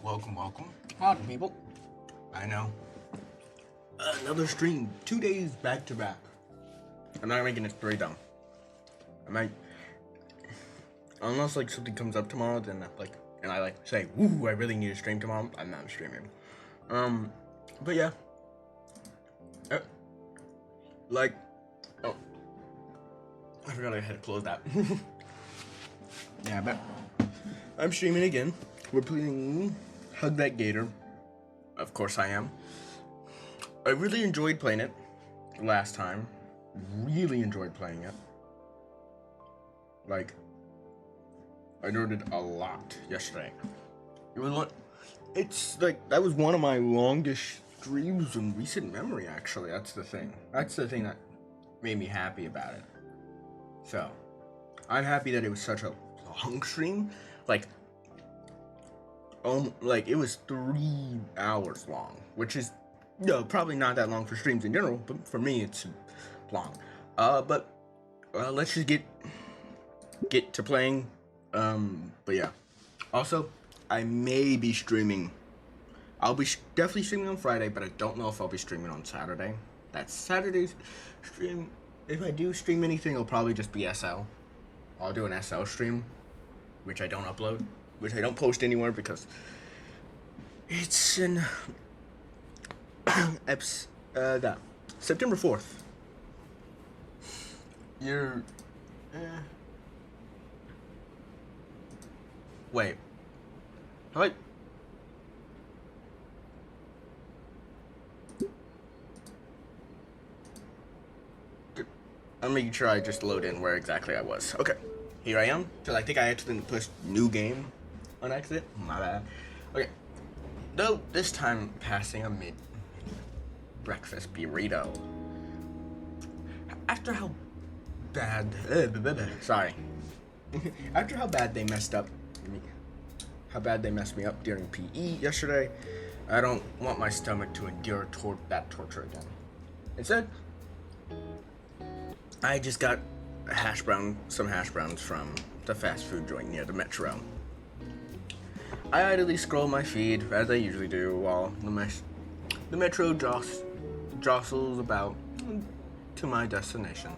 Welcome. Howdy, people. I know. Another stream, 2 days back to back. I'm not making it very dumb. I might, unless like something comes up tomorrow, then and I say, "Woo, I really need to stream tomorrow." I'm not streaming. But yeah. Uh, oh, I forgot I had to close that. Yeah, but I'm streaming again. We're playing Hug That Gator. Of course I am. I really enjoyed playing it last time. Really enjoyed playing it. I nerded a lot yesterday. That was one of my longest streams in recent memory, actually. That's the thing. That's the thing that made me happy about it. So, I'm happy that it was such a long stream. It was 3 hours long, which is probably not that long for streams in general, but for me it's long. But let's just get to playing. But yeah. Also, I may be streaming. I'll be definitely streaming on Friday, but I don't know if I'll be streaming on Saturday. That's Saturday's stream. If I do stream anything, it'll probably just be SL. I'll do an SL stream, which I don't upload, which I don't post anywhere because it's in September 4th. Wait. What? I'm making sure I just load in where exactly I was. Okay. Here I am. Because I think I accidentally pushed new game on accident. My bad. Okay. Though this time passing a mid-breakfast burrito. After how bad... sorry. After how bad they messed me up during PE yesterday, I don't want my stomach to endure that torture again. Instead, I just got some hash browns from the fast food joint near the metro. I idly scroll my feed, as I usually do, while the metro jostles about to my destination.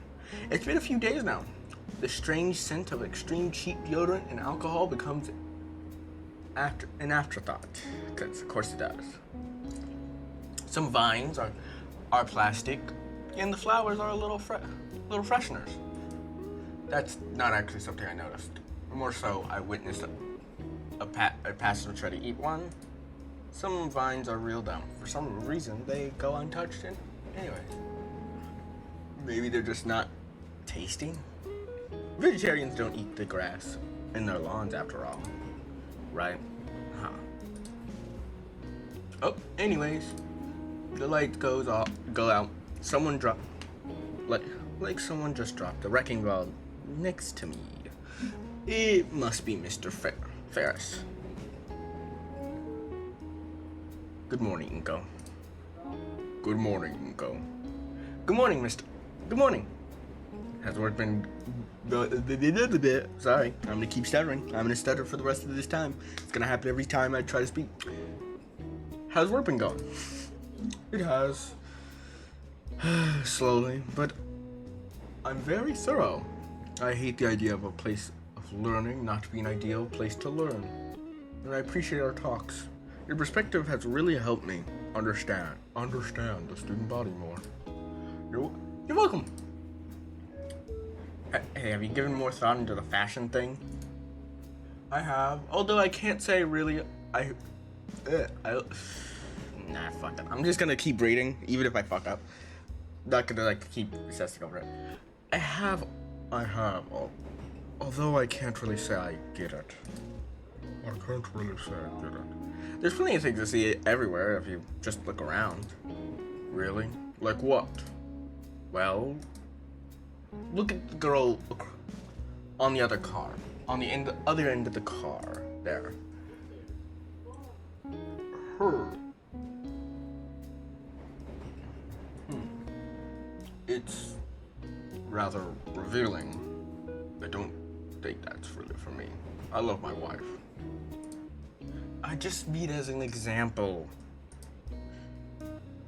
It's been a few days now. The strange scent of extreme cheap deodorant and alcohol becomes an afterthought, because of course it does. Some vines are plastic, and the flowers are little fresheners. That's not actually something I noticed. More so, I witnessed a passenger try to eat one. Some vines are real dumb. For some reason, they go untouched. And anyway, maybe they're just not tasty. Vegetarians don't eat the grass in their lawns, after all, right? Huh. Oh, anyways, the lights go out. Someone someone just dropped a wrecking ball next to me. It must be Mr. Ferris. Good morning, Inko. Good morning, Inko. Good morning, Mr. Good morning. Has work been... Sorry, I'm gonna keep stuttering. I'm gonna stutter for the rest of this time. It's gonna happen every time I try to speak. How's work been going? It has. Slowly, but I'm very thorough. I hate the idea of a place of learning not being an ideal place to learn. And I appreciate our talks. Your perspective has really helped me understand the student body more. You're welcome. Hey, have you given more thought into the fashion thing? I have, although I can't say really. Nah, fuck it. I'm just gonna keep reading, even if I fuck up. Not gonna keep obsessing over it. I have. Although I can't really say I get it. There's plenty of things to see everywhere if you just look around. Really? Like what? Well, look at the girl on the other car. On the other end of the car. There. Her. It's rather revealing. I don't think that's really for me. I love my wife. I just mean as an example.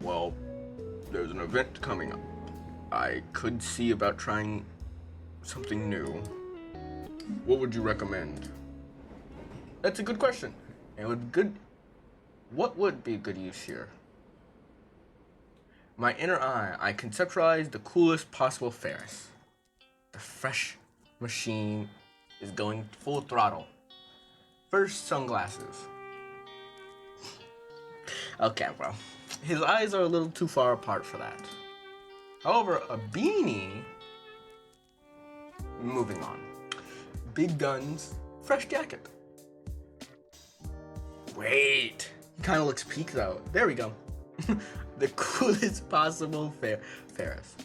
Well, there's an event coming up. I could see about trying something new. What would you recommend? That's a good question. What would be a good use here? My inner eye, I conceptualized the coolest possible Ferris. The fresh machine is going full throttle. First, sunglasses. Okay, bro. His eyes are a little too far apart for that. However, a beanie. Moving on. Big guns, fresh jacket. Wait. He kind of looks peaked out. There we go. The coolest possible Ferris.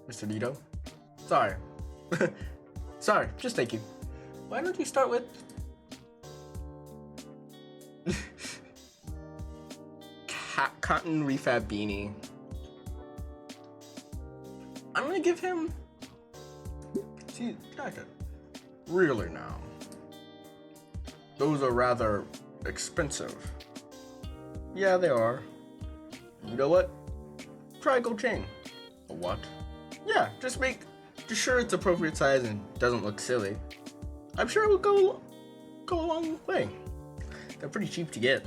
Mr. Nito? Sorry. Sorry, just thank you. Why don't you start with... cotton refab beanie. I'm gonna give him... See, jacket. Really now. Those are rather expensive. Yeah, they are. You know what? Try a gold chain. A what? Yeah, just sure it's appropriate size and doesn't look silly. I'm sure it will go a long way. They're pretty cheap to get.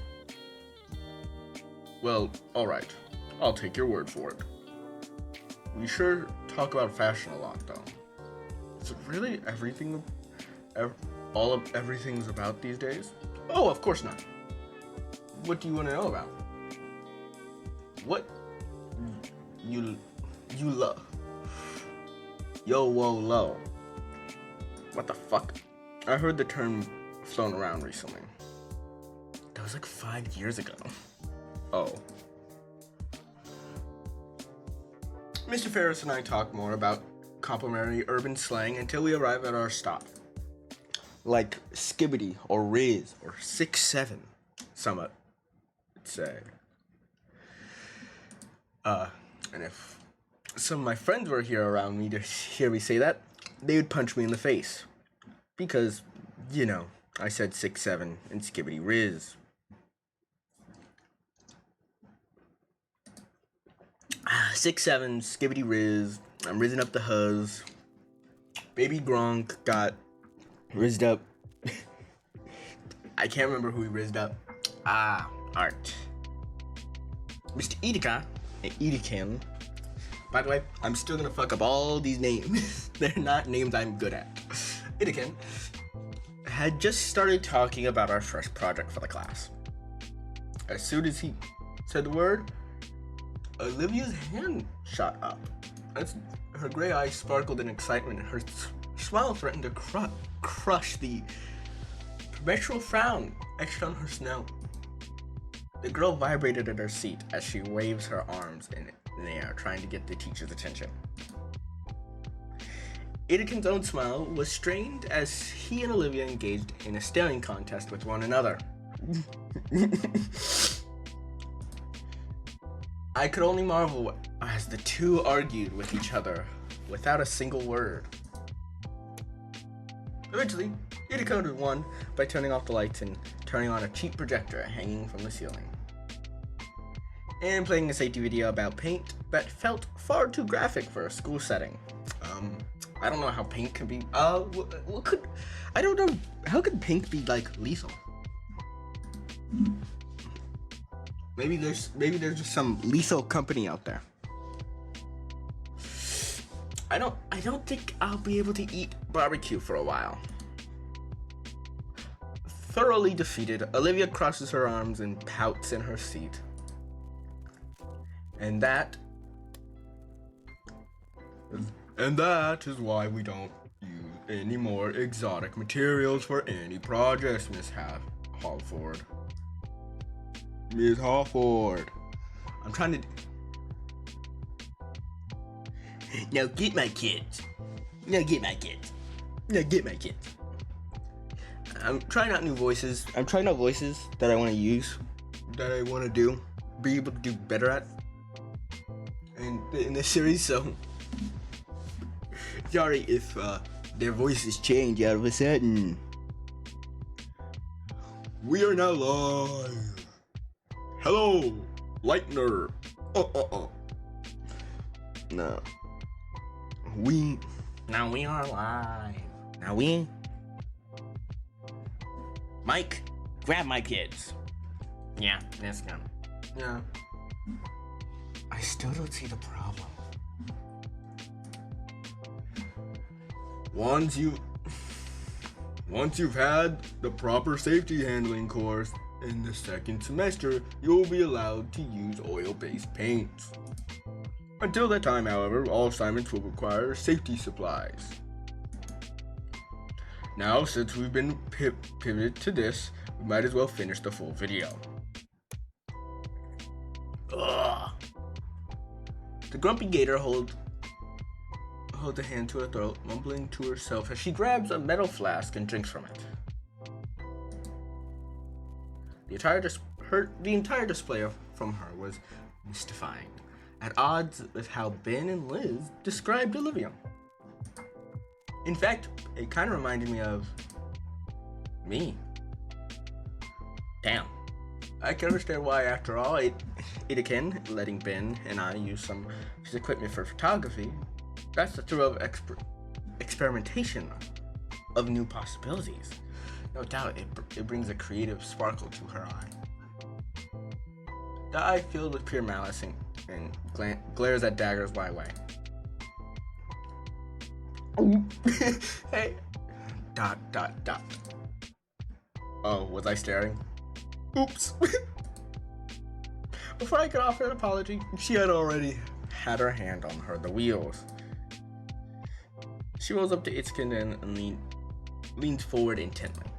Well, alright. I'll take your word for it. We sure talk about fashion a lot, though. Is it really everything's about these days? Oh, of course not. What do you want to know about? What you love? Yo, whoa, low. What the fuck? I heard the term thrown around recently. That was like 5 years ago. Oh. Mr. Ferris and I talk more about complimentary urban slang until we arrive at our stop. Like skibbity or riz or 6'7", some would say. And if some of my friends were here around me to hear me say that, they would punch me in the face. Because, you know, I said 6'7" and skibbity riz. 6'7", skibbity riz. I'm rizzing up the huzz. Baby Gronk got rizzed up. I can't remember who he rizzed up. Art. Mr. Edeka and Edekin. By the way, I'm still gonna fuck up all these names. They're not names I'm good at. Edekin had just started talking about our fresh project for the class. As soon as he said the word, Olivia's hand shot up. Her gray eyes sparkled in excitement, and her smile threatened to crush the perpetual frown etched on her snout. The girl vibrated in her seat as she waves her arms in the air, trying to get the teacher's attention. Edekin's own smile was strained as he and Olivia engaged in a staring contest with one another. I could only marvel as the two argued with each other without a single word. Eventually, Edeka won by turning off the lights and turning on a cheap projector hanging from the ceiling. And playing a safety video about paint that felt far too graphic for a school setting. I don't know how paint can be, I don't know, how could paint be like lethal? Maybe there's just some lethal company out there. I don't think I'll be able to eat barbecue for a while. Thoroughly defeated, Olivia crosses her arms and pouts in her seat. And that is why we don't use any more exotic materials for any projects, Miss Halford. Miss Halford. I'm trying to... Now get my kids. I'm trying out new voices. I'm trying out voices that I want to use, that I want to do, be able to do better at in this series, so sorry if Their voices change out of a sudden. We are now live. Hello, Lightner. No. Now we are live. Now we. Mike, grab my kids. Yeah, this gun. Yeah. I still don't see the problem. Once you've had the proper safety handling course in the second semester, you'll be allowed to use oil-based paints. Until that time, however, all assignments will require safety supplies. Now, since we've been pivoted to this, we might as well finish the full video. Ugh. The grumpy gator holds a hand to her throat, mumbling to herself as she grabs a metal flask and drinks from it. The entire display from her was mystifying, at odds with how Ben and Liz described Olivia. In fact, it kind of reminded me of me. Damn. I can understand why, after all, Itaken letting Ben and I use some of his equipment for photography. That's the thrill of experimentation of new possibilities. No doubt, it brings a creative sparkle to her eye. The eye filled with pure malice and glares at daggers my way. Hey. ... Oh, was I staring? Oops. Before I could offer an apology, she had already had her hand on the wheels. She rolls up to Itzkin and leans forward intently.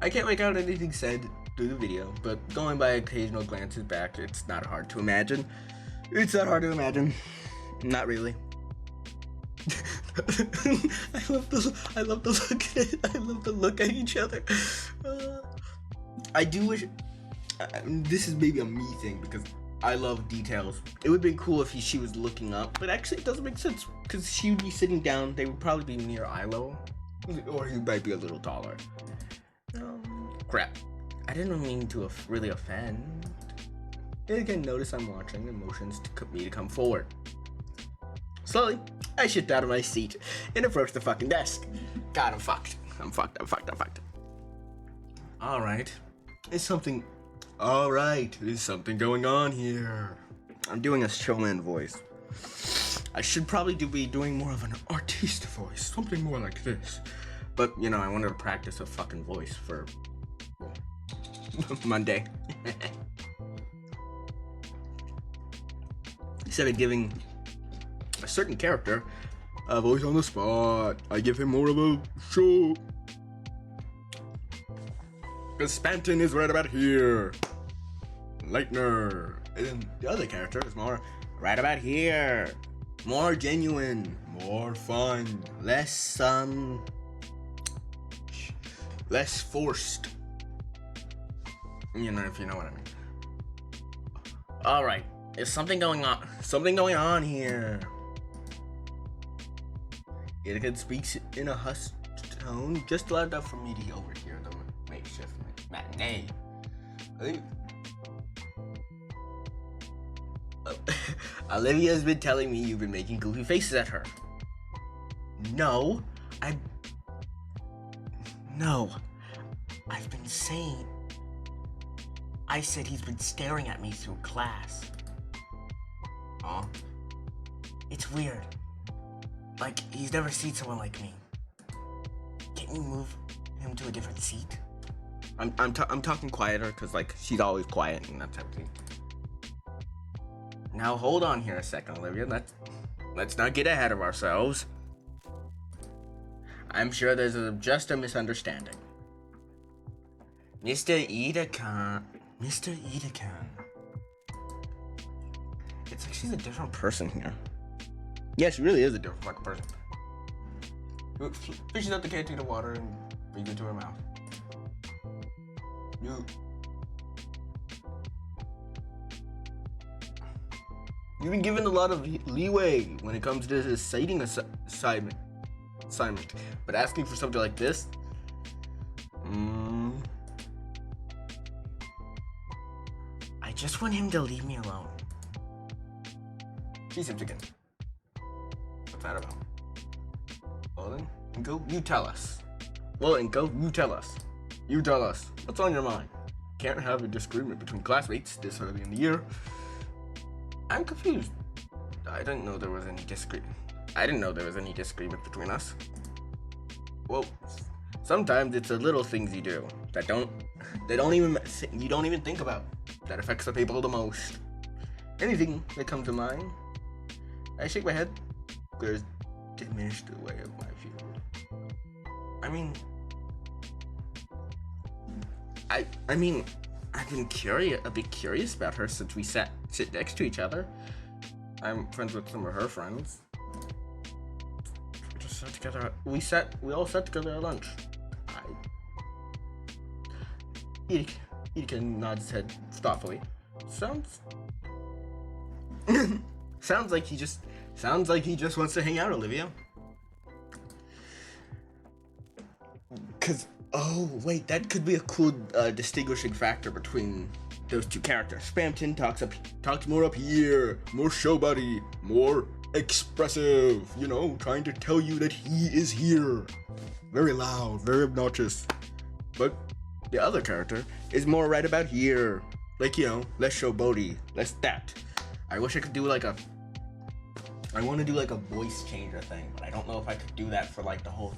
I can't make out anything said through the video, but going by occasional glances back, it's not hard to imagine. Not really. I love the look at each other. I do wish. This is maybe a me thing because I love details. It would be cool if she was looking up, but actually it doesn't make sense because she would be sitting down. They would probably be near eye level, or he might be a little taller. Crap. I didn't mean to really offend. Then again, notice I'm watching and motions to me to come forward. Slowly, I shift out of my seat and approach the fucking desk. God, I'm fucked. I'm fucked. Alright. There's something going on here. I'm doing a showman voice. I should probably be doing more of an artiste voice, something more like this. But, I wanted to practice a fucking voice for Monday. Instead of giving a certain character a voice on the spot, I give him more of a show. Because Spanton is right about here. Lightner. And the other character is more right about here. More genuine. More fun. Less forced. If you know what I mean. Alright. There's something going on here. Itaken speaks in a hushed tone, just loud enough for me to overhear the makeshift matinee. Olivia's been telling me you've been making goofy faces at her. No, I've been saying. I said he's been staring at me through class. Huh? It's weird. Like, he's never seen someone like me. Can't you move him to a different seat? I'm talking quieter because, she's always quiet and that type of thing. Now, hold on here a second, Olivia. Let's not get ahead of ourselves. I'm sure there's just a misunderstanding. Mr. Itaken. It's like she's a different person here. Yeah, she really is a different fucking person. Fishes out the canteen of water and brings it to her mouth. You've been given a lot of leeway when it comes to this citing assignment. assignment. But asking for something like this, I just want him to leave me alone. She's him again. What's that about? Well then, Inko, you tell us. Well, Inko, you tell us. You tell us. What's on your mind? Can't have a disagreement between classmates this early in the year. I'm confused. I didn't know there was any disagreement. Between us. Well, sometimes it's the little things you do that you don't even think about that affects the people the most. Anything that comes to mind. I shake my head. There's diminished the way of my view. I mean, I've been a bit curious about her since we sit next to each other. I'm friends with some of her friends. We just sat together. We all sat together at lunch. Ika nods his head thoughtfully. Sounds like he just wants to hang out, Olivia. That could be a cool distinguishing factor between those two characters. Spamton talks more up here, more show buddy, more expressive, trying to tell you that he is here. Very loud, very obnoxious. But the other character is more right about here. Like, less showboaty, less that. I wish I could do I want to do a voice changer thing, but I don't know if I could do that for the whole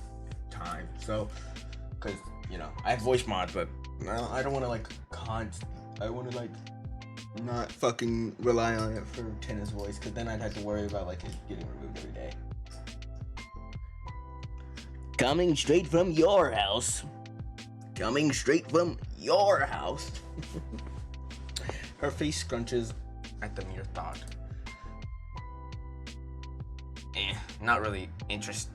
time. So, because, I have voice mods, but I don't want to I want to not fucking rely on it for Tina's voice, because then I'd have to worry about it getting removed every day. Coming straight from your house. Her face scrunches at the mere thought. Not really interested.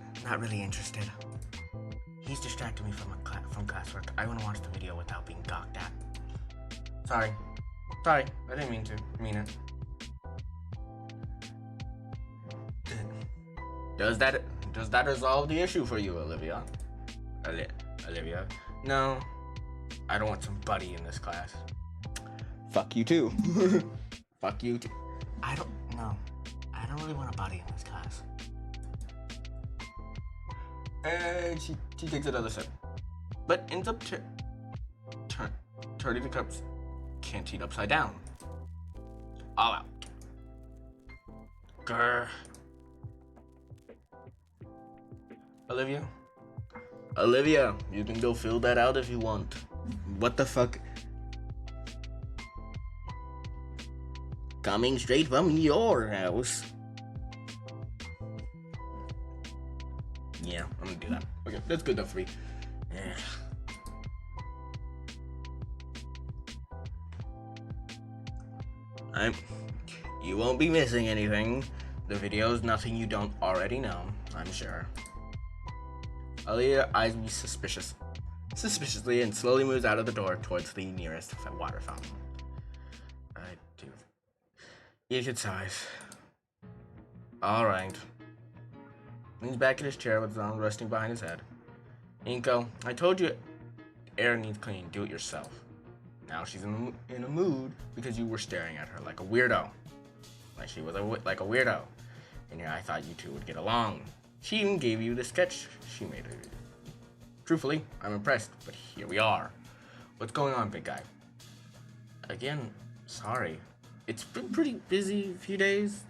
He's distracted me from classwork. I want to watch the video without being gawked at. Sorry, I didn't mean it. Does that resolve the issue for you, Olivia? Olivia? No, I don't want some buddy in this class. Fuck you too. Fuck you too. I don't really want a buddy in this class. And she takes another sip, but ends up turning the cup's canteen upside down. All out. Grr. Olivia, you can go fill that out if you want. What the fuck? Coming straight from your house. Yeah, I'm gonna do that. Okay, that's good enough for me. You won't be missing anything. The video's nothing you don't already know, I'm sure. Aaliyah eyes me suspiciously and slowly moves out of the door towards the nearest water fountain. I do. Ika sighs. Alright. Leans back in his chair with his arm resting behind his head. Inko, I told you air needs cleaning, do it yourself. Now she's in a mood because you were staring at her like a weirdo. Like she was like a weirdo. And I thought you two would get along. She even gave you the sketch she made of you. Truthfully, I'm impressed, but here we are. What's going on, big guy? Again, sorry. It's been pretty busy a few days.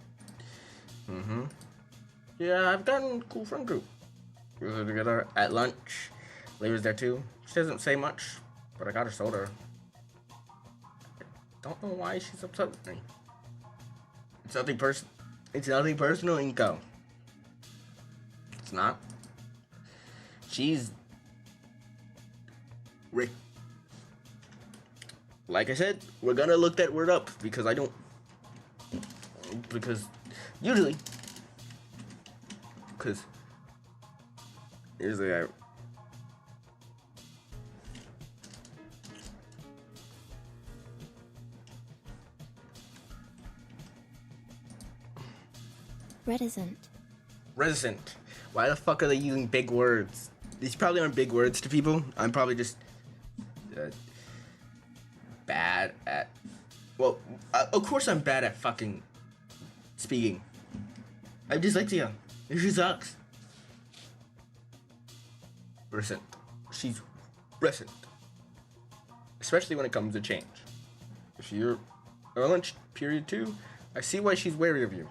Yeah, I've gotten a cool friend group. We were together at lunch. Liv was there too. She doesn't say much, but I got her soda. I don't know why she's upset with me. It's nothing personal, Inko. It's not. She's Rick. Like I said, we're gonna look that word up because usually I Reticent. Why the fuck are they using big words? These probably aren't big words to people. I'm probably just bad at. Well, of course I'm bad at fucking speaking. I have dyslexia. She sucks. Recent. She's recent. Especially when it comes to change. If you're on lunch period too, I see why she's wary of you.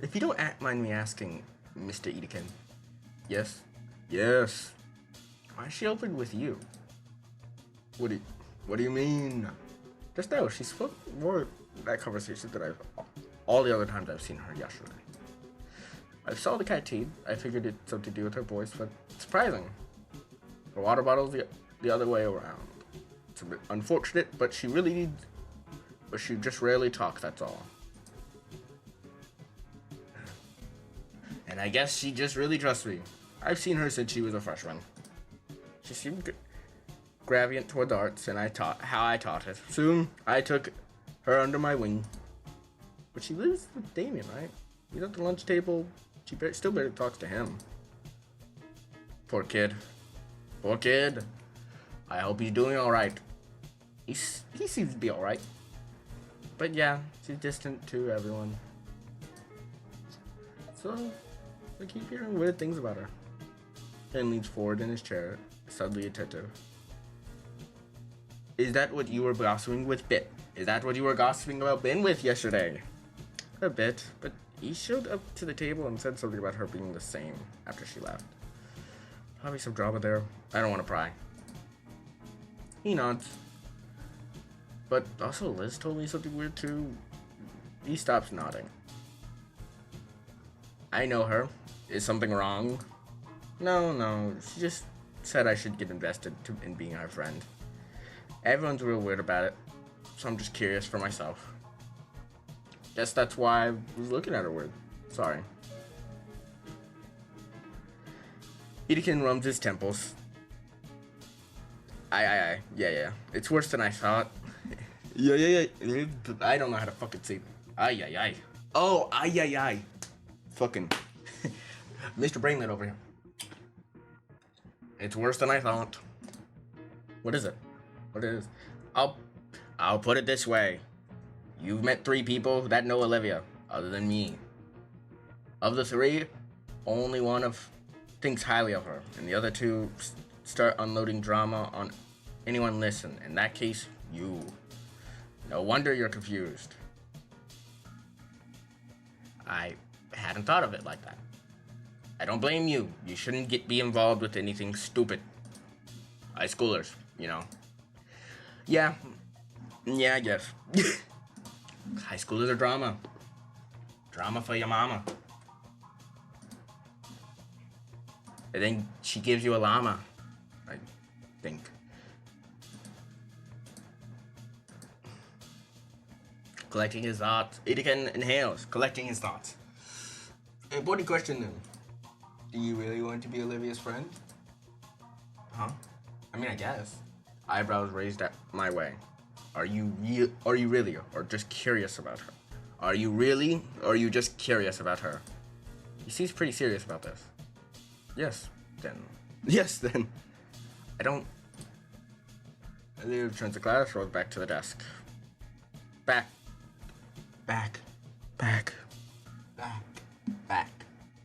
If you don't mind me asking, Mr. Edekin. Yes? Yes. Why is she open with you? What do you mean? Just now, she spoke more that conversation than all the other times I've seen her yesterday. I saw the cat teeth. I figured it's something to do with her voice, but it's surprising. The water bottle's the other way around. It's a bit unfortunate, but she just rarely talks, that's all. And I guess she just really trusts me. I've seen her since she was a freshman. She seemed gravient towards arts, and I taught it. Soon, I took her under my wing. But she lives with Damien, right? He's at the lunch table. She still barely talks to him. Poor kid. Poor kid. I hope he's doing alright. He seems to be alright. But yeah, she's distant to everyone. So, I keep hearing weird things about her. Ken leans forward in his chair, suddenly attentive. Is that what you were gossiping with Ben? Is that what you were gossiping about Ben with yesterday? A bit, but he showed up to the table and said something about her being the same after she left. Probably some drama there. I don't want to pry. He nods. But also Liz told me something weird too. He stops nodding. I know her. Is something wrong? No. She just said I should get invested in being her friend. Everyone's real weird about it, so I'm just curious for myself. Guess that's why I was looking at her weird. Sorry. Edekin rubs his temples. Yeah. It's worse than I thought. Yeah. I don't know how to fucking say that. Oh, Fucking Mr. Brainlet over here. It's worse than I thought. What is it? What it is? I'll put it this way. You've met 3 people that know Olivia, other than me. Of the 3, only one thinks highly of her, and the other 2 start unloading drama on anyone listen. In that case, you. No wonder you're confused. I hadn't thought of it like that. I don't blame you. You shouldn't be involved with anything stupid. High schoolers, you know. Yeah, I guess. High schoolers are drama. Drama for your mama. And then she gives you a llama, I think. Collecting his thoughts. Edekin inhales, collecting his thoughts. Important question then. Do you really want to be Olivia's friend? Huh? I mean, I guess. Eyebrows raised my way. Are you really, or just curious about her? Are you really, or are you just curious about her? He seems pretty serious about this. Yes, then. I don't. Olivia returns to class, rolls back to the desk. Back.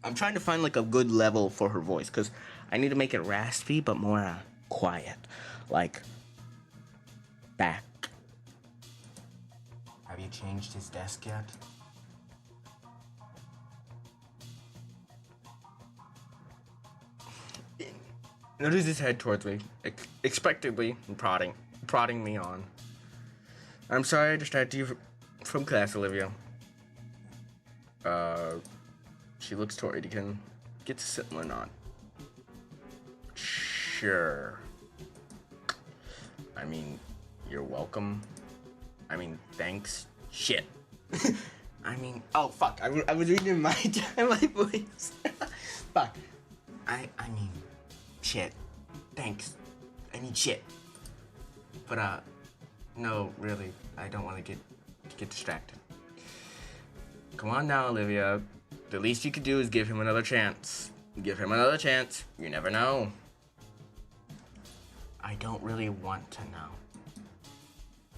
I'm trying to find like a good level for her voice, because I need to make it raspy, but more quiet. Like, back. Have you changed his desk yet? Notices his head towards me, expectantly, and prodding me on. I'm sorry I distracted you from class, Olivia. She looks toward Edekin, gets a similar nod. Sure. I mean, you're welcome. I mean, thanks. Shit. I mean, oh fuck, I was reading my voice. Fuck. I mean, shit. Thanks. I mean, shit. But, no, really, I don't want to get distracted. Come on now, Olivia. The least you could do is give him another chance. Give him another chance. You never know. I don't really want to know.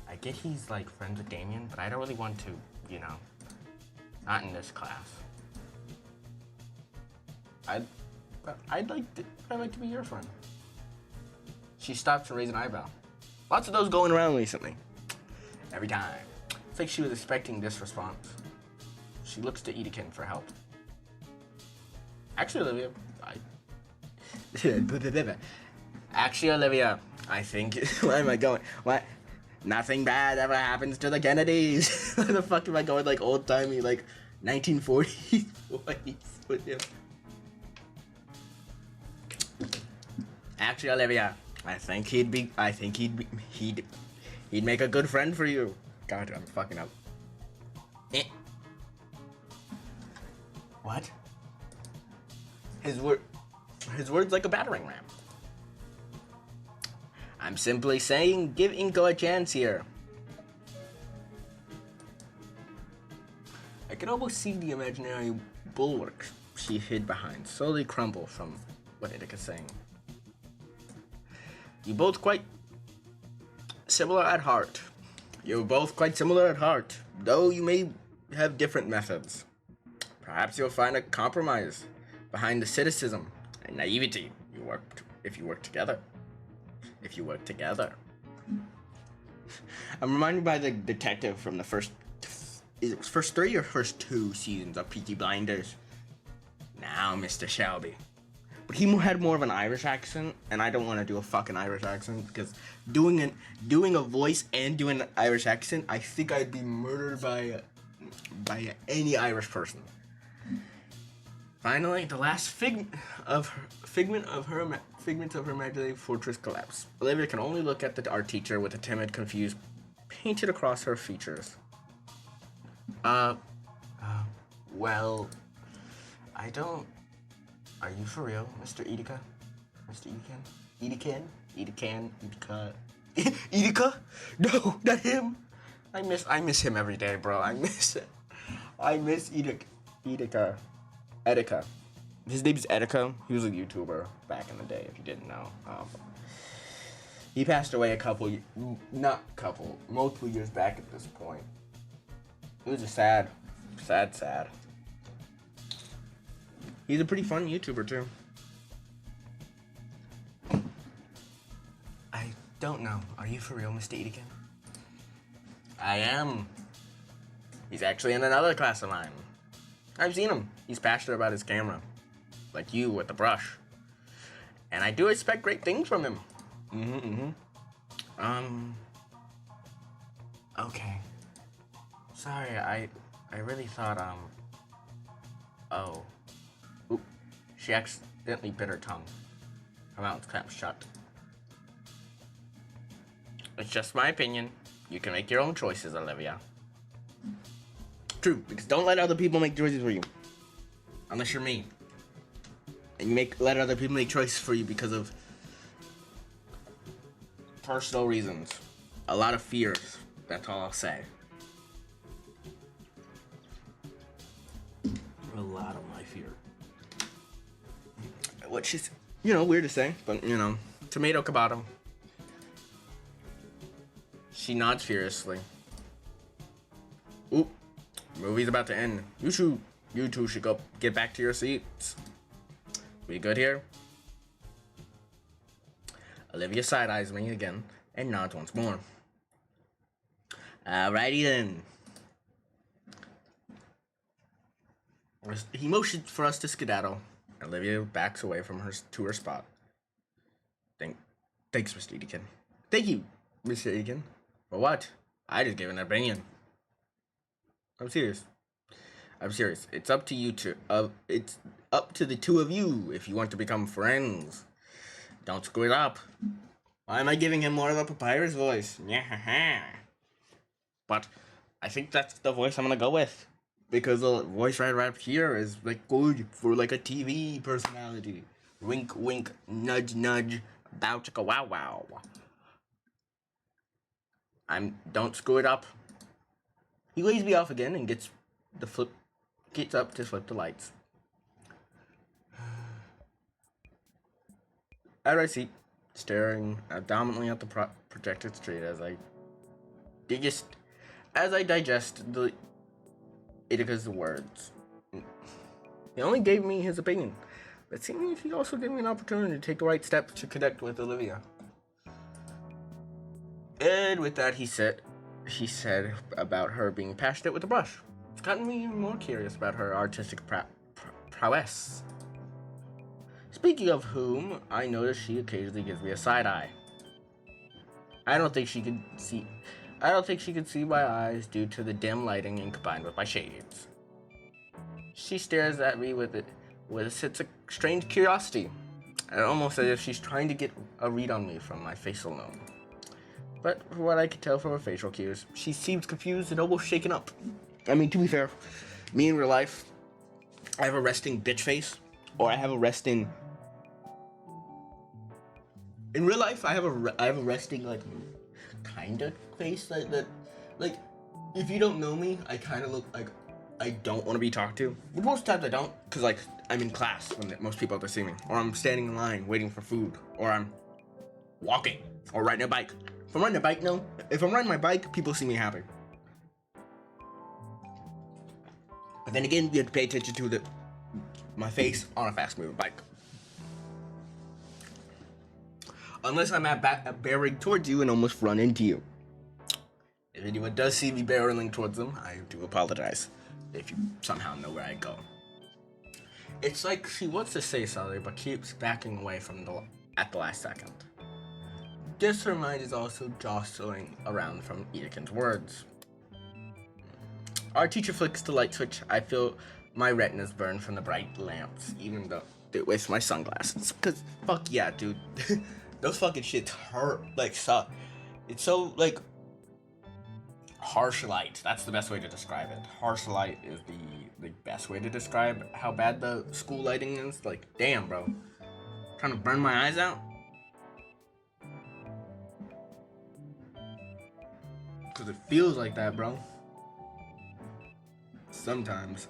I get he's like friends with Damien, but I don't really want to, you know. Not in this class. I'd like to be your friend. She stopped to raise an eyebrow. Lots of those going around recently. Every time. It's like she was expecting this response. She looks to Edekin for help. Actually, Olivia, I think, where am I going? What? Nothing bad ever happens to the Kennedys. Why the fuck am I going like old-timey, like 1940s voice with him? Actually, Olivia, I think he'd make a good friend for you. God, I'm fucking up. What? His words like a battering ram. I'm simply saying, give Inko a chance here. I could almost see the imaginary bulwarks she hid behind slowly crumble from what Idika's saying. You're both quite similar at heart. Though you may have different methods. Perhaps you'll find a compromise behind the cynicism and naivety if you work together. I'm reminded by the detective from the first 3 or first 2 seasons of Peaky Blinders. Now, Mr. Shelby. But he had more of an Irish accent, and I don't want to do a fucking Irish accent because doing a voice and doing an Irish accent, I think I'd be murdered by any Irish person. Finally, the last figment of her imaginary fortress collapsed. Olivia can only look at the art teacher with a timid, confused painted across her features. Well, I don't. Are you for real, Mr. Edika? Mr. Edekin? Edika? No, not him. I miss him every day, bro. I miss Edika. His name's Edika. He was a YouTuber back in the day, if you didn't know. He passed away multiple years back at this point. It was a sad. He's a pretty fun YouTuber, too. I don't know. Are you for real, Mr. Edekin? I am. He's actually in another class of mine. I've seen him. He's passionate about his camera. Like you with the brush. And I do expect great things from him. Okay. Sorry, I really thought, oh. Oop. She accidentally bit her tongue. Her mouth clamped shut. It's just my opinion. You can make your own choices, Olivia. True, because don't let other people make choices for you. Unless you're me. And you let other people make choices for you because of personal reasons. A lot of fears. That's all I'll say. A lot of my fear. Which is, weird to say, but, tomato cabato. She nods furiously. Oop. Movie's about to end. You two should go get back to your seats. We good here? Olivia side-eyes me again and nods once more. Alrighty then. He motioned for us to skedaddle. Olivia backs away from to her spot. Thanks, Mr. Edekin. Thank you, Mr. Edekin. For what? I just gave an opinion. I'm serious. It's up to you two. It's up to the two of you if you want to become friends. Don't screw it up. Why am I giving him more of a papyrus voice? But I think that's the voice I'm gonna go with. Because the voice right up here is like good for like a TV personality. Wink, wink, nudge, nudge, bow chicka wow wow. Don't screw it up. He lays me off again and gets the flip gets up to flip the lights. At our seat, staring dominantly at the projected screen as I digest the Ithaca's words. He only gave me his opinion, but seemingly he also gave me an opportunity to take the right steps to connect with Olivia. And with that, he said about her being passionate with the brush. It's gotten me even more curious about her artistic prowess. Speaking of whom, I notice she occasionally gives me a side eye. I don't think she could see my eyes due to the dim lighting and combined with my shades. She stares at me with a sense of strange curiosity, and almost as if she's trying to get a read on me from my face alone. But from what I can tell from her facial cues, she seems confused and almost shaken up. I mean, to be fair, me in real life, I have a resting bitch face, or I have a resting. In real life, I have a resting like kind of face that like if you don't know me, I kind of look like I don't want to be talked to. But most times I don't, cause like I'm in class when most people are seeing me, or I'm standing in line waiting for food, or I'm walking, or riding a bike. If I'm riding a bike, no. If I'm riding my bike, people see me happy. But then again, you have to pay attention to my face on a fast-moving bike. Unless I'm barreling towards you and almost run into you. If anyone does see me barreling towards them, I do apologize. If you somehow know where I go. It's like she wants to say something, but keeps backing away at the last second. Guess her mind is also jostling around from Edekin's words. Our teacher flicks the light switch. I feel my retinas burn from the bright lamps, even though they waste my sunglasses. Cause fuck yeah, dude. Those fucking shits hurt, like, suck. It's so, like, harsh light. That's the best way to describe it. Harsh light is the best way to describe how bad the school lighting is. Like, damn, bro. Trying to burn my eyes out? Cause it feels like that, bro. Sometimes.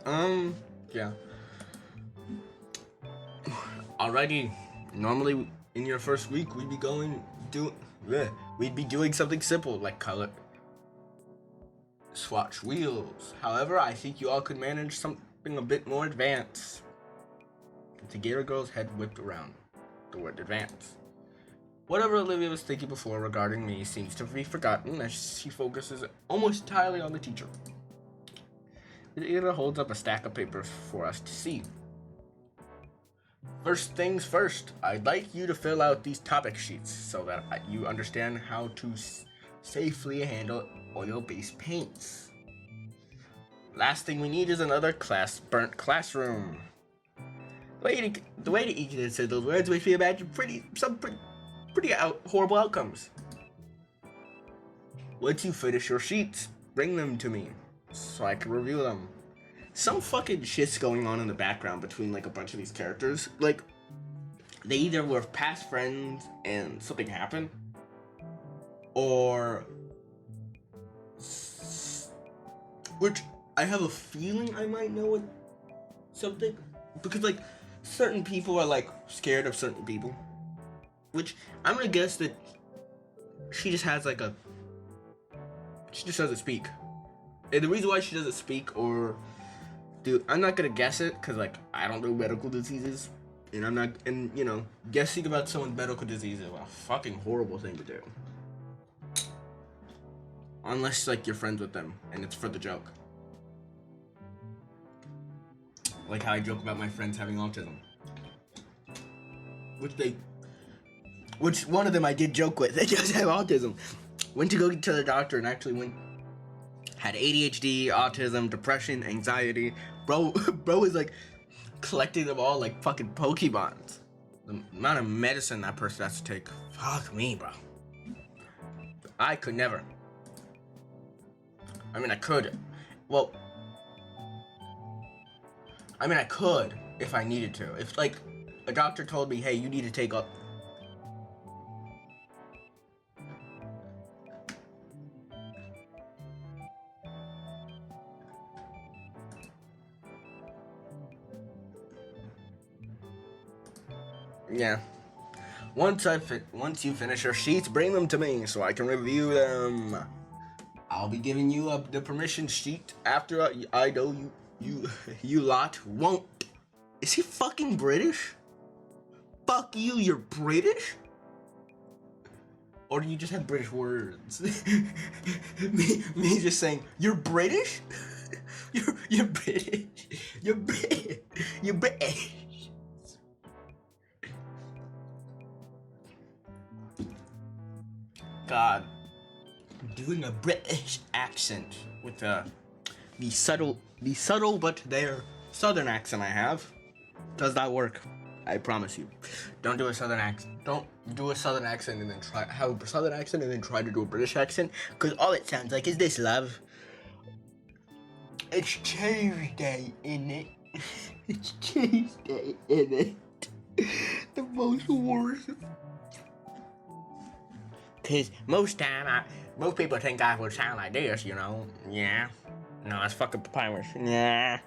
Yeah. Alrighty. Normally, in your first week, we'd be doing something simple like color swatch wheels. However, I think you all could manage something a bit more advanced. The Gator girl's head whipped around the word advanced. Whatever Olivia was thinking before regarding me seems to be forgotten as she focuses almost entirely on the teacher. The Gator holds up a stack of papers for us to see. First things first, I'd like you to fill out these topic sheets so that you understand how to safely handle oil-based paints. Last thing we need is another burnt classroom. The way that Ethan said those words makes me imagine pretty horrible outcomes. Once you finish your sheets, bring them to me so I can review them. Some fucking shit's going on in the background between like a bunch of these characters. Like, they either were past friends and something happened, or which I have a feeling I might know something, because like certain people are like scared of certain people, which I'm gonna guess that she just doesn't speak. And the reason why she doesn't speak, or dude, I'm not gonna guess it because like I don't know medical diseases, and you know, guessing about someone's medical disease is a fucking horrible thing to do. Unless like you're friends with them and it's for the joke. Like how I joke about my friends having autism. Which one of them I did joke with. They just have autism. Went to go to the doctor and actually had ADHD, autism, depression, anxiety. Bro is like collecting them all like fucking Pokemons. The amount of medicine that person has to take. Fuck me, bro. I could never. I mean, I could. Well, I mean, I could if I needed to. If like a doctor told me, hey, you need to take up. Yeah. Once you finish your sheets, bring them to me so I can review them. I'll be giving you the permission sheet after I know you lot won't. Is he fucking British? Fuck you, you're British? Or do you just have British words? me just saying, you're British? You're British. You're British. You're British. God, doing a British accent with the subtle but their southern accent I have does not work. I promise you. Don't do a southern accent. Don't do a southern accent and then have a southern accent and then try to do a British accent, because all it sounds like is this, love. It's Tuesday, innit? It's Tuesday, innit? The most worst. Cause most people think I would sound like this, you know? Yeah. No, it's fucking papyrus. Yeah.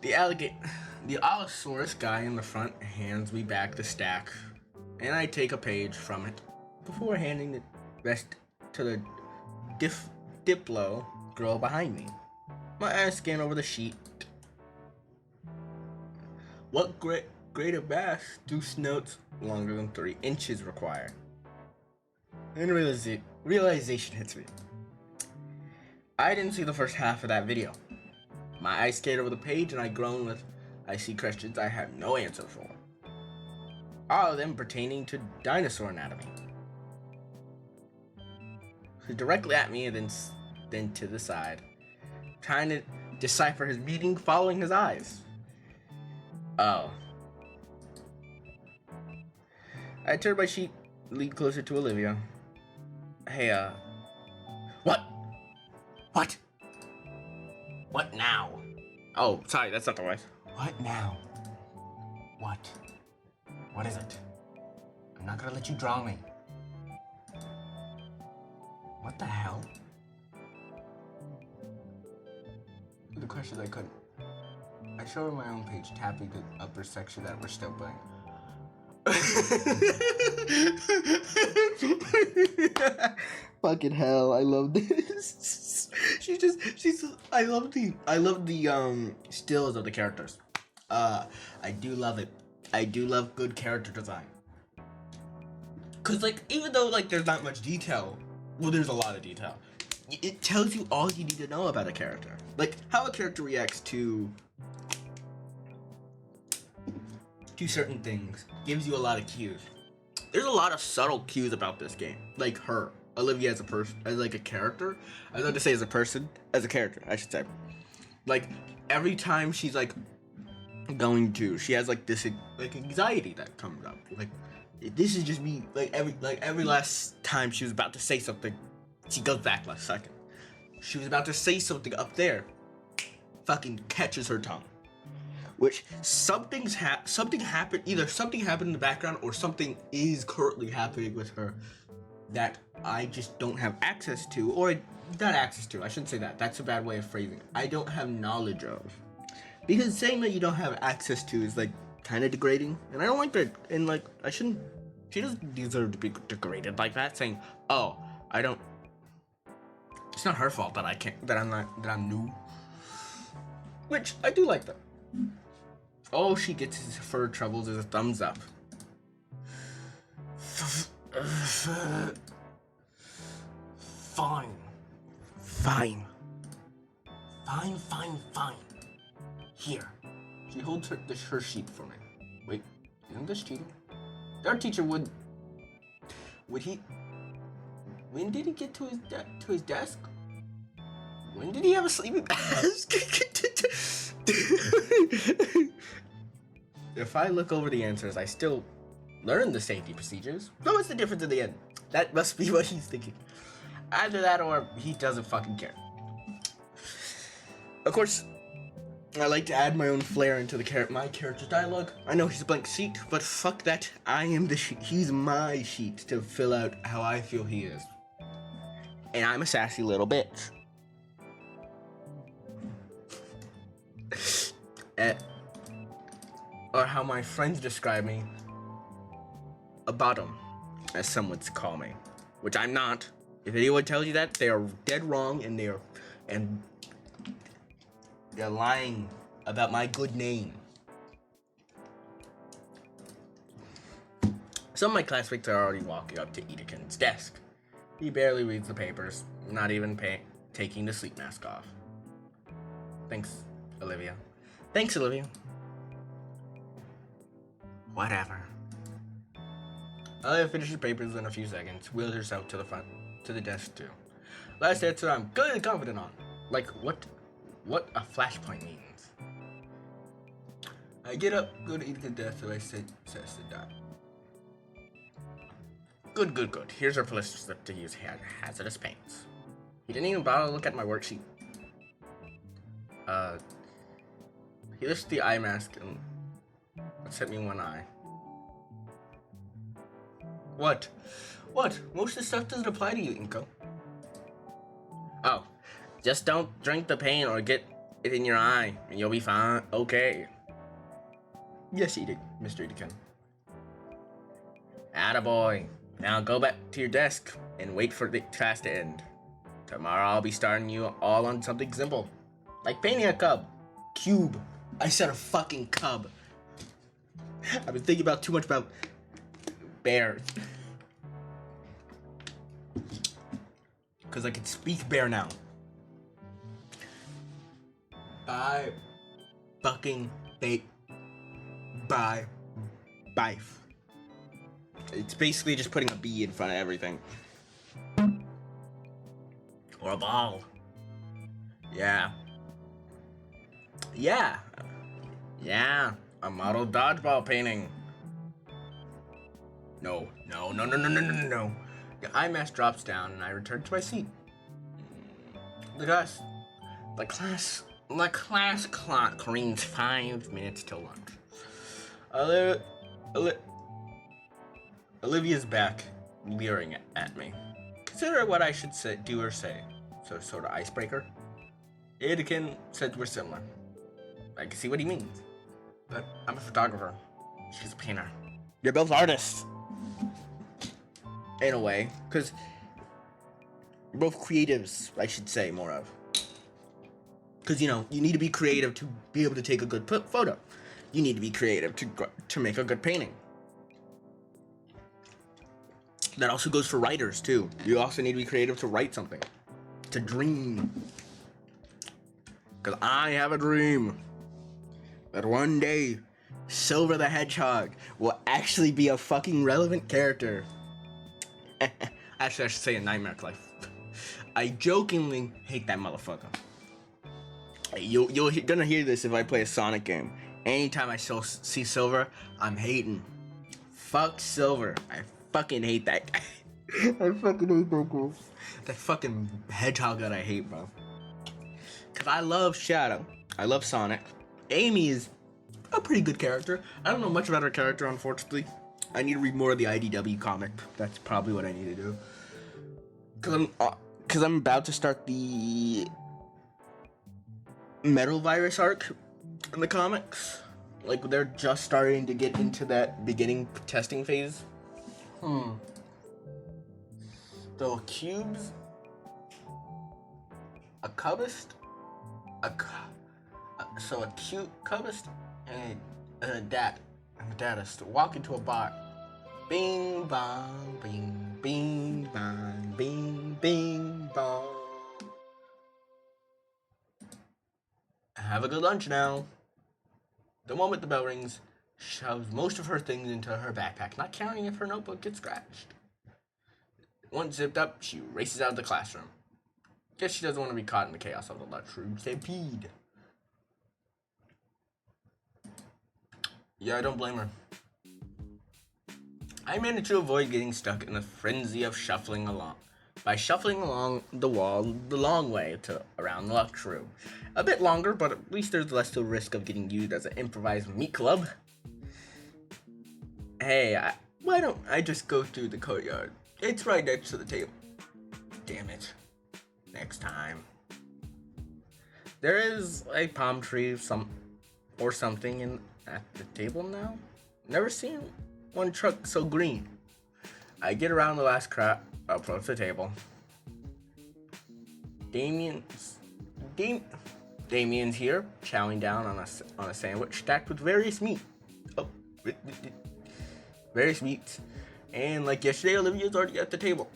The Allosaurus guy in the front hands me back the stack, and I take a page from it before handing the rest to the Diplo girl behind me. My eyes scan over the sheet. What grade of bass do snouts longer than 3 inches require? And realization hits me. I didn't see the first half of that video. My eyes skate over the page and I groan with, I see questions I have no answer for. All of them pertaining to dinosaur anatomy. So directly at me and then to the side, trying to decipher his meaning following his eyes. Oh. I turn my sheet, lean closer to Olivia. Hey, what? What? What now? Oh, sorry, that's not the voice. What now? What? What is it? I'm not gonna let you draw me. What the hell? The questions I couldn't. I show on my own page, tapping the upper section that we're still playing. Fucking hell, I love this. I love the stills of the characters. I do love it. I do love good character design. Cause like, even though like there's not much detail, well, there's a lot of detail. It tells you all you need to know about a character. Like how a character reacts to certain things gives you a lot of cues. There's a lot of subtle cues about this game. Like her, Olivia as a person, as like a character. I was about to say as a person, as a character, I should say. Like every time she's like she has like this like anxiety that comes up. Like this is just me. Like every last time she was about to say something, she goes back last second. She was about to say something up there, fucking catches her tongue. Which something happened. Either something happened in the background or something is currently happening with her that I just don't have access to, or not access to. I shouldn't say that. That's a bad way of phrasing it. I don't have knowledge of. Because saying that you don't have access to is like kind of degrading, and I don't like that. And like I shouldn't. She doesn't deserve to be degraded like that. Saying, "Oh, I don't." It's not her fault that I can't. That I'm new. Which I do like that. All she gets for her troubles is a thumbs up. Fine. Here. She holds her sheet for me. Wait, isn't this cheating? Our teacher would he? When did he get to his desk? When did he have a sleeping mask? If I look over the answers, I still learn the safety procedures. So what's the difference in the end? That must be what he's thinking. Either that or he doesn't fucking care. Of course, I like to add my own flair into my character's dialogue. I know he's a blank sheet, but fuck that. I am the sheet. He's my sheet to fill out how I feel he is. And I'm a sassy little bitch. how my friends describe me, a bottom, as some would call me, which I'm not. If anyone tells you that, they are dead wrong, and they're lying about my good name. Some of my classmates are already walking up to Edekin's desk. He barely reads the papers, not even taking the sleep mask off. Thanks, Olivia. Whatever. Olivia finishes papers in a few seconds, wheels herself to the desk too. Last answer I'm good and confident on. Like what a flashpoint means. I get up, go to Edekin's desk, so I sit down. Good. Here's our first step to use hazardous paints. He didn't even bother to look at my worksheet. He lifts the eye mask and sent me one eye. What? Most of the stuff doesn't apply to you, Inko. Oh, just don't drink the paint or get it in your eye, and you'll be fine. Okay. Yes, Mr. Edekin. Attaboy. Now go back to your desk and wait for the class to end. Tomorrow I'll be starting you all on something simple, like painting a cube. I said a fucking cub. I've been thinking about too much about bears. Because I can speak bear now. Bye. Fucking bait. Bye. Bife. It's basically just putting a B in front of everything. Or a ball. Yeah. A model dodgeball painting. No. The eye mask drops down and I return to my seat. The class clock rings 5 minutes till lunch. Olivia's back, leering at me. Consider what I should do or say. So sort of icebreaker. Edekin said we're similar. I can see what he means. But I'm a photographer. She's a painter. You're both artists. In a way. Because you're both creatives, I should say, more of. Because, you need to be creative to be able to take a good photo. You need to be creative to make a good painting. That also goes for writers, too. You also need to be creative to write something. To dream. Because I have a dream that one day, Silver the Hedgehog will actually be a fucking relevant character. Actually, I should say in Nightmare Life. I jokingly hate that motherfucker. You're gonna hear this if I play a Sonic game. Anytime I see Silver, I'm hating. Fuck Silver. I fucking hate that guy. I fucking hate that guy. That fucking hedgehog that I hate, bro. Cause I love Shadow. I love Sonic. Amy is a pretty good character. I don't know much about her character, unfortunately. I need to read more of the IDW comic. That's probably what I need to do. Cause I'm about to start the Metal Virus arc in the comics. Like, they're just starting to get into that beginning testing phase. So cubes, a cubist, a cute cubist, and a datist walk into a bar. Bing bong, bing, bing bong, bing, bing bong. Have a good lunch now. The moment the bell rings, shoves most of her things into her backpack, not caring if her notebook gets scratched. Once zipped up, she races out of the classroom. Guess she doesn't want to be caught in the chaos of the lunchroom stampede. Yeah, I don't blame her. I managed to avoid getting stuck in the frenzy of shuffling along. By shuffling along the wall the long way to around the lunchroom. A bit longer, but at least there's less to risk of getting used as an improvised meat club. Hey, why don't I just go through the courtyard? It's right next to the table. Damn it. Next time. There is a palm tree or something in at the table now. Never seen one truck so green. I get around the last crowd, approach the table. Damien's here, chowing down on a sandwich stacked with various meat. Oh, various meats. And like yesterday, Olivia's already at the table.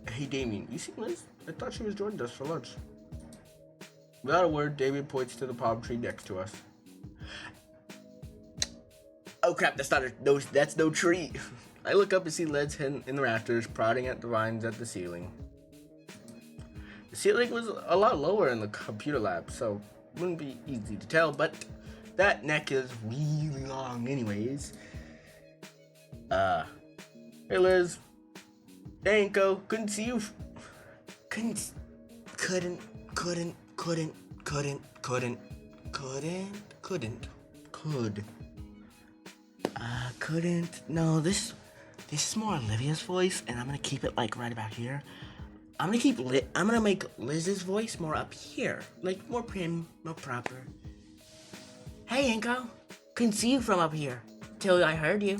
Hey Damien, you seen Liz? I thought she was joining us for lunch. Without a word, Damien points to the palm tree next to us. Oh crap, that's no tree. I look up and see Liz in the rafters, prodding at the vines at the ceiling. The ceiling was a lot lower in the computer lab, so it wouldn't be easy to tell, but that neck is really long anyways. Hey Liz. Danko, couldn't see you. Couldn't. No, this is more Olivia's voice, and I'm gonna keep it like right about here. I'm gonna make Liz's voice more up here, like more prim, more proper. Hey, Inko, couldn't see you from up here till I heard you.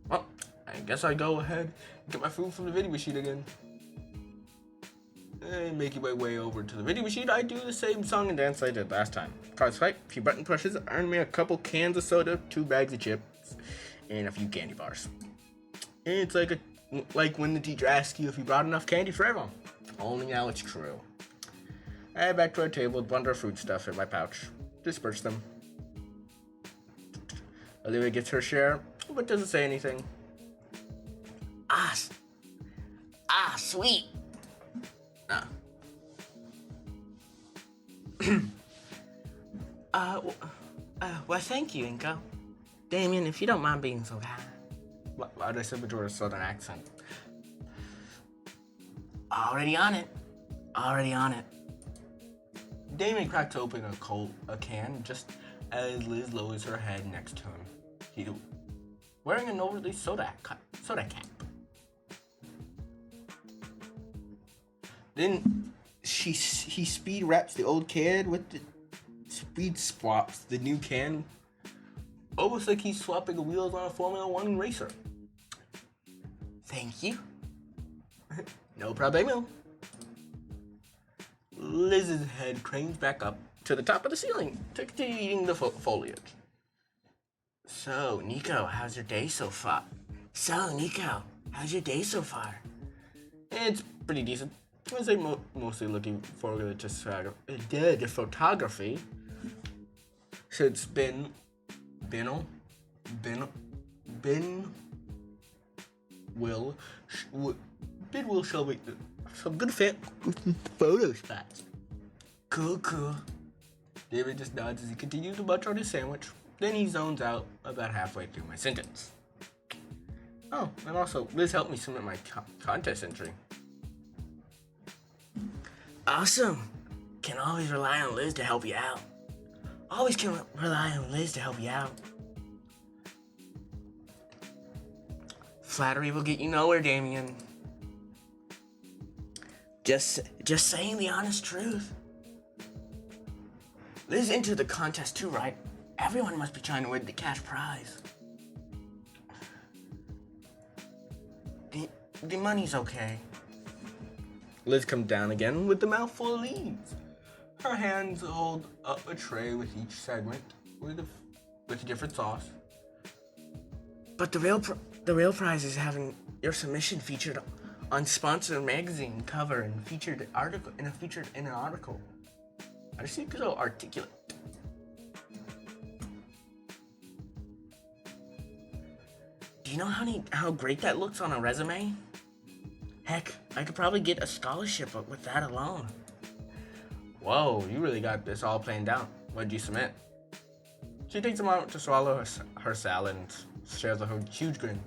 Well, I guess I go ahead and get my food from the vending machine again. And making my way over to the vending machine, I do the same song and dance I did last time. Card swipe, a few button pushes, earned me a couple cans of soda, 2 bags of chips, and a few candy bars. And it's like when the teacher asks you if you brought enough candy for everyone. Only now it's true. I head back to our table with a bundle of food stuff in my pouch. Disperse them. Olivia gets her share, but doesn't say anything. Sweet. Well, thank you, Inko. Damien, if you don't mind being so kind. Why did I say with a southern accent? Already on it. Damien cracks open a can just as Liz lowers her head next to him. He's wearing an overly soda cap. Then he speed wraps the old can with the speed swaps the new can, almost like he's swapping the wheels on a Formula 1 racer. Thank you. No problemo. Liz's head cranes back up to the top of the ceiling to continue eating the foliage. So, Nico, how's your day so far? It's pretty decent. I was mostly looking forward to the photography. Since Ben will show me some good photo spots. Cool. David just nods as he continues to munch on his sandwich. Then he zones out about halfway through my sentence. Oh, and also, Liz helped me submit my contest entry. Awesome. Can always rely on Liz to help you out. Flattery will get you nowhere, Damien. Just saying the honest truth. Liz entered the contest too, right? Everyone must be trying to win the cash prize. The money's okay. Liz comes down again with the mouthful of leaves. Her hands hold up a tray with each segment with a different sauce. But the real prize is having your submission featured on sponsored magazine cover and featured in an article. I just seem so articulate. Do you know how great that looks on a resume? Heck, I could probably get a scholarship with that alone. Whoa, you really got this all planned out. What'd you submit? She takes a moment to swallow her salad and shares a huge grin.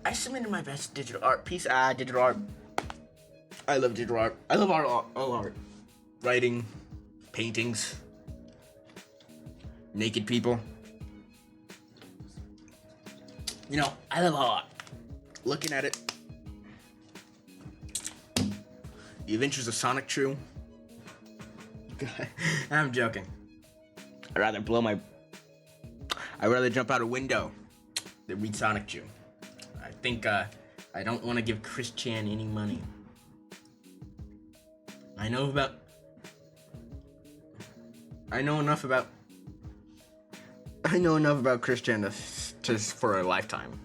I submitted my best digital art piece. Digital art. I love digital art. I love all art. Writing, paintings, naked people. I love all art. Looking at it. The Adventures of Sonic True. I'm joking. I'd rather jump out a window than read Sonic Chew. I think I don't want to give Christian any money. I know enough about Christian just for a lifetime.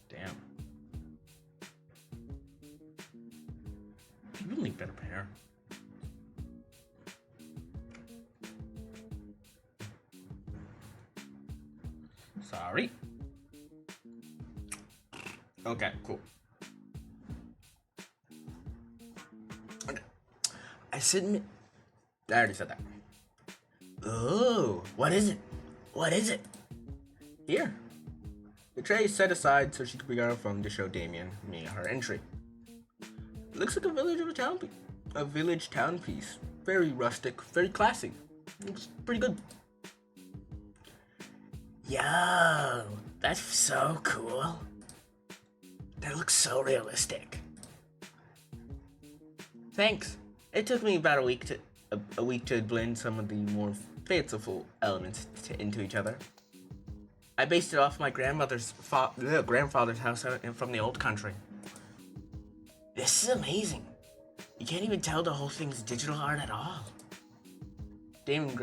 Damn. You really better prepare. Sorry. Okay, cool. Okay. I already said that. Oh, what is it? What is it? Here. The tray is set aside so she can pick out her phone to show Damien me her entry. It looks like a village town piece. Very rustic, very classy. Looks pretty good. Yo, that's so cool. That looks so realistic. Thanks. It took me about a week to blend some of the more fanciful elements into each other. I based it off my grandfather's house from the old country. This is amazing. You can't even tell the whole thing's digital art at all. Damon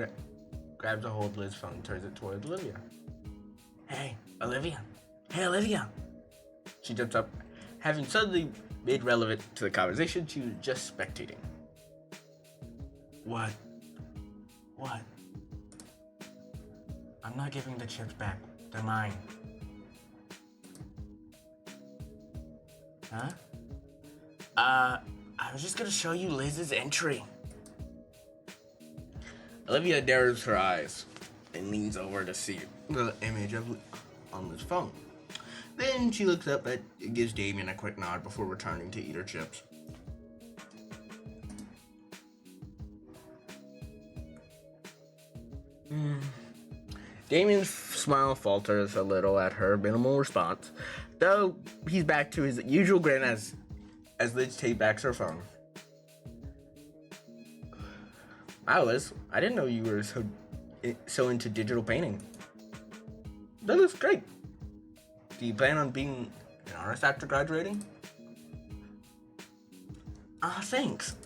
grabs a hold of Liz's phone and turns it toward Olivia. Hey, Olivia. She jumps up, having suddenly made relevant to the conversation she was just spectating. What? I'm not giving the chips back. They're mine. Huh? I was just gonna show you Liz's entry. Olivia narrows her eyes and leans over to see the image on Liz's phone. Then she looks up and gives Damien a quick nod before returning to eat her chips. Damien's smile falters a little at her minimal response, though he's back to his usual grin as Liz takes back her phone. Wow, Liz, I didn't know you were so into digital painting. That looks great. Do you plan on being an artist after graduating? Thanks.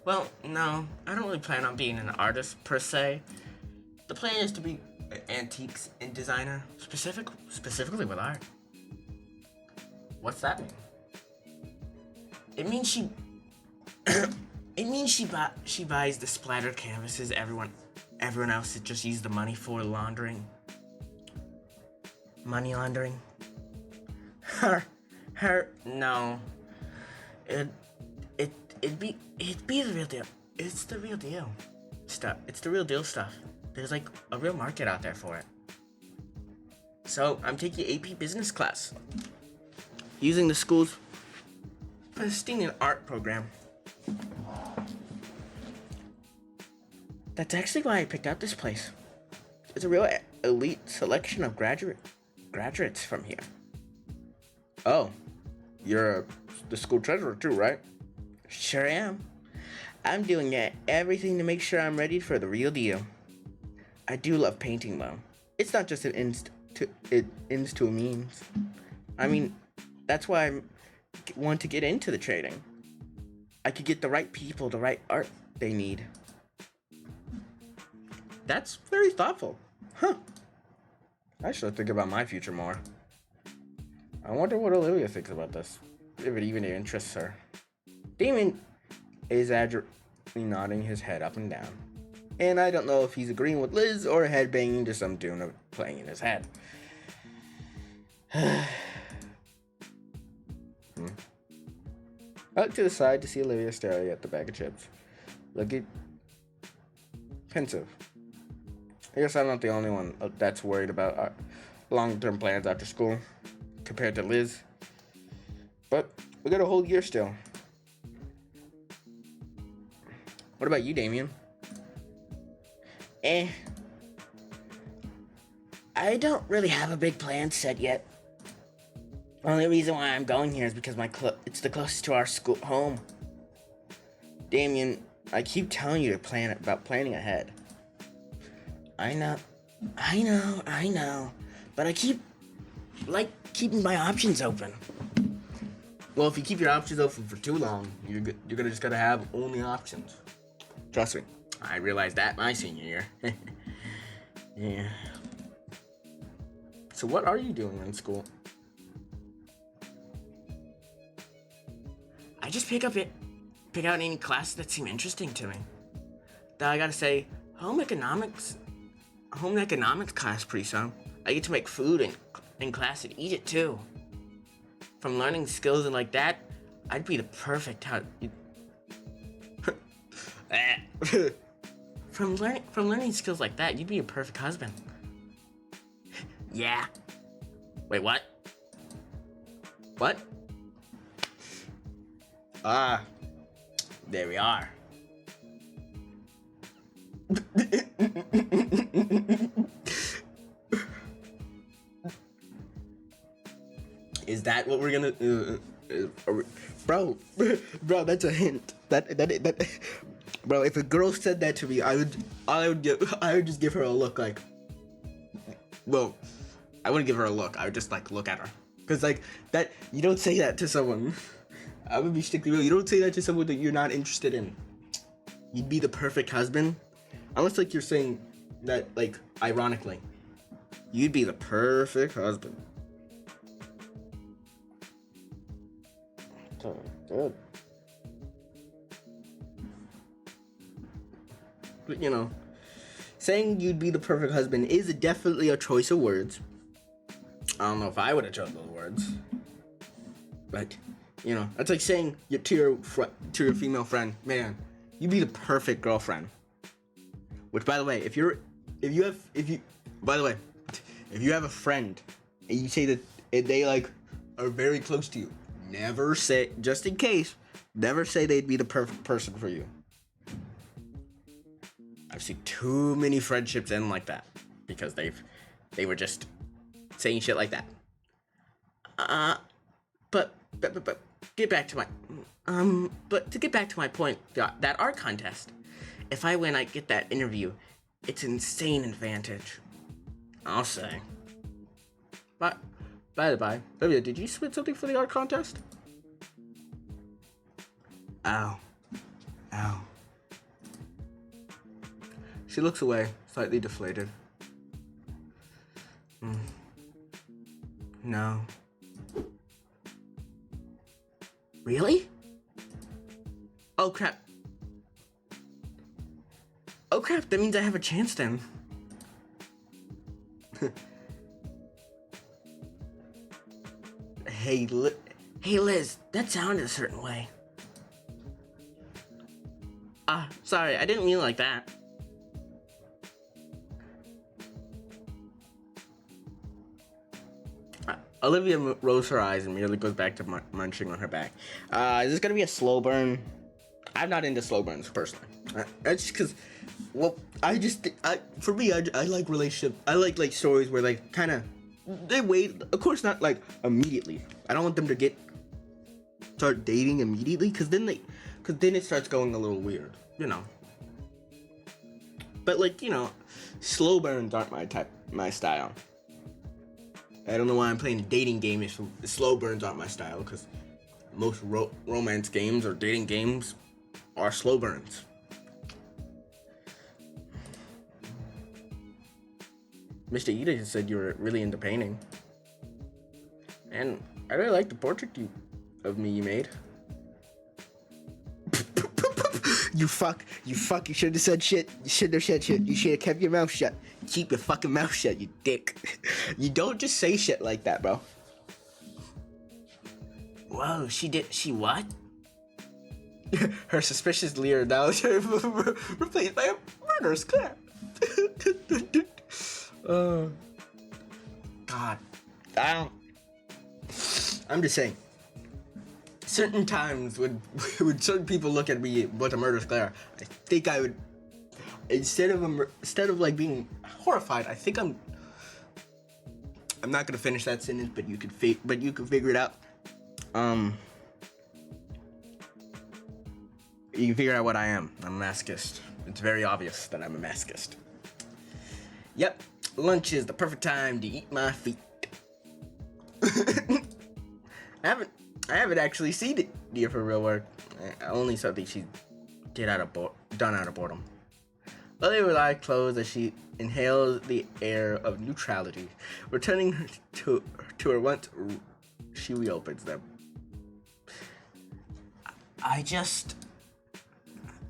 Well, no, I don't really plan on being an artist per se. The plan is to be an antiques and designer, specifically with art. What's that mean? It means she buys the splattered canvases everyone else just used the money for laundering. Money laundering? No. It'd be the real deal. It's the real deal stuff. It's the real deal stuff. There's like a real market out there for it. So I'm taking AP business class, using the school's pristine art program. That's actually why I picked out this place. It's a real elite selection of graduates from here. Oh, you're the school treasurer too, right? Sure am. I'm doing everything to make sure I'm ready for the real deal. I do love painting though. It's not just an ends to a means. I mean, that's why I want to get into the trading. I could get the right people the right art they need. That's very thoughtful. Huh. I should think about my future more. I wonder what Olivia thinks about this, if it even interests her. Damon is adroitly nodding his head up and down, and I don't know if he's agreeing with Liz or headbanging to some tune of playing in his head. I look to the side to see Olivia staring at the bag of chips, looking pensive. I guess I'm not the only one that's worried about our long-term plans after school. compared to Liz. But we got a whole year still. What about you, Damien? I don't really have a big plan set yet. Only reason why I'm going here is because it's the closest to our school home. Damien, I keep telling you to planning ahead. I know. But I keep keeping my options open. Well, if you keep your options open for too long, you're gonna just gotta have only options. Trust me, I realized that my senior year. Yeah. So what are you doing in school? I just pick out any classes that seem interesting to me. Though I gotta say, home economics class pretty fun. I get to make food in class and eat it too. From learning skills and like that, I'd be the perfect From learning skills like that, you'd be a perfect husband. Yeah. Wait, what? What? Ah, there we are. Is that what we're gonna? Bro, that's a hint. That. Bro, if a girl said that to me, I would just give her a look like. Well, I wouldn't give her a look. I would just look at her, cause that you don't say that to someone. I would be strictly real. You don't say that to someone that you're not interested in. You'd be the perfect husband, unless you're saying that ironically. You'd be the perfect husband. Good. But saying you'd be the perfect husband is definitely a choice of words. I don't know if I would have chosen those words, but that's like saying to your female friend, man, you'd be the perfect girlfriend. Which, by the way, if you have a friend and you say that they are very close to you, never say, just in case, never say they'd be the perfect person for you. I've seen too many friendships end like that because they were just saying shit like that. But get back to my point, that art contest. If I win, I get that interview. It's an insane advantage, I'll say. But by the by, Olivia, did you submit something for the art contest? Ow. She looks away, slightly deflated. No. Really? Oh crap, that means I have a chance then. Hey Liz, that sounded a certain way. Sorry, I didn't mean it like that. Olivia rolls her eyes and merely goes back to munching on her back. Is this gonna be a slow burn? I'm not into slow burns personally. That's just because, well, I like relationship. I like stories where they wait. Of course, not immediately. I don't want them to start dating immediately, because then it starts going a little weird, But slow burns aren't my style. I don't know why I'm playing a dating game if the slow burns aren't my style, because most romance games or dating games are slow burns. Mr. Ida just said you were really into painting. And I really like the portrait of me you made. You fuck, you shouldn't have said shit. You shouldn't have said shit. You should have kept your mouth shut. Keep your fucking mouth shut, you dick. You don't just say shit like that, bro. Whoa, she what? Her suspicious leer now replaced by a murderous clap. God. I'm just saying. Certain times when certain people look at me with a murderous glare, I think I would, instead of like being horrified, I think I'm not gonna finish that sentence, but you could figure it out. You can figure out what I am. I'm a masochist. It's very obvious that I'm a masochist. Yep, lunch is the perfect time to eat my feet. I haven't actually seen it Dia for real work. Only something she done out of boredom. Olivia with eyes closed as she inhales the air of neutrality, returning to her once she reopens them.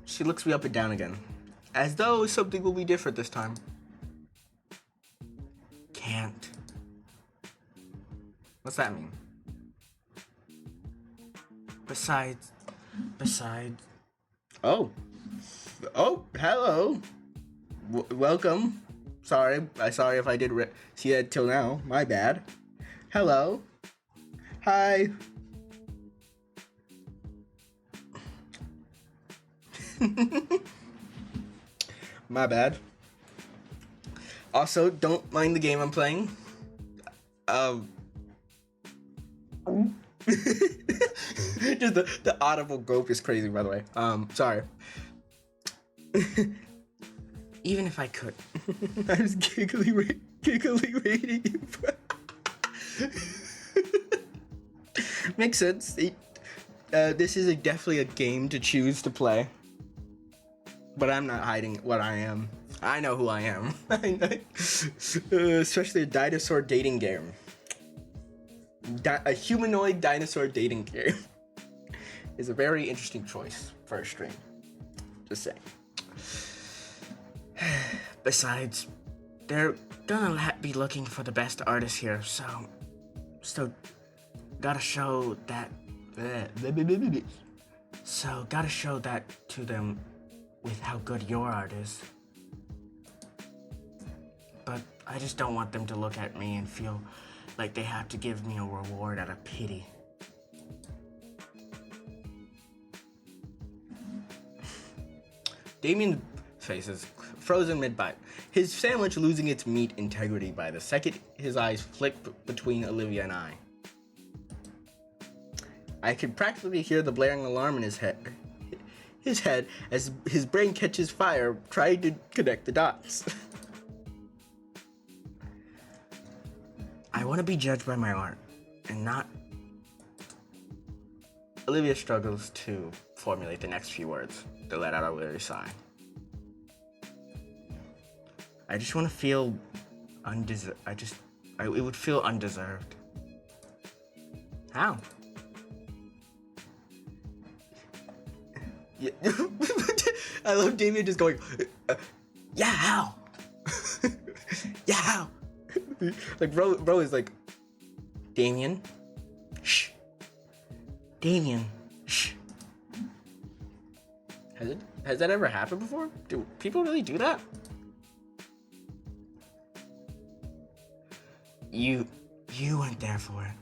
She looks me up and down again, as though something will be different this time. Can't. What's that mean? Besides. Oh, hello. Welcome. Sorry if I did see that till now. My bad. Hello. Hi. My bad. Also, don't mind the game I'm playing. Just the audible gulp is crazy, by the way. Sorry. Even if I could. I was giggly rating you. Makes sense. This is definitely a game to choose to play. But I'm not hiding what I am. I know who I am. Especially a dinosaur dating game. A humanoid dinosaur dating game is a very interesting choice for a stream. Just saying. Besides, they're gonna be looking for the best artists here, so gotta show that. So gotta show that to them with how good your art is. But I just don't want them to look at me and feel like they have to give me a reward out of pity. Damien's face is frozen mid-bite, his sandwich losing its meat integrity by the second his eyes flick between Olivia and I. I can practically hear the blaring alarm in his head as his brain catches fire trying to connect the dots. I want to be judged by my art, and not... Olivia struggles to formulate the next few words to let out a weary sigh. I just want to feel it would feel undeserved. How? Yeah. I love Damien just going, yeah, how? Yeah, how? Like, bro is like, Damien, shh. Damien, shh. Has that ever happened before? Do people really do that? You weren't there for it.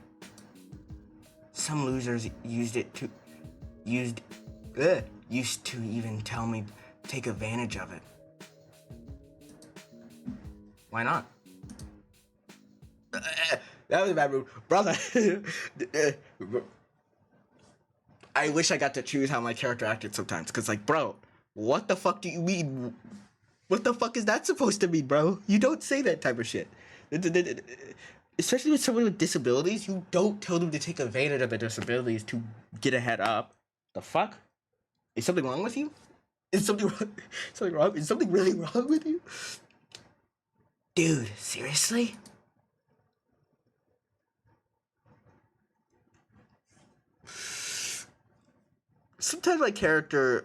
Some losers used to even tell me to take advantage of it. Why not? That was a bad move. Brother. I wish I got to choose how my character acted sometimes. Because, like, bro, what the fuck do you mean? What the fuck is that supposed to mean, bro? You don't say that type of shit. Especially with someone with disabilities, you don't tell them to take advantage of their disabilities to get ahead up. The fuck? Is something wrong with you? Is something wrong? Is something really wrong with you? Dude, seriously? Sometimes my character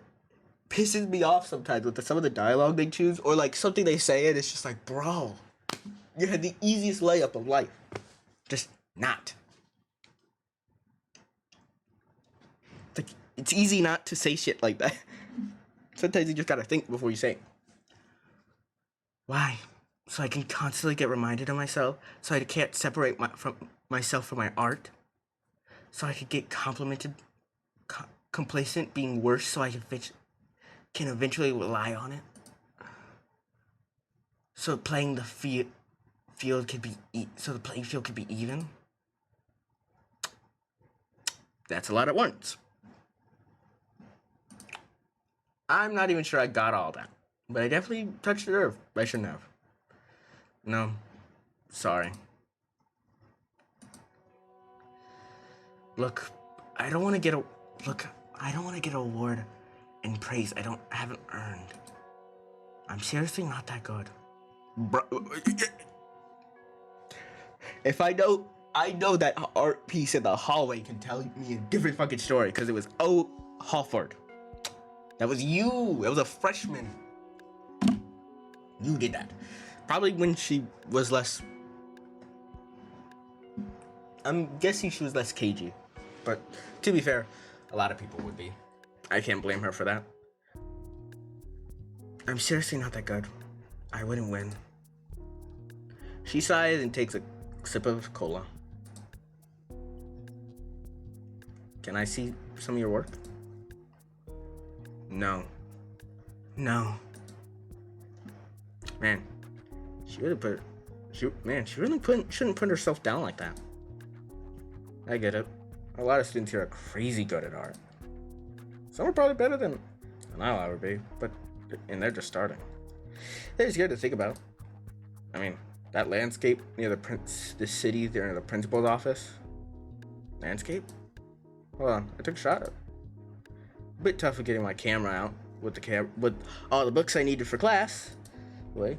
pisses me off sometimes with some of the dialogue they choose, or like something they say and it's just like, bro, you had the easiest layup of life. Just not. It's like, it's easy not to say shit like that. Sometimes you just gotta think before you say it. Why? So I can constantly get reminded of myself, so I can't separate myself from my art? so I could get complacent being worse so I can eventually rely on it. So playing the field could be so the playing field could be even. That's a lot at once. I'm not even sure I got all that, but I definitely touched the nerve. I shouldn't have. No, sorry. Look, I don't want to get an award and praise I haven't earned. I'm seriously not that good. Bro, if I know that art piece in the hallway can tell me a different fucking story because it was Halford. That was you. It was a freshman. You did that. Probably when she was less. I'm guessing she was less cagey. But to be fair, a lot of people would be. I can't blame her for that. I'm seriously not that good. I wouldn't win. She sighs and takes a sip of cola. Can I see some of your work? No. Man, she really shouldn't put herself down like that. I get it. A lot of students here are crazy good at art. Some are probably better than I'll ever be, and they're just starting. It's scary to think about. I mean, that landscape near the city there near the principal's office. Landscape? Hold on, I took a shot at it. A bit tough of getting my camera out with all the books I needed for class. Wait.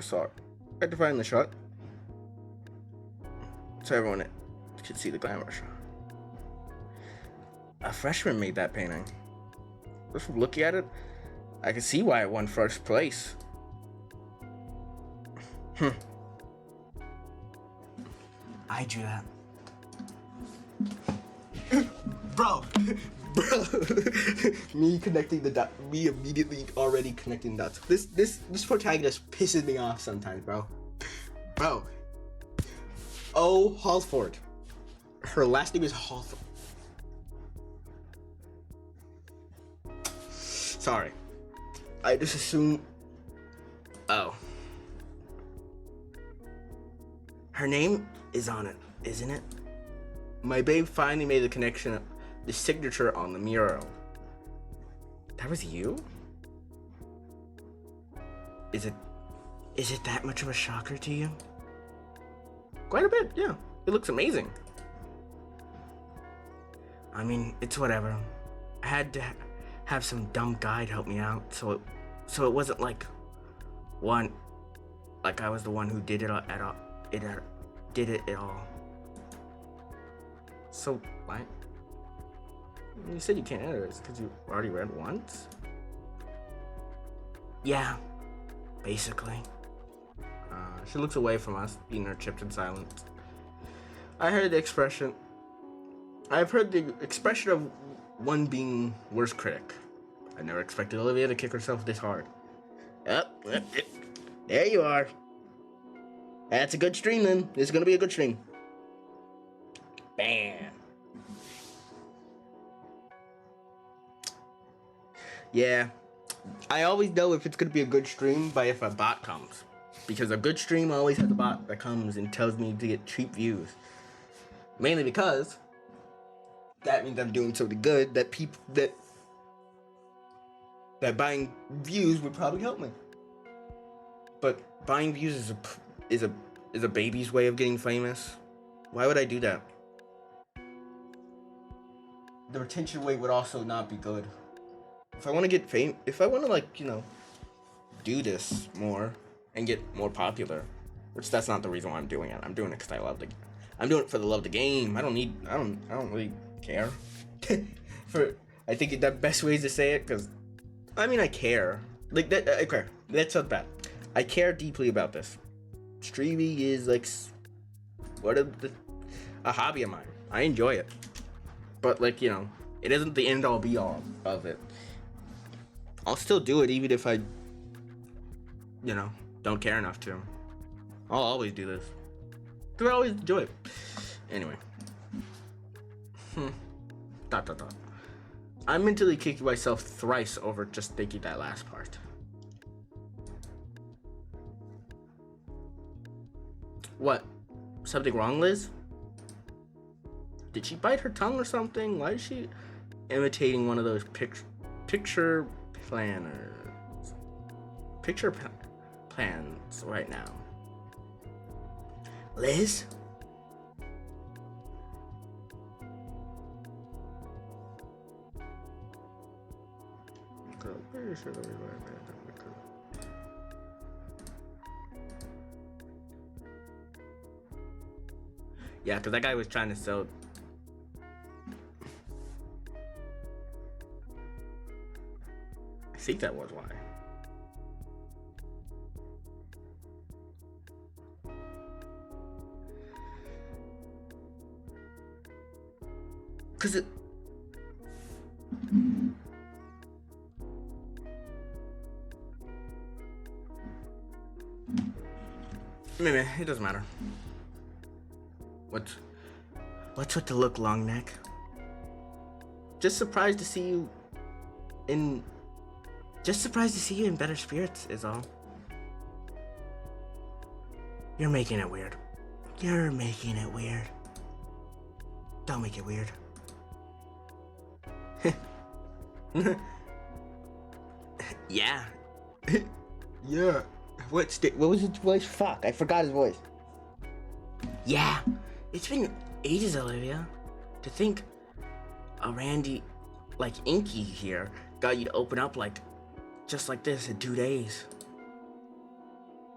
Sorry. I had to find the shot. So everyone could see the glamour shot. A freshman made that painting. Just from looking at it, I can see why it won first place. I drew that. Bro, me connecting the dots. Me immediately already connecting dots. This protagonist pisses me off sometimes, bro. Oh, Halford. Her last name is Halford. Sorry. I just assume. Oh. Her name is on it, isn't it? My babe finally made the connection, the signature on the mural. That was you? Is it that much of a shocker to you? Quite a bit, yeah. It looks amazing. I mean, it's whatever. I had to have some dumb guide help me out, so it wasn't like I was the one who did it at all. Did it at all. So, what? You said you can't enter it because you already read once? Yeah, basically. She looks away from us, eating her chips in silence. I've heard the expression of one being worst critic. I never expected Olivia to kick herself this hard. Yep, there you are. That's a good stream then. This is gonna be a good stream. Bam. Yeah, I always know if it's gonna be a good stream by if a bot comes. Because a good stream always has a bot that comes and tells me to get cheap views. Mainly because that means I'm doing something good that people that buying views would probably help me. But buying views is a baby's way of getting famous. Why would I do that? The retention rate would also not be good. If I want to get if I want to do this more and get more popular, which that's not the reason why I'm doing it. I'm doing it because I'm doing it for the love of the game. I don't really care. I think the best way to say it, because I care. Like that. I care. That's not bad. I care deeply about this. Streaming is a hobby of mine. I enjoy it, but it isn't the end all be all of it. I'll still do it even if I, don't care enough to. I'll always do this. 'Cause I always enjoy it. Anyway. Dot dot dot. I mentally kicked myself thrice over just thinking that last part. What? Something wrong, Liz? Did she bite her tongue or something? Why is she imitating one of those picture planners? Plans right now. Liz? Yeah, because that guy was trying to sell. I think that was why. Because it. Maybe, it doesn't matter. What's with the look, long neck? Just surprised to see you in better spirits is all. You're making it weird. You're making it weird. Don't make it weird. Yeah. Yeah. What was his voice? Fuck, I forgot his voice. Yeah. It's been ages, Olivia. To think a Randy like Inky here got you to open up just like this in 2 days.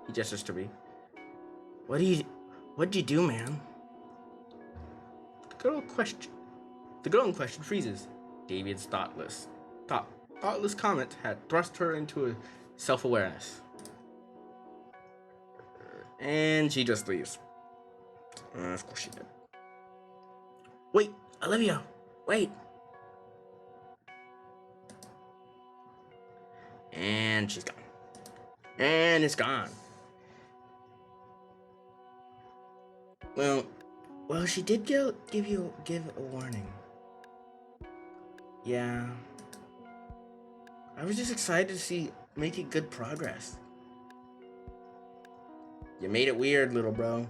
He gestures to me. What'd you do, man? The girl in question freezes. David's thoughtless comment had thrust her into a self-awareness. And she just leaves. Of course she did. Wait, Olivia, wait. And she's gone. And it's gone. Well, she did give a warning. Yeah. I was just excited to see making good progress. You made it weird, little bro.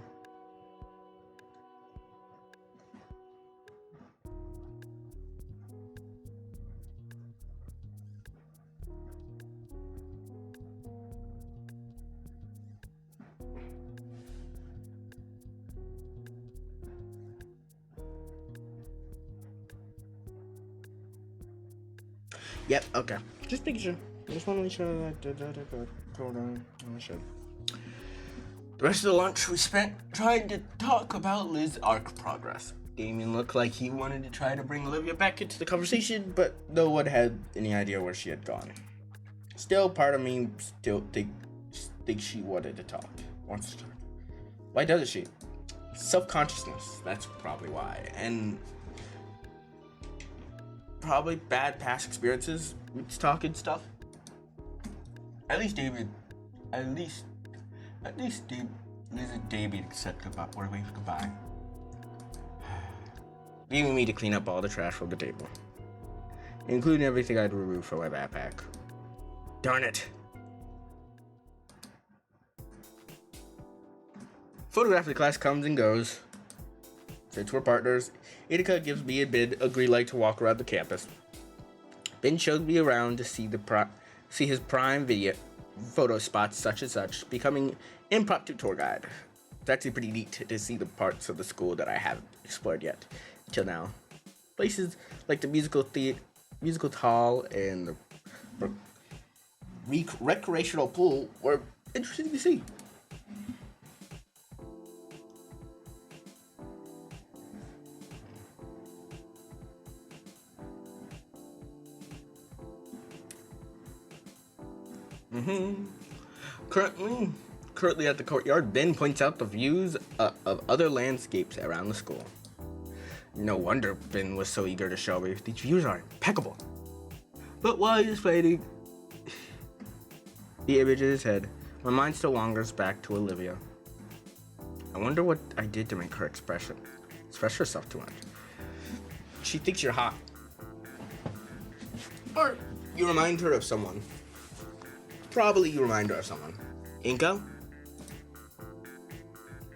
Yep, okay. Just making sure. Just want to make sure that hold on. The rest of the lunch we spent trying to talk about Liz's arc progress. Damien looked like he wanted to try to bring Olivia back into the conversation, but no one had any idea where she had gone. Still, part of me still thinks she wants to talk. Why doesn't she? Self-consciousness, that's probably why. And probably bad past experiences with talking stuff. At least Liz and David said goodbye. We're waiting for goodbye. Leaving me to clean up all the trash from the table, including everything I'd removed from my backpack. Darn it. Photography class comes and goes. Since we're partners, Itika gives me and Ben a green light to walk around the campus. Ben showed me around to see his prime video photo spots such and such, becoming impromptu tour guide. It's actually pretty neat to see the parts of the school that I haven't explored yet till now. Places like the musical hall and the recreational pool were interesting to see. Currently at the courtyard, Ben points out the views of other landscapes around the school. No wonder Ben was so eager to show me. These views are impeccable. But while he's fading the image in his head, my mind still wanders back to Olivia. I wonder what I did to make her express herself too much. She thinks you're hot. Or you remind her of someone. Probably you remind her of someone. Inko?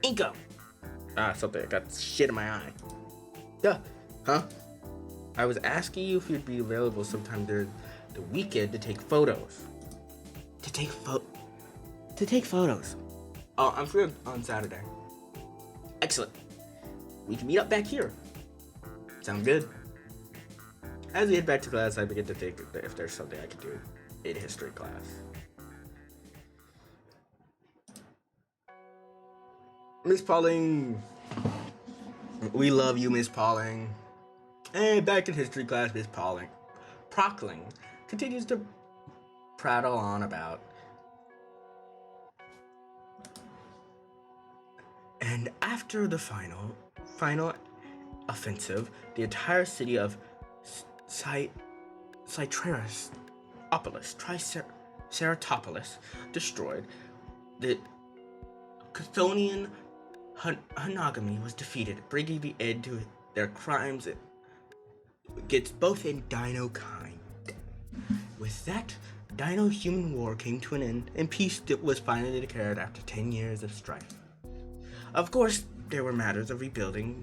Inko! Something. I got shit in my eye. Duh. Huh? I was asking you if you'd be available sometime during the weekend to take photos. To take photos. Oh, I'm free on Saturday. Excellent. We can meet up back here. Sound good? As we head back to class, I begin to think if there's something I could do in history class. Miss Pauling. We love you, Miss Pauling. And back in history class, Miss Pauling. Prockling continues to prattle on about. And after the final offensive, the entire city of Triceratopolis destroyed. The Chthonian Hanagami was defeated, bringing the end to their crimes against both in Dino kind. With that, Dino-human war came to an end, and peace was finally declared after 10 years of strife. Of course, there were matters of rebuilding,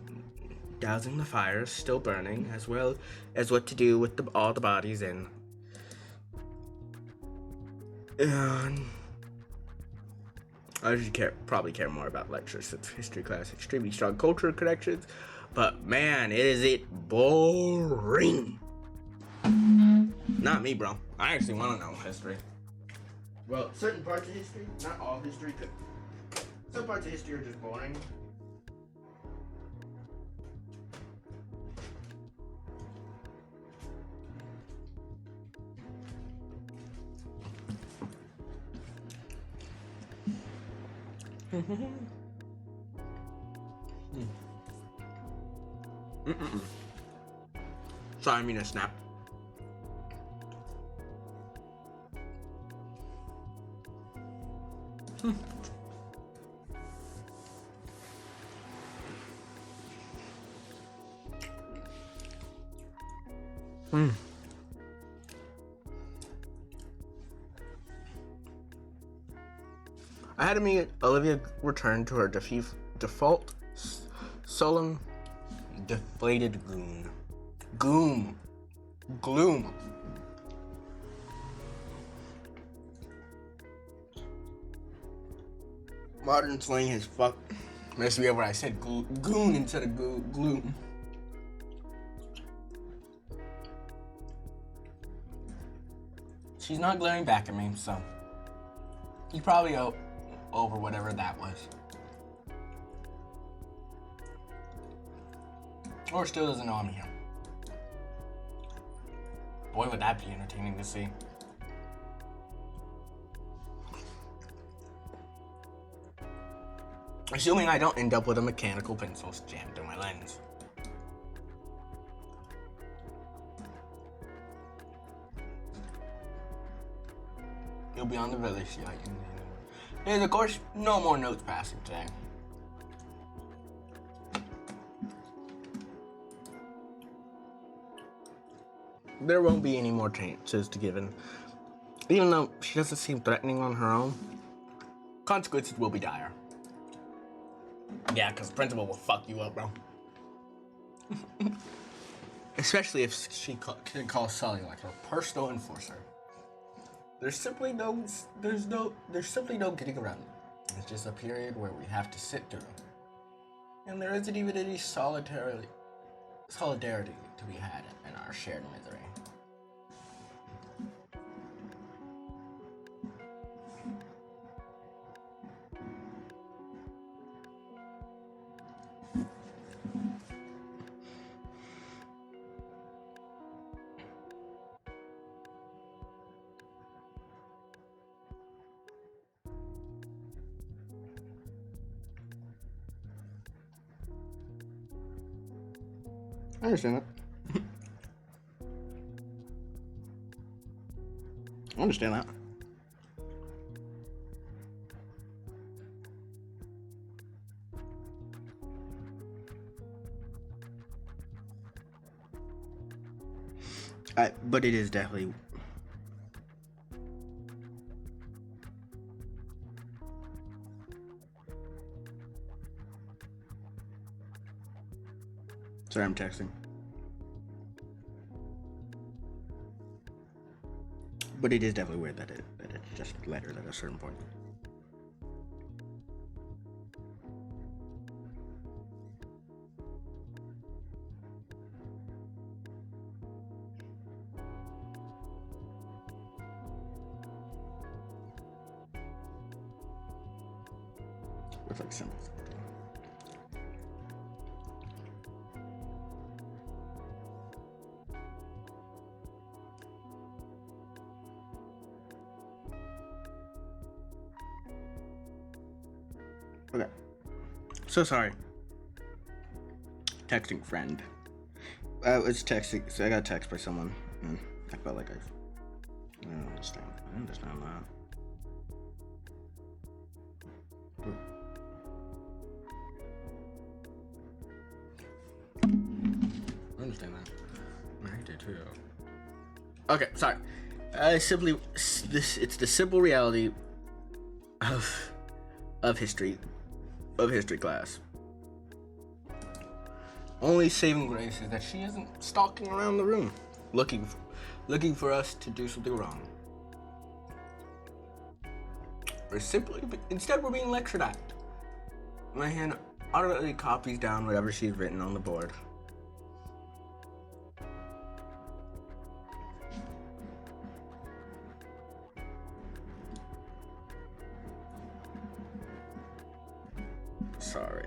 dousing the fires still burning, as well as what to do with all the bodies in. I should probably care more about lectures since history class extremely strong cultural connections, but man, is it boring. Not me, bro. I actually want to know history. Well, certain parts of history, not all history. Some parts of history are just boring. Sorry, I mean a snap. I had to meet Olivia return to her default solemn deflated gloom. Modern slang has messed me up where I said goon instead of gloom. She's not glaring back at me, so you probably over whatever that was. Or still doesn't know I'm here. Boy, would that be entertaining to see. Assuming I don't end up with a mechanical pencil jammed in my lens. You'll be on the village site. And of course, no more notes passing today. There won't be any more chances to give in. Even though she doesn't seem threatening on her own, consequences will be dire. Yeah, because the principal will fuck you up, bro. Especially if she can call Sully like her personal enforcer. There's simply no getting around it. It's just a period where we have to sit through. And there isn't even any solidarity to be had in our shared misery. I understand that. I understand that. But it is definitely. Sorry, I'm texting. But it is definitely weird that it's just letters at a certain point. With like symbols. Okay. So sorry. Texting friend. I was texting, so I got a text by someone, and I felt like I don't understand. I understand that. I understand that. I did too. Okay, sorry. It's the simple reality of history class. Only saving grace is that she isn't stalking around the room, looking for us to do something wrong. Instead we're being lectured at. My hand automatically copies down whatever she's written on the board. Sorry.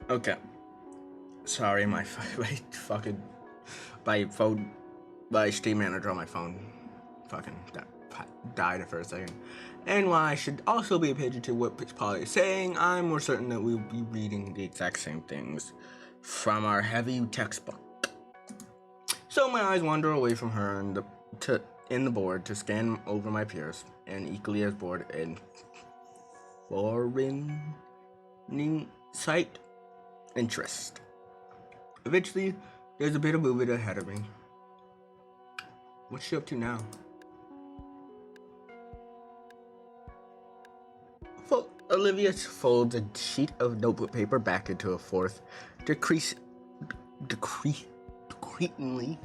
Okay. Sorry, my stream manager on my phone fucking died for a second. And while I should also be attention to what Pitch Polly is saying, I'm more certain that we'll be reading the exact same things from our heavy textbook. So my eyes wander away from her and in the board to scan over my peers, and equally as bored and foreign sight interest. Eventually, there's a bit of movement ahead of me. What's she up to now? Olivia folds a sheet of notebook paper back into a fourth,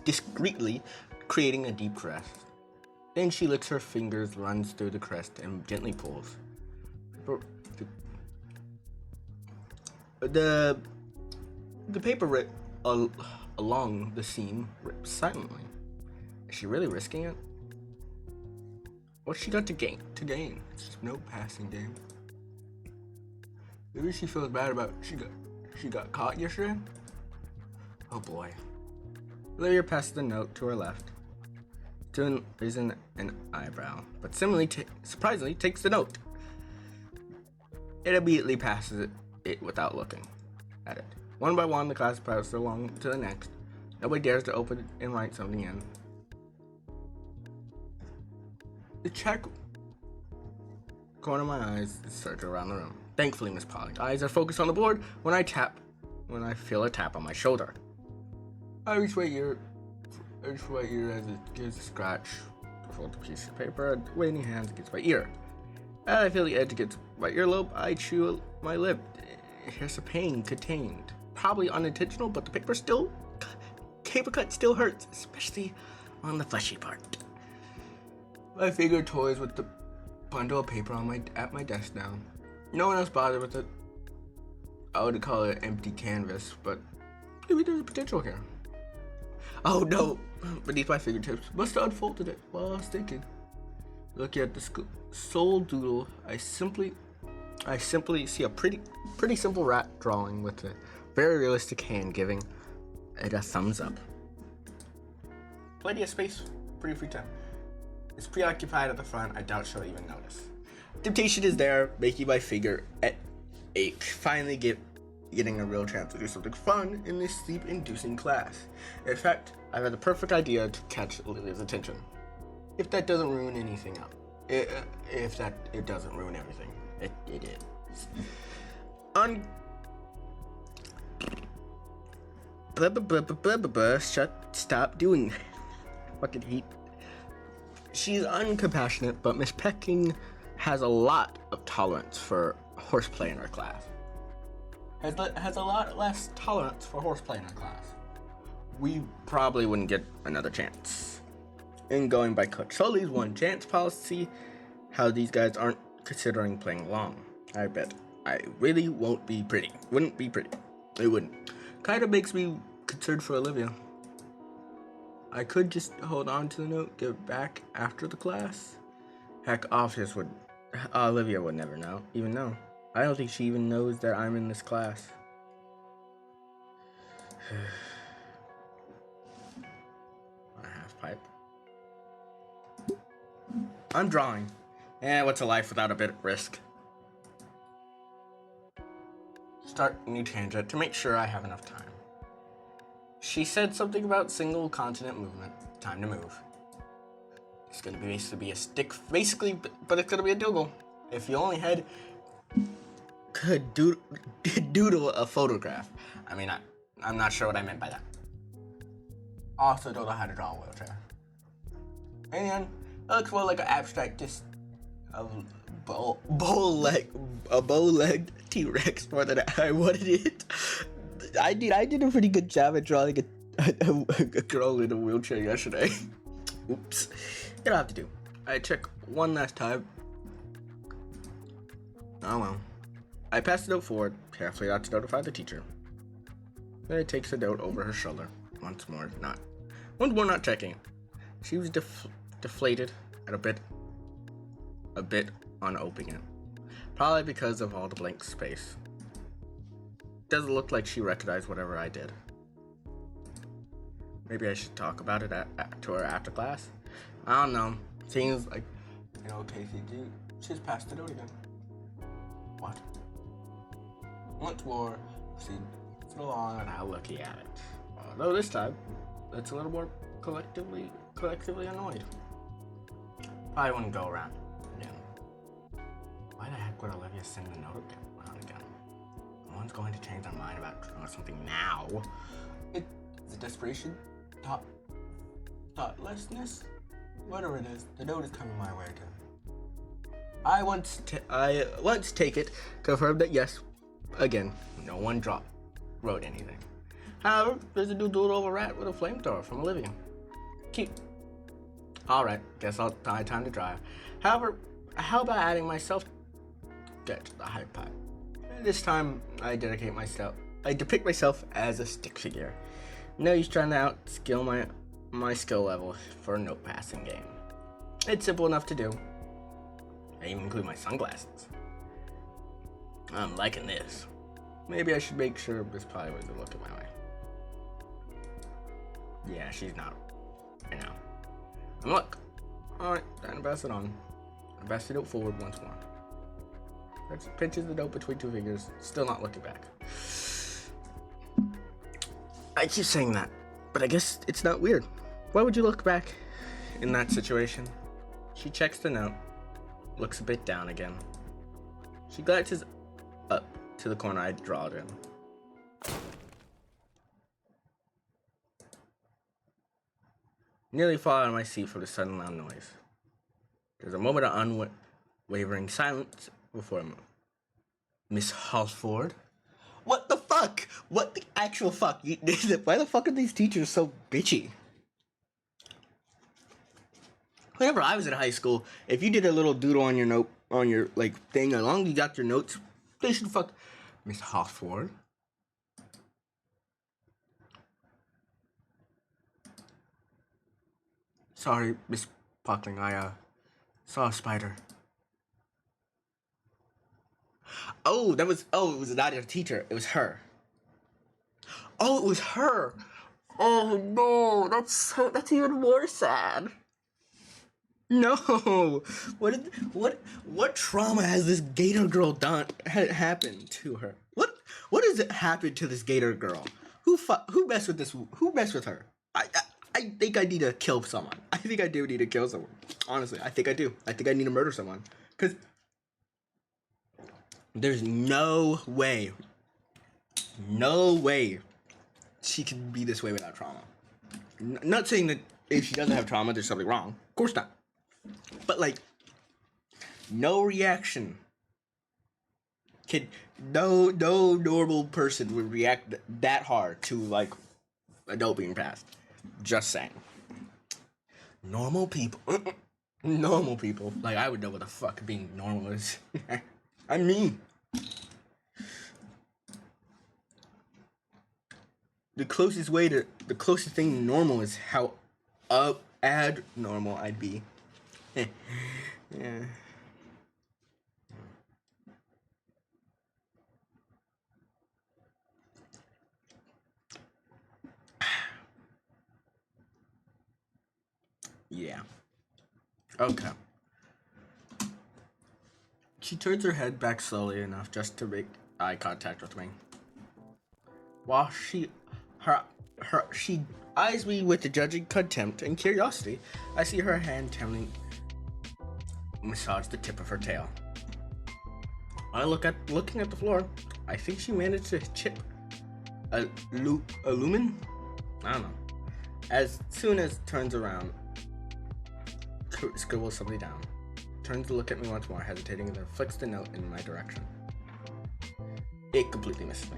discreetly creating a deep crest. Then she licks her fingers, runs through the crest, and gently pulls. The paper along the seam rips silently. Is she really risking it? What's she got to gain? It's just no passing game. Maybe she feels bad about she got caught yesterday. Oh boy. Olivia passes the note to her left. Still raising an eyebrow, but surprisingly takes the note. It immediately passes it without looking at it. One by one, the class passes along to the next. Nobody dares to open it and write something in. The check corner of my eyes search around the room. Thankfully, Miss Polly's eyes are focused on the board when I feel a tap on my shoulder. I reach right ear as it gives a scratch. I fold the piece of paper and waiting hands against my ear. As I feel the edge against my earlobe, I chew my lip. Here's a pain contained. Probably unintentional, but the paper cut still hurts, especially on the fleshy part. My finger toys with the bundle of paper at my desk now. No one else bothered with it. I would call it empty canvas, but maybe there's a potential here. Oh no! Beneath my fingertips, must have unfolded it while I was thinking. Looking at the soul doodle, I simply see a pretty simple rat drawing with a very realistic hand giving it a thumbs up. Plenty of space, pretty free time. It's preoccupied at the front. I doubt she'll even notice. Temptation is there, making my finger ache. Finally getting a real chance to do something fun in this sleep-inducing class. In fact, I've had the perfect idea to catch Olivia's attention. If that doesn't ruin anything else. It doesn't ruin everything. It is. Stop doing that. Fucking hate. She's uncompassionate, but Miss Pecking has a lot of tolerance for horseplay in her class. Has a lot less tolerance for horseplay in her class. We probably wouldn't get another chance. In going by Coach Sully's one chance policy, how these guys aren't considering playing along. I bet I really wouldn't be pretty. It wouldn't. Kinda makes me concerned for Olivia. I could just hold on to the note, give it back after the class. Heck, Olivia would never even know. I don't think she even knows that I'm in this class. A half pipe. I'm drawing. What's a life without a bit of risk? Start a new tangent to make sure I have enough time. She said something about single continent movement. Time to move. It's gonna basically be a stick, but it's gonna be a doodle. If you only could doodle a photograph. I mean, I'm not sure what I meant by that. Also don't know how to draw a wheelchair. And it looks more like an abstract, just a bow-legged T-Rex more than I wanted it. I did a pretty good job at drawing a girl in a wheelchair yesterday. Oops. It'll have to do. I check one last time. Oh well. I pass the note forward, carefully not to notify the teacher. Then it takes the note over her shoulder. Once more not checking. She was deflated at a bit on opening it. Probably because of all the blank space. Doesn't look like she recognized whatever I did. Maybe I should talk about it to her after class. I don't know. Seems like, KCG, she's passed the note again. What? Once more, proceed along and how lucky at it. Although this time, it's a little more collectively annoyed. Probably wouldn't go around again. Why the heck would Olivia send the note around again? No one's going to change their mind about something now. It's a desperation, thoughtlessness, whatever it is. The note is coming my way again. I once take it, confirmed that yes, again, no one wrote anything. However, there's a doodle of a rat with a flamethrower from Olivia. Cute. Alright, guess I'll time to drive. However, how about adding myself to the hype pipe? This time, I depict myself as a stick figure. No use trying to outskill my skill level for a note passing game. It's simple enough to do. I even include my sunglasses. I'm liking this. Maybe I should make sure Miss Polly wasn't looking my way. Yeah, she's not. I know. And look. Alright, time to pass it on. I pass the note forward once more. Pinches the note between two fingers, still not looking back. I keep saying that, but I guess it's not weird. Why would you look back in that situation? She checks the note, looks a bit down again. She glances up to the corner I drawed in. Nearly fall out of my seat from the sudden loud noise. There's a moment of unwavering silence before Miss Halford. What the fuck? What the actual fuck? Why the fuck are these teachers so bitchy? Whenever I was in high school, if you did a little doodle on your note, on your thing, as long as you got your notes, they should fuck Miss Halford. Sorry, Miss Puckling, I saw a spider. It was not a teacher, it was her. Oh, it was her. Oh no, that's even more sad. No, what trauma has this Gator girl happened to her? What has it happened to this Gator girl? Who messed with this? Who messed with her? I think I need to kill someone. I think I do need to kill someone. Honestly, I think I do. I think I need to murder someone. Cause There's no way she can be this way without trauma. Not saying that if she doesn't have trauma, there's something wrong. Of course not. But like, no reaction. No normal person would react that hard to like a note being passed. Just saying. Normal people. Normal people. Like, I would know what the fuck being normal is. I'm me. The closest thing to normal is how abnormal I'd be. Yeah. Yeah. Okay. She turns her head back slowly enough just to make eye contact with me. While she eyes me with the judging contempt and curiosity, I see her hand gently massage the tip of her tail. Looking at the floor, I think she managed to chip a lumen? I don't know. As soon as turns around, scribbles something down. Turns to look at me once more, hesitating, and then flicks the note in my direction. It completely misses me.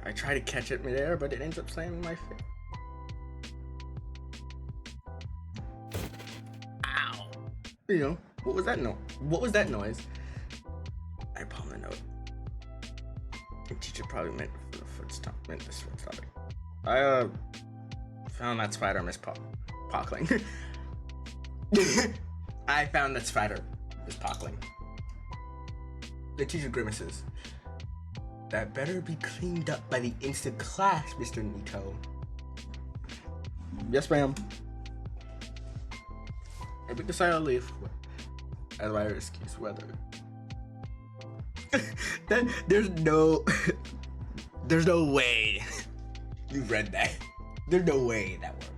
I try to catch it midair, but it ends up slamming my face. Ow! You know, what was that note? What was that noise? I palm the note. The teacher probably meant for the this foot stopping. I found that spider, Miss Pockling. I found that spider, Miss Pockling. The teacher grimaces. That better be cleaned up by the instant class, Mr. Nito. Yes, ma'am. I picked a sigh of relief as my excuse weather. There's no way you read that. There's no way that worked.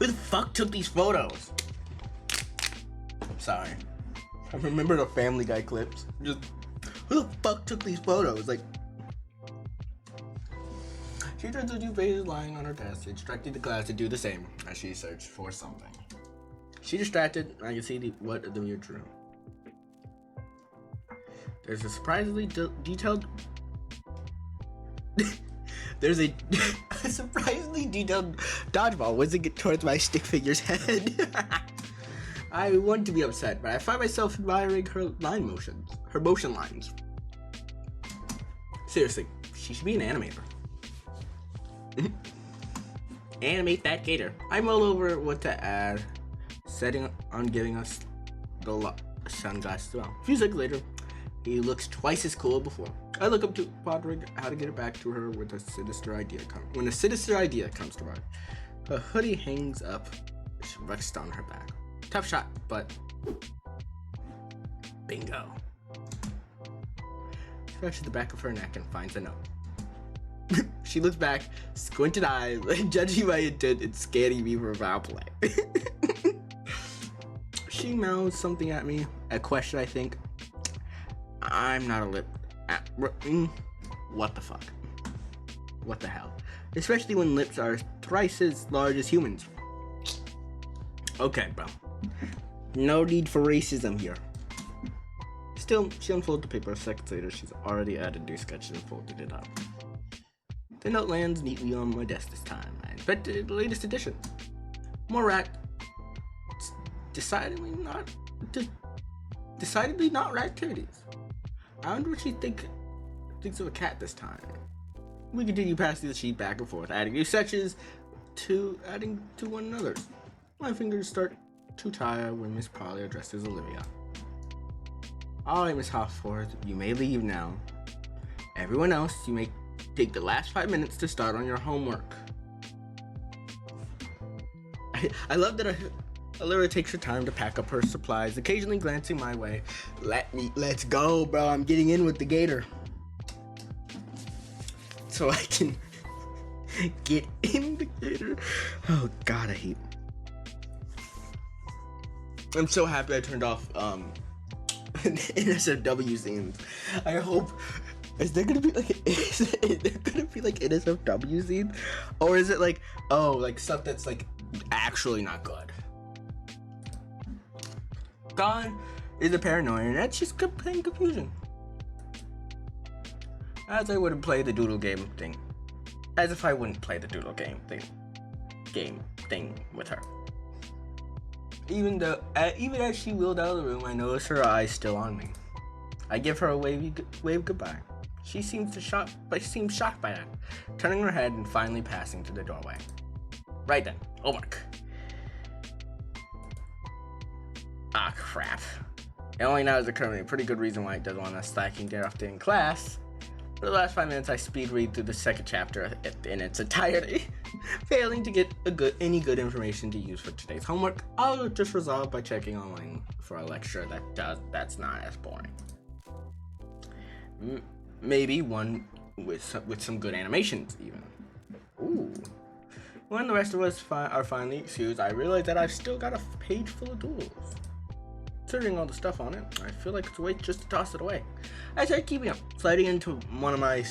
Who the fuck took these photos? I'm sorry. I remember the Family Guy clips. Just, who the fuck took these photos? Like, she turns to two pages lying on her desk, instructing the class to do the same as she searched for something. She distracted, I can see what the mirror drew. There's a surprisingly detailed. There's a surprisingly detailed dodgeball whizzing towards my stick figure's head. I want to be upset, but I find myself admiring her motion lines. Seriously, she should be an animator. Animate that gator. I mull over what to add, setting on giving us the sunglasses as well. A few seconds later, he looks twice as cool as before. I look up to pondering how to get it back to her when a sinister idea comes to mind. Her hoodie hangs up, rested on her back. Tough shot, but bingo. Scratches the back of her neck and finds a note. She looks back, squinted eyes, judging my intent and scanning me for foul play. She mouths something at me, a question I think. I'm not a lip. What the fuck? What the hell? Especially when lips are thrice as large as humans. Okay, bro. No need for racism here. Still, she unfolded the paper. Seconds later, she's already added new sketches and folded it up. The note lands neatly on my desk this time. I inspected the latest edition. More rat. Decidedly not rat activities. I wonder what she thinks of a cat this time. We continue passing the sheet back and forth, adding new sections adding to one another's. My fingers start to tire when Miss Polly addresses Olivia. All right, Miss Hofforth, you may leave now. Everyone else, you may take the last 5 minutes to start on your homework. I love that Olivia takes her time to pack up her supplies, occasionally glancing my way. Let's go, bro. I'm getting in with the gator. So I can get in the gator. Oh God, I hate. I'm so happy I turned off NSFW scenes. I hope. Is there gonna be like NSFW scenes, or is it like like stuff that's like actually not good? God is a paranoia, and that's just plain confusion. As I wouldn't play the doodle game thing, as if I wouldn't play the doodle game thing with her. Even as she wheeled out of the room, I noticed her eyes still on me. I give her a wave goodbye. She seemed shocked by that, turning her head and finally passing to the doorway. Right then, homework. Ah, crap. It only now is occurring a pretty good reason why it doesn't want us slacking get off in class. For the last 5 minutes, I speed read through the second chapter in its entirety, failing to get any good information to use for today's homework. I'll just resolve by checking online for a lecture that's not as boring. Maybe one with some good animations, even. Ooh. When the rest of us are finally excused, I realize that I've still got a page full of doodles. Considering all the stuff on it, I feel like it's a waste just to toss it away. I start keeping up, sliding into one of my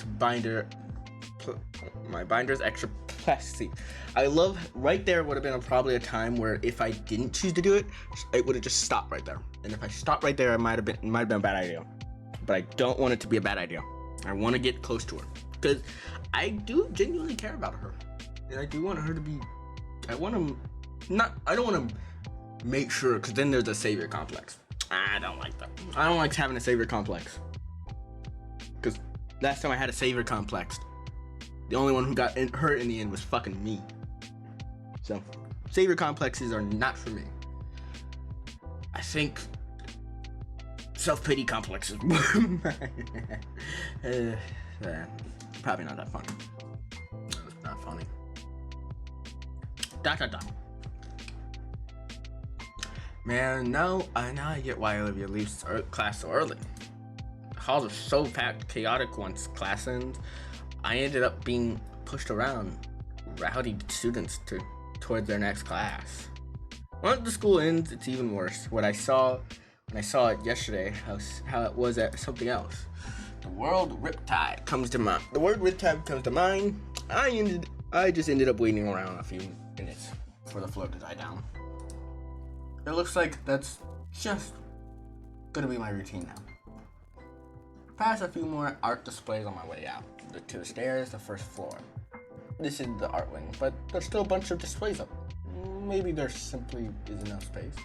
binder's extra plastic. I love, right there would have been probably a time where if I didn't choose to do it, it would have just stopped right there. And if I stopped right there, it might have been a bad idea. But I don't want it to be a bad idea. I want to get close to her because I do genuinely care about her, and I do want her to be. I don't want to make sure, because then there's a savior complex. I don't like that. I don't like having a savior complex. Because last time I had a savior complex, the only one who got hurt in the end was fucking me. So, savior complexes are not for me. I think self-pity complexes. Probably not that funny. It's not funny. ... Man, now I get why Olivia leaves class so early. The halls are so packed, chaotic once class ends. I ended up being pushed around, rowdy students towards their next class. Once the school ends, it's even worse. When I saw it yesterday, how it was at something else. The word riptide comes to mind. I just ended up waiting around a few minutes for the flow to die down. It looks like that's just gonna be my routine now. Pass a few more art displays on my way out. To the stairs, the first floor. This is the art wing, but there's still a bunch of displays up. Maybe there simply isn't enough space.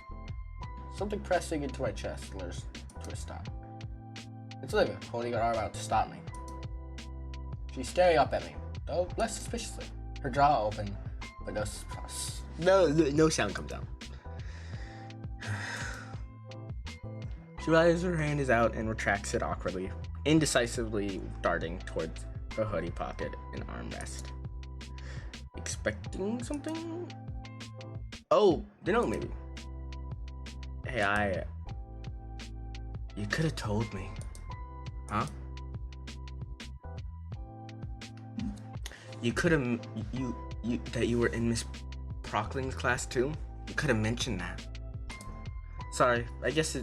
Something pressing into my chest slurs to a stop. It's Olivia, holding her arm out to stop me. She's staring up at me, though less suspiciously. Her jaw open, but no sound comes out. She realizes her hand is out and retracts it awkwardly, indecisively darting towards her hoodie pocket and armrest. Expecting something? Oh, no, maybe. Hey, you could have told me. Huh? You could have, that you were in Miss Prockling's class too? You could have mentioned that. Sorry, I guess I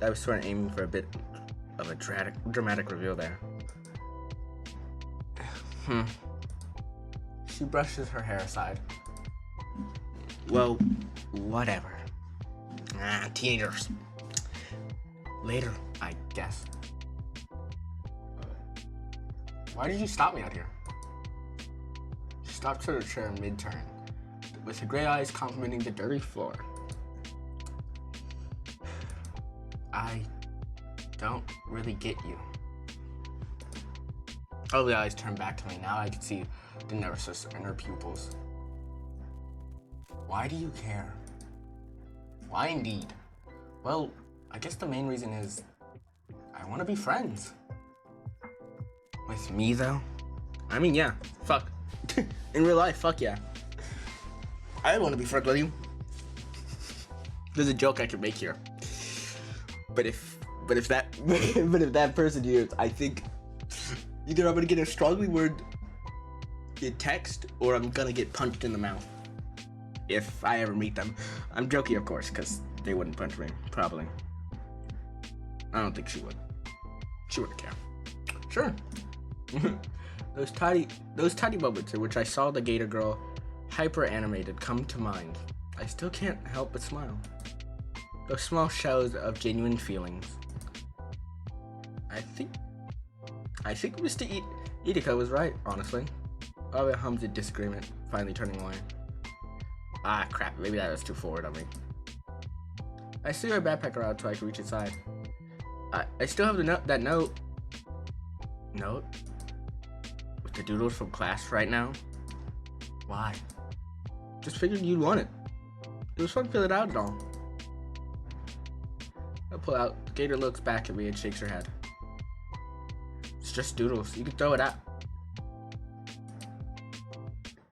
was sort of aiming for a bit of a dramatic reveal there. She brushes her hair aside. Well, whatever. Teenagers. Later, I guess. Why did you stop me out here? She stopped her chair mid-turn, with her gray eyes complimenting the dirty floor. I don't really get you. Oh, the eyes turned back to me. Now I can see the nervousness in her pupils. Why do you care? Why indeed? Well, I guess the main reason is I want to be friends. With me, though? I mean, yeah, fuck. In real life, fuck yeah. I want to be friends with you. There's a joke I can make here. But if that person hears, I think either I'm gonna get a strongly worded text or I'm gonna get punched in the mouth if I ever meet them. I'm joking, of course, because they wouldn't punch me, probably. I don't think she would. She wouldn't care. Sure. Those tiny moments in which I saw the Gator girl hyper animated come to mind. I still can't help but smile. Those small shells of genuine feelings. I think Mr. Itika was right, honestly. Alba hums in disagreement, finally turning away. Ah, crap, maybe that was too forward on me. I slid my backpack around so I could reach inside. I still have that note. Note? With the doodles from class right now? Why? Just figured you'd want it. It was fun to fill it out and all. I pull out. Gator looks back at me and shakes her head. It's just doodles. You can throw it out.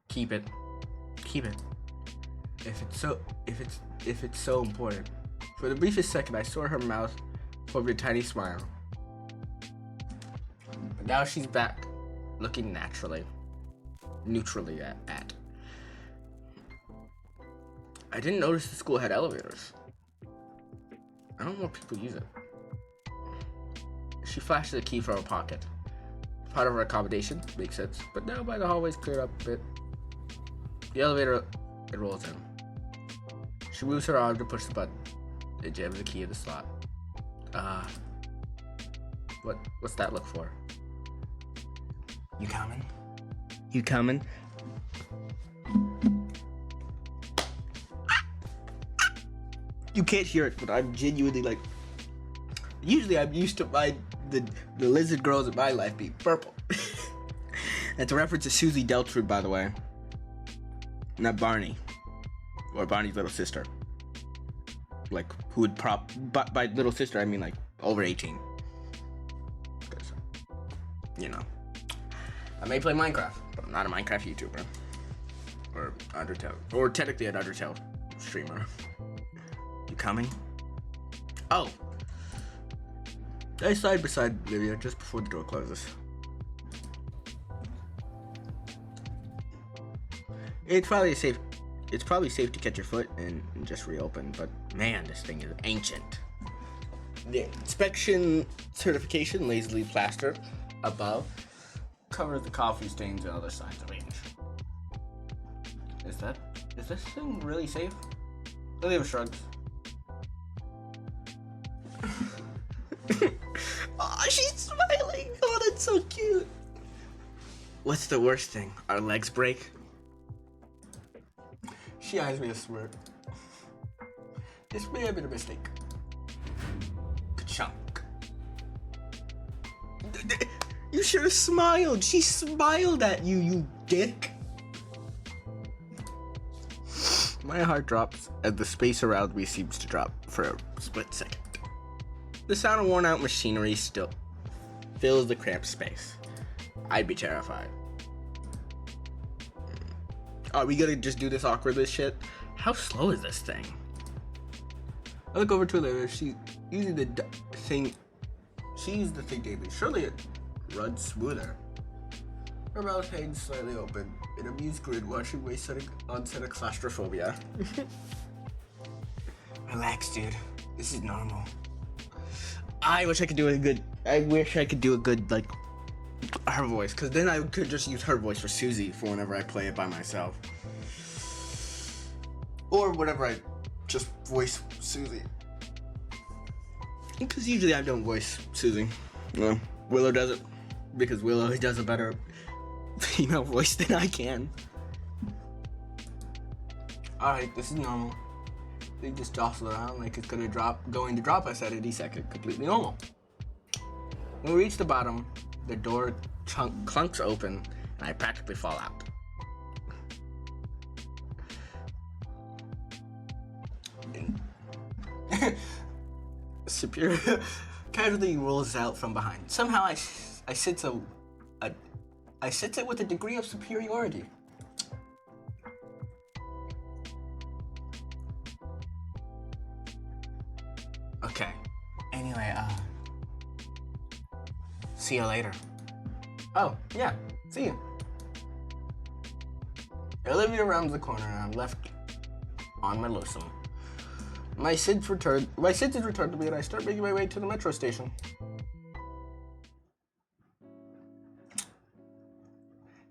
Keep it. Keep it. If it's so important. For the briefest second, I saw her mouth form a tiny smile. But now she's back, looking neutrally at. I didn't notice the school had elevators. I don't know if people use it. She flashes a key from her pocket. Part of her accommodation, makes sense, but now by the hallway's cleared up a bit. The elevator, it rolls in. She moves her arm to push the button. It jams the key in the slot. What's that look for? You coming? You coming? You can't hear it, but I'm genuinely like. Usually, I'm used to the lizard girls in my life being purple. That's a reference to Susie Deltford, by the way. Not Barney, or Barney's little sister. Like, who would by little sister I mean like over 18. Because, I may play Minecraft, but I'm not a Minecraft YouTuber. Or Undertale. Or technically an Undertale streamer. You coming? Oh! I slide beside Livia just before the door closes. It's probably safe to catch your foot and just reopen, but man, this thing is ancient. The inspection certification, lazily plastered above, covers the coffee stains and other signs of age. Is this thing really safe? Livia shrugs. Oh, she's smiling. Oh, that's so cute. What's the worst thing? Our legs break? She eyes me a smirk. This may have been a mistake. Ka-chunk. You should have smiled. She smiled at you, you dick. My heart drops as the space around me seems to drop for a split second. The sound of worn out machinery still fills the cramped space. I'd be terrified. Are we gonna just do this awkwardness shit? How slow is this thing? I look over to Olivia. She's using the thing daily. Surely it runs smoother. Her mouth hangs slightly open, an amused grin watching my onset of claustrophobia. Relax, dude. This is normal. I wish I could do a good, like, her voice, because then I could just use her voice for Susie for whenever I play it by myself. Or whenever I just voice Susie. Because usually I don't voice Susie. No, Willow does it, because Willow does a better female voice than I can. Alright, this is normal. They just jostle around like it's going to drop us at any second. Completely normal. When we reach the bottom, the door clunks open, and I practically fall out. Superior casually rolls out from behind. Somehow I sense it with a degree of superiority. Okay. Anyway, see you later. Oh, yeah. See you. Olivia rounds the corner and I'm left on my lonesome. My SIDS is returned to me, and I start making my way to the metro station.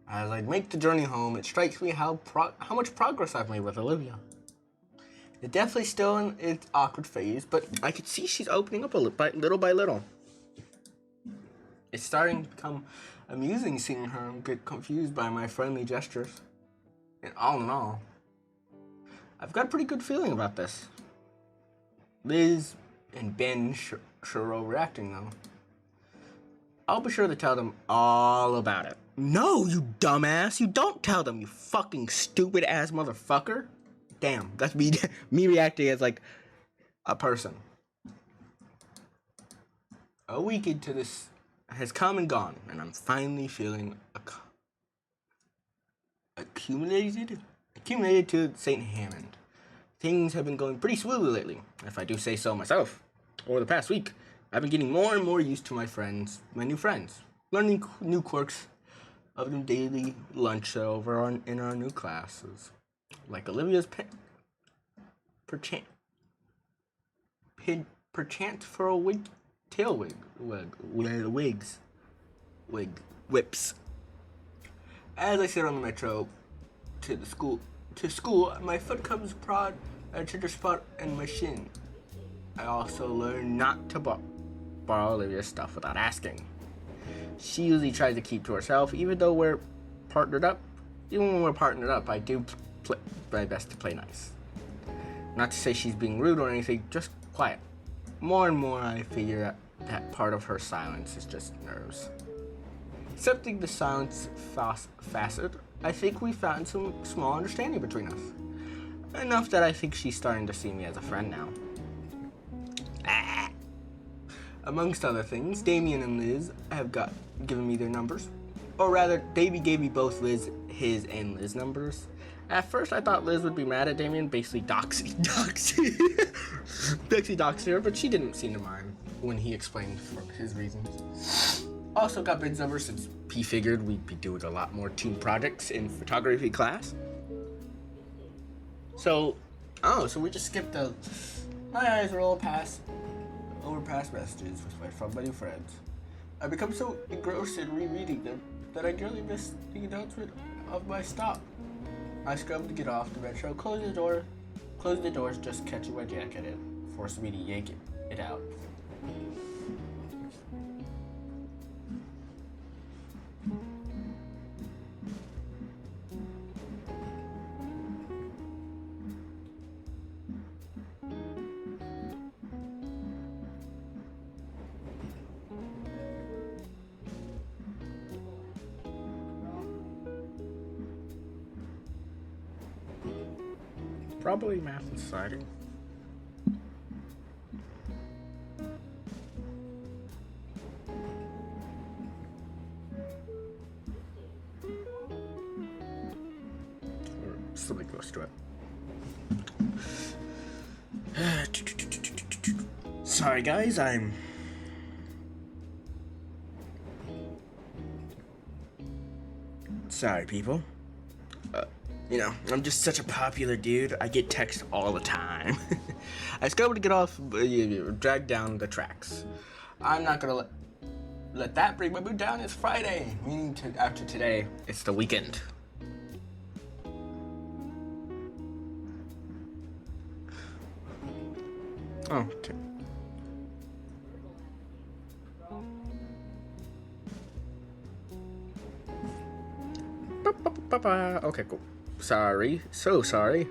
As I make the journey home, it strikes me how much progress I've made with Olivia. It's definitely still in its awkward phase, but I could see she's opening up little by little. It's starting to become amusing seeing her get confused by my friendly gestures. And all in all, I've got a pretty good feeling about this. Liz and Ben sure overreacting though. I'll be sure to tell them all about it. No, you dumbass! You don't tell them, you fucking stupid ass motherfucker! Damn, that's me reacting as like a person. A week into this has come and gone, and I'm finally feeling accumulated to St. Hammond. Things have been going pretty smoothly lately, if I do say so myself. Over the past week, I've been getting more and more used to my new friends, learning new quirks of the daily lunch in our new classes, like Olivia's perchance for a whips. As I sit on the metro to school, my foot comes prod at a trigger spot in my shin. I also learned not to borrow Olivia's stuff without asking. She usually tries to keep to herself, even when we're partnered up, I do my best to play nice. Not to say she's being rude or anything, just quiet. More and more I figure out that part of her silence is just nerves. Accepting the silence facet, I think we found some small understanding between us. Enough that I think she's starting to see me as a friend now. Amongst other things, Damien and Liz have given me their numbers. Or rather, Davey gave me both his and Liz numbers. At first, I thought Liz would be mad at Damien, basically doxing her, but she didn't seem to mind when he explained his reasons. Also got Ben's number since he figured we'd be doing a lot more team projects in photography class. So we just skipped my eyes roll past messages from my new friends. I become so engrossed in rereading them that I nearly missed the announcement of my stop. I scrambled to get off the metro, closing the doors, just catching my jacket in, forcing me to yank it out. Probably math and society. Or something close to it. Sorry guys, sorry people. I'm just such a popular dude. I get texts all the time. I scrambled to get off, drag down the tracks. I'm not gonna let that bring my mood down. It's Friday, meaning after today, it's the weekend. Oh, okay. Okay, cool. Sorry, so sorry.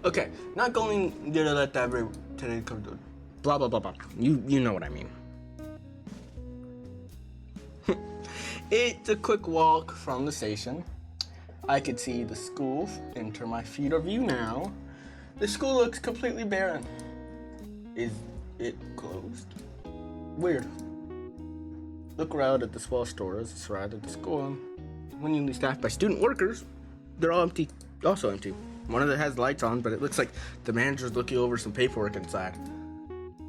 Okay, not going to let that today come to blah blah blah blah. You know what I mean. It's a quick walk from the station. I could see the school enter my field of view now. The school looks completely barren. Is it closed? Weird. Look around at the small stores surrounding the school. When staffed by student workers, they're all empty. Also empty. One of them has lights on, but it looks like the manager's looking over some paperwork inside.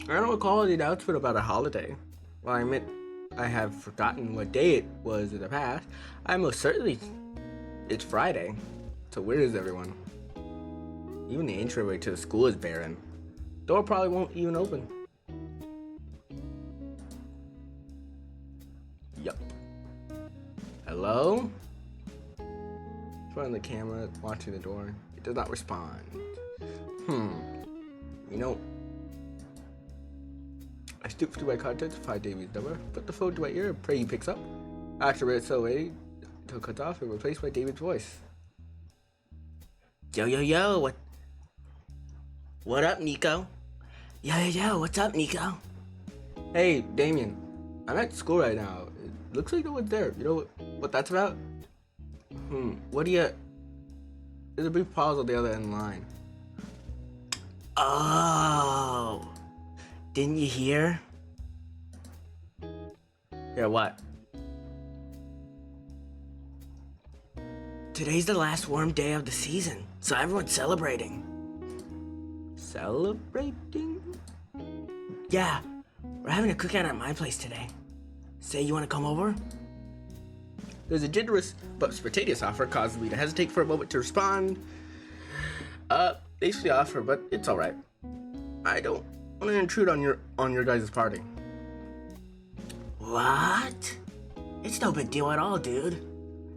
I don't recall the announcement about a holiday. While I admit I have forgotten what day it was in the past, I most certainly it's Friday. So where is everyone? Even the entryway to the school is barren. Door probably won't even open. Yup. Hello? In front of the camera, watching the door. It does not respond. You know, I stoop to my contacts, find David's number, put the phone to my ear, pray he picks up. After it's away, until it cuts off and replaced by David's voice. Yo, what up, Nico? Yo, what's up, Nico? Hey, Damien, I'm at school right now. It looks like no one's there. You know what that's about? What do you... There's a brief pause on the other end of the line. Oh, didn't you hear? Hear what? Today's the last warm day of the season, so everyone's celebrating. Celebrating? Yeah, we're having a cookout at my place today. Say you want to come over? There's a generous but spontaneous offer causing me to hesitate for a moment to respond. Thanks for the offer, but it's alright. I don't want to intrude on your guys' party. What? It's no big deal at all, dude.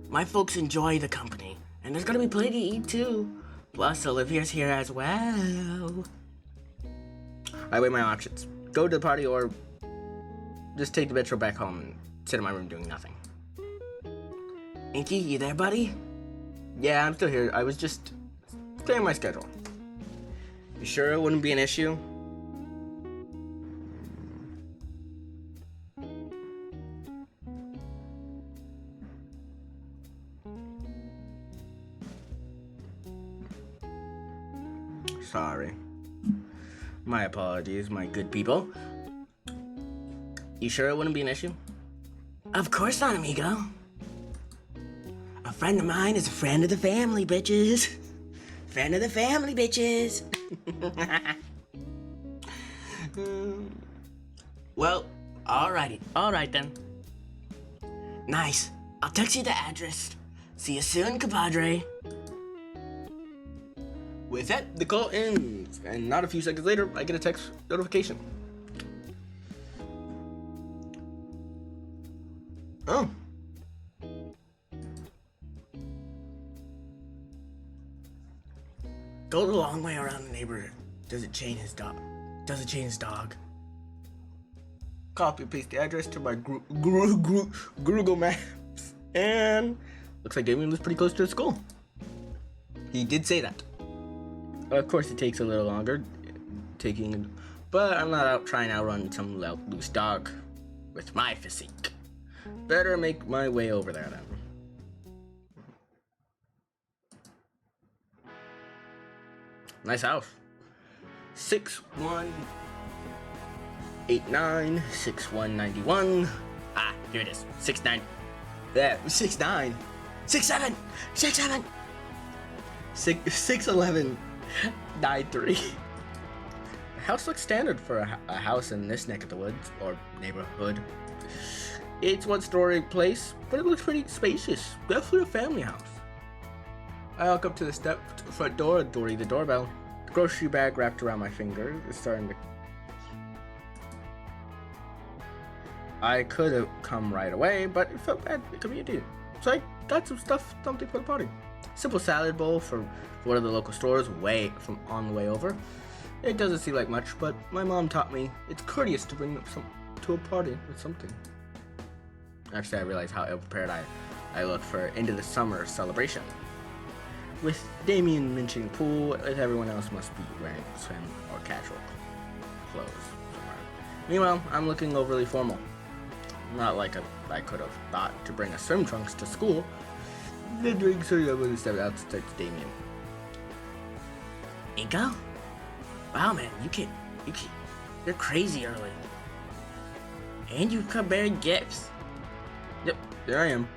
My folks enjoy the company, and there's gonna be plenty to eat too. Plus, Olivia's here as well. I weigh my options. Go to the party or just take the metro back home and sit in my room doing nothing. Inky, you there, buddy? Yeah, I'm still here. I was just clearing my schedule. You sure it wouldn't be an issue? Sorry. My apologies, my good people. You sure it wouldn't be an issue? Of course not, amigo. A friend of mine is a friend of the family, bitches. Friend of the family, bitches. Well, alright then. Nice. I'll text you the address. See you soon, compadre. With that, the call ends, and not a few seconds later, I get a text notification. Oh. Go the long way around the neighborhood. Does it chain his dog? Copy and paste the address to my Google Maps, and looks like Damien was pretty close to the school. He did say that. Of course, it takes a little longer, but I'm not out trying to outrun some loose dog with my physique. Better make my way over there then. Nice house. 6189, 6191. Ah, here it is. 69. There, 69. 67. 67. 611. 93. The house looks standard for a house in this neck of the woods or neighborhood. It's one-story place, but it looks pretty spacious. Definitely a family house. I walk up to the front door and ring the doorbell. The grocery bag wrapped around my finger is starting to... I could have come right away, but it felt bad community. So I got something for the party. Simple salad bowl for one of the local stores on the way over. It doesn't seem like much, but my mom taught me it's courteous to bring to a party with something. Actually, I realized how ill-prepared I look for end of the summer celebration. With Damien mentioning pool, everyone else must be wearing swim or casual clothes. Meanwhile, I'm looking overly formal. Not like I could have thought to bring a swim trunks to school. The drink ceremony stepped out to text Damien. Inko? Wow, man, you're crazy early. And you come bearing gifts. Yep, there I am.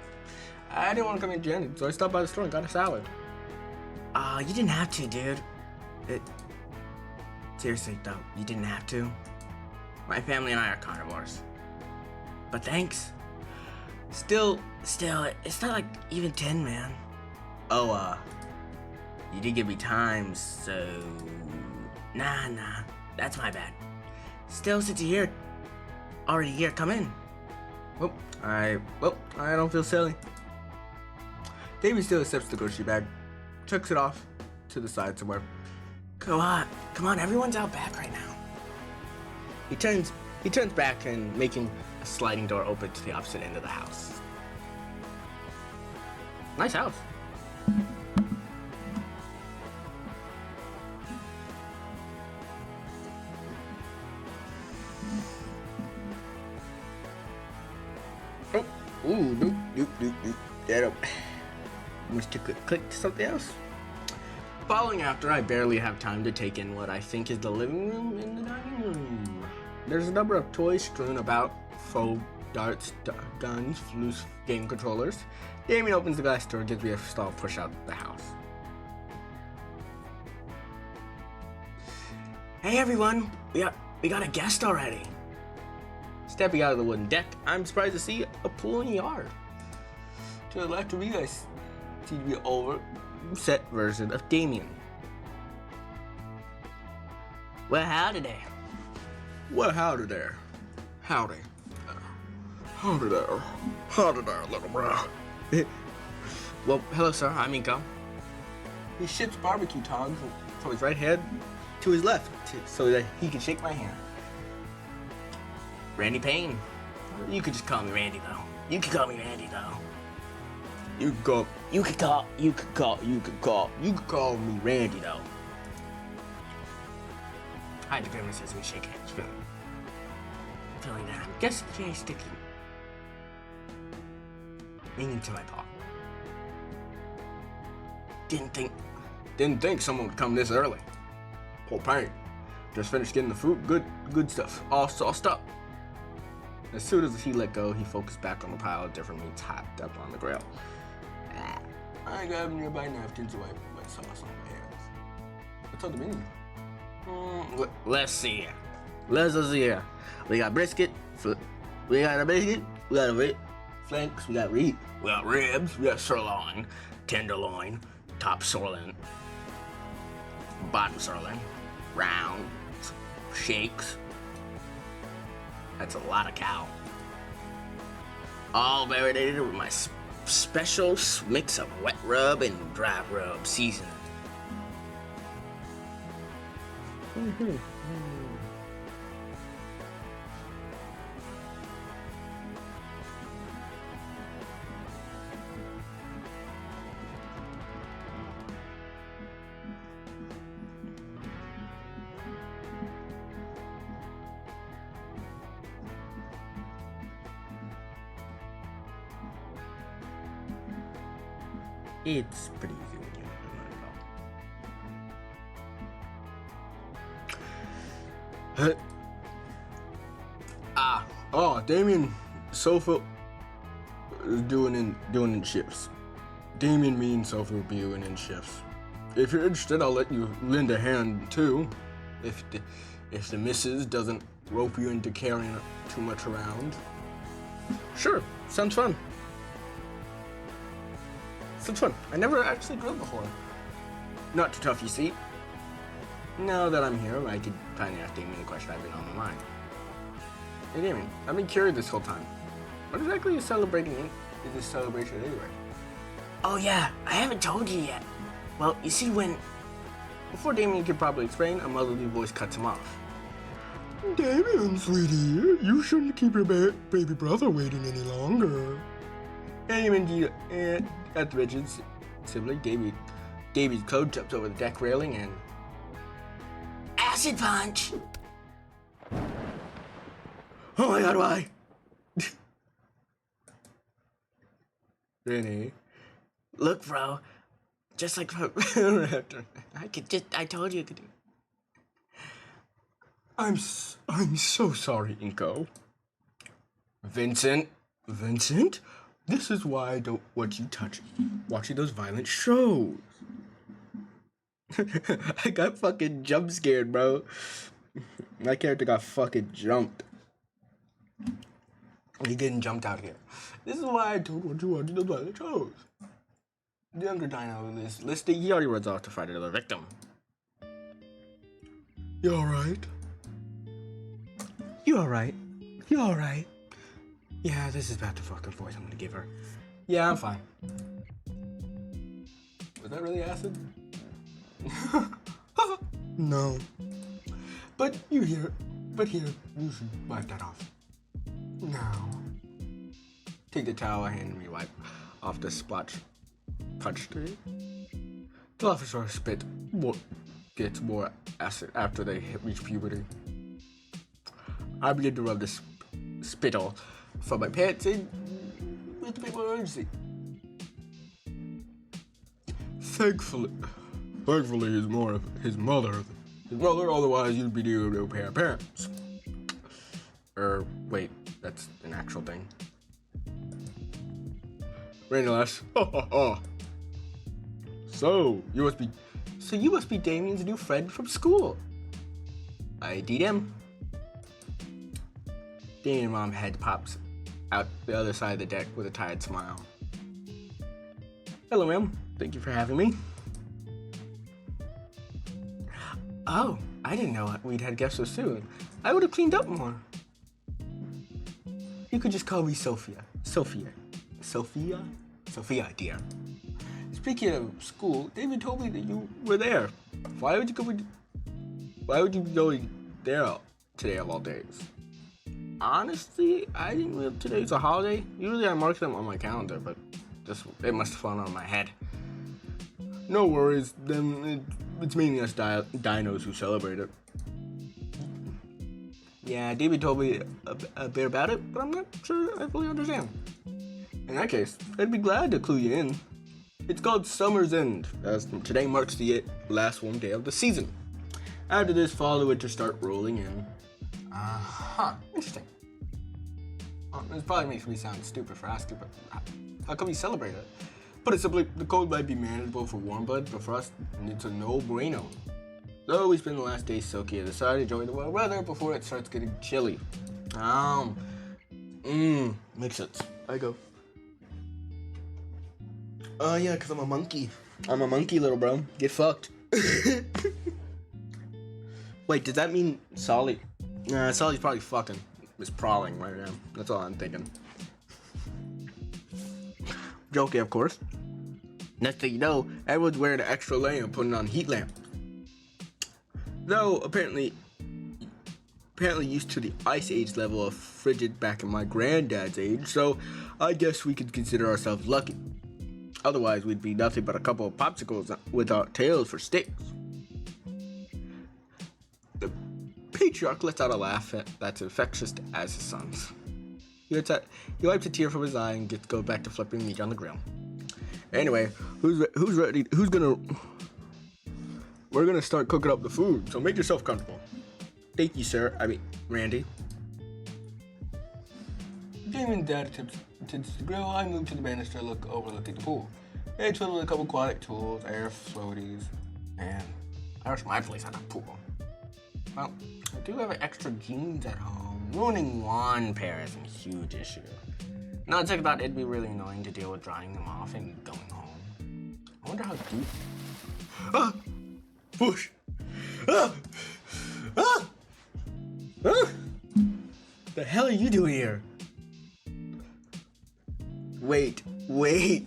I didn't want to come in January, so I stopped by the store and got a salad. You didn't have to, dude. Seriously, though, you didn't have to. My family and I are carnivores. but thanks. Still, it's not like even 10, man. Oh, you did give me time, so... Nah, that's my bad. Still, since you're already here, come in. I don't feel silly. Davey still accepts the grocery bag, chucks it off to the side somewhere. Come on, everyone's out back right now. He turns back and making a sliding door open to the opposite end of the house. Nice house. Oh, ooh, nope. That up. Must click to something else. Following after, I barely have time to take in what I think is the living room and the dining room. There's a number of toys strewn about, faux darts, guns, loose game controllers. Damien opens the glass door and gives me a stall push out the house. Hey everyone, we got a guest already. Stepping out of the wooden deck, I'm surprised to see a pool in the yard. To the left of me, I see the overset version of Damien. Well, howdy there. Well, howdy there. Howdy. Howdy there. Howdy there, little bro. Well, hello, sir. I'm Inko. He shifts barbecue tongs from his right head to his left so that he can shake my hand. Randy Payne. You could just call me Randy, though. You could call me Randy, though. You could call me Randy, though. Hi, the grandma says we shake hands. Feeling that I'm just very sticky. Leaning to my paw. Didn't think someone would come this early. Poor Payne. Just finished getting the food. Good stuff. All sauced up. As soon as he let go, he focused back on the pile of different meats hopped up on the grill. I grabbed nearby napkins to wipe my sauce on my hands. What's on the menu? Let's see here. We got brisket. We got flanks. We got ribs. We got sirloin, tenderloin, top sirloin, bottom sirloin, rounds, shakes. That's a lot of cow. All marinated with my special mix of wet rub and dry rub seasoning. It's pretty easy when you learn it all. Damien Sofa is doing in shifts. Damien means Sofa will be doing in shifts. If you're interested, I'll let you lend a hand too. If the missus doesn't rope you into carrying too much around. Sure, sounds fun. I never actually grilled before. Not too tough, you see. Now that I'm here, I could finally ask Damien the question I've been on my mind. Hey Damien, I've been curious this whole time. What exactly is this celebration anyway? Oh yeah, I haven't told you yet. Well, you see before Damien could probably explain, a motherly voice cuts him off. Damien, sweetie, you shouldn't keep your baby brother waiting any longer. Damien, at the rigid sibling, Davy's code jumps over the deck railing and... Acid punch! Oh my god, why? Rennie. Look, bro. Just like I told you I could do. I'm so sorry, Inko. Vincent? This is why I don't want you watching those violent shows. I got fucking jump scared, bro. My character got fucking jumped. You're getting jumped out here. This is why I don't want you watching the Twilight shows. The younger dino is listed. He already runs off to fight another victim. You alright? You alright? You alright? Yeah, this is about the fucking voice I'm gonna give her. Yeah, I'm fine. Was that really acid? No. But here, you should wipe that off. Now. Take the towel and me wipe off the splotch punch tree. The officer spit gets more acid after they reach puberty. I begin to rub the spittle from my pants in with a bit more urgency. Thankfully, he's more of his mother. Otherwise you'd be due to a pair of parents. Wait, that's an actual thing. Rainless. So you must be Damien's new friend from school. I did him. Damien's mom head pops out the other side of the deck with a tired smile. Hello, ma'am. Thank you for having me. Oh, I didn't know we'd had guests so soon. I would have cleaned up more. You could just call me Sophia. Sophia, dear. Speaking of school, David told me that you were there. Why would you be going there today of all days? Honestly, I didn't know today's a holiday. Usually I mark them on my calendar, but it must have fallen on my head. No worries, then it's mainly us dinos who celebrate it. Yeah, David told me a bit about it, but I'm not sure I fully understand. In that case, I'd be glad to clue you in. It's called Summer's End, as today marks the last warm day of the season. After this, fall and winter start rolling in. Interesting. This probably makes me sound stupid for asking, but how come you celebrate it? Put it simply, the cold might be manageable for warm blood, but for us, it's a no-brainer. So we spend the last day soaking and decide to enjoy the warm weather before it starts getting chilly. Makes sense. I go. Yeah, because I'm a monkey. I'm a monkey, little bro. Get fucked. Wait, does that mean Solly? Solly's probably fucking is prowling right now. That's all I'm thinking. Joking, of course. Next thing you know, everyone's wearing an extra layer and putting on heat lamps. Though apparently used to the ice age level of frigid back in my granddad's age, so I guess we could consider ourselves lucky. Otherwise, we'd be nothing but a couple of popsicles with our tails for sticks. The patriarch lets out a laugh that's infectious as his son's. He wipes a tear from his eye and goes back to flipping meat on the grill. Anyway, who's ready? We're gonna start cooking up the food, so make yourself comfortable. Thank you, sir. Randy. Damien's dad attends to the grill. I move to the banister overlooking the pool. It's filled with a couple aquatic tools, air floaties, and I wish my place had a pool. Well, I do have extra jeans at home. Ruining one pair isn't a huge issue. Now I think about it'd be really annoying to deal with drying them off and going home. I wonder how deep. Push! The hell are you doing here? Wait. You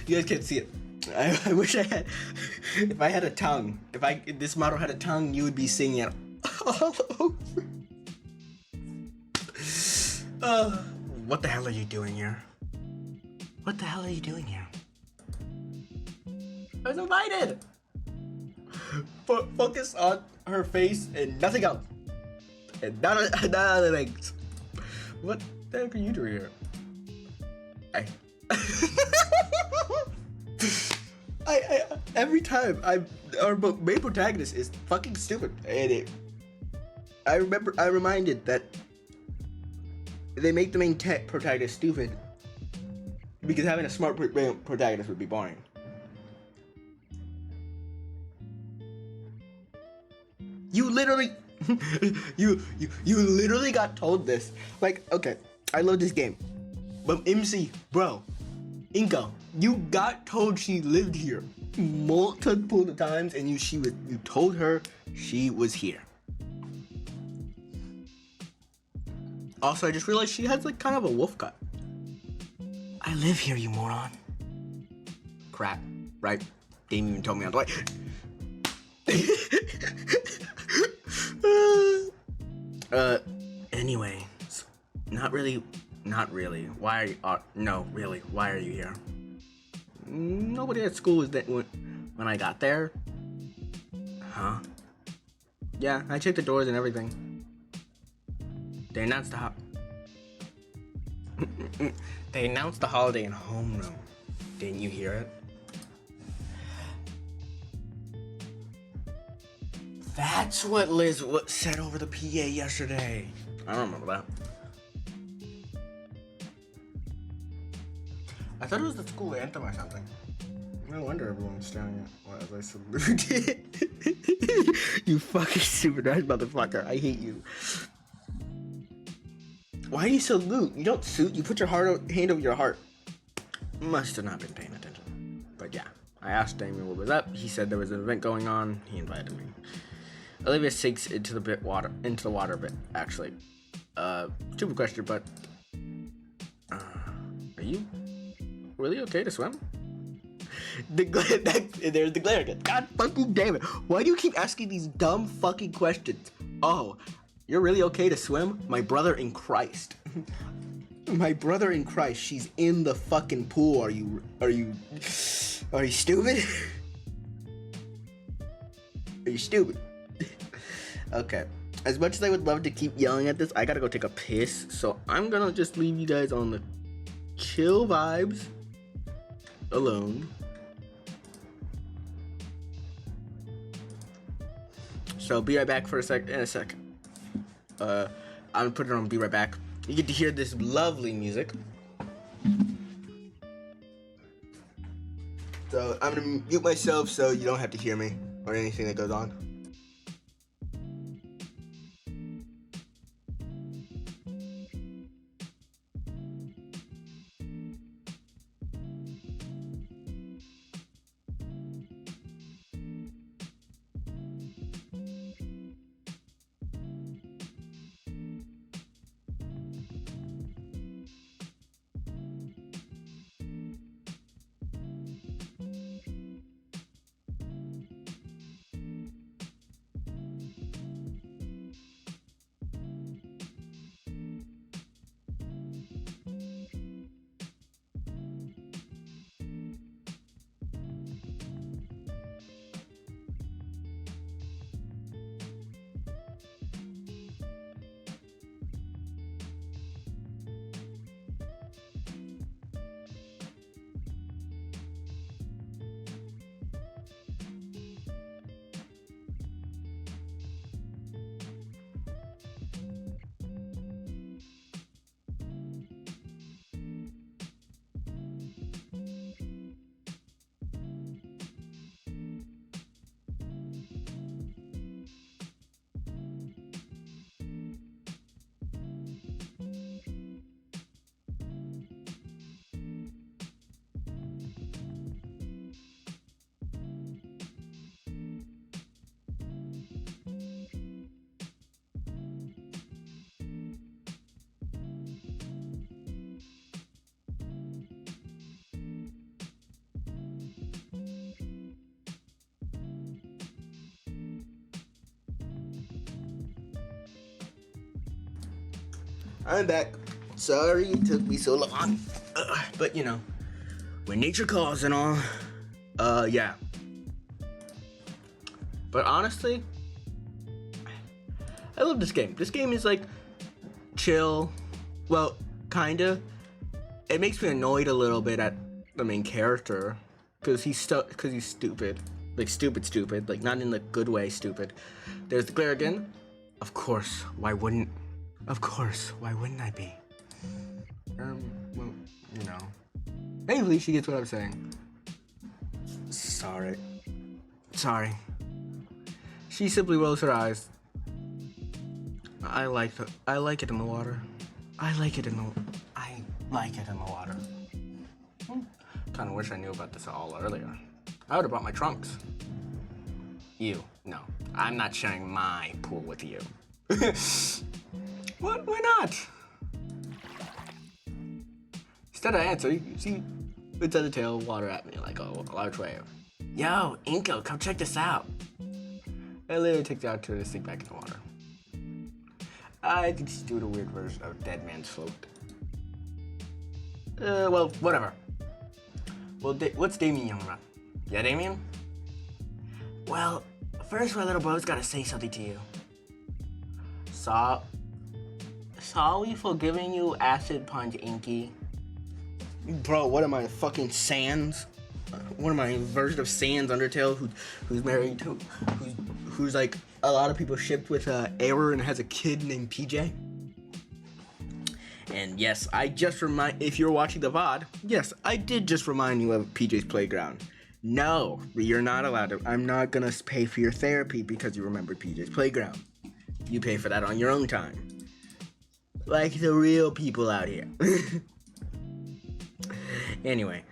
guys can't see it. I wish I had. If I had a tongue, if this model had a tongue, you would be singing it all over. What the hell are you doing here? What the hell are you doing here? I was invited! Focus on her face and nothing else. And none of the things. What the heck are you doing here? Every time our main protagonist is fucking stupid. And I'm reminded that they make the main protagonist stupid because having a smart protagonist would be boring. You literally... You literally got told this. Like, okay, I love this game. But MC, bro, Inka, you got told she lived here multiple times, and you told her she was here. Also, I just realized she has like kind of a wolf cut. I live here, you moron. Crap, right? Didn't even tell me on the way. Anyway, not really. Why are you here? Nobody at school was there when I got there. Huh? Yeah, I checked the doors and everything. They announced they announced the holiday in homeroom. Didn't you hear it? That's what Liz said over the PA yesterday. I don't remember that. I thought it was the school anthem or something. No wonder everyone's staring at as I saluted. You fucking stupid ass motherfucker. I hate you. Why do you salute? You don't salute. You put your hand over your heart. Must have not been paying attention. But yeah, I asked Damien what was up. He said there was an event going on. He invited me. Olivia sinks into the water a bit, actually. Stupid question, but are you really okay to swim? There's the glare again. God fucking damn it. Why do you keep asking these dumb fucking questions? Oh, you're really okay to swim? My brother in Christ. My brother in Christ. She's in the fucking pool. Are you stupid? Are you stupid? Okay. As much as I would love to keep yelling at this, I gotta go take a piss. So I'm gonna just leave you guys on the chill vibes alone. So be right back in a second. I'm gonna put it on be right back. You get to hear this lovely music. So I'm gonna mute myself so you don't have to hear me or anything that goes on. I'm back. Sorry it took me so long. But you know, when nature calls and all. Yeah. But honestly, I love this game. This game is like chill. Well, kinda. It makes me annoyed a little bit at the main character because he's stupid. Like stupid. Like not in the good way stupid. There's the glare again. Of course. Why wouldn't I be? Well, you know. Maybe she gets what I'm saying. Sorry. She simply rolls her eyes. I like it in the water. I like it in the water. Kind of wish I knew about this all earlier. I would have brought my trunks. You, no. I'm not sharing my pool with you. What? Why not? Instead of answer, you see its other tail water at me like a large wave. Yo, Inko, come check this out. I literally take the opportunity to sink back in the water. I think she's doing a weird version of Dead Man's Float. Well, whatever. Well, what's Damien young about? Yeah, Damien? Well, first my little bro's gotta say something to you. Sorry for giving you acid punch, Inky. Bro, what am I, fucking Sans? What am I, a version of Sans Undertale who's married to, who's like a lot of people shipped with Error and has a kid named PJ? And yes, if you're watching the VOD, yes, I did just remind you of PJ's Playground. No, you're not allowed to. I'm not gonna pay for your therapy because you remembered PJ's Playground. You pay for that on your own time. Like the real people out here. Anyway.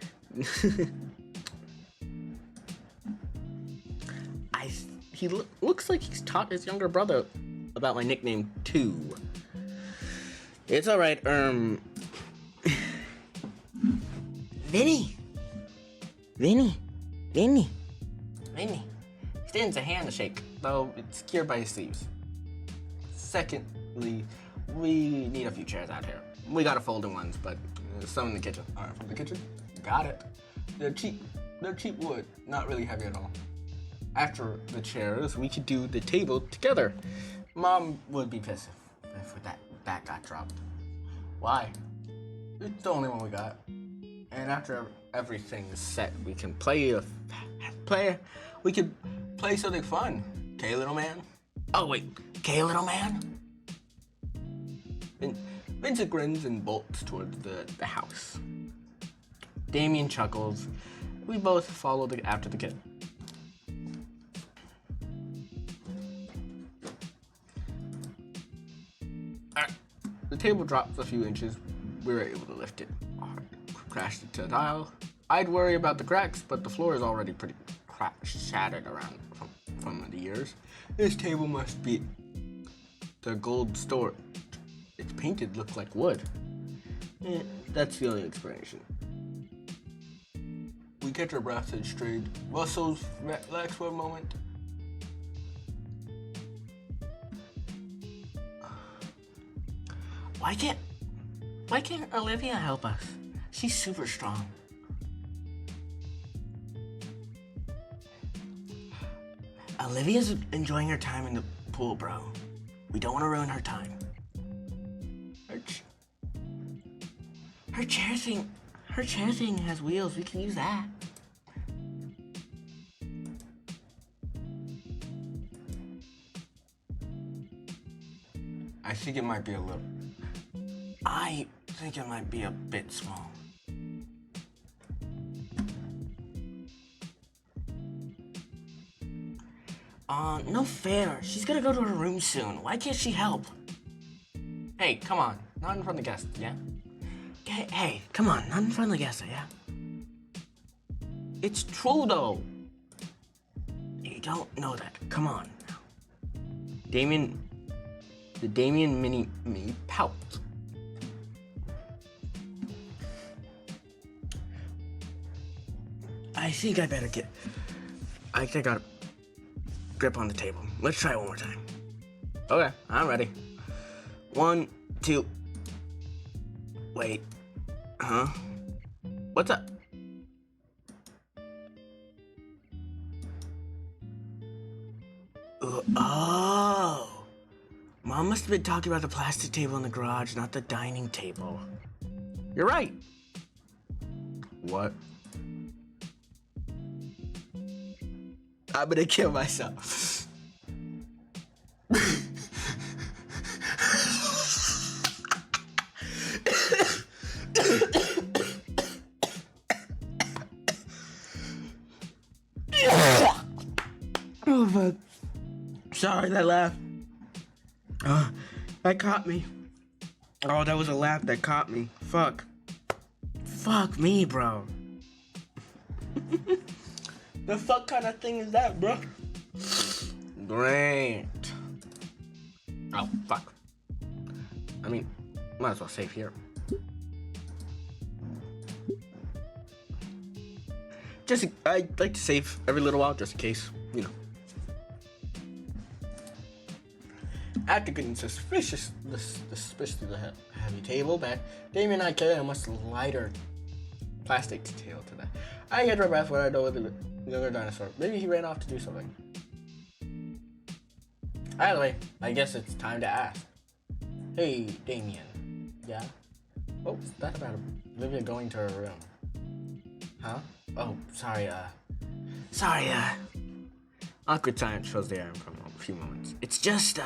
He looks like he's taught his younger brother about my nickname too. It's alright, Vinny. Stands a handshake, though it's secured by his sleeves. Secondly, we need a few chairs out here. We got a folding ones, but some in the kitchen. Alright, from the kitchen? Got it. They're cheap wood, not really heavy at all. After the chairs, we could do the table together. Mom would be pissed if that got dropped. Why? It's the only one we got. And after everything is set, we can play something fun. Okay, little man? Oh wait, okay, little man? Vincent grins and bolts towards the house. Damien chuckles. We both follow after the kid. The table drops a few inches. We were able to lift it. Crashed it to the tile. I'd worry about the cracks, but the floor is already pretty shattered around from the years. This table must be the gold store. It's painted, looks like wood. That's the only explanation. We catch our breath and straight. Muscles relax for a moment. Why can't Olivia help us? She's super strong. Olivia's enjoying her time in the pool, bro. We don't want to ruin her time. Her chair thing has wheels. We can use that. I think it might be a bit small. No fair. She's gonna go to her room soon. Why can't she help? Hey, come on. Not in front of the guests, yeah? Hey, come on. Not in front of the guests, yeah? It's true, though. You don't know that. Come on. The Damien mini me pout. I think I got a grip on the table. Let's try it one more time. Okay, I'm ready. 1, 2. Wait. Huh? What's up? Oh. Mom must have been talking about the plastic table in the garage, not the dining table. You're right. What? I'm gonna kill myself. Oh, fuck. Sorry, that laugh. That caught me. Oh, that was a lap that caught me. Fuck. Fuck me, bro. The fuck kind of thing is that, bro? Great. Oh, fuck. I mean, might as well save here. I like to save every little while just in case, you know. After getting suspiciously the heavy table back, Damien and I carried a much lighter plastic detail to that. I get right back what I know with the younger dinosaur. Maybe he ran off to do something. Either way, I guess it's time to ask. Hey, Damien. Yeah? What's that about Olivia going to her room? Huh? Oh, sorry, awkward silence fills the air for a few moments. It's just,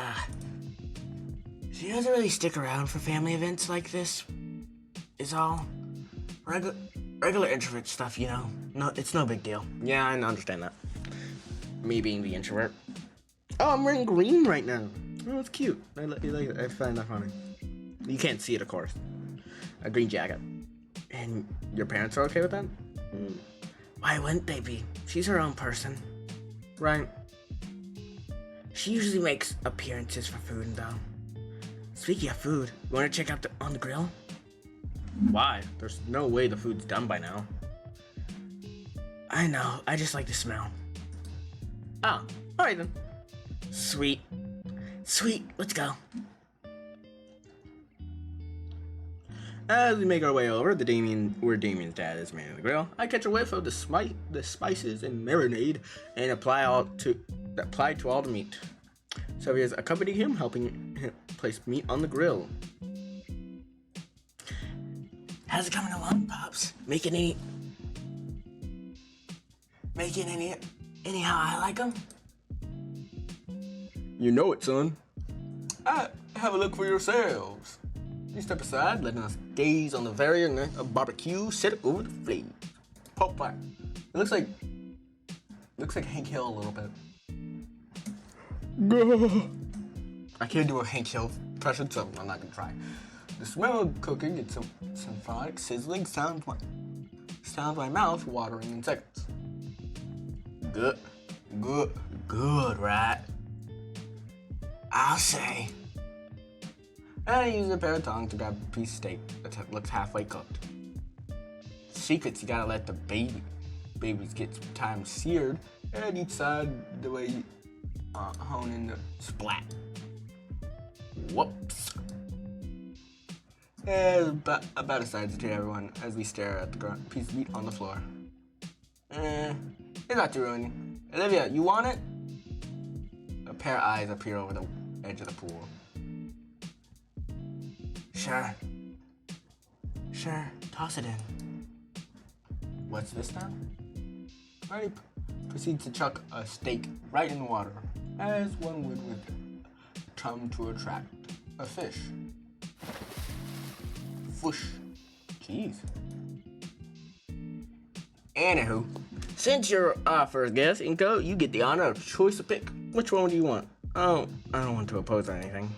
she doesn't really stick around for family events like this, is all. Regular introvert stuff, you know. No, it's no big deal. Yeah, I understand that. Me being the introvert. Oh, I'm wearing green right now. Oh, it's cute. I like it. I find that funny. You can't see it, of course. A green jacket. And your parents are okay with that? Why wouldn't they be? She's her own person. Right. She usually makes appearances for food, though. Speaking of food, you want to check out on the grill? Why? There's no way the food's done by now. I know. I just like the smell. Oh, alright then. Sweet. Let's go. As we make our way over where Damien's dad is manning the grill, I catch a whiff of the spices and marinade and apply to all the meat. Sylvia's accompanying him, helping him place meat on the grill. How's it coming along, Pops? Making any how I like them? You know it, son. Have a look for yourselves. You step aside, letting us gaze on the very neck of barbecue set over the flames. Pop fire. It looks like Hank Hill a little bit. I can't do a Hank Hill impression, so I'm not gonna try. The smell of cooking and some symphonic sizzling sounds my mouth watering in seconds. Good, right? I'll say. And I use a pair of tongs to grab a piece of steak that looks halfway cooked. Secrets, you gotta let the babies get some time seared at each side the way you hone in the splat. Whoops. About a size to everyone as we stare at the piece of meat on the floor. It's not too ruining. Olivia, you want it? A pair of eyes appear over the edge of the pool. Sure, toss it in. What's this now? Marty proceeds to chuck a steak right in the water, as one would with chum to attract a fish. Whoosh. Jeez. Anywho, since you're our first guest, Inko, you get the honor of choice to pick. Which one do you want? Oh, I don't want to oppose or anything.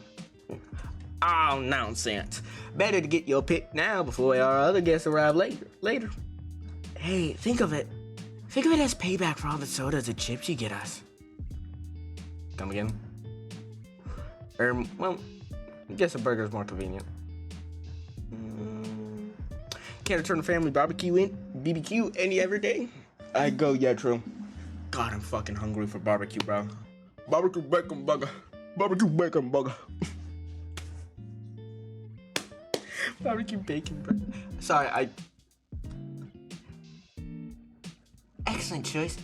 Oh, nonsense. Better to get your pick now before our other guests arrive later. Hey, think of it as payback for all the sodas and chips you get us. Come again? Well, I guess a burger's more convenient. Can't return to family BBQ any other day? I go, yeah, true. God, I'm fucking hungry for barbecue, bro. Barbecue bacon burger. Barbecue bacon burger. Barbecue bacon burger. Sorry, Excellent choice.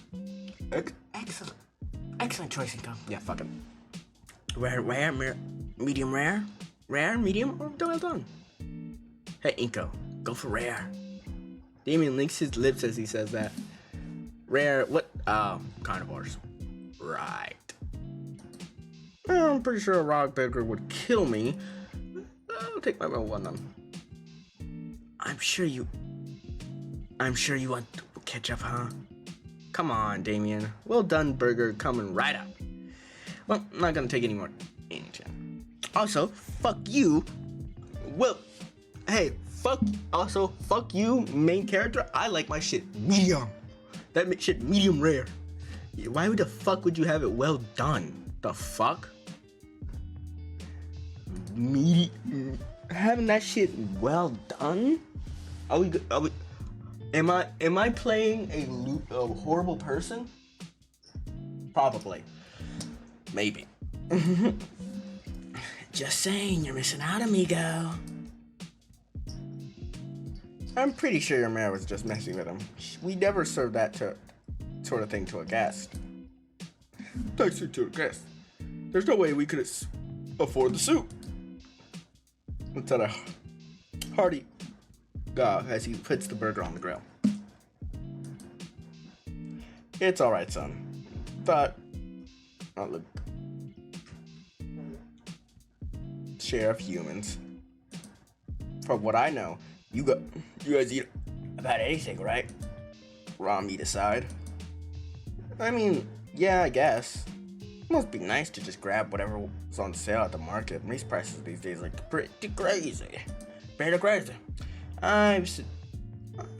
Excellent choice, Inko. Yeah, fuck it. Rare, medium rare? Rare, medium, or well done? Hey, Inko, go for rare. Damien licks his lips as he says that. Rare, what? Carnivores. Right. Well, I'm pretty sure a raw burger would kill me. I'll take my one then. I'm sure you want ketchup, huh? Come on, Damien. Well done burger coming right up. Well, I'm not gonna take any more. Also, fuck you. Well, hey, fuck you, main character. I like my shit medium. That shit medium rare. Why the fuck would you have it well done? The fuck? Having that shit well done? Am I playing a horrible person? Probably. Maybe. Just saying, you're missing out, amigo. I'm pretty sure your mayor was just messing with him. We never served that sort of thing to a guest. To a guest. There's no way we could afford the soup. Let's have a hearty as he puts the burger on the grill. It's alright, son. But I'll look. Share of humans. From what I know, you guys eat about anything, right? Raw meat aside. I mean, yeah, I guess. It must be nice to just grab whatever's on sale at the market. These prices these days are pretty crazy. Pretty crazy. I've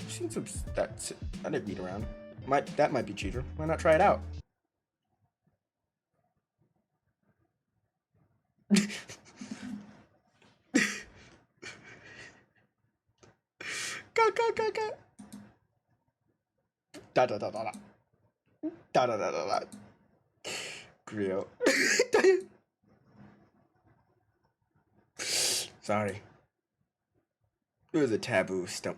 seen some that I didn't beat around. That might be cheaper. Why not try it out? Go. Da. Grill. Sorry. It was a taboo stump.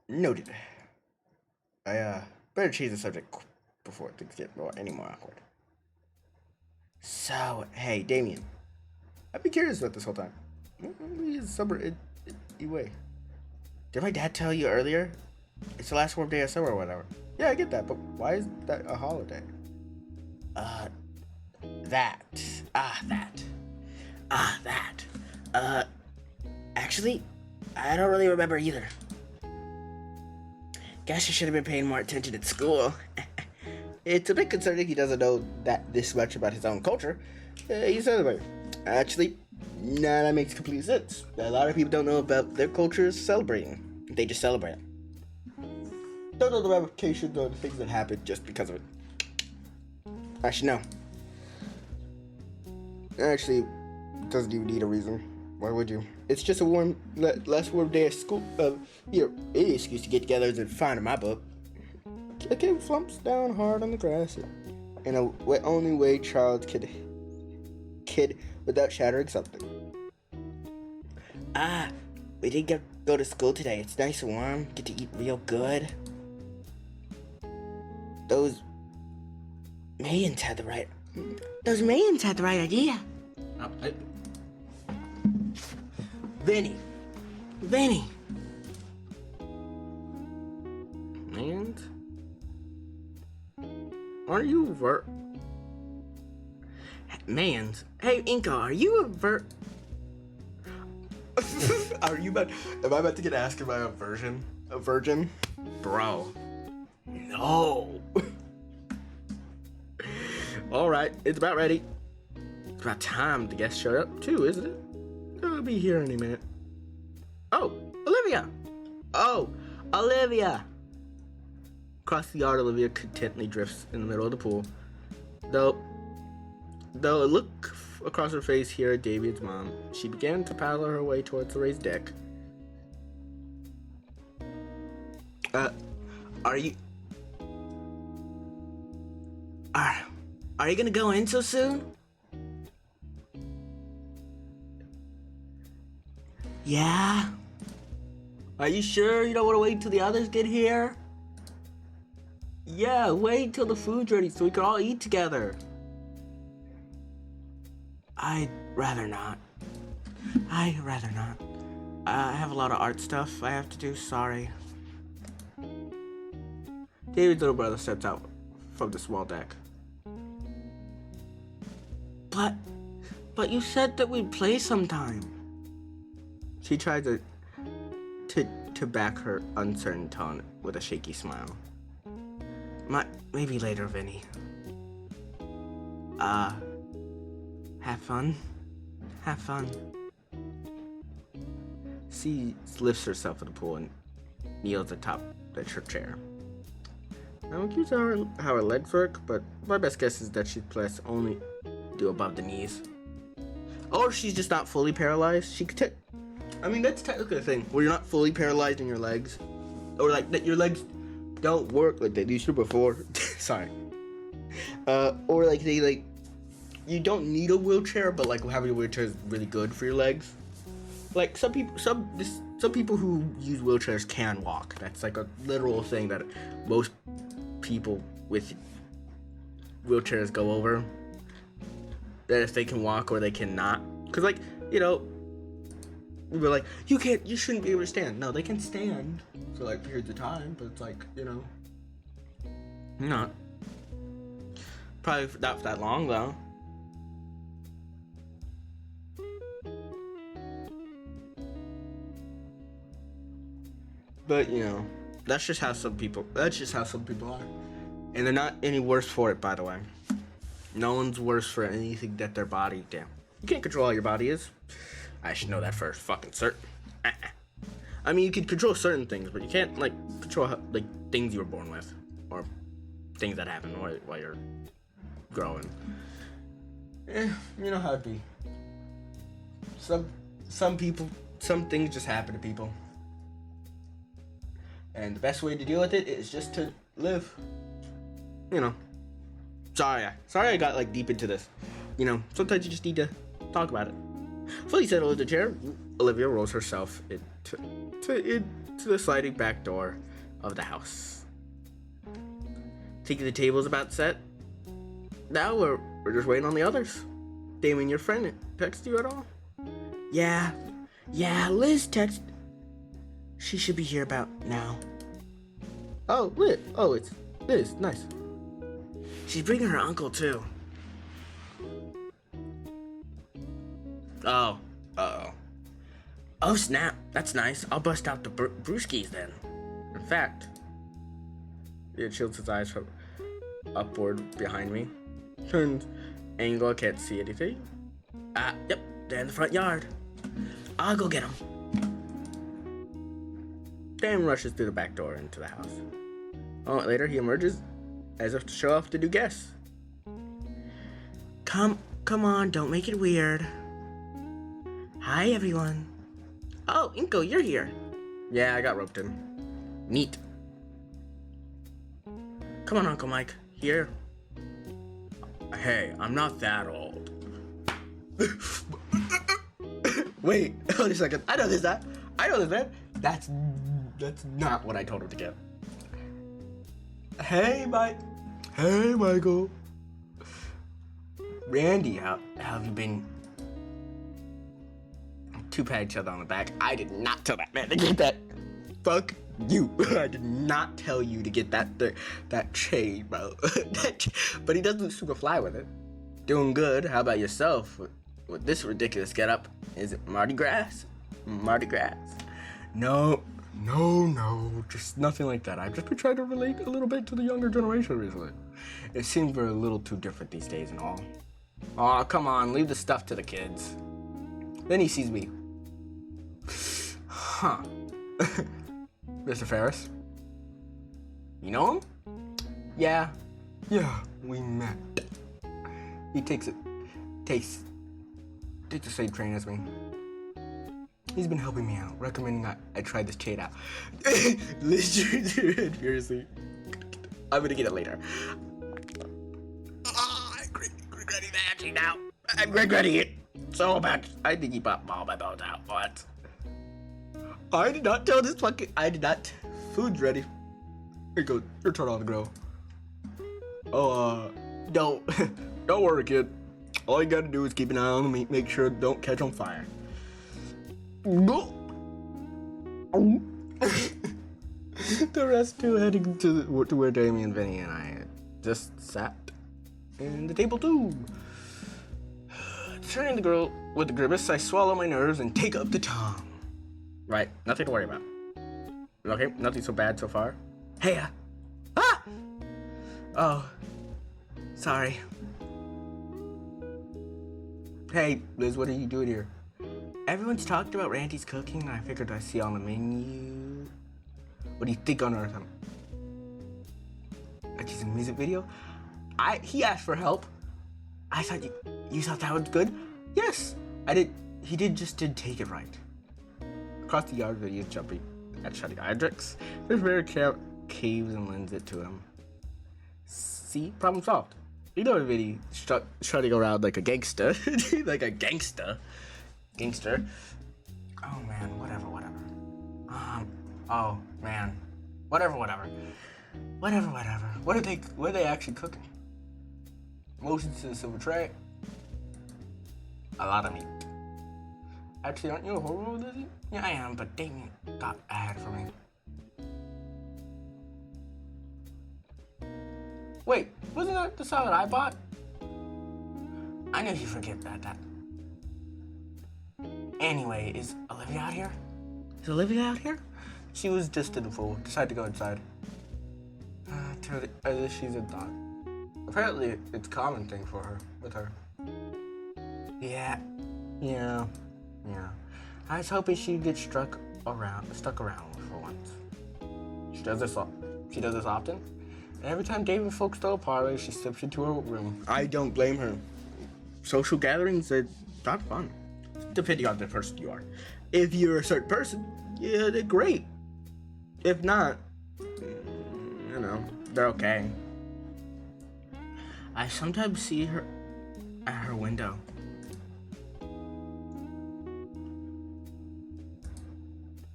Noted. I better change the subject before things get any more awkward. So, hey, Damien. I've been curious about this whole time. Anyway. Did my dad tell you earlier? It's the last warm day of summer or whatever. Yeah, I get that, but why is that a holiday? Actually, I don't really remember either. Guess I should have been paying more attention at school. It's a bit concerning he doesn't know this much about his own culture. He said about it. Actually, that makes complete sense. A lot of people don't know about their culture celebrating. They just celebrate it. Don't know the ramifications or the things that happen just because of it. Actually, no. Actually, it doesn't even need a reason. Why would you? It's just a less warm day of school. Any excuse to get together isn't fine in my book. A kid flumps down hard on the grass in a only way child kid without shattering something. We didn't go to school today. It's nice and warm. Get to eat real good. Those Mayans had the right idea. Vinny. And are you Mans? Hey, Inca, are you am I about to get asked if I'm a virgin? Bro. No. Alright, it's about ready. It's about time the guests showed up too, isn't it? I'll be here any minute. Oh, Olivia! Across the yard, Olivia contently drifts in the middle of the pool. Though a look across her face here at David's mom, she began to paddle her way towards the raised deck. Are you gonna go in so soon? Yeah? Are you sure you don't want to wait till the others get here? Yeah, wait till the food's ready so we can all eat together. I'd rather not. I have a lot of art stuff I have to do, sorry. David's little brother steps out from the small deck. But you said that we'd play sometime. She tried to back her uncertain tone with a shaky smile. Maybe later, Vinny. Have fun. Have fun. She lifts herself in the pool and kneels atop the chair. I'm curious how her legs work, but my best guess is that she'd only do above the knees. Or she's just not fully paralyzed. She could I mean, that's technically a thing, where you're not fully paralyzed in your legs. Or like that your legs don't work like they used to before. Sorry. Or like you don't need a wheelchair, but like having a wheelchair is really good for your legs. Like some people who use wheelchairs can walk. That's like a literal thing that most people with wheelchairs go over. That if they can walk or they cannot. Cause like, you know, we were like, you shouldn't be able to stand. No, they can stand for like periods of time, but it's like, you know, not. Probably not for that long though. But you know, that's just how some people are. And they're not any worse for it, by the way. No one's worse for anything that their body, damn. You can't control how your body is. I should know that first, fucking cert. I mean, you can control certain things, but you can't, like, control, like, things you were born with. Or things that happen while you're growing. You know how it be. Some people, some things just happen to people. And the best way to deal with it is just to live. You know. Sorry I got, like, deep into this. You know, sometimes you just need to talk about it. Fully settled in the chair, Olivia rolls herself into the sliding back door of the house. Thinking the table's about set. Now we're just waiting on the others. Damien, your friend, text you at all? Yeah, Liz texted. She should be here about now. Oh, Liz. Oh, it's Liz. Nice. She's bringing her uncle, too. Oh. Uh-oh. Oh, snap. That's nice. I'll bust out the brewskis then. In fact, it shields his eyes from upward behind me. Turns angle, I can't see anything. Yep. They're in the front yard. I'll go get them. Dan rushes through the back door into the house. A moment later, he emerges as if to show off the new guests. Come on, don't make it weird. Hi, everyone. Oh, Inko, you're here. Yeah, I got roped in. Neat. Come on, Uncle Mike. Here. Hey, I'm not that old. Wait, hold a second. I know this, man. That's not what I told him to get. Hey, Michael. Randy, how have you been? Two pat each other on the back. I did not tell that man to get that. Fuck you. I did not tell you to get that chain, bro. But he does look super fly with it. Doing good. How about yourself? With this ridiculous getup, is it Mardi Gras? No, just nothing like that. I've just been trying to relate a little bit to the younger generation recently. It seems we're a little too different these days and all. Aw, come on, leave the stuff to the kids. Then he sees me. Huh. Mr. Ferris? You know him? Yeah, we met. He takes the same train as me. He's been helping me out, recommending I try this chain out. Listen, seriously. I'm gonna get it later. I'm regretting that chain now. I'm regretting it so bad. I think he popped all my bones out. What? I did not tell this Food's ready. Here you go. Your turn on the grill. Oh, don't worry, kid. All you gotta do is keep an eye on the meat, make sure it don't catch on fire. The rest two heading to where Damien, Vinny, and I just sat in the table too. Turning the girl with the grimace, I swallow my nerves and take up the tongue. Right, nothing to worry about. Okay, nothing so bad so far. Hey, oh, sorry. Hey, Liz, what are you doing here? Everyone's talked about Randy's cooking, and I figured I'd see on the menu. What do you think on Earth? It's a music video. He asked for help. I thought you thought that was good? Yes, I did. He just didn't take it right. Across the yard, video jumping at shutting hydrants. There's rare caves and lends it to him. See, problem solved. You know, Vinny strutting around like a gangster, like a gangster. Oh man, whatever. Oh man, whatever. What are they actually cooking? Motion to the silver tray. A lot of meat. Actually, aren't you a horror, Lizzie? Yeah, I am, but dang it, got bad for me. Wait, wasn't that the salad I bought? I knew you'd forget that. Anyway, is Olivia out here? She was just in the pool. Decided to go inside. As if she's in thought. Apparently, it's a common thing with her. Yeah. I was hoping she'd get stuck around for once. She does this often. And every time David folks throw a party, she slips into her room. I don't blame her. Social gatherings are not fun, depending on the person you are. If you're a certain person, yeah, they're great. If not, they're okay. I sometimes see her at her window.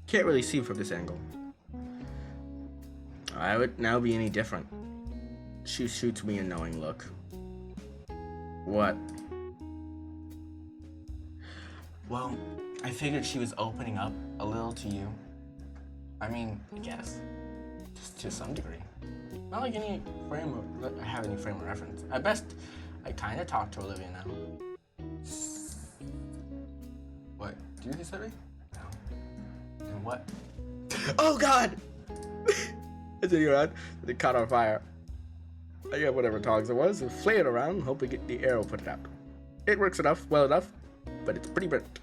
Can't really see from this angle. I would now be any different. She shoots me a knowing look. What? Well, I figured she was opening up a little to you. I mean, I guess. Just to some degree. Not like I have any frame of reference. At best, I kind of talk to Olivia now. What? Do you hear something? No. And what? Oh God! It's in your head. It caught on fire. I got whatever tongs it was and flay it around, hoping the arrow put it out. It works well enough, but it's pretty burnt.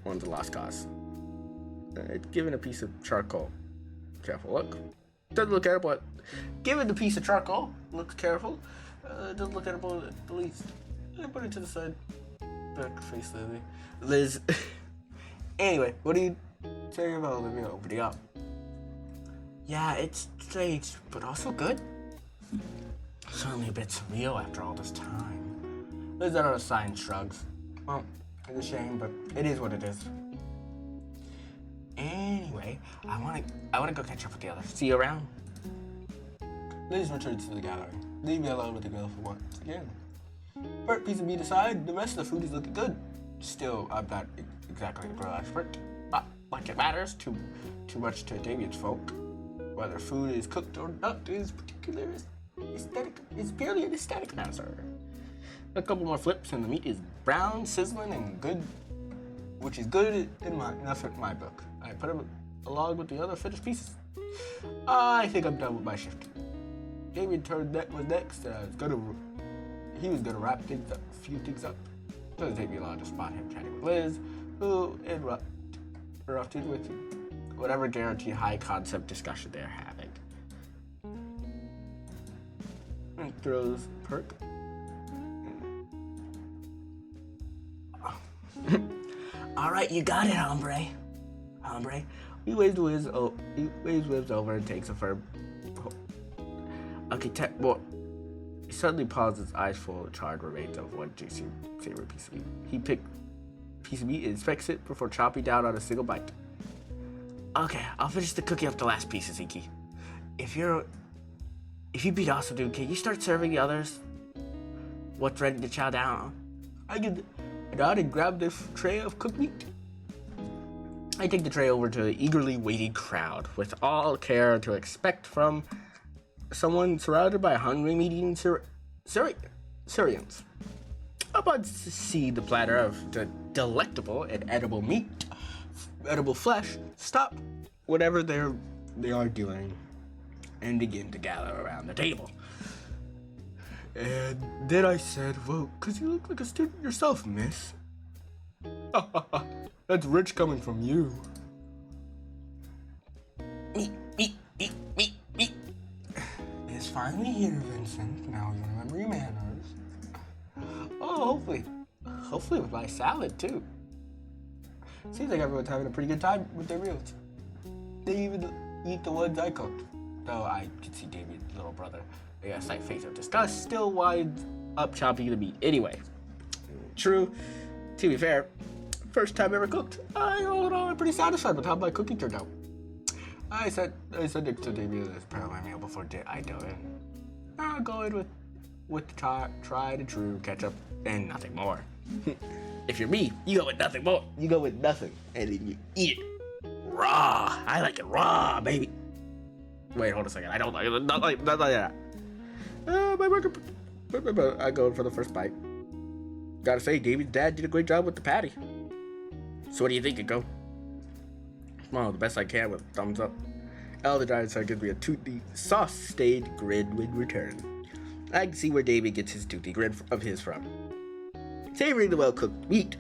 One's a lost cause. It's given a piece of charcoal. Careful look. Doesn't look edible. Given the piece of charcoal, looks careful. Doesn't look edible at the least. Put it to the side. Back face Lily. Liz. Anyway, what do you say about Olivia opening up? Yeah, it's strange, but also good. Certainly a bit surreal after all this time. Liz out of sign shrugs. Well, it's a shame, but it is what it is. Anyway, I wanna go catch up with the others. See you around. Liz returns to the gallery. Leave me alone with the girl for once again. Burnt piece of meat aside, the rest of the food is looking good. Still, I'm not exactly a grill expert, but like it matters too much to Davian's folk. Whether food is cooked or not is purely an aesthetic matter. A couple more flips and the meat is brown, sizzling, and good, which is good enough in my book. I put them along with the other finished pieces. I think I'm done with my shift. David was next, and he was gonna wrap a few things up. Doesn't take me long to spot him chatting with Liz, who interrupted with whatever guaranteed high concept discussion they're having. And throws perk. All right, you got it, hombre. He waves Wiz over and takes a firm. Okay, he suddenly pauses, eyes full of charred remains of one juicy savory piece of meat. He picked a piece of meat and inspects it before chopping down on a single bite. Okay, I'll finish the cooking up the last piece, Ezekiel. If you beat awesome, dude, can you start serving the others what's ready to chow down? I get out and grab this tray of cooked meat. I take the tray over to the eagerly waiting crowd with all care to expect from someone surrounded by hungry meat-eating Syrians. Upon to see the platter of the delectable and edible flesh, stop whatever they are doing and begin to gather around the table. And then I said, well, 'cause you look like a student yourself, miss. That's rich coming from you. Me. It's finally here, Vincent. Now you remember your manners. Oh, hopefully with my salad, too. Seems like everyone's having a pretty good time with their meals. They even eat the ones I cooked. Though I could see David's little brother, a slight face of disgust, still winds up chopping the meat. Anyway, true, to be fair, first time ever cooked. I'm pretty satisfied with how my cooking turned out. I said it to David as part of my meal before I dove in. I'll go in with the tried and true ketchup and nothing more. If you're me, you go with nothing more. You go with nothing, and then you eat it raw. I like it raw, baby. Wait, hold a second. I don't like it. Not like that. I go in for the first bite. Gotta say, David's dad did a great job with the patty. So what do you think, Go? Well, the best I can with a thumbs up. The giant son gives me a toothy, sauce-stained grin when returned. I can see where David gets his toothy grin of his from. Savoring the well-cooked meat,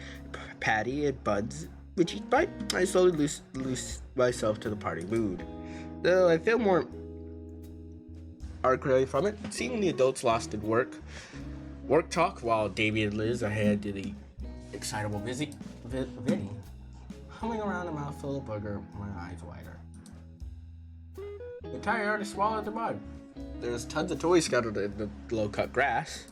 patty, and buns with each bite, I slowly lose myself to the party mood. Though I feel more arbitrary from it, seeing the adults lost in work talk, while Davy and Liz are headed to the excitable Vinny, humming around a mouthful of booger, my eyes wider. The entire artist swallowed the mud. There's tons of toys scattered in the low-cut grass.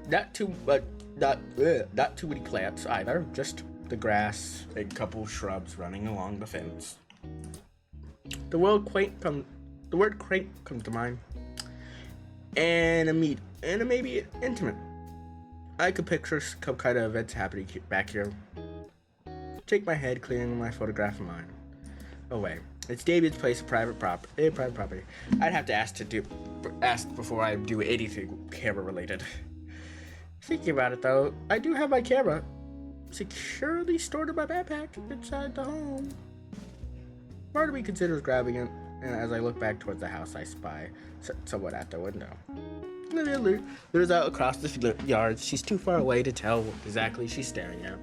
Not too many plants either, just the grass and a couple shrubs running along the fence. The word quaint comes to mind, and maybe intimate. I could picture some kind of events happening back here. Shake my head, clearing my photograph of mine. Oh wait, it's David's place, private property. I'd have to ask before I do anything camera related. Thinking about it though, I do have my camera securely stored in my backpack inside the home. Part of me considers grabbing it, and as I look back towards the house, I spy someone at the window. There's out across the yard. She's too far away to tell what exactly she's staring at.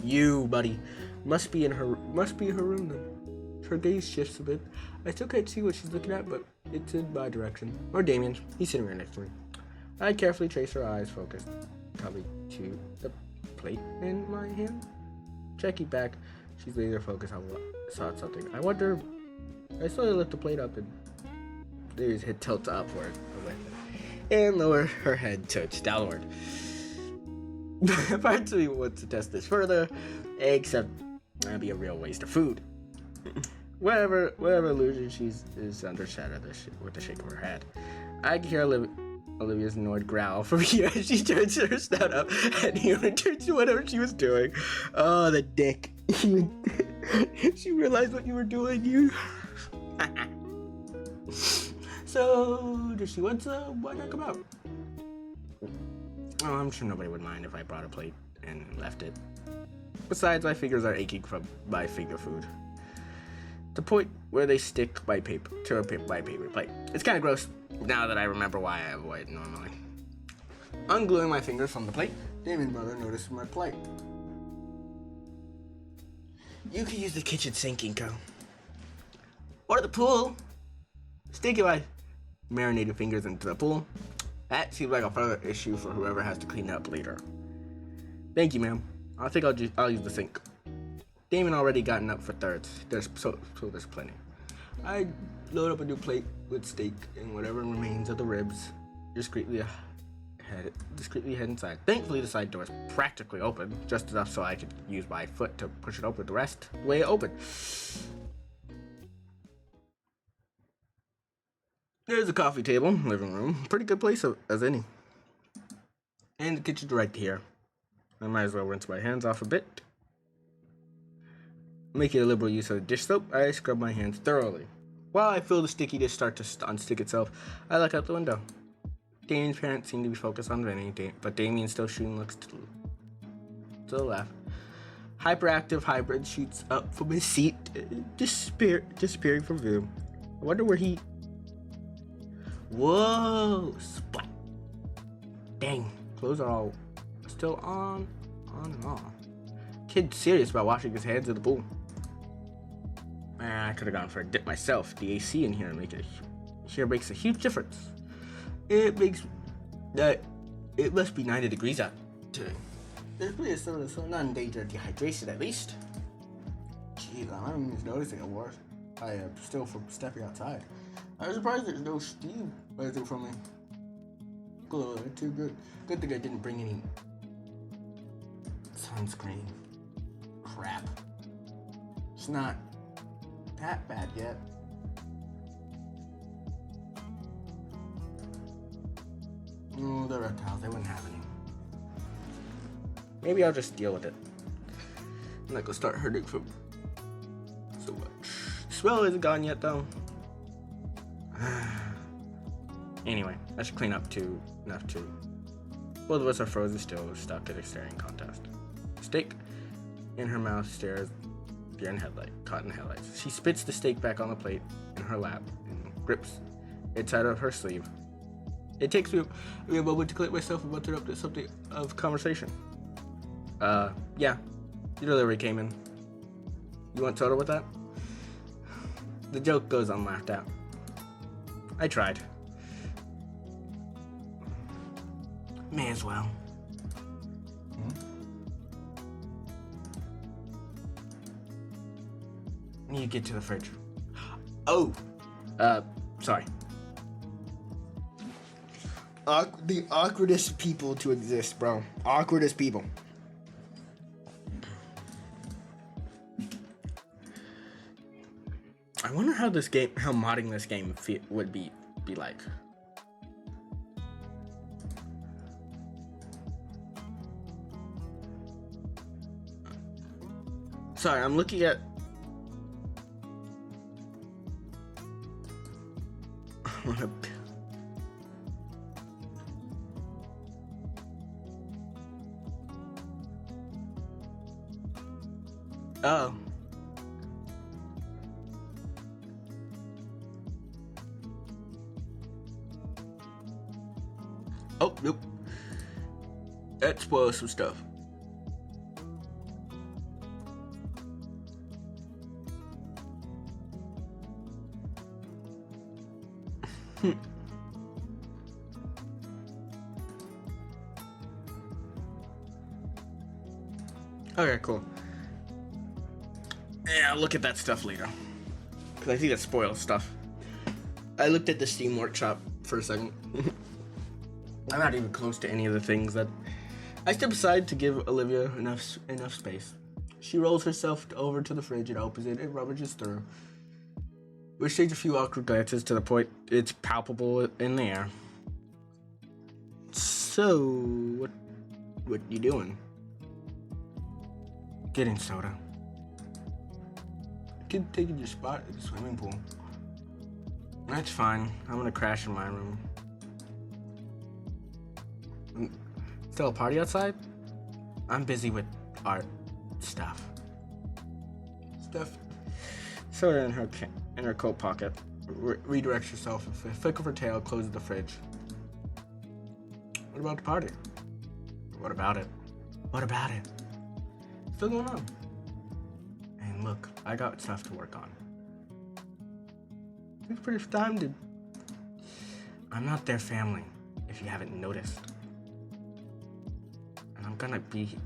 You, buddy, must be in her room then. Her gaze shifts a bit. I still can't see what she's looking at, but it's in my direction. Or Damien's. He's sitting right next to me. I carefully trace her eyes, focused probably to the plate in my hand. Checking back, she's laser focused on something. I slowly lift the plate up and David's head tilts upward and lower her head tilts downward. Part of me wants to test this further, except that'd be a real waste of food. Whatever illusion is under shadow with the shake of her head. I can hear Olivia's annoyed growl from here as she turns her snout up and he returns to whatever she was doing. Oh, the dick. She realized what you were doing, you. So, does she want some? Why not come out? Oh, I'm sure nobody would mind if I brought a plate and left it. Besides, my fingers are aching from my finger food. The point where they stick my paper plate. It's kind of gross now that I remember why I avoid it normally. Ungluing my fingers from the plate, Damon's mother noticed my plate. You can use the kitchen sink, Inko. Or the pool. Sticking my marinated fingers into the pool. That seems like a further issue for whoever has to clean up later. Thank you, ma'am. I think I'll use the sink. Damon already gotten up for thirds. There's plenty. I load up a new plate with steak and whatever remains of the ribs. Discreetly head inside. Thankfully, the side door is practically open, just enough so I could use my foot to push it open. The rest, the way it opened. There's a coffee table, living room, pretty good place as any. And the kitchen's right here. I might as well rinse my hands off a bit. Making a liberal use of dish soap, I scrub my hands thoroughly. While I feel the sticky dish start to unstick itself, I look out the window. Damien's parents seem to be focused on Vinny, but Damien still shooting looks to the left. Hyperactive hybrid shoots up from his seat, disappearing from view. I wonder where he... Whoa! Splat! Dang, clothes are all still on and off. Kid's serious about washing his hands in the pool. Man, I could have gone for a dip myself. The AC in here makes a huge difference. It must be 90 degrees out today. There's really so not in danger of dehydration at least. Jeez, I'm not even noticing it worse. I am still from stepping outside. I was surprised there's no steam rising from me. Good, too good. Good thing I didn't bring any sunscreen. Crap. It's not that bad yet. Oh, the reptiles, they wouldn't have any. Maybe I'll just deal with it. I'm not gonna start hurting from so much. The smell isn't gone yet though. Anyway, I should clean up enough to. Both of us are frozen still, stuck at a staring contest. Steak in her mouth stares caught in headlights. She spits the steak back on the plate in her lap and grips it out of her sleeve. It takes me a moment to collect myself and interrupt the subject of conversation. Yeah, your delivery came in. You want soda with that? The joke goes unlaughed out. I tried. May as well. Need to get to the fridge. Oh, sorry. The awkwardest people to exist, bro. Awkwardest people. I wonder how modding this game would be like. Sorry, I'm looking at. Oh. Oh, nope. That spoils some stuff. Okay, cool. Yeah, I'll look at that stuff later. Because I think that spoils stuff. I looked at the Steam Workshop for a second. I'm not even close to any of the things that... I step aside to give Olivia enough space. She rolls herself over to the fridge and opens it and rummages through. We exchange a few awkward glances to the point it's palpable in the air. So, what you doing? Getting soda. Kid taking your spot at the swimming pool. That's fine. I'm gonna crash in my room. Still a party outside? I'm busy with art stuff. Soda in her coat pocket. Redirects herself. A flick of her tail closes the fridge. What about the party? What about it? What about it? Still going on. And look, I got stuff to work on. It's pretty time to. I'm not their family, if you haven't noticed. And I'm gonna be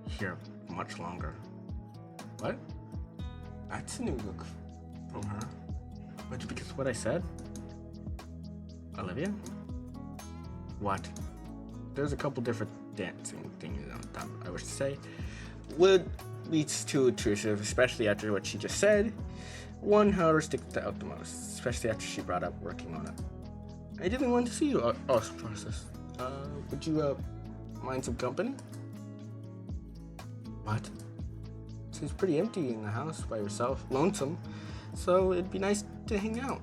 here much longer. What? That's a new look from her. But because of what I said? Olivia? What? There's a couple different dancing things on top, I wish to say. Would be too intrusive, especially after what she just said. One, however, sticks out the most, especially after she brought up working on it. I didn't want to see you awesome process. Would you, mind some company? What? Seems pretty empty in the house by yourself, lonesome, so it'd be nice to hang out.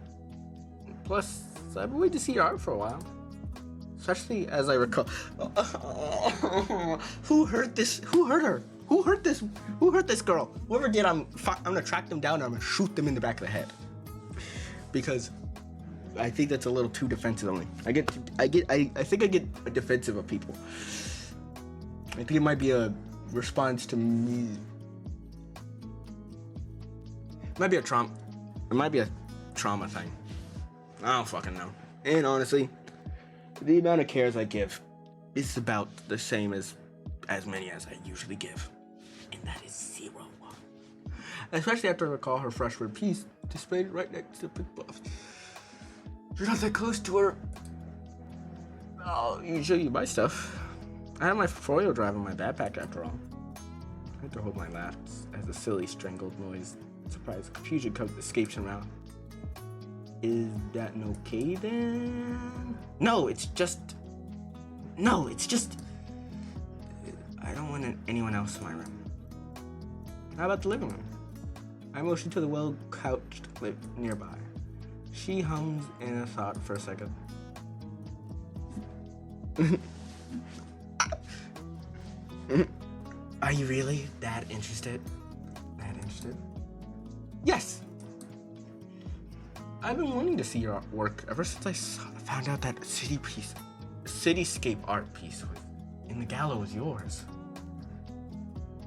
Plus, I've been waiting to see your art for a while. Especially as I recall. Who hurt this? Who hurt her? Who hurt this? Who hurt this girl? Whoever did, I'm gonna track them down and I'm gonna shoot them in the back of the head. Because I think that's a little too defensive on me. I think I get defensive of people. I think it might be a response to me. It might be a trauma. It might be a trauma thing. I don't fucking know. And honestly, the amount of cares I give is about the same as many as I usually give. And that is 0. Especially after I recall her freshword piece displayed right next to Big Buff. You're not that close to her. I'll show you my stuff. I have my 4-wheel drive in my backpack after all. I have to hold my laugh as a silly strangled noise. Surprise confusion escapes from out. Is that okay then? No, it's just. I don't want anyone else in my room. How about the living room? I motioned to the well-couched lip nearby. She hums in a thought for a second. Are you really that interested? Yes! I've been wanting to see your work ever since I found out that cityscape art piece in the gala was yours.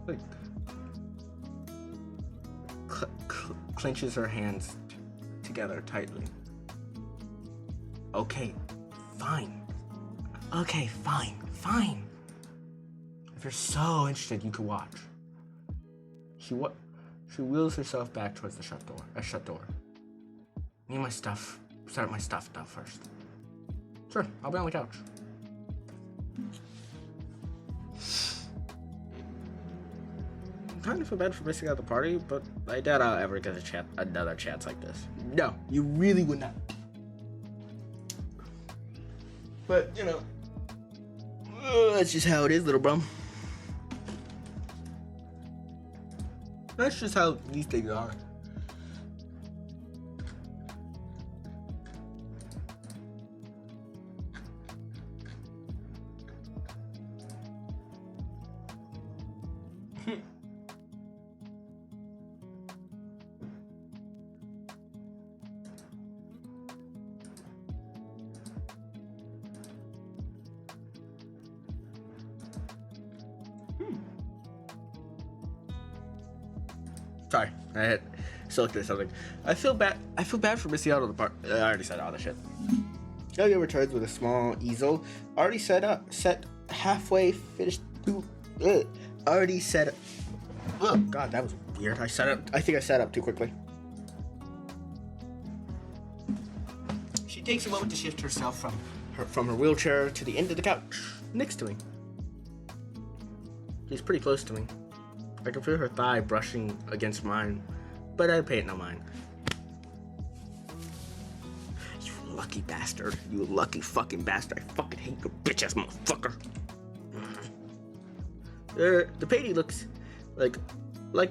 Like, clenches her hands together tightly. Okay, fine. If you're so interested, you could watch. She wheels herself back towards the shut door. Need my stuff. Start my stuff down first. Sure, I'll be on the couch. I kind of feel bad for missing out the party, but I doubt I'll ever get another chance like this. No, you really would not. But, you know, that's just how it is, little bro. That's just how these things are. Sorry, I had selected something. I feel bad for missing out on the part. I already said all the shit. Yo returns with a small easel, already set halfway finished. Already set. Oh god, that was weird. I think I set up too quickly. She takes a moment to shift herself from her wheelchair to the end of the couch next to me. She's pretty close to me. I can feel her thigh brushing against mine, but I pay it no mind. You lucky bastard. You lucky fucking bastard. I fucking hate you, bitch-ass motherfucker. The painting looks like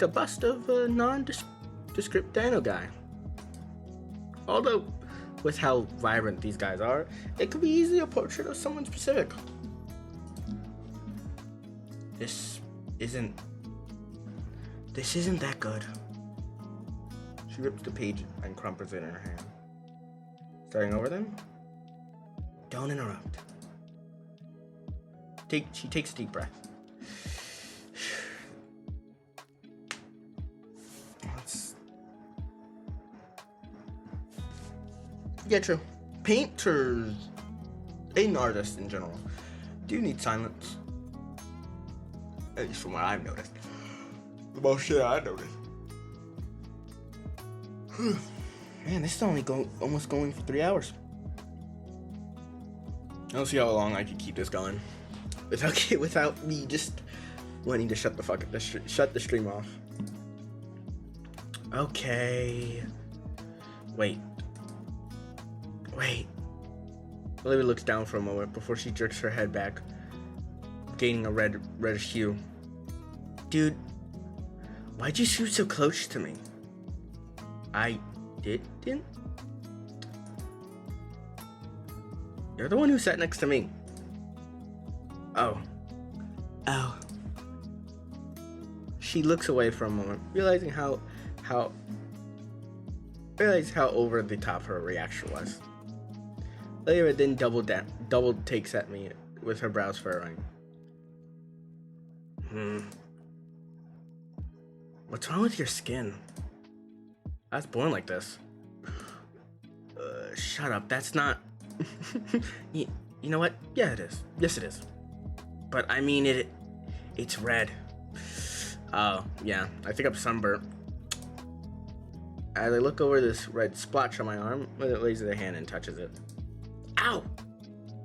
a bust of a nondescript dino guy. Although, with how vibrant these guys are, it could be easily a portrait of someone specific. This isn't that good. She rips the page and crumples it in her hand. Starting over them? Don't interrupt. She takes a deep breath. Yeah, true. Painters, and artists in general, do need silence. At least from what I've noticed. The most shit I noticed. Man, this is only almost going for 3 hours. I don't see how long I could keep this going without me just wanting to shut the stream off. Okay. Wait. Olivia looks down for a moment before she jerks her head back, gaining a reddish hue. Dude, why'd you shoot so close to me? I didn't? You're the one who sat next to me. Oh. She looks away for a moment, realizing how over the top her reaction was. Lyra then double takes at me with her brows furrowing. What's wrong with your skin? I was born like this. Shut up. That's not. you know what? Yeah, it is. Yes, it is. But I mean it's red. Oh, yeah. I think I'm sunburnt. As I look over this red splotch on my arm, it raises a hand and touches it. Ow!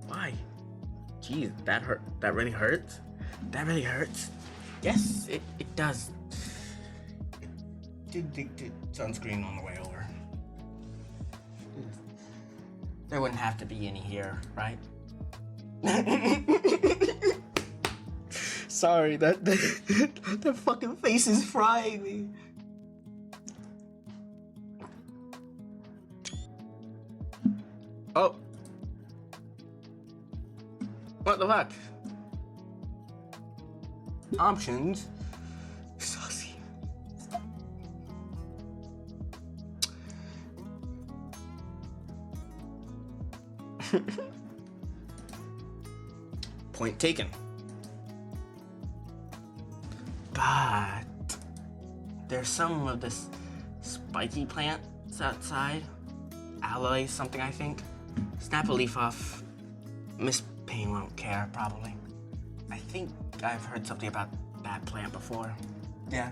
Why? Jeez, that hurt. That really hurts? That really hurts? Yes, it does. Did sunscreen on the way over. There wouldn't have to be any here, right? Sorry, that fucking face is frying me. Oh. What the fuck? Options. Saucy. Point taken. But there's some of this spiky plants outside. Aloe something, I think. Snap a leaf off. Miss Payne won't care, probably. I think I've heard something about that plant before. Yeah.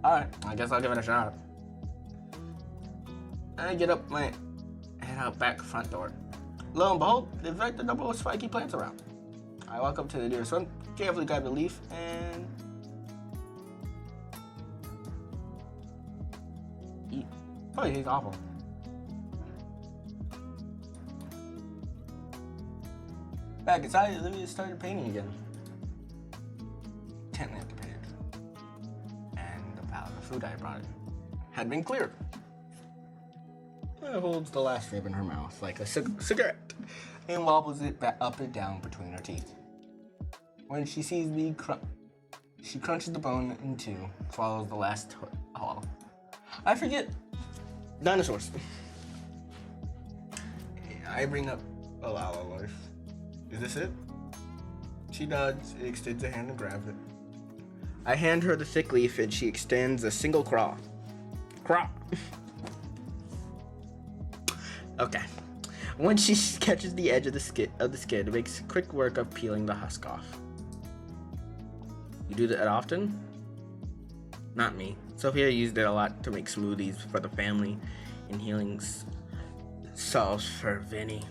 Alright, I guess I'll give it a shot. I get up my head out back front door. Lo and behold, there's right the number of spiky plants around. I walk up to the nearest one, carefully grab the leaf, and eat. Oh, it tastes awful. Back inside, Olivia started painting again. Intently at the page. And the pallet of food I brought had been cleared. It holds the last rib in her mouth like a cigarette and wobbles it back up and down between her teeth. When she sees me, she crunches the bone in two, swallows the last hollow. I forget. Dinosaurs. I bring up a Lala life. Is this it? She nods and extends a hand and grabs it. I hand her the thick leaf and she extends a single claw. Okay. When she catches the edge of the skin, it makes quick work of peeling the husk off. You do that often? Not me. Sophia used it a lot to make smoothies for the family and healing salves for Vinny.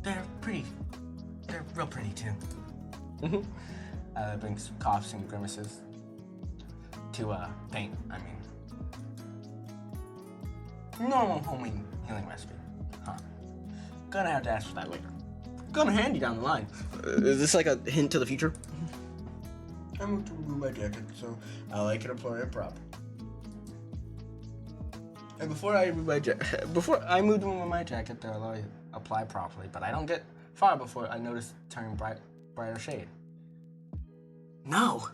They're pretty. They're real pretty too. Brings coughs and grimaces to paint. I mean, normal homemade healing recipe. Huh? Gonna have to ask for that later. Gonna hand you down the line. Is this like a hint to the future? I moved to remove my jacket, so I can apply it proper. And before I moved to remove my jacket, they're allowed to apply properly, but I don't get far before I notice it turning brighter shade. No.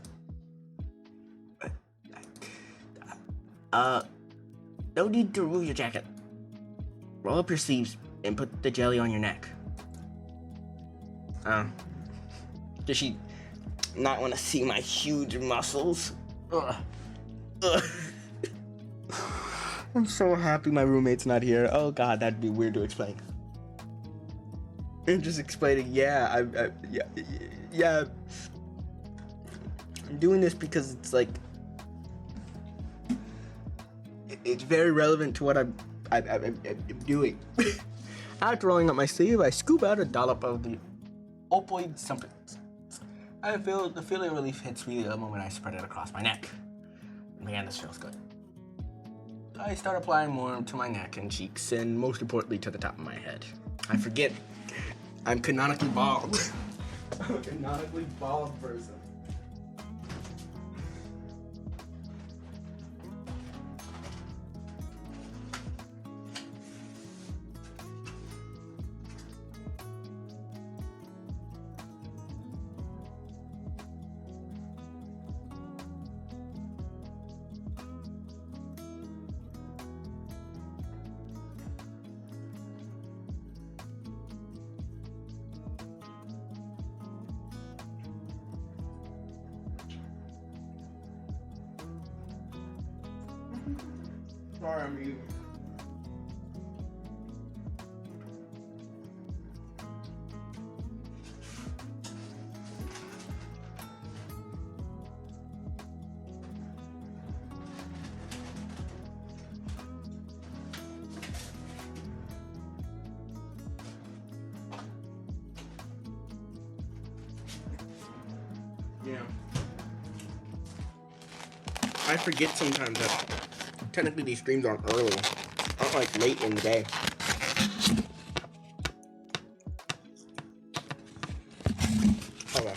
No need to remove your jacket. Roll up your sleeves and put the jelly on your neck. Does she not want to see my huge muscles? Ugh. I'm so happy my roommate's not here. Oh god, that'd be weird to explain. And just explaining, yeah, I'm doing this because it's like, it's very relevant to what I'm doing. After rolling up my sleeve, I scoop out a dollop of the opioid substance. I feel the feeling of relief hits me the moment I spread it across my neck. Man, this feels good. I start applying more to my neck and cheeks, and most importantly to the top of my head. I forget, I'm canonically bald. I'm a canonically bald person. Sorry, I'm eating. Yeah. I forget sometimes that technically these streams aren't early. Aren't like late in the day. Hold on.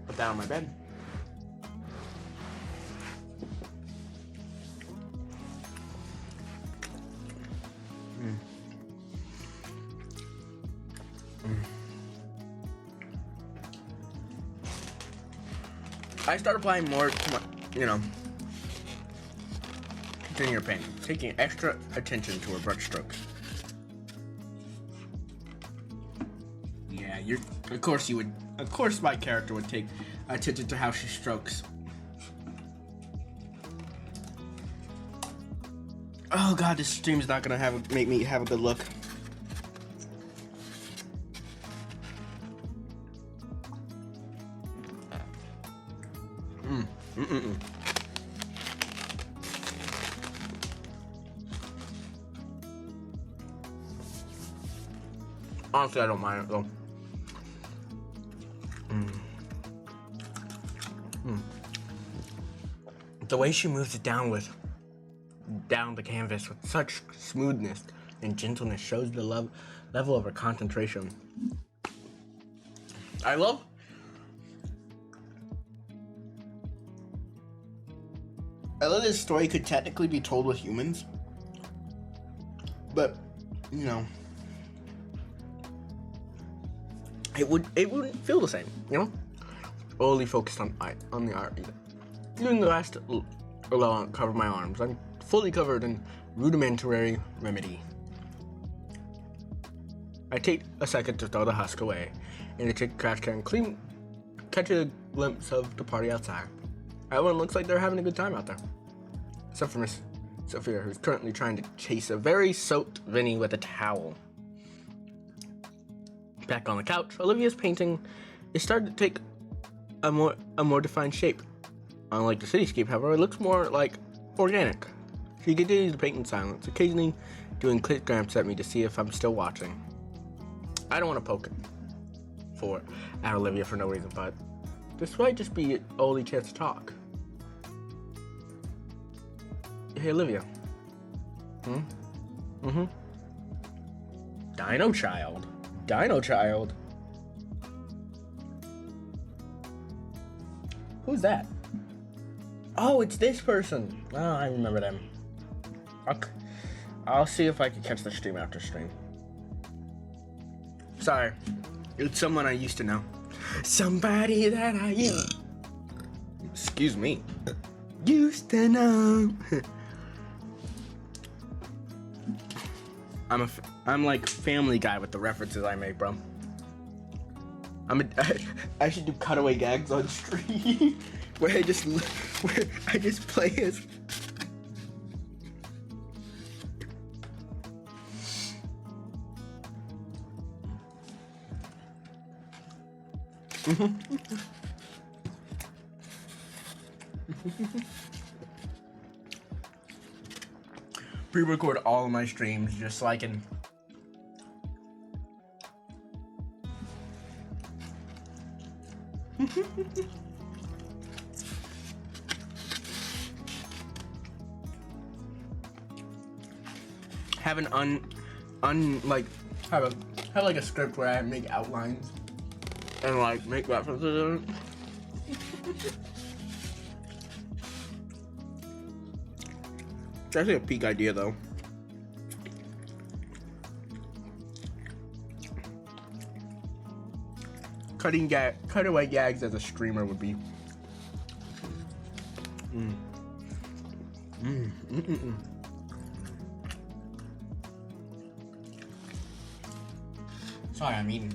Put that on my bed. I started applying more to my, continuing your paint, taking extra attention to her brush strokes. Yeah, of course my character would take attention to how she strokes. Oh god, this stream's not gonna make me have a good look. Honestly, I don't mind it though. The way she moves it down the canvas with such smoothness and gentleness shows the level of her concentration. I love this story could technically be told with humans, but it wouldn't feel the same, Only focused on the art. Doing the last alone cover my arms. I'm fully covered in rudimentary remedy. I take a second to throw the husk away, and I take the trash can clean, catch a glimpse of the party outside. Everyone looks like they're having a good time out there, except for Miss Sophia, who's currently trying to chase a very soaked Vinny with a towel. Back on the couch, Olivia's painting is starting to take a more defined shape. Unlike the cityscape, however, it looks more like organic. She continues to paint in silence, occasionally doing quick glances at me to see if I'm still watching. I don't want to poke at Olivia for no reason, but this might just be an only chance to talk. Hey, Olivia. Dino Child. Who's that? Oh, it's this person. Oh, I remember them. I'll see if I can catch the stream after stream. Sorry. It's someone I used to know. Somebody that I used. Excuse me. Used to know. I'm like Family Guy with the references I make, bro. I should do cutaway gags on stream where I just play his. Pre-record all of my streams just so I can have have like a script where I make outlines and like make references in it. It's actually a peak idea though. Cutaway gags as a streamer would be. Sorry, I'm eating.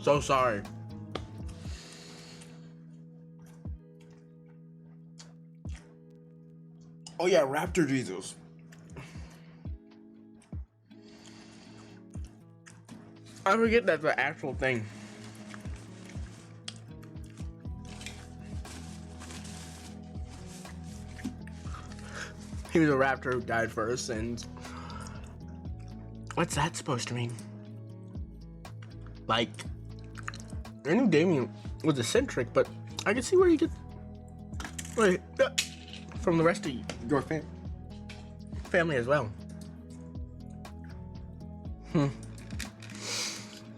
So sorry. Oh yeah, Raptor Jesus. I forget that's the actual thing. He was a raptor who died for his sins. What's that supposed to mean? Like, I knew Damien was eccentric, but I can see where you get from the rest of your family as well.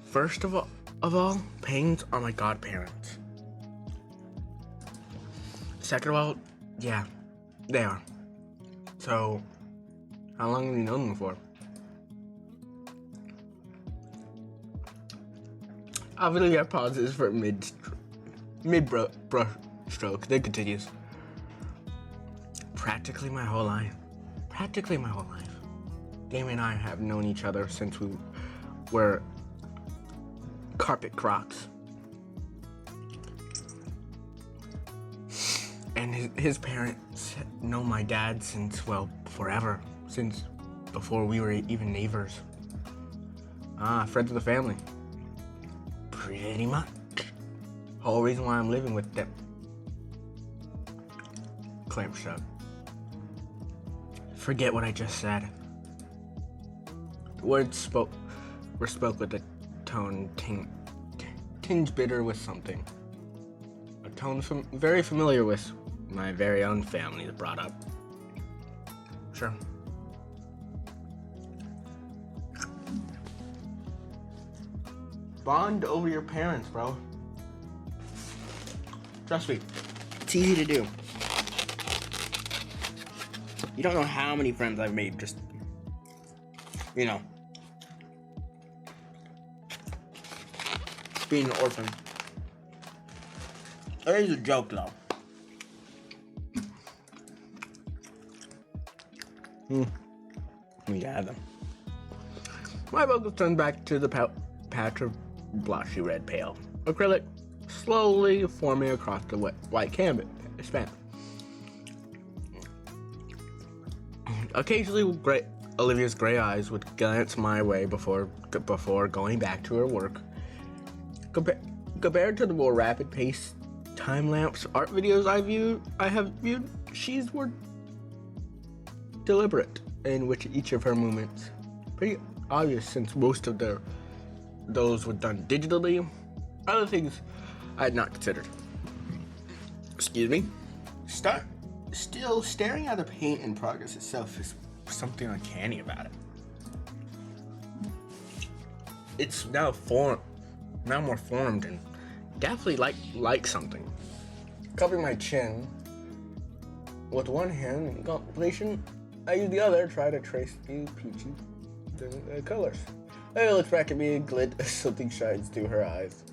First of all, Pains are my godparents. Second of all, yeah, they are. So, how long have you known them for? Obviously, I pauses for mid brush stroke. Then continues. Practically my whole life. Damien and I have known each other since we were carpet crocs. And his parents know my dad since, well, forever. Since before we were even neighbors. Friends of the family. Pretty much. Whole reason why I'm living with them. Clamp shut. Forget what I just said. The words were spoke with a tone tinged bitter with something. A tone very familiar with my very own family is brought up. Sure. Bond over your parents, bro. Trust me, it's easy to do. You don't know how many friends I've made just, being an orphan. It is a joke, though. Yeah, them. My focus turned back to the patch of blotchy red pale acrylic, slowly forming across the white canvas. Occasionally, Olivia's gray eyes would glance my way before going back to her work. Compared to the more rapid-paced time-lapse art videos I have viewed, she's more deliberate in which each of her movements. Pretty obvious since most of those were done digitally. Other things I had not considered. Excuse me. Still, staring at the paint in progress itself is something uncanny about it. It's now more formed and definitely like something. Covering my chin with one hand in contemplation, I use the other to try to trace the peachy colors. Ella looks back at me and glint as something shines through her eyes.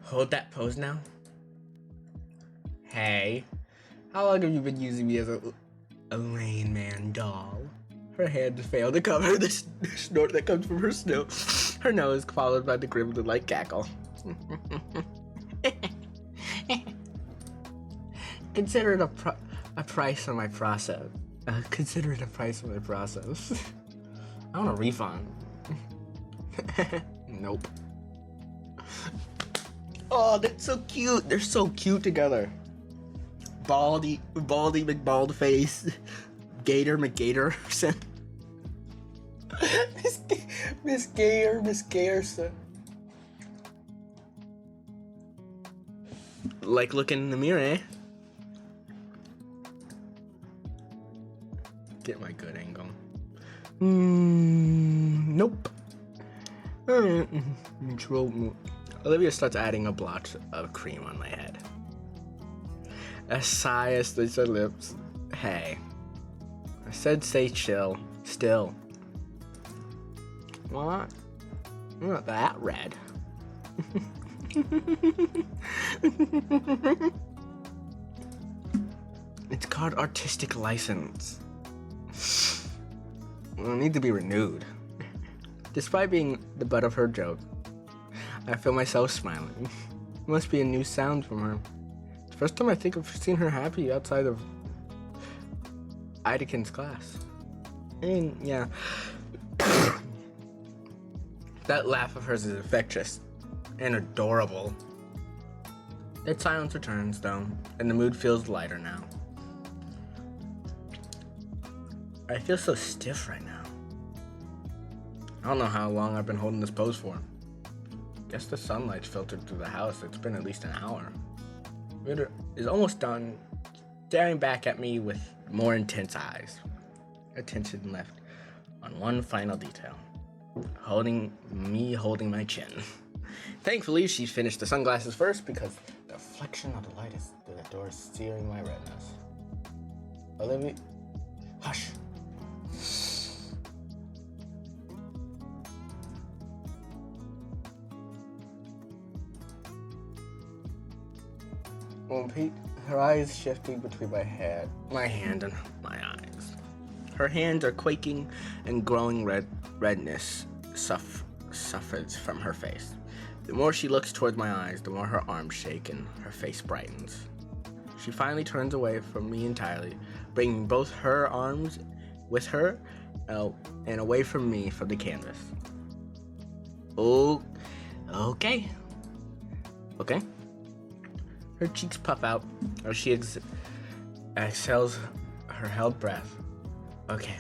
Hold that pose now. Hey, how long have you been using me as a Rain Man doll? Her hands fail to cover the snort that comes from her nose, followed by the grim light cackle. Consider it a price on my process. Consider it a price on my process. I want a refund. Nope. Oh, that's so cute. They're so cute together. Baldy McBald face. Gator McGator. Miss Gator. Like looking in the mirror, eh? Get my good angle. Nope. Olivia starts adding a blotch of cream on my head. A sigh as they her lips. Hey. I said stay chill. Still. What? I'm not that red. It's called artistic license. It'll need to be renewed. Despite being the butt of her joke, I feel myself smiling. It must be a new sound from her. The first time I think I've seen her happy outside of Idekin's class. And yeah. That laugh of hers is infectious and adorable. That silence returns, though, and the mood feels lighter now. I feel so stiff right now. I don't know how long I've been holding this pose for. Guess the sunlight's filtered through the house. It's been at least an hour. Gator is almost done, staring back at me with more intense eyes. Attention left on one final detail. Holding my chin. Thankfully, she finished the sunglasses first because the reflection of the light is through the door is searing my retinas. Olivia, hush. Well, Pete, her eyes shifting between my hand and my eyes. Her hands are quaking and growing redness suffers from her face. The more she looks towards my eyes, the more her arms shake and her face brightens. She finally turns away from me entirely, bringing both her arms with her and away from me from the canvas. Oh, okay. Her cheeks puff out as she exhales her held breath. Okay.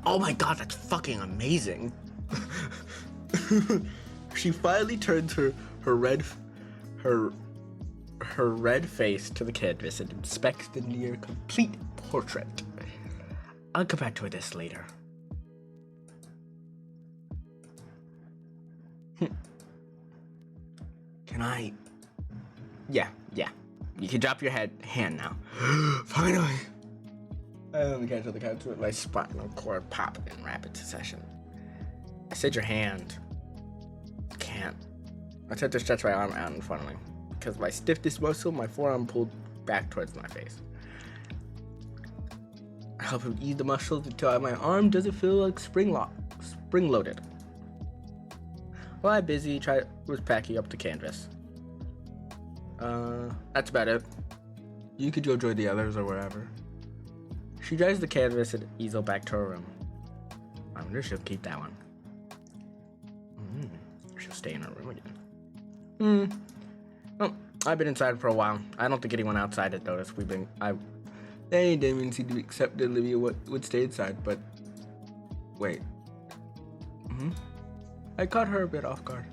Oh my god, that's fucking amazing. She finally turns her red face to the canvas and inspects the near complete portrait. I'll come back to this later. Can I? Yeah. You can drop your hand now. Finally. I only catch the couch with my spinal cord pop in rapid succession. I said your hand. Can't. I tried to stretch my arm out in front of me. Because my stiffest muscle, my forearm pulled back towards my face. I help him ease the muscles until my arm doesn't feel like spring-loaded. While I was packing up the canvas. That's about it. You could go join the others or wherever. She drives the canvas and easel back to her room. I wonder if she'll keep that one. She'll stay in her room again. Well, I've been inside for a while. I don't think anyone outside had noticed. They didn't seem to accept that Olivia would stay inside, but wait. I caught her a bit off guard.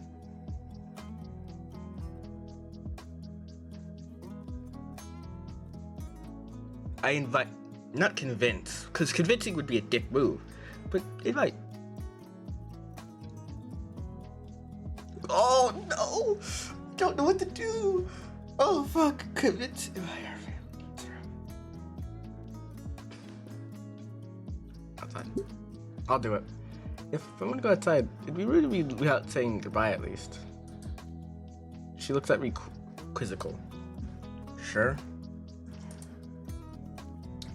I invite, not convince, because convincing would be a dick move, but invite. Oh no! Don't know what to do! Oh fuck, convince. Outside. I'll do it. If I'm gonna go outside, it'd be rude to be without saying goodbye at least. She looks at me quizzical. Sure.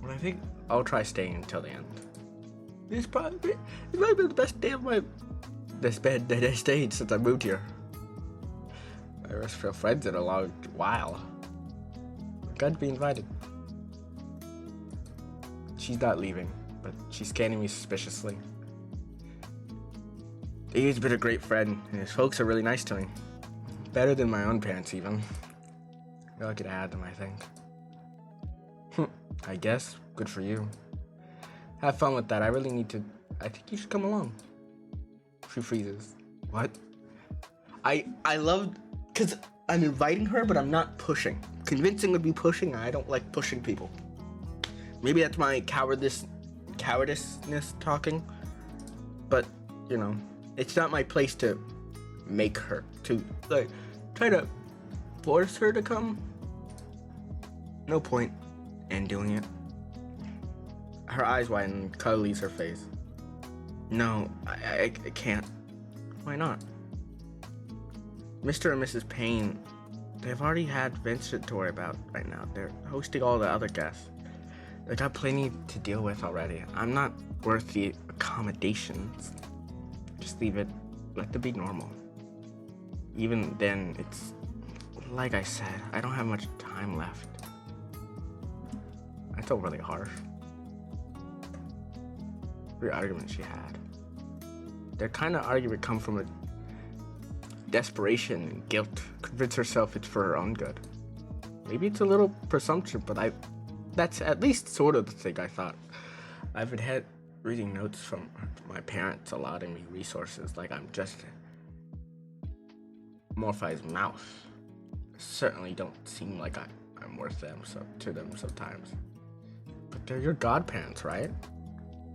But I think I'll try staying until the end. It might be the best day of this stage since I moved here. I first feel friends in a long while. Glad to be invited. She's not leaving, but she's scanning me suspiciously. He's been a great friend, and his folks are really nice to me. Better than my own parents, even. You're lucky to have them, I think. I guess. Good for you. Have fun with that. I think you should come along. She freezes. What? I love, because I'm inviting her, but I'm not pushing. Convincing would be pushing. I don't like pushing people. Maybe that's my cowardiceness talking. But, it's not my place to make her, to, try to force her to come. No point in doing it. Her eyes widen, color leaves her face. No, I can't. Why not? Mr. and Mrs. Payne, they've already had Vincent to worry about right now. They're hosting all the other guests. They got plenty to deal with already. I'm not worth the accommodations. Just leave it. Let them be normal. Even then, it's like I said, I don't have much time left. That's overly harsh. The argument she had. That kind of argument come from a desperation and guilt. Convince herself it's for her own good. Maybe it's a little presumption, but that's at least sort of the thing I thought. I've been reading notes from my parents allotting me resources like I'm just Morphi's mouse. Certainly don't seem like I'm worth them to them sometimes. But they're your godparents, right?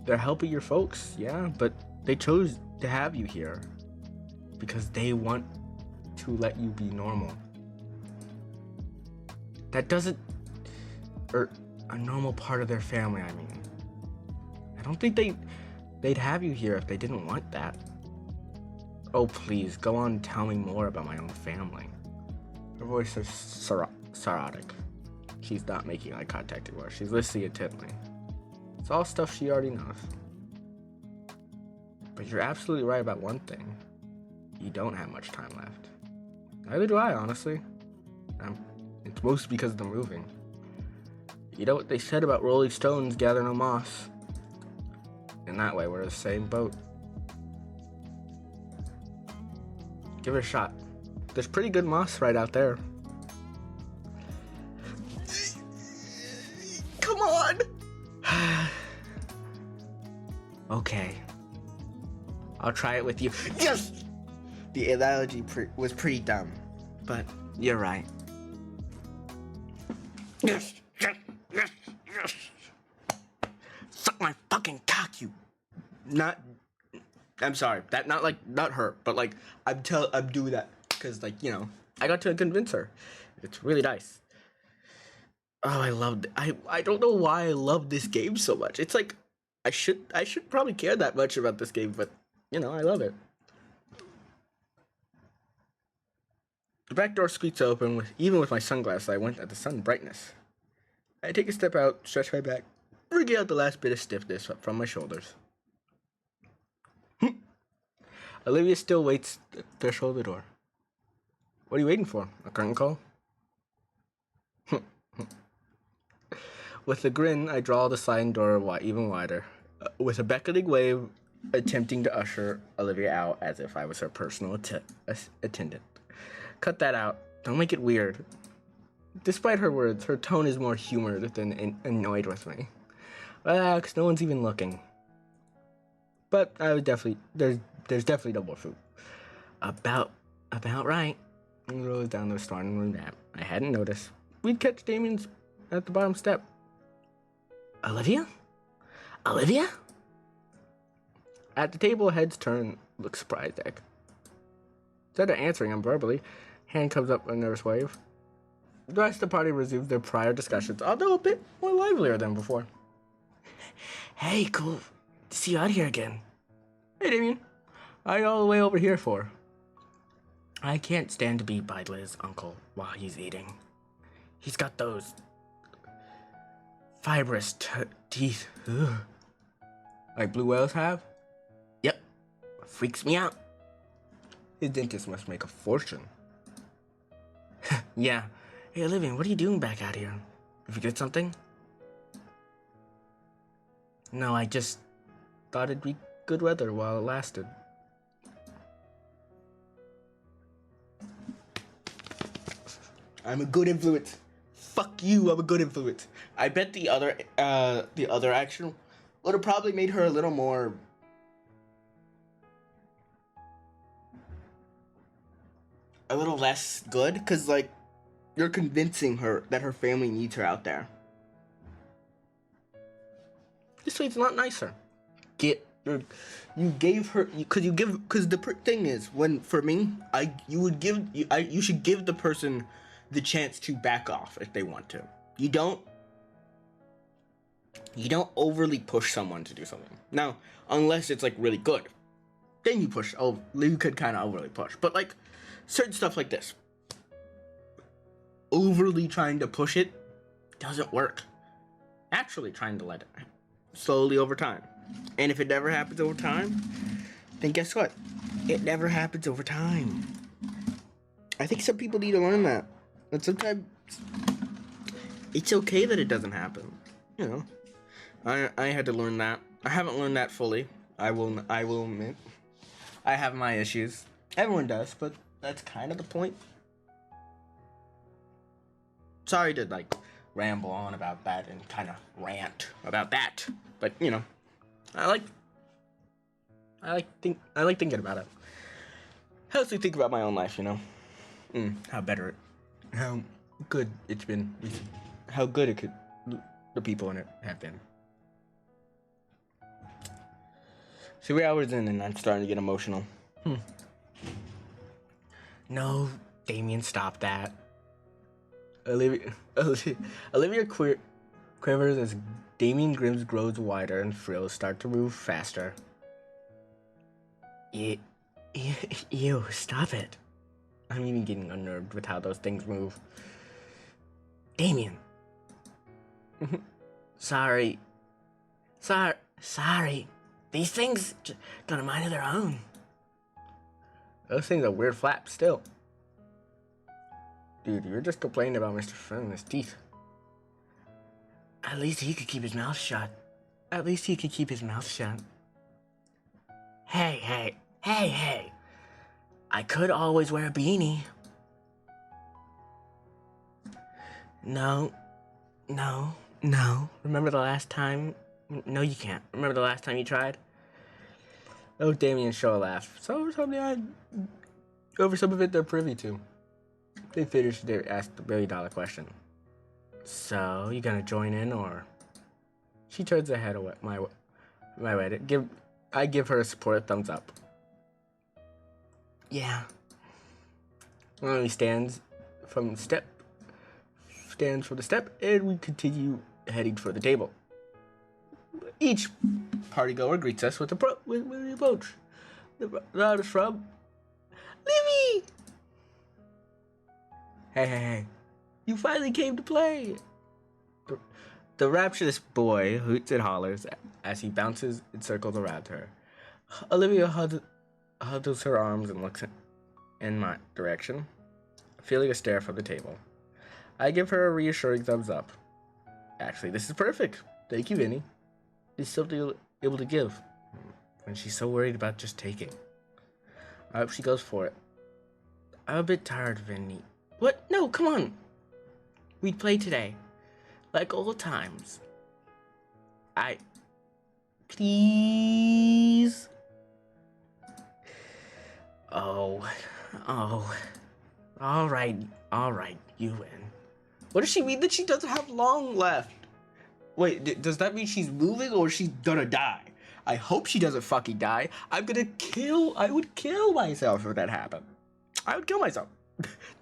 They're helping your folks, yeah, but they chose to have you here because they want to let you be normal. That doesn't, or a normal part of their family, I mean. I don't think they'd have you here if they didn't want that. Oh, please, go on and tell me more about my own family. Her voice is sarcastic. She's not making eye contact anymore. She's listening intently. It's all stuff she already knows. But you're absolutely right about one thing. You don't have much time left. Neither do I, honestly. It's mostly because of the moving. You know what they said about rolling stones gather no moss? In that way, we're in the same boat. Give it a shot. There's pretty good moss right out there. Come on! Okay. I'll try it with you. Yes! The analogy was pretty dumb, but you're right. Yes! Yes! Yes! Yes! Suck my fucking cock, you. I'm sorry. That not her, but like I'm doing that because I got to convince her. It's really nice. Oh, I loved it. I don't know why I love this game so much. It's like I should probably care that much about this game, but I love it. The back door squeaks open. Even with my sunglasses, I went at the sun brightness. I take a step out, stretch my back, bringing out the last bit of stiffness from my shoulders. Olivia still waits at the threshold of the door. What are you waiting for? A curtain call? With a grin, I draw the sliding door even wider, with a beckoning wave attempting to usher Olivia out as if I was her personal attendant. Cut that out. Don't make it weird. Despite her words, her tone is more humored than annoyed with me. Relax, no one's even looking. But I would there's definitely no more food. About right. And rose down the starting room nap. I hadn't noticed. We'd catch Damien's at the bottom step. Olivia? Olivia? At the table, heads turn, look surprised. Instead of answering him verbally, hand comes up in a nervous wave. The rest of the party resumes their prior discussions, although a bit more livelier than before. Hey, cool to see you out here again. Hey, Damien. What are you all the way over here for? I can't stand to be by Liz's uncle while he's eating. He's got those fibrous teeth. Ugh. Like blue whales have? Yep. Freaks me out. His dentist must make a fortune. Yeah. Hey, Olivia, what are you doing back out here? Did you get something? No, I just thought it'd be good weather while it lasted. I'm a good influence. Fuck you, I'm a good influence. I bet the other action would have probably made her a little more less good, because you're convincing her that her family needs her out there. This way it's a lot nicer. Thing is, you should give the person the chance to back off if they want to. You don't overly push someone to do something. Now, unless it's really good, then you push. Oh, you could kind of overly push, but certain stuff like this. Overly trying to push it doesn't work. Actually trying to let it slowly over time. And if it never happens over time, then guess what? It never happens over time. I think some people need to learn that. And sometimes it's okay that it doesn't happen. You know, I had to learn that. I haven't learned that fully. I will admit. I have my issues. Everyone does, but that's kind of the point. Sorry to like ramble on about that and kind of rant about that, but you know, I like thinking about it. Helps me think about my own life, you know, how good it's been, how good the people in it have been. 3 hours in and I'm starting to get emotional. No, Damien, stop that. Olivia quivers as Damien Grimm's grows wider and frills start to move faster. Ew, stop it. I'm even getting unnerved with how those things move. Damien. Sorry. These things got a mind of their own. Those things are weird flaps still. Dude, you're just complaining about Mr. Friend's teeth. At least he could keep his mouth shut. Hey. I could always wear a beanie. No. Remember the last time? No, you can't. Remember the last time you tried? Oh, Damien show a laugh. So over some of it they're privy to. They finished their asked the $1 billion question. So, you gonna join in or? She turns her head away my way. I give her a supportive thumbs up. Yeah. He stands from the step and we continue heading for the table. Each party goer greets us with an approach. The loudest from Livy! Hey. You finally came to play! The rapturous boy hoots and hollers as he bounces in circles around her. Olivia huddles her arms and looks in my direction, feeling a stare from the table. I give her a reassuring thumbs up. Actually, this is perfect. Thank you, Vinny. There's something able to give when she's so worried about just taking. I hope she goes for it. I'm a bit tired, Vinny. What? No, come on. We'd play today. Like old times. Please? Oh. Alright, you win. What does she mean that she doesn't have long left? Wait, does that mean she's moving or she's gonna die? I hope she doesn't fucking die. I would kill myself if that happened. I would kill myself.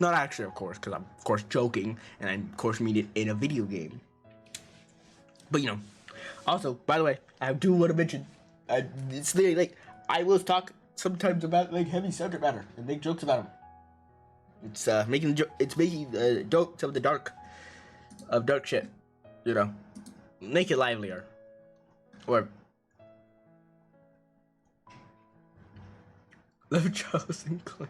Not actually, of course, because I'm, of course, joking, and I, of course, mean it in a video game. But, you know, also, by the way, I do want to mention, it's literally, like, I will talk sometimes about, like, heavy subject matter and make jokes about them. It's making jokes of the dark shit, you know. Make it livelier. Or Love Charles and Clem.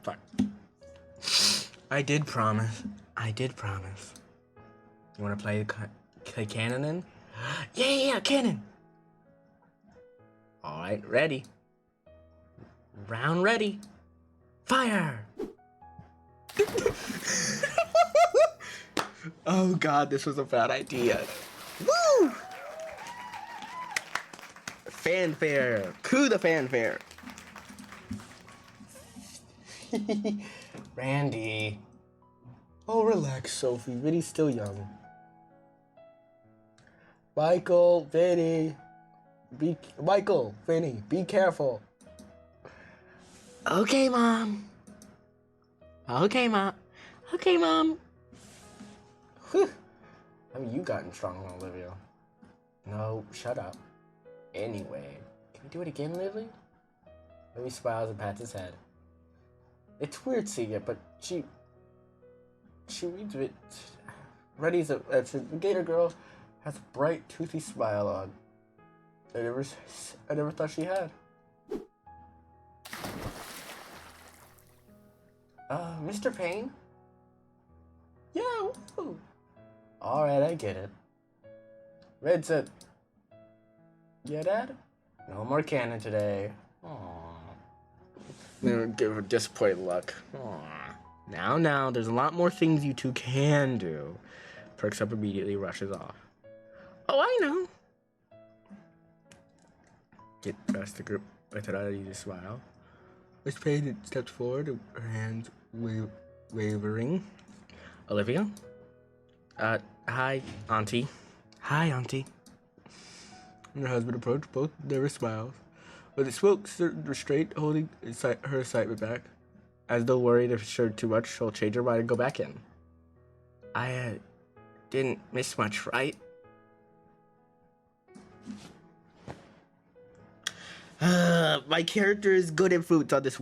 Fine. I did promise. You want to play cannon then? Yeah, cannon. All right, ready. Round ready. Fire. Oh God, this was a bad idea. Woo! Fanfare. Cue the fanfare. Randy. Oh, relax, Sophie. Vinny's still young. Michael, Vinny, be careful. Okay, Mom. Okay, Mom. Okay, Mom. Whew. Have you gotten strong, Olivia? No, shut up. Anyway, can we do it again, Lily? Lily smiles and pats his head. It's weird seeing it, but she reads it. Reddy's a Gator girl has a bright, toothy smile on. I never thought she had. Mr. Payne? Yeah, woo. Alright, I get it. Red said, yeah, Dad? No more cannon today. Aww. Give her disappointed look. Aww. Now, there's a lot more things you two can do. Perks up immediately, rushes off. Oh, I know. Get past the group with an uneasy smile. Miss Payne steps forward, her hands wavering. Olivia? Hi, Auntie. Hi, Auntie. And her husband approached, both nervous smiles. But it spoke certain restraint, holding her excitement back. As though worried if she showed too much, she'll change her mind and go back in. I, didn't miss much, right? My character is good at fruits on this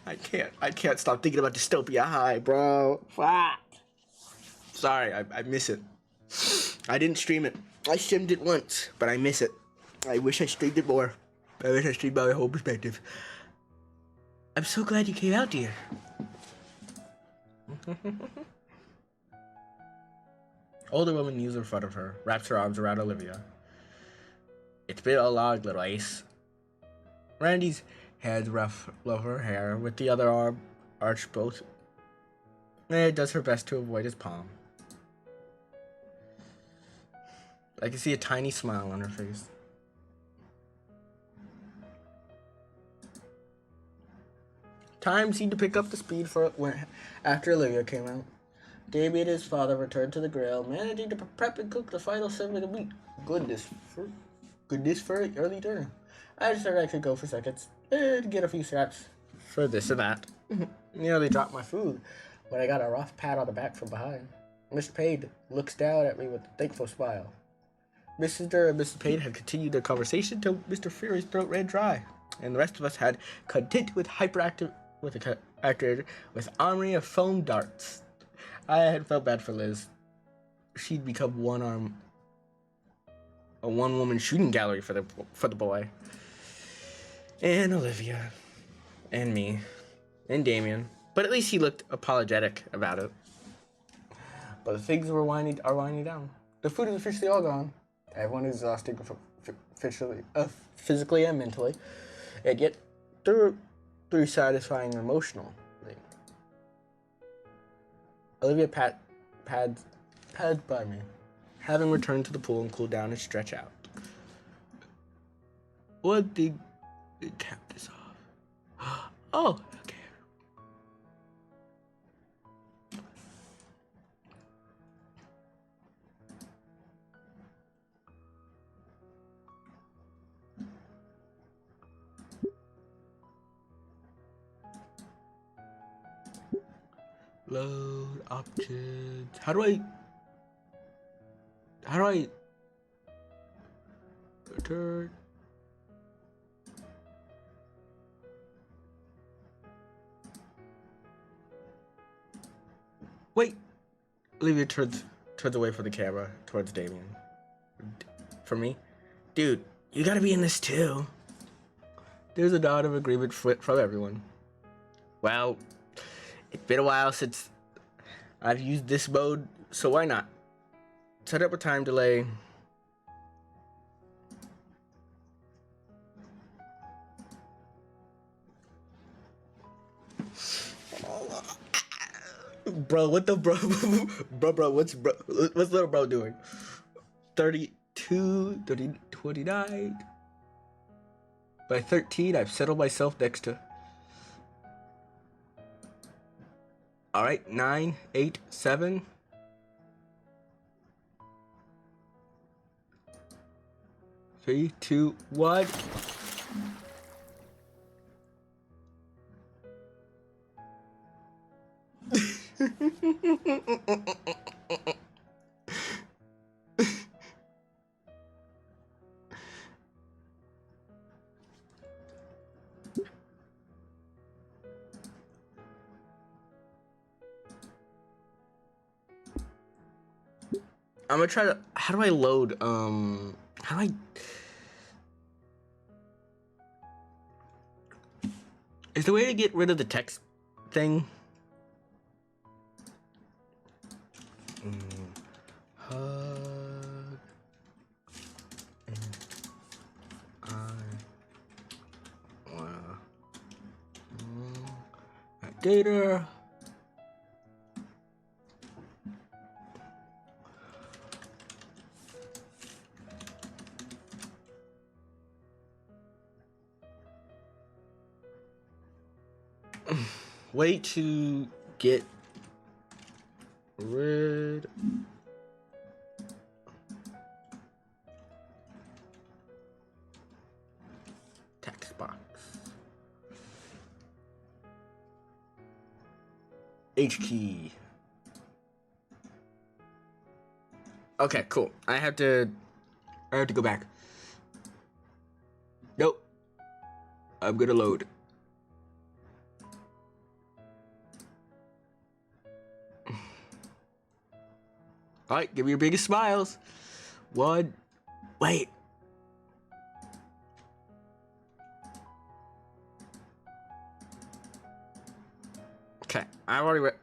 I can't stop thinking about Dystopia High, bro. Fuck. Sorry, I miss it. I didn't stream it. I streamed it once, but I miss it. I wish I streamed it more. I wish I streamed my whole perspective. I'm so glad you came out, dear. Older woman kneels in front of her, wraps her arms around Olivia. It's been a long little ace. Randy's hands rough her hair, with the other arm arched both, and does her best to avoid his palm. I can see a tiny smile on her face. Time seemed to pick up the speed after Olivia came out. Davey and his father returned to the grill, managing to prep and cook the final serving of meat. Goodness for an early dinner. I decided I could go for seconds and get a few scraps for this and that. Nearly dropped my food when I got a rough pat on the back from behind. Mr. Payne looks down at me with a thankful smile. Mr. and Mrs. Payne had continued their conversation till Mr. Fury's throat ran dry, and the rest of us had content with activated with armory of foam darts. I had felt bad for Liz. She'd become a one-woman shooting gallery for the boy. And Olivia. And me. And Damien. But at least he looked apologetic about it. But the things are winding down. The food is officially all gone. Everyone is exhausted physically and mentally. And yet, through satisfying emotionally. Olivia pads by me, having returned to the pool and cooled down and stretch out. One thing that capped this off. Oh, okay. Load options. How do I return? Wait. Olivia turns away from the camera towards Damien. For me? Dude, you gotta be in this too. There's a nod of agreement from everyone. Well, it's been a while since I've used this mode, so why not? Set up a time delay. Bro, what the bro? bro, what's little bro doing? 32, 29. By 13, I've settled myself next to. All right, 9, 8, 7. 3, 2, 1. I'm gonna try to. How do I load? How do I? Is the way to get rid of the text thing? Hug. And I wanna. Gator. Way to get rid text box. H key. Okay, cool. I have to go back. Nope. I'm gonna load. All right, give me your biggest smiles. 1. Wait. Okay, I already read.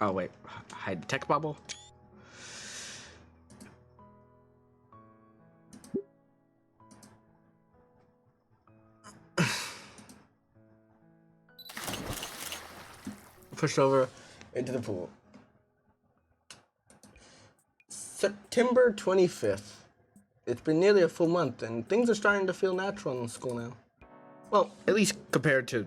Oh wait, hide the text bubble. Pushed over into the pool. September 25th. It's been nearly a full month, and things are starting to feel natural in school now. Well, at least compared to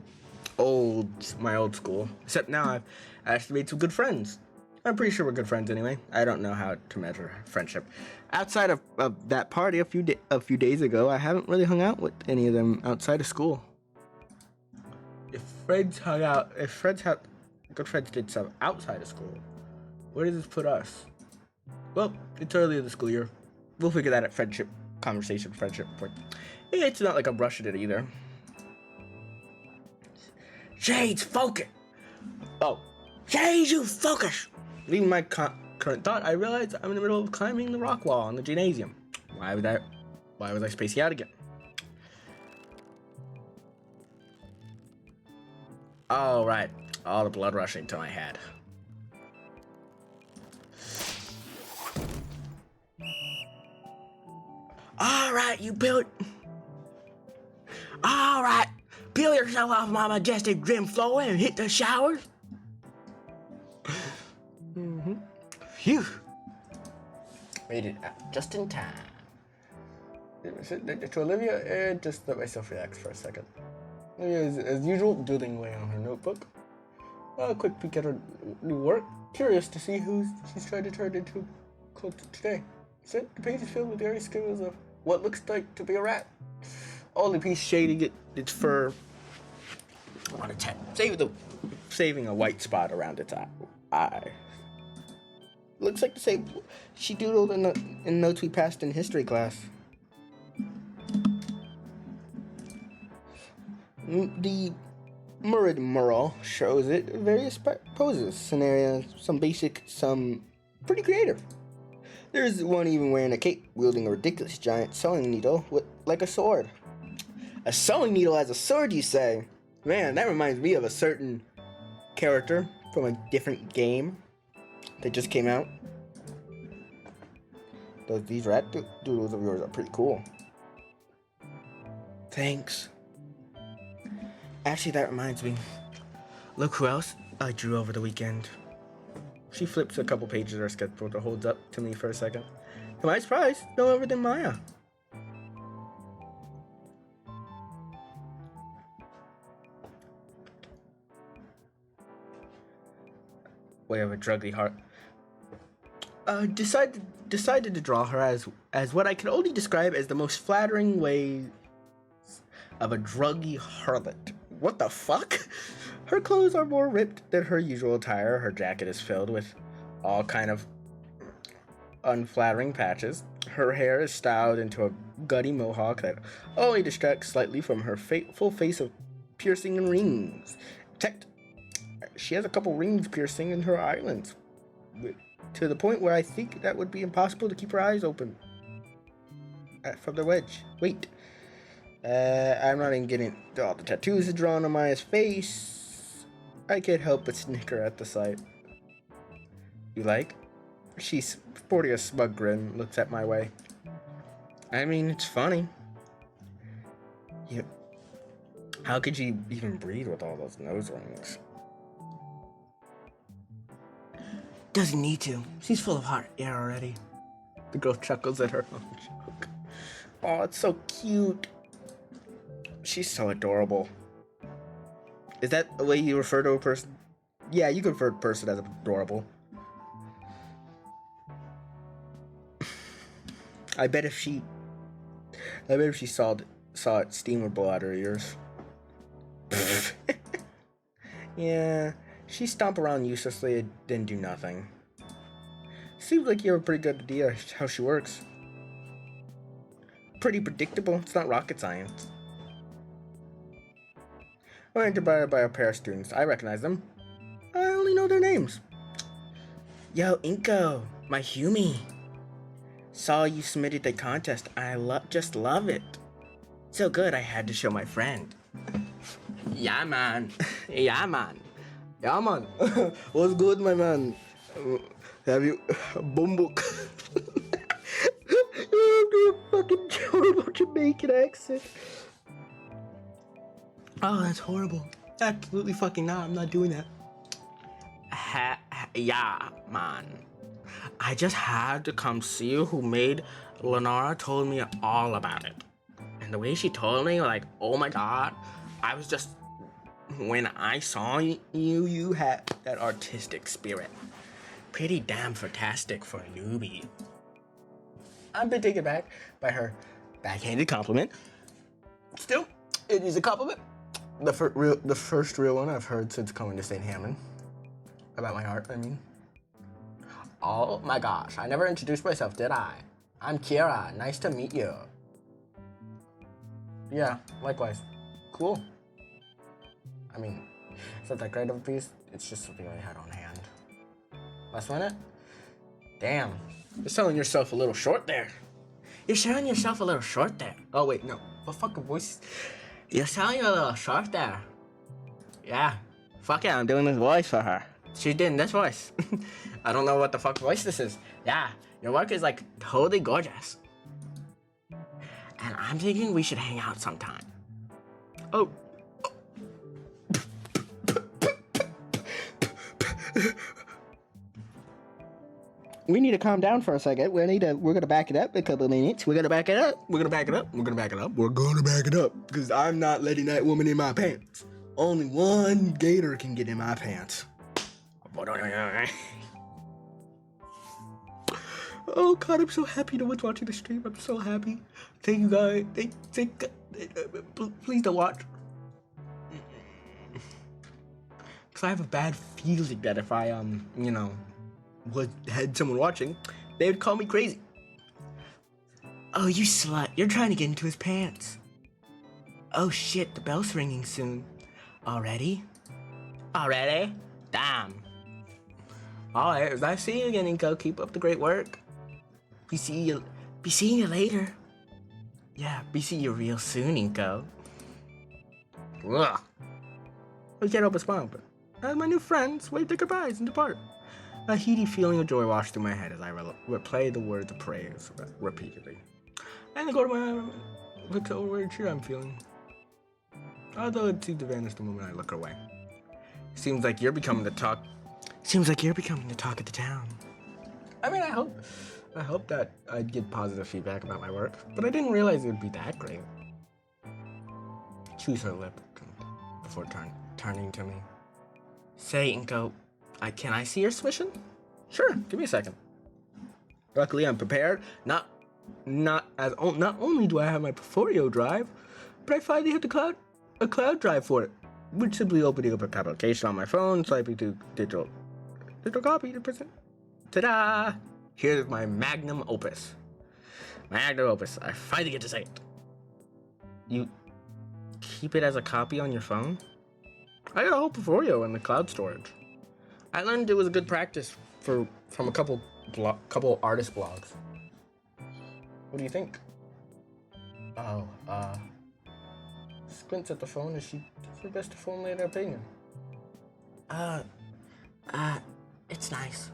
my old school. Except now I've actually made some good friends. I'm pretty sure we're good friends anyway. I don't know how to measure friendship. Outside of that party a few days ago, I haven't really hung out with any of them outside of school. If good friends did stuff outside of school, where does this put us? Well, it's early in the school year. We'll figure that out. Friendship point. It's not like I'm rushing it either. Shades, focus! Oh, Shades, you focus! Leaving my current thought, I realized I'm in the middle of climbing the rock wall in the gymnasium. Why was I spacing out again? Oh, right. All the blood rushing to my head. Alright, you built. Alright, peel yourself off my majestic gym floor and hit the showers. Phew. Made it just in time. To Olivia, and just let myself relax for a second. Olivia, as usual, doodling away on her notebook. A quick peek at her new work. Curious to see who she's trying to turn into today. The page is filled with various skills of what looks like to be a rat. Only piece shading its fur on its head, saving a white spot around its eye. Looks like the same she doodled in notes we passed in history class. The Murid mural shows it various poses, scenarios, some basic, some pretty creative. There's one even wearing a cape, wielding a ridiculous giant sewing needle like a sword. A sewing needle as a sword, you say? Man, that reminds me of a certain character from a different game that just came out. These rat doodles of yours are pretty cool. Thanks. Actually, that reminds me. Look who else I drew over the weekend. She flips a couple pages of her sketchbook that holds up to me for a second. To my surprise, no other than Maya. We have a druggy heart. Decided to draw her as what I can only describe as the most flattering way of a druggy harlot. What the fuck? Her clothes are more ripped than her usual attire. Her jacket is filled with all kind of unflattering patches. Her hair is styled into a gutty mohawk that only distracts slightly from her full face of piercing and rings. She has a couple rings piercing in her eyelids, to the point where I think that would be impossible to keep her eyes open from the wedge. Wait. I'm not even getting all the tattoos drawn on Maya's face. I can't help but snicker at the sight. You like? She's sporting a smug grin, looks at my way. I mean, it's funny. How could she even breathe with all those nose rings? Doesn't need to. She's full of hot air already. The girl chuckles at her own joke. Oh, it's so cute. She's so adorable. Is that the way you refer to a person? Yeah, you can refer to a person as adorable. I bet if she saw it, steam would blow out her ears. Yeah, she stomp around uselessly and then do nothing. Seems like you have a pretty good idea how she works. Pretty predictable. It's not rocket science. We're entered by a pair of students. I recognize them. I only know their names. Yo, Inko, my Humie. Saw you submitted the contest. I just love it. So good, I had to show my friend. Yeah, man. Yeah, man. Yeah, man. What's good, my man? Have you... Bumbuk. You fucking horrible Jamaican accent. Oh, that's horrible. Absolutely fucking not. I'm not doing that. Yeah, man. I just had to come see you. Who made Lenora told me all about it. And the way she told me, like, oh my god, I was just... When I saw you, you had that artistic spirit. Pretty damn fantastic for a newbie. I've been taken back by her backhanded compliment. Still, it is a compliment. The first real one I've heard since coming to St. Hammond. About my art, I mean. Oh my gosh, I never introduced myself, did I? I'm Kira, nice to meet you. Yeah, likewise. Cool. I mean, it's not that great of a piece, it's just something I had on hand. Last minute? Damn, you're selling yourself a little short there. You're selling yourself a little short there. Oh wait, no, what fucking voice? You're selling a little short there. Yeah, fuck yeah, I'm doing this voice for her. She's doing this voice. I don't know what the fuck voice this is. Yeah, your work is like totally gorgeous. And I'm thinking we should hang out sometime. Oh. We need to calm down for a second. We're gonna back it up a couple of minutes. We're gonna back it up. We're gonna back it up. We're gonna back it up. We're gonna back it up. Because I'm not letting that woman in my pants. Only one gator can get in my pants. Oh god, I'm so happy no one's watching the stream. I'm so happy. Thank you guys. Please don't watch. Because I have a bad feeling that if I, had someone watching, they would call me crazy. Oh, you slut. You're trying to get into his pants. Oh shit, the bell's ringing soon. Already? Damn. Alright, nice seeing you again, Inko. Keep up the great work. Be seeing you later. Yeah, be seeing you real soon, Inko. Ugh. I can't help but smile, but as my new friends wave their goodbyes and depart. A heady feeling of joy washed through my head as I replay the words of praise repeatedly. And I go to my look over where cheer I'm feeling. Although it seems to vanish the moment I look away. Seems like you're becoming the talk of the town. I mean, I hope that I'd get positive feedback about my work, but I didn't realize it would be that great. Chews her lip before turning to me. Say, Inko, can I see your submission? Sure, give me a second. Luckily, I'm prepared. Not only do I have my portfolio drive, but I finally have a cloud drive for it, which simply opening up a application on my phone, swiping to digital copy to present. Ta-da! Here's my magnum opus. I finally get to say it. You keep it as a copy on your phone? I got a whole portfolio in the cloud storage. I learned it was a good practice from a couple artist blogs. What do you think? Oh, squints at the phone as she does her best to formulate her opinion. It's nice.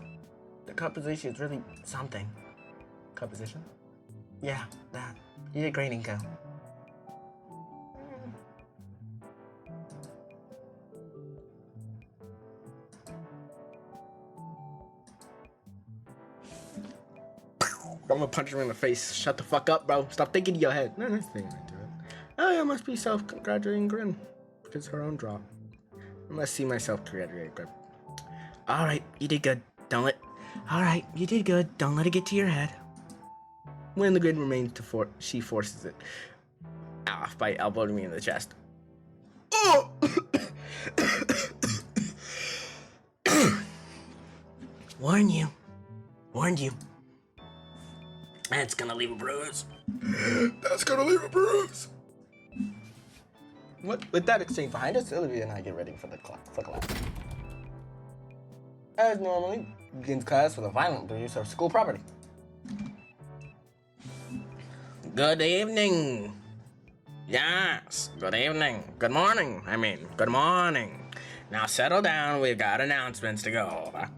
The composition is really something. Composition? Yeah, that. You did great, Inko. I'm gonna punch her in the face. Shut the fuck up, bro. Stop thinking in your head. No, that's the thing I do it. Oh, yeah, must be self-congratulating grin. Because her own drop. I must see myself congratulating grin. Alright, you did good. Alright, you did good. Don't let it get to your head. When the grin remains she forces it off by elbowing me in the chest. Oh! Warned you. That's gonna leave a bruise. With that exchange behind us, Olivia and I get ready for the class. As normally, begins class with a violent abuse of school property. Good evening. Yes, good evening. Good morning. Good morning. Now settle down, we've got announcements to go over.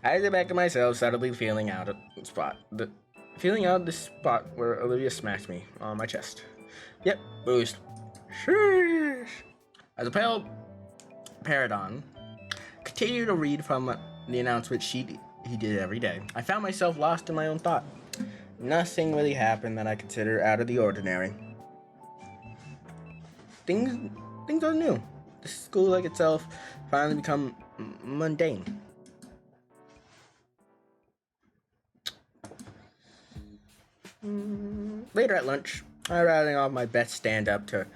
I get back to myself, subtly feeling out the spot where Olivia smacked me on my chest. Yep, bruised. Sheesh. As a pale Paradon continued to read from the announcement sheet he did every day, I found myself lost in my own thought. Nothing really happened that I consider out of the ordinary. Things are new. The school like itself finally become mundane. Later at lunch, I rattling off my best stand-up to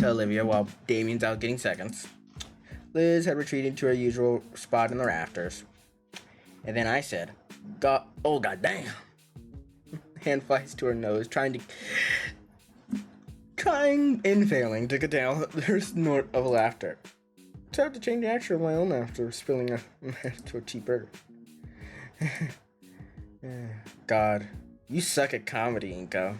Olivia while Damien's out getting seconds. Liz had retreated to her usual spot in the rafters. And then I said, God damn. Hand flies to her nose, trying and failing to contain her snort of laughter. It's hard to change the action of my own after spilling to a cheap burger. God, you suck at comedy, Inko.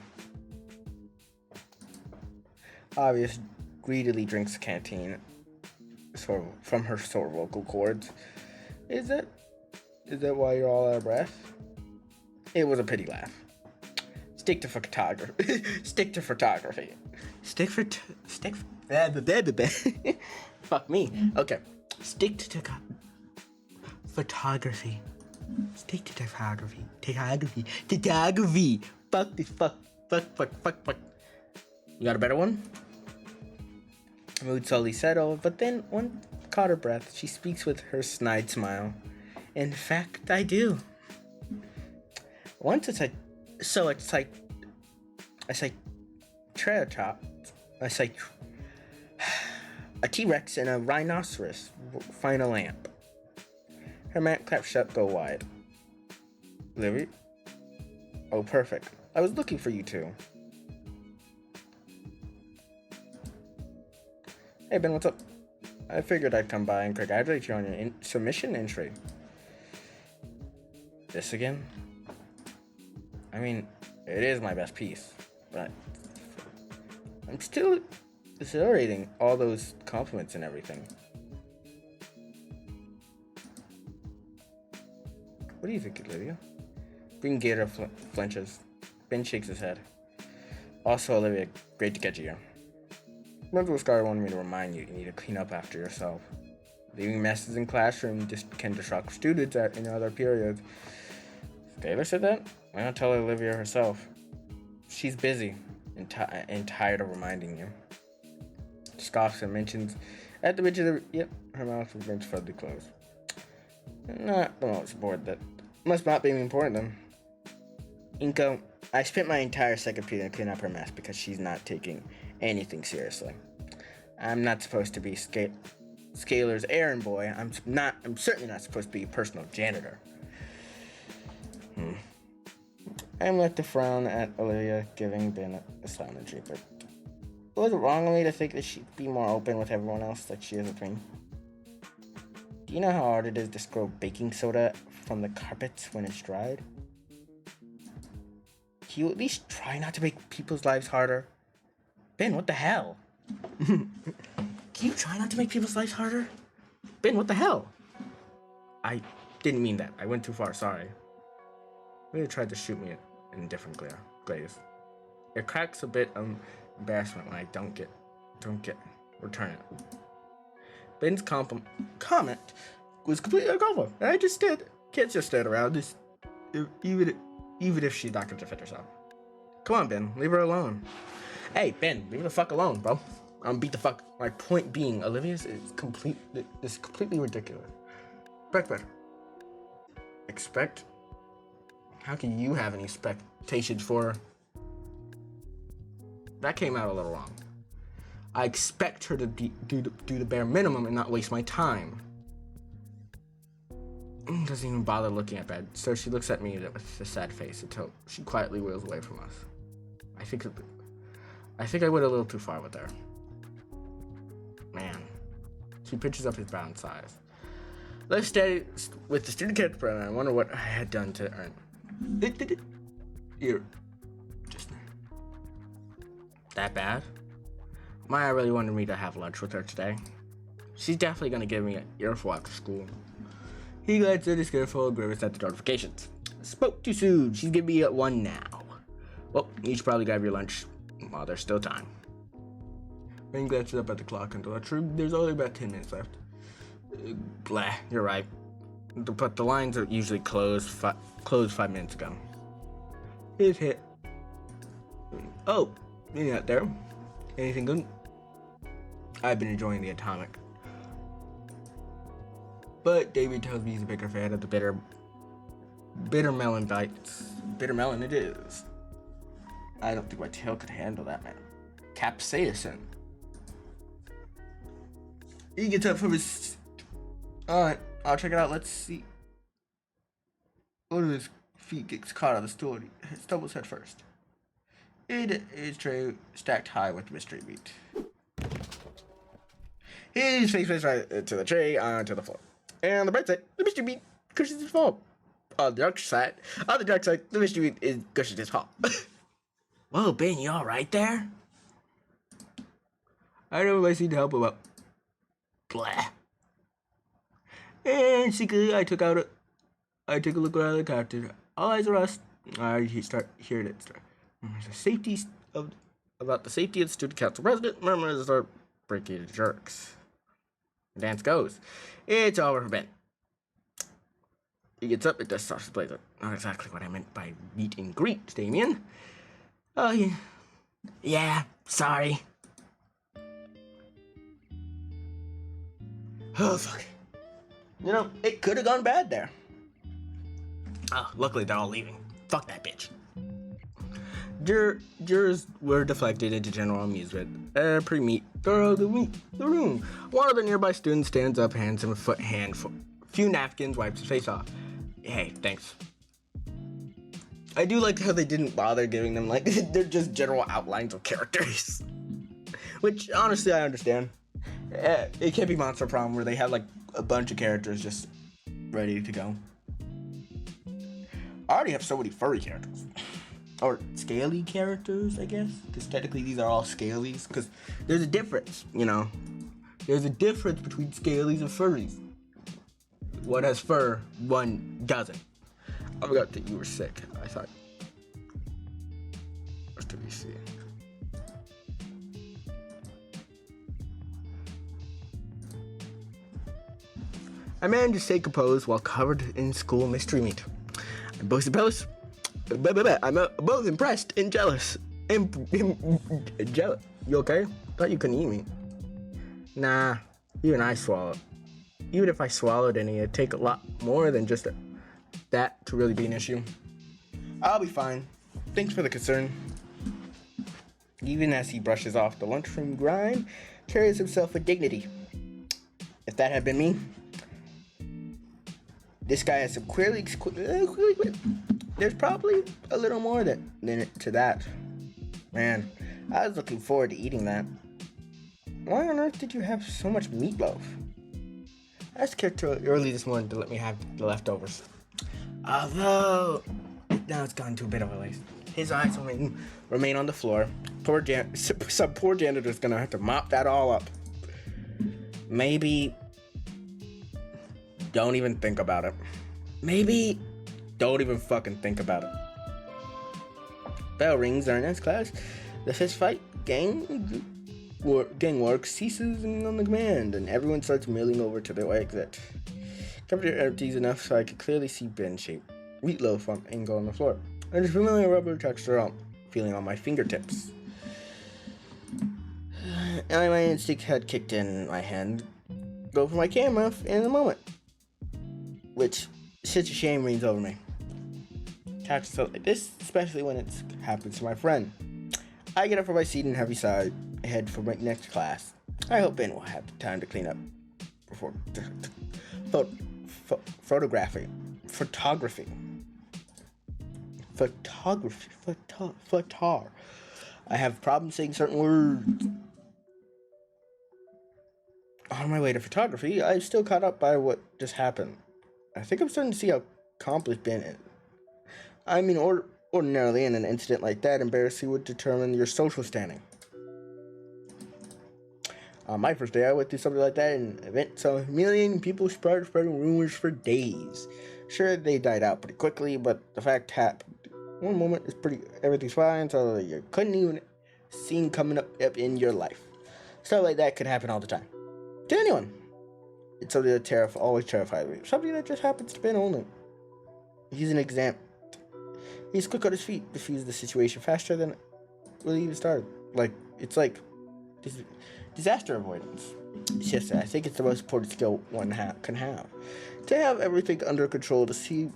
Obvious greedily drinks canteen from her sore vocal cords. Is that why you're all out of breath? It was a pity laugh. Stick to photography. Fuck me. Okay. Stick to photography. Stick to photography. Fuck this. Fuck. You got a better one? Mood slowly settled, but then one caught her breath. She speaks with her snide smile. In fact, I do. Once it's like a T-Rex and a rhinoceros find a lamp. Her mouth clapped shut, go wide. Livy? Oh, perfect. I was looking for you two. Hey, Ben, what's up? I figured I'd come by and congratulate you on your submission entry. This again? I mean, it is my best piece, but I'm still exhilarating all those compliments and everything. What do you think, Olivia? Green Gator flinches. Ben shakes his head. Also, Olivia, great to get you here. Principal Scar wanted me to remind you need to clean up after yourself. Leaving messes in classroom can disrupt students in other periods. Taylor said that? Why not tell Olivia herself? She's busy and tired of reminding you. Scoffs and mentions at the bridge of the... Yep, her mouth remains further closed. Not the most bored that... Must not be important then. Inko, I spent my entire second period cleaning up her mess because she's not taking anything seriously. I'm not supposed to be Scalar's errand boy. I'm certainly not supposed to be a personal janitor. I'm left to frown at Olivia, giving Ben a silent treatment. Was it wrong of me to think that she'd be more open with everyone else like she is with me? Do you know how hard it is to scrub baking soda from the carpets when it's dried? Can you at least try not to make people's lives harder? Ben, what the hell? Can you try not to make people's lives harder? Ben, what the hell? I didn't mean that. I went too far, sorry. Really tried to shoot me in a different glaze. It cracks a bit of embarrassment when I don't return it. Ben's comment was completely uncalled for, and I just can't just stand around this, even if she's not going to defend herself. Come on, Ben, leave her alone. Hey, Ben, leave her the fuck alone, bro. I'm beat the fuck. My point being, Olivia's is completely ridiculous. Expect better. Expect? How can you have any expectations for her? That came out a little wrong. I expect her to do the bare minimum and not waste my time. Doesn't even bother looking at Ben, so she looks at me with a sad face until she quietly wheels away from us. I think I went a little too far with her. Man. She pinches up his brown size. Let's stay with the student character program. I wonder what I had done to earn. Here. Just that bad? Maya really wanted me to have lunch with her today. She's definitely gonna give me an earful after school. He glanced at his earful and grimaced at the notifications. Spoke too soon. She's giving me at 1 now. Well, you should probably grab your lunch while there's still time. Ben glanced up at the clock until there's only about 10 minutes left. Blah, you're right. But the lines are usually closed 5 minutes ago. His hit. Oh, you're not there. Anything good? I've been enjoying the Atomic. But David tells me he's a bigger fan of the bitter melon bites. Bitter melon it is. I don't think my tail could handle that, man. Capsaicin. He gets up from his... Alright, I'll check it out. Let's see. One of his feet gets caught on the stool. He stumbles head first. It is tray stacked high with mystery meat. His face right to the tray onto the floor. And on the bright side, the mystery meat cushions his fall. On the dark side, the mystery meat is cushions his fall. Whoa, Ben, you alright there? I know I seem to help him out. Blah. And secretly, I took a look around the character. All eyes are us. I start hearing it start. About the safety of the student council president. Murmurs are breaking jerks. The dance goes. It's over for Ben. He gets up. It does start to play. Not exactly what I meant by meet and greet, Damien. Oh, yeah. Yeah, sorry. Oh, fuck. You know, it could have gone bad there. Oh, luckily they're all leaving. Fuck that bitch. Jurors were deflected into general amusement. Pre-meet through the room. One of the nearby students stands up, hands him a few napkins, wipes his face off. Hey, thanks. I do like how they didn't bother giving them, like, they're just general outlines of characters. Which, honestly, I understand. It can be Monster Problem where they have, like, a bunch of characters just ready to go. I already have so many furry characters. Or scaly characters, I guess. Because technically these are all scalies. Because there's a difference, you know. There's a difference between scalies and furries. One has fur, one doesn't. I forgot that you were sick. I thought. What did we see? I managed to stay composed while covered in school mystery meat. I posted posts. I'm both impressed and jealous. Jealous. You okay? Thought you couldn't eat me. Nah, even I swallowed. Even if I swallowed any, it'd take a lot more than just that to really be an issue. I'll be fine. Thanks for the concern. Even as he brushes off the lunchroom grind, carries himself with dignity. If that had been me, this guy has some queerly. There's probably a little more to that. Man, I was looking forward to eating that. Why on earth did you have so much meatloaf? I asked Gator early this morning to let me have the leftovers. Although, now it's gone to a bit of a waste. His eyes remain on the floor. Some poor janitor's gonna have to mop that all up. Maybe don't even think about it. Maybe don't even fucking think about it. Bell rings during next class. The fist fight gang work ceases on the command, and everyone starts milling over to their exit. Cafeteria empties enough so I could clearly see Ben-shaped meatloaf on angle on the floor. There's a familiar rubber texture feeling on my fingertips. And my instinct had kicked in my hand. Go for my camera in a moment. Which, such a shame reigns over me. Catch stuff like this, especially when it happens to my friend. I get up from my seat and head for my next class. I hope Ben will have time to clean up before photography. I have problems saying certain words. On my way to photography, I'm still caught up by what just happened. I think I'm starting to see how accomplished Ben is. I mean, ordinarily in an incident like that, embarrassing would determine your social standing. On my first day, I went through something like that in an event, so humiliating people started spreading rumors for days. Sure, they died out pretty quickly, but the fact happened. One moment everything's fine, so you couldn't even see coming up in your life. Stuff like that could happen all the time. To anyone. It's something that always terrifies me. Something that just happens to Ben only. He's an example. He's quick on his feet, diffuse the situation faster than it really even started. It's like disaster avoidance. It's just, I think it's the most important skill one can have. To have everything under control, to see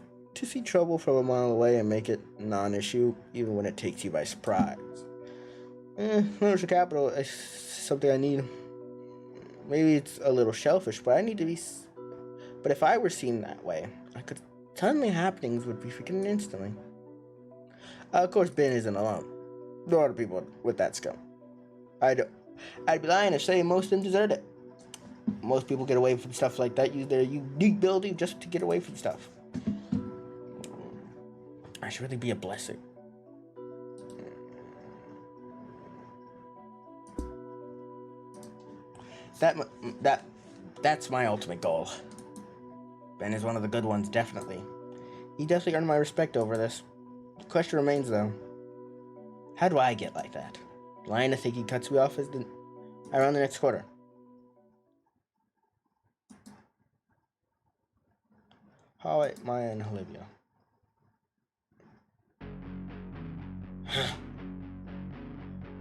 trouble from a mile away and make it non-issue, even when it takes you by surprise. Social capital is something I need. Maybe it's a little selfish, but But if I were seen that way, suddenly happenings would be freaking instantly. Of course, Ben isn't alone. There are other people with that skill. I'd be lying to say most of them deserve it. Most people get away from stuff like that, use their unique ability just to get away from stuff. I should really be a blessing. That's my ultimate goal. Ben is one of the good ones, definitely. He definitely earned my respect over this. The question remains, though. How do I get like that? Lying to think he cuts me off around the next quarter. Holly, Maya, and Olivia.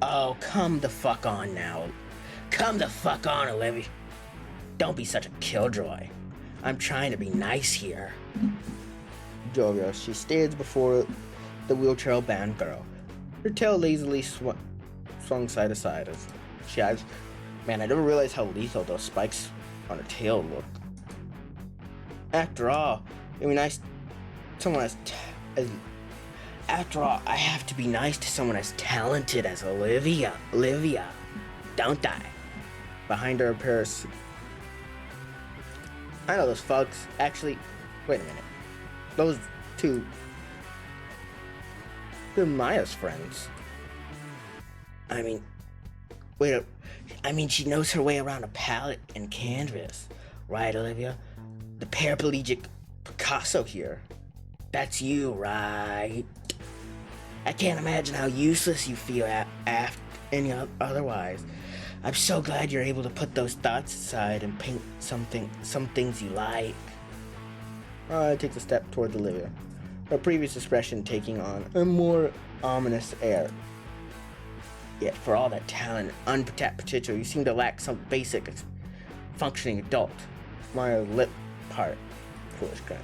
Oh, come the fuck on now. Come the fuck on, Olivia. Don't be such a killjoy. I'm trying to be nice here. Jovial, she stands before the wheelchair-bound girl. Her tail lazily swung side to side as she adds, man, I never realized how lethal those spikes on her tail look. After all, it'd be nice someone After all, I have to be nice to someone as talented as Olivia, don't I? Behind her appears. I know those fucks. Actually, wait a minute. Those two, they're Maya's friends. I mean, she knows her way around a palette and canvas. Right, Olivia? The paraplegic Picasso here. That's you, right? I can't imagine how useless you feel after any otherwise. I'm so glad you're able to put those thoughts aside and paint some things you like. Takes a step towards Olivia, her previous expression taking on a more ominous air. Yet, for all that talent and untapped potential, you seem to lack some basic functioning adult. Maya's lip part. Foolish grin.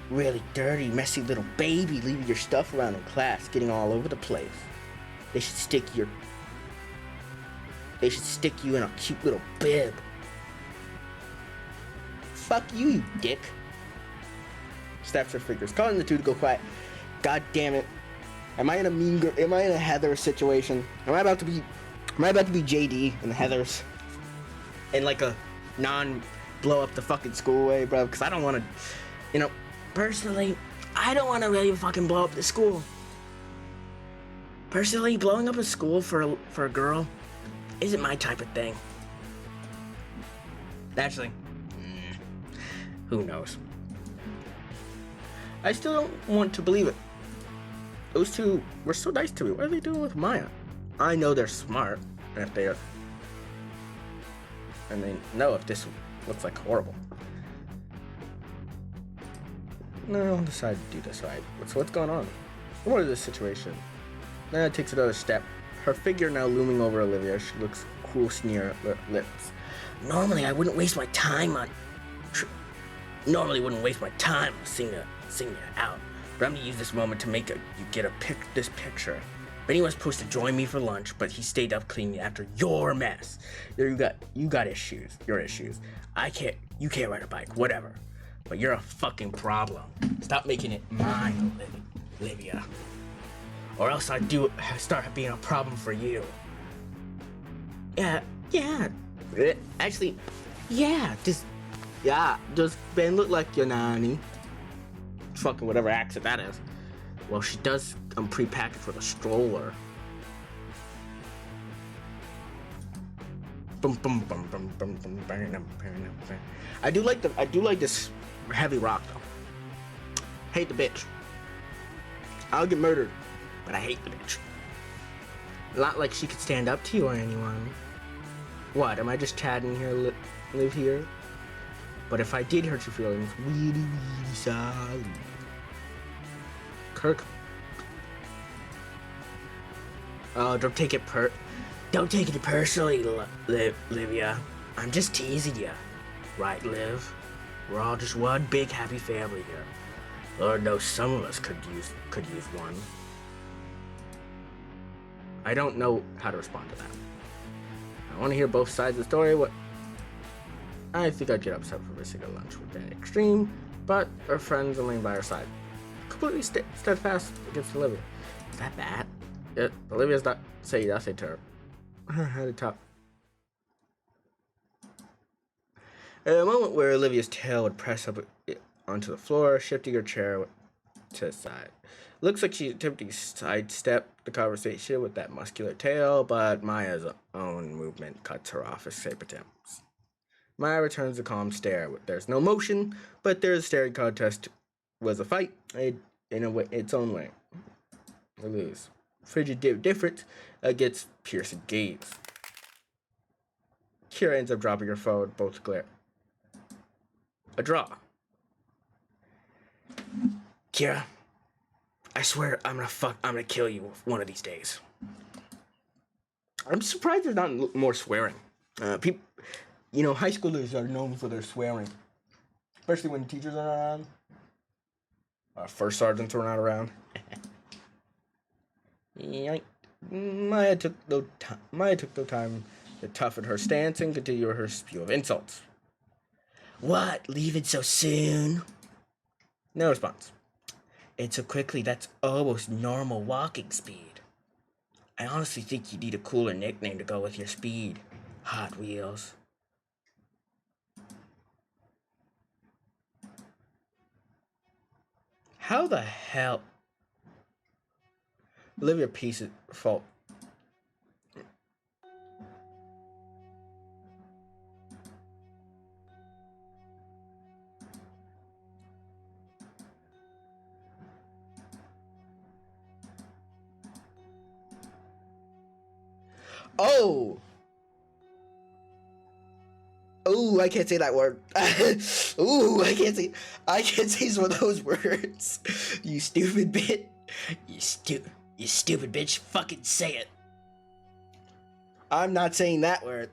Really dirty, messy little baby leaving your stuff around in class, getting all over the place. They should stick you in a cute little bib. Fuck you, you dick. Snaps her fingers, calling the two to go quiet. God damn it. Am I in a Heather situation? Am I about to be JD in the Heathers? In like a blow up the fucking school way, bro? Because I don't want to, personally, I don't want to really fucking blow up the school. Personally, blowing up a school for a girl isn't my type of thing. Actually, who knows? I still don't want to believe it. Those two were so nice to me. What are they doing with Maya? I know they're smart, and they know if this looks like horrible. No, I'll decide to do this right. What's going on? What is this situation? Nana takes another step. Her figure now looming over Olivia. She looks cruel sneer at lips. Normally, I wouldn't waste my time on singing it out. But I'm gonna use this moment to make you get this picture. Benny was supposed to join me for lunch, but he stayed up cleaning after your mess. You got issues. Your issues. You can't ride a bike, whatever. But you're a fucking problem. Stop making it mine, Olivia. Or else I start being a problem for you. Yeah. Actually, yeah. Does Ben look like your nanny? Fucking whatever accent that is. Well, she does come prepackaged with a stroller. I do like this heavy rock though. Hate the bitch. I'll get murdered, but I hate the bitch. Not like she could stand up to you or anyone. What? Am I just chatting here? Live here? But if I did hurt your feelings, really sorry. Kirk. Oh, don't take it personally, Livia. I'm just teasing you. Right, Liv? We're all just one big happy family here. Lord knows some of us could use one. I don't know how to respond to that. I want to hear both sides of the story. I think I'd get upset for missing a lunch with an extreme, but our friends and laying by our side. Completely steadfast against Olivia. Is that bad? Olivia's not saying nothing to her. Her head atop. At a moment where Olivia's tail would press up onto the floor, shifting her chair to the side. Looks like she's attempting to sidestep the conversation with that muscular tail, but Maya's own movement cuts her off as safe attempts. Maya returns a calm stare. There's no motion, but there's a staring contest. Was a fight in its own way. They lose. Frigid difference against piercing gaze. Kira ends up dropping her phone. Both glare. A draw. Kira, I swear I'm gonna kill you one of these days. I'm surprised there's not more swearing. People, high schoolers are known for their swearing, especially when teachers are around. First sergeants are not around. Maya took no time to toughen her stance and continue her spew of insults. What? Leaving so soon? No response. And so quickly, that's almost normal walking speed. I honestly think you need a cooler nickname to go with your speed. Hot Wheels. How the hell? Olivia piece of fault. Oh. Ooh, I can't say that word. Ooh, I can't say some of those words. You stupid bitch. You stupid bitch. Fucking say it. I'm not saying that word.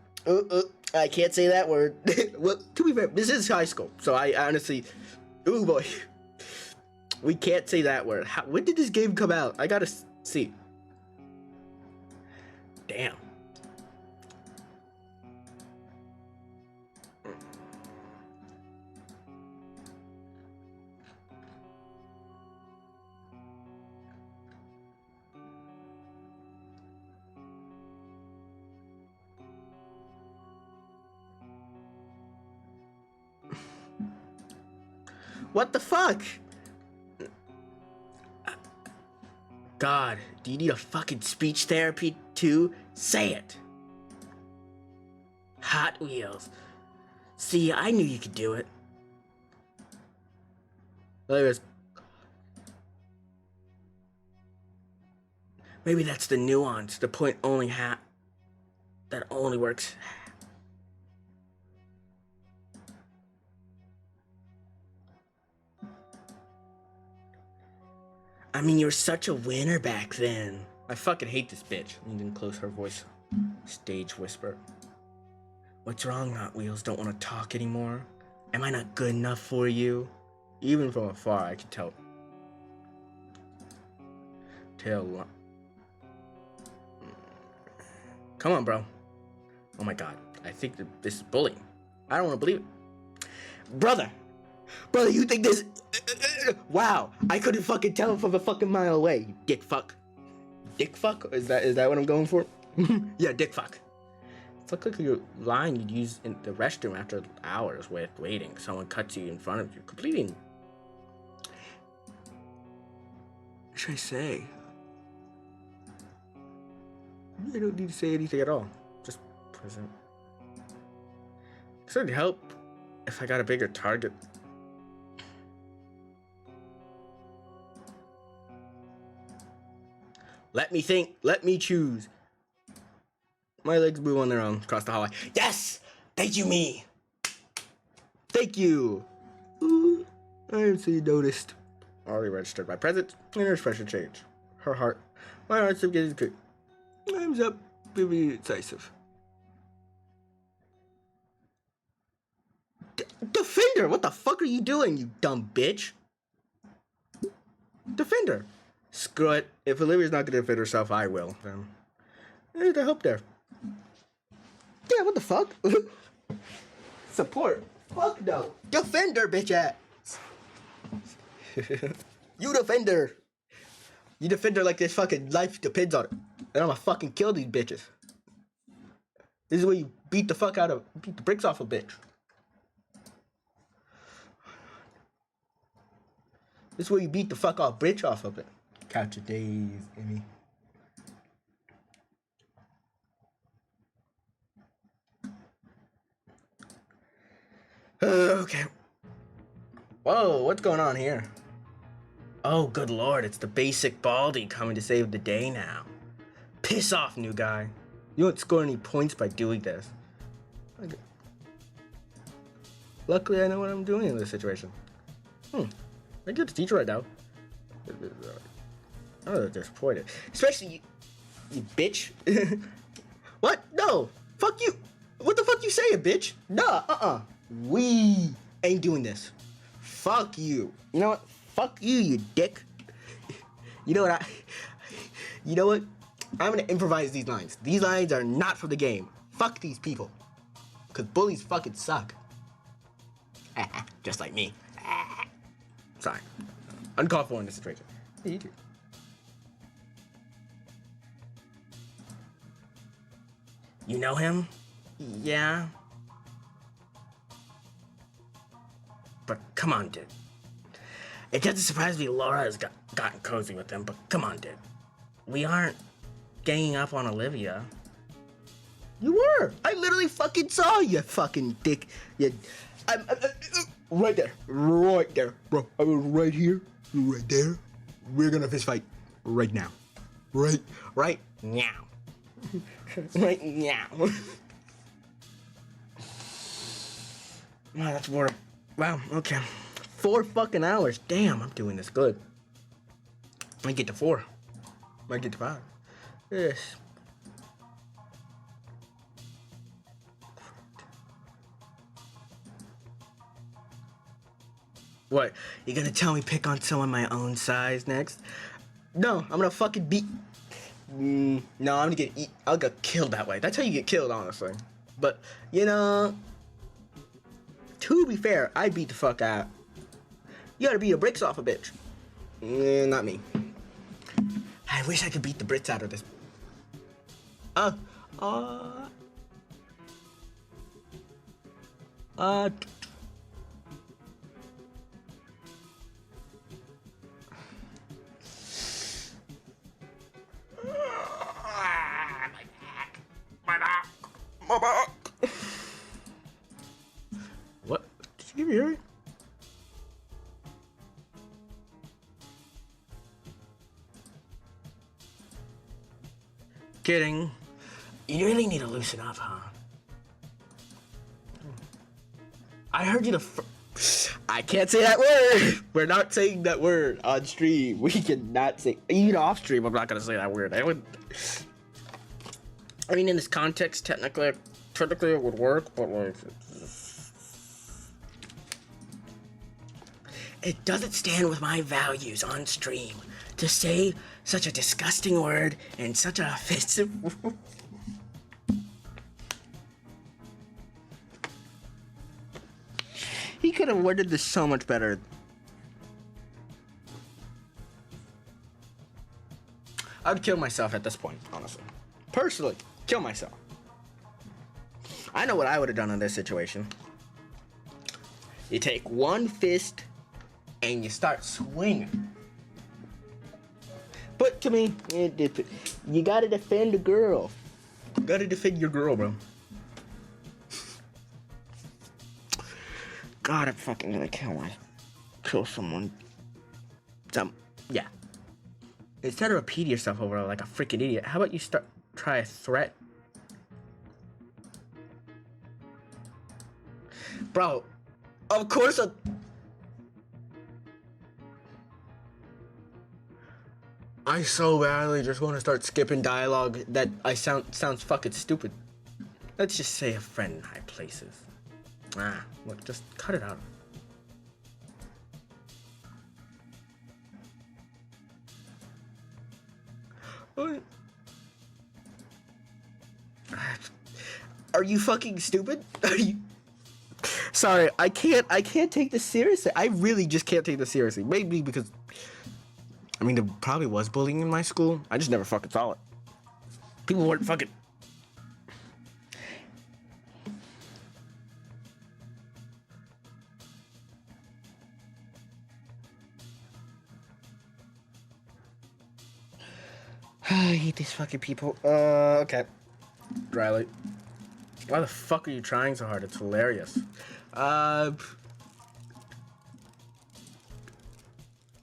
I can't say that word. Well, to be fair, this is high school, so I honestly, ooh boy, we can't say that word. When did this game come out? I gotta see. Damn. What the fuck? God, do you need a fucking speech therapy too? Say it. Hot Wheels. See, I knew you could do it. Anyways, maybe that's the nuance, the point only hat that only works. I mean, you were such a winner back then. I fucking hate this bitch. And then close her voice. Stage whisper. What's wrong, Hot Wheels? Don't want to talk anymore? Am I not good enough for you? Even from afar, I can tell. Come on, bro. Oh my god. I think that this is bullying. I don't want to believe it. Brother, you think this? Wow, I couldn't fucking tell from a fucking mile away. You dick fuck. Dick fuck? Is that what I'm going for? Yeah, dick fuck. It's like a line you'd use in the restroom after hours waiting. Someone cuts you in front of you, completing. What should I say? I don't need to say anything at all. Just present. So it'd help if I got a bigger target. Let me think. Let me choose. My legs move on their own across the hallway. Yes! Thank you, me! Thank you! Ooh, I haven't seen you noticed. Already registered my present, and her expression change. Her heart. My heart's getting good. Time's up. Be decisive. Defender! What the fuck are you doing, you dumb bitch? Defender! Screw it. If Olivia's not gonna defend herself, I will. Then, there's help there. Yeah, what the fuck? Support. Fuck no. Defender, bitch ass. You defender. You defend her like this fucking life depends on it. And I'ma fucking kill these bitches. This is where you beat the bricks off a bitch. This is where you beat the fuck off bitch off of it. Couch of days, Emmy. Okay. Whoa, what's going on here? Oh, good lord, it's the basic Baldy coming to save the day now. Piss off, new guy. You won't score any points by doing this. Okay. Luckily, I know what I'm doing in this situation. I get the teacher right now. Oh, disappointed. Especially you bitch. What? No. Fuck you. What the fuck you saying, bitch? Nah, We ain't doing this. Fuck you. You know what? Fuck you, you dick. You know what? I'm gonna improvise these lines. These lines are not from the game. Fuck these people. Cause bullies fucking suck. Just like me. Sorry. Uncalled for in this situation. Hey, you too. You know him? Yeah. But come on, dude. It doesn't surprise me Laura has gotten cozy with him, but come on, dude. We aren't ganging up on Olivia. You were. I literally fucking saw you, fucking dick. I'm right there. Right there, bro. I was right here. Right there. We're gonna fist fight right now. Right now. Right now. Wow, that's more. Wow, okay. 4 fucking hours. Damn, I'm doing this good. Might get to 4. Might get to 5. Yes. What? You gonna tell me pick on someone my own size next? No, I'm gonna fucking beat. No, I'm gonna get eat. I'll get killed that way. That's how you get killed, honestly. But you know, to be fair, I beat the fuck out. You gotta beat the bricks off a bitch. Not me. I wish I could beat the Brits out of this. Uh. My back. What? Did you give me hearing? Kidding. You really need to loosen up, huh? I heard you I can't say that word. We're not saying that word on stream. We cannot say. Even off stream, I'm not gonna say that word. I mean, in this context, technically it would work, but like, it doesn't stand with my values on stream to say such a disgusting word and such an offensive word. He could have worded this so much better. I'd kill myself at this point, honestly. Personally, kill myself. I know what I would have done in this situation. You take one fist and you start swinging. But to me, you gotta defend a girl. You gotta defend your girl, bro. God, I'm fucking gonna kill someone. Yeah. Instead of repeating yourself over like a freaking idiot, how about you try a threat? Bro, of course I so badly just want to start skipping dialogue that sounds fucking stupid. Let's just say a friend in high places. Look, just cut it out. Are you fucking stupid? Are you? Sorry, I can't take this seriously. I really just can't take this seriously. Maybe because, I mean, there probably was bullying in my school. I just never fucking saw it. People weren't fucking. I hate these fucking people. Okay. Riley. Why the fuck are you trying so hard? It's hilarious.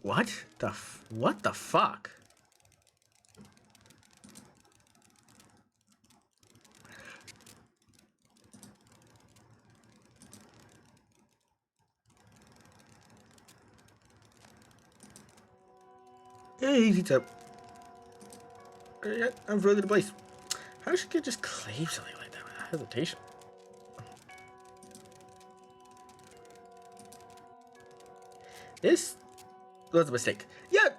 What the fuck? Yeah, easy tip. Yeah, I'm further to place. How does she get just claim something like that without hesitation? This was a mistake. Yeah,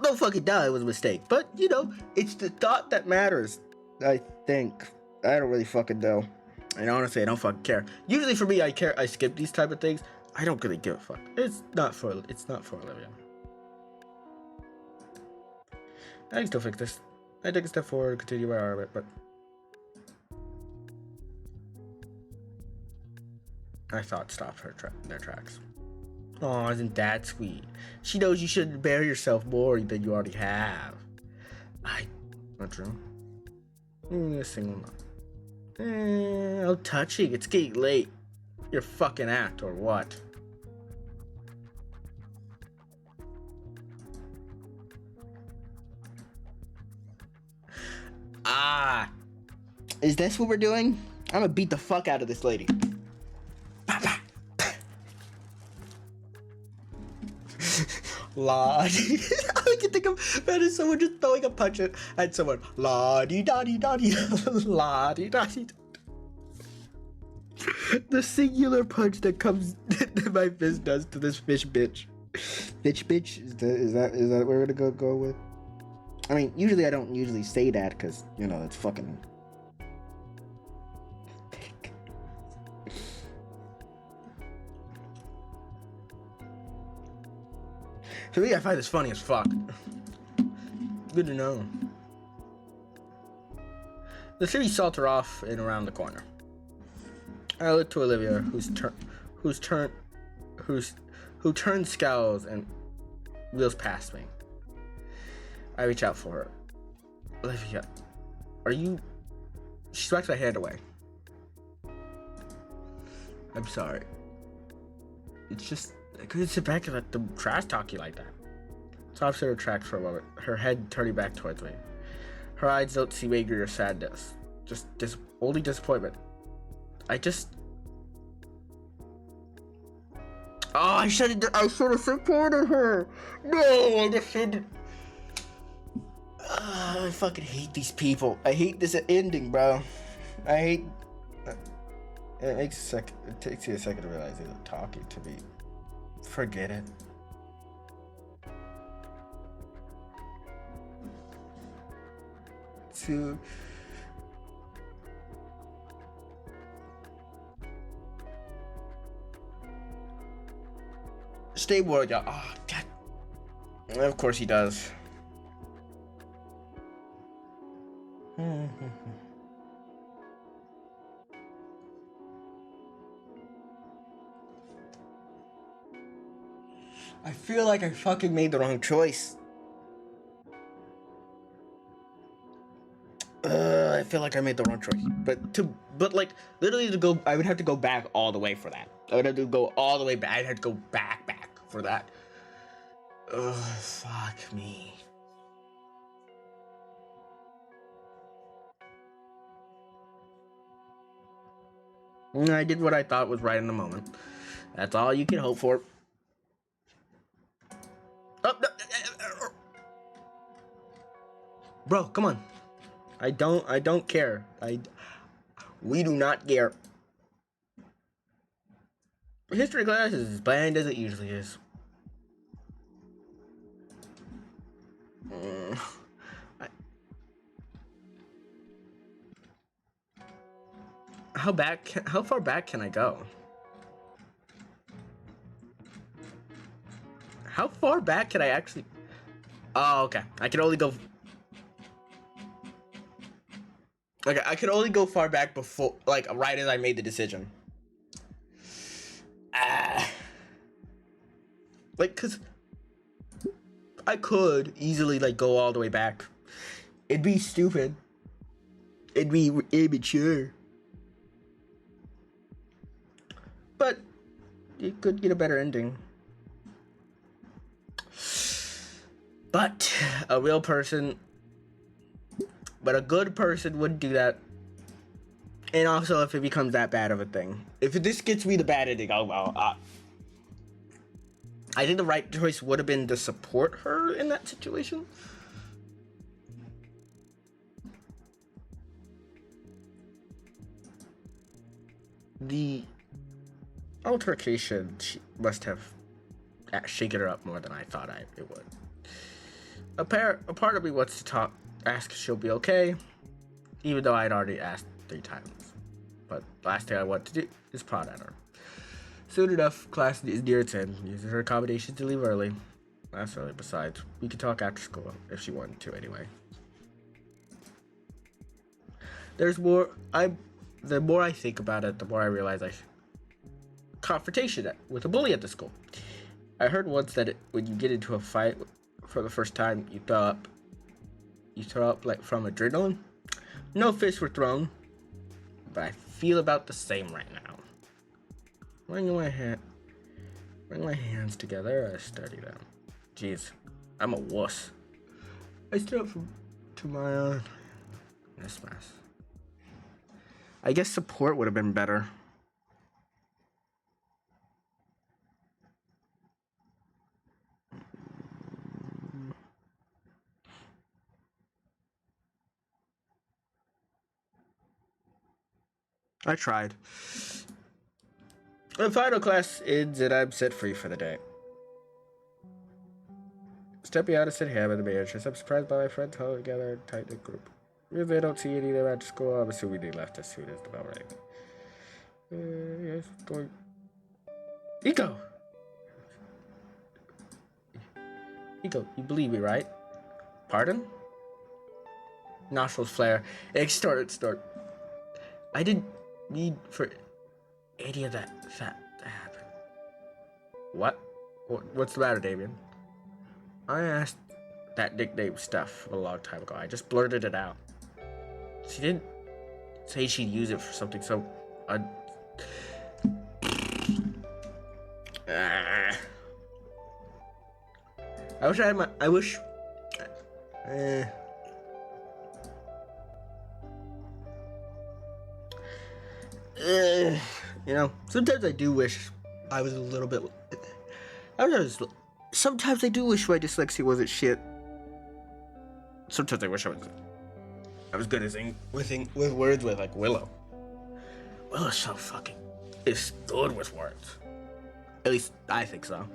no fucking doubt it was a mistake. But, you know, it's the thought that matters, I think. I don't really fucking know. And honestly, I don't fucking care. Usually for me, I skip these type of things. I don't really give a fuck. It's not for Olivia. I can still fix this. I take a step forward, continue my orbit, but I thought stopped their tracks. Oh, isn't that sweet? She knows you shouldn't bear yourself more than you already have. Not true. A single month. How touching. It's getting late. Your fucking act or what? Is this what we're doing? I'm gonna beat the fuck out of this lady. La. I can think of that is someone just throwing a punch at someone. La di da di da di. La di da di. The singular punch that comes that my fist does to this fish bitch. Bitch. Is that what we're gonna go with? I mean, usually I don't usually say that because it's fucking. To me, I find this funny as fuck. Good to know. The city saunter off and around the corner. I look to Olivia, who turns scowls and wheels past me. I reach out for her. Olivia, are you? She swats my hand away. I'm sorry. It's just I couldn't sit back and let them trash talk you like that. Stops in her tracks for a moment, her head turning back towards me. Her eyes don't seem angry or sadness, just only disappointment. I should have supported her. No, I just shouldn't. I fucking hate these people. I hate this ending, bro. I hate. It takes you a second to realize they're talking to me. Forget it. Stay warned, y'all. Oh, God. Of course he does. I feel like I fucking made the wrong choice. I feel like I made the wrong choice. But like literally to go, I would have to go back all the way for that. I would have to go all the way back. I'd have to go back for that. Ugh, fuck me. I did what I thought was right in the moment. That's all you can hope for. Oh, no. Bro, come on. I don't care. We do not care. History class is as bland as it usually is. How far back can I go? How far back can I actually? Oh, okay. I can only go. Okay, I could only go far back before, like, right as I made the decision. Like, cause I could easily like go all the way back. It'd be stupid. It'd be immature. But you could get a better ending. But a real person, but a good person wouldn't do that. And also, if it becomes that bad of a thing, if this gets me the bad ending, I think the right choice would have been to support her in that situation. The altercation must have shaken her up more than I thought it would. A part of me wants to ask if she'll be okay, even though I'd already asked 3 times. But the last thing I want to do is prod at her. Soon enough, class is near its end. Uses her accommodation to leave early. That's early. Besides, we could talk after school if she wanted to anyway. The more I think about it, the more I realize confrontation with a bully at the school. I heard once that when you get into a fight for the first time, you throw up like from adrenaline. No fists were thrown, but I feel about the same right now. Bring my hands together, I study them. Jeez, I'm a wuss. I stood up to my own this mess. I guess support would have been better. I tried. The final class ends and I'm set free for the day. Stepping out of sit ham in the matrix, I'm surprised by my friends huddled together in a tight-knit group. If they don't see any of them at school, I'm assuming they left as soon as the bell rang. Yes, going. Eco! Eco, you believe me, right? Pardon? Nostrils flare. Start. I didn't need for any of that to happen. What? What's the matter, Damien? I asked that nickname stuff a long time ago. I just blurted it out. She didn't say she'd use it for something so I wish I had my. I wish. You know, sometimes I do wish I was a little bit. Sometimes I do wish my dyslexia wasn't shit. Sometimes I wish I was good with words with like Willow. Willow's so fucking is good with words. At least I think so.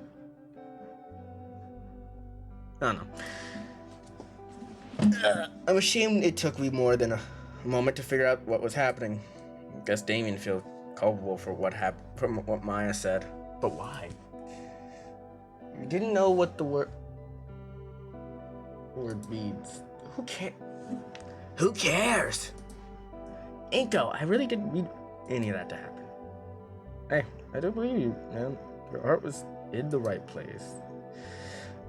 I don't know. I'm ashamed it took me more than a moment to figure out what was happening. I guess Damien feels culpable for what happened from what Maya said. But why? You didn't know what the word means. Who cares? Inko, I really didn't mean any of that to happen. Hey, I do believe you, man. Your heart was in the right place.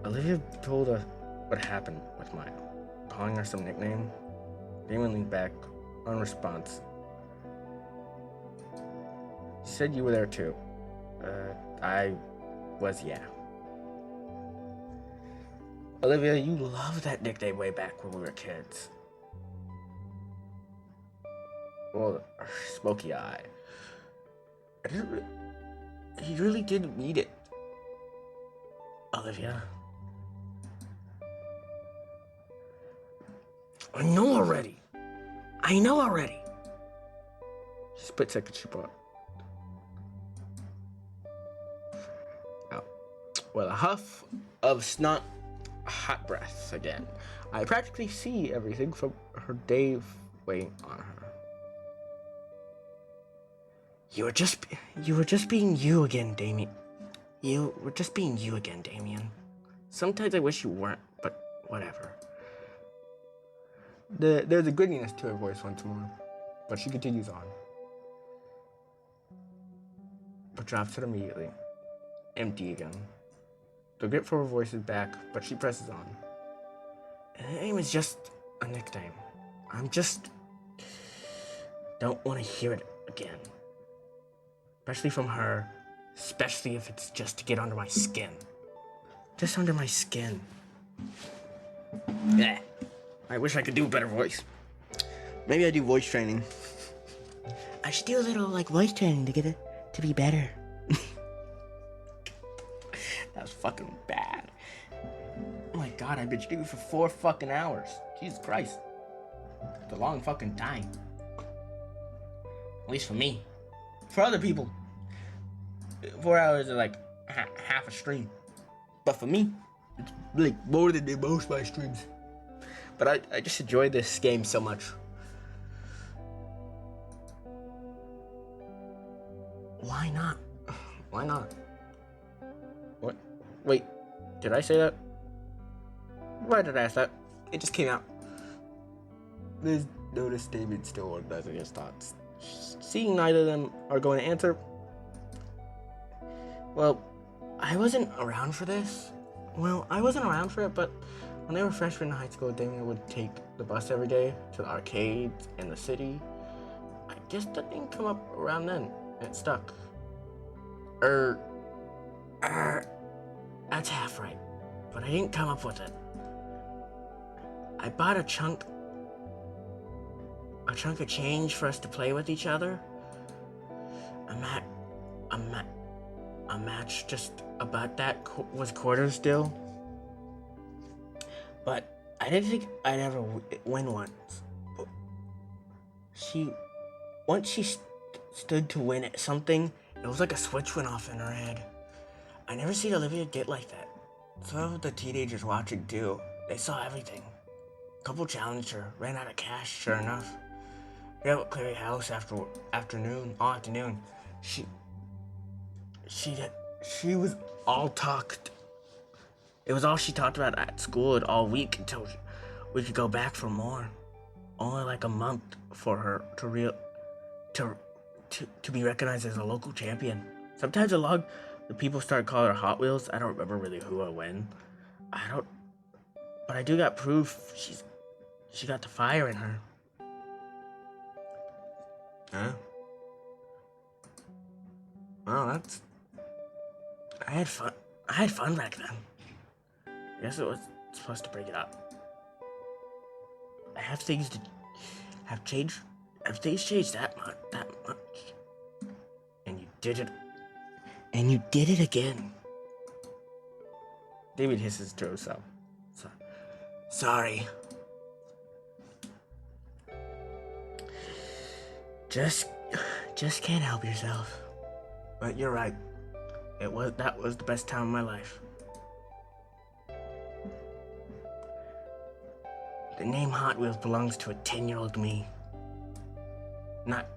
Olivia told us what happened with Maya, calling her some nickname. Damon leaned back, on response. She said you were there too. I was, yeah. Olivia, you loved that nickname way back when we were kids. Well, smoky eye. He really didn't need it. Olivia. I know already. She split second, she brought. Out. Well, a huff of snot, hot breath again. I practically see everything from her day waiting on her. You were just being you again, Damien. You were just being you again, Damien. Sometimes I wish you weren't, but whatever. There's a grittiness to her voice once more, but she continues on. But drops it immediately. Empty again. The grip for her voice is back, but she presses on. Her name is just a nickname. I'm just... don't want to hear it again. Especially from her. Especially if it's just to get under my skin. Just under my skin. Yeah. I wish I could do a better voice. Maybe I do voice training. I should do a little voice training to get it to be better. That was fucking bad. Oh my god, I've been streaming for 4 fucking hours. Jesus Christ. It's a long fucking time. At least for me. For other people, 4 hours is half a stream. But for me, it's more than most of my streams. But I just enjoy this game so much. Why not? Why not? What? Wait, did I say that? Why did I ask that? It just came out. There's notice David still organizing his thoughts. Seeing neither of them are going to answer. Well, I wasn't around for this. Well, I wasn't around for it, but when they were freshmen in high school, Damien would take the bus every day to the arcades in the city. I guess that didn't come up around then. It stuck. That's half right. But I didn't come up with it. I bought a chunk a chunk of change for us to play with each other. A match just about that was quarters still. But I didn't think I'd ever win once. But once she stood to win at something, it was like a switch went off in her head. I never seen Olivia get like that. Some of the teenagers watching too, they saw everything. A couple challenged her, ran out of cash, sure enough. We had to clear the house all afternoon. She was all talked. It was all she talked about at school and all week until we could go back for more. Only like a month for her to be recognized as a local champion. Sometimes the people start calling her Hot Wheels. I don't remember really who or when. But I do got proof she got the fire in her. Huh? Well, I had fun. I had fun back then. I guess it was supposed to break it up. Have things changed that much? And you did it. And you did it again. David hisses to himself. Sorry. Just can't help yourself. But you're right. That was the best time of my life. The name Hot Wheels belongs to a 10-year-old me. Not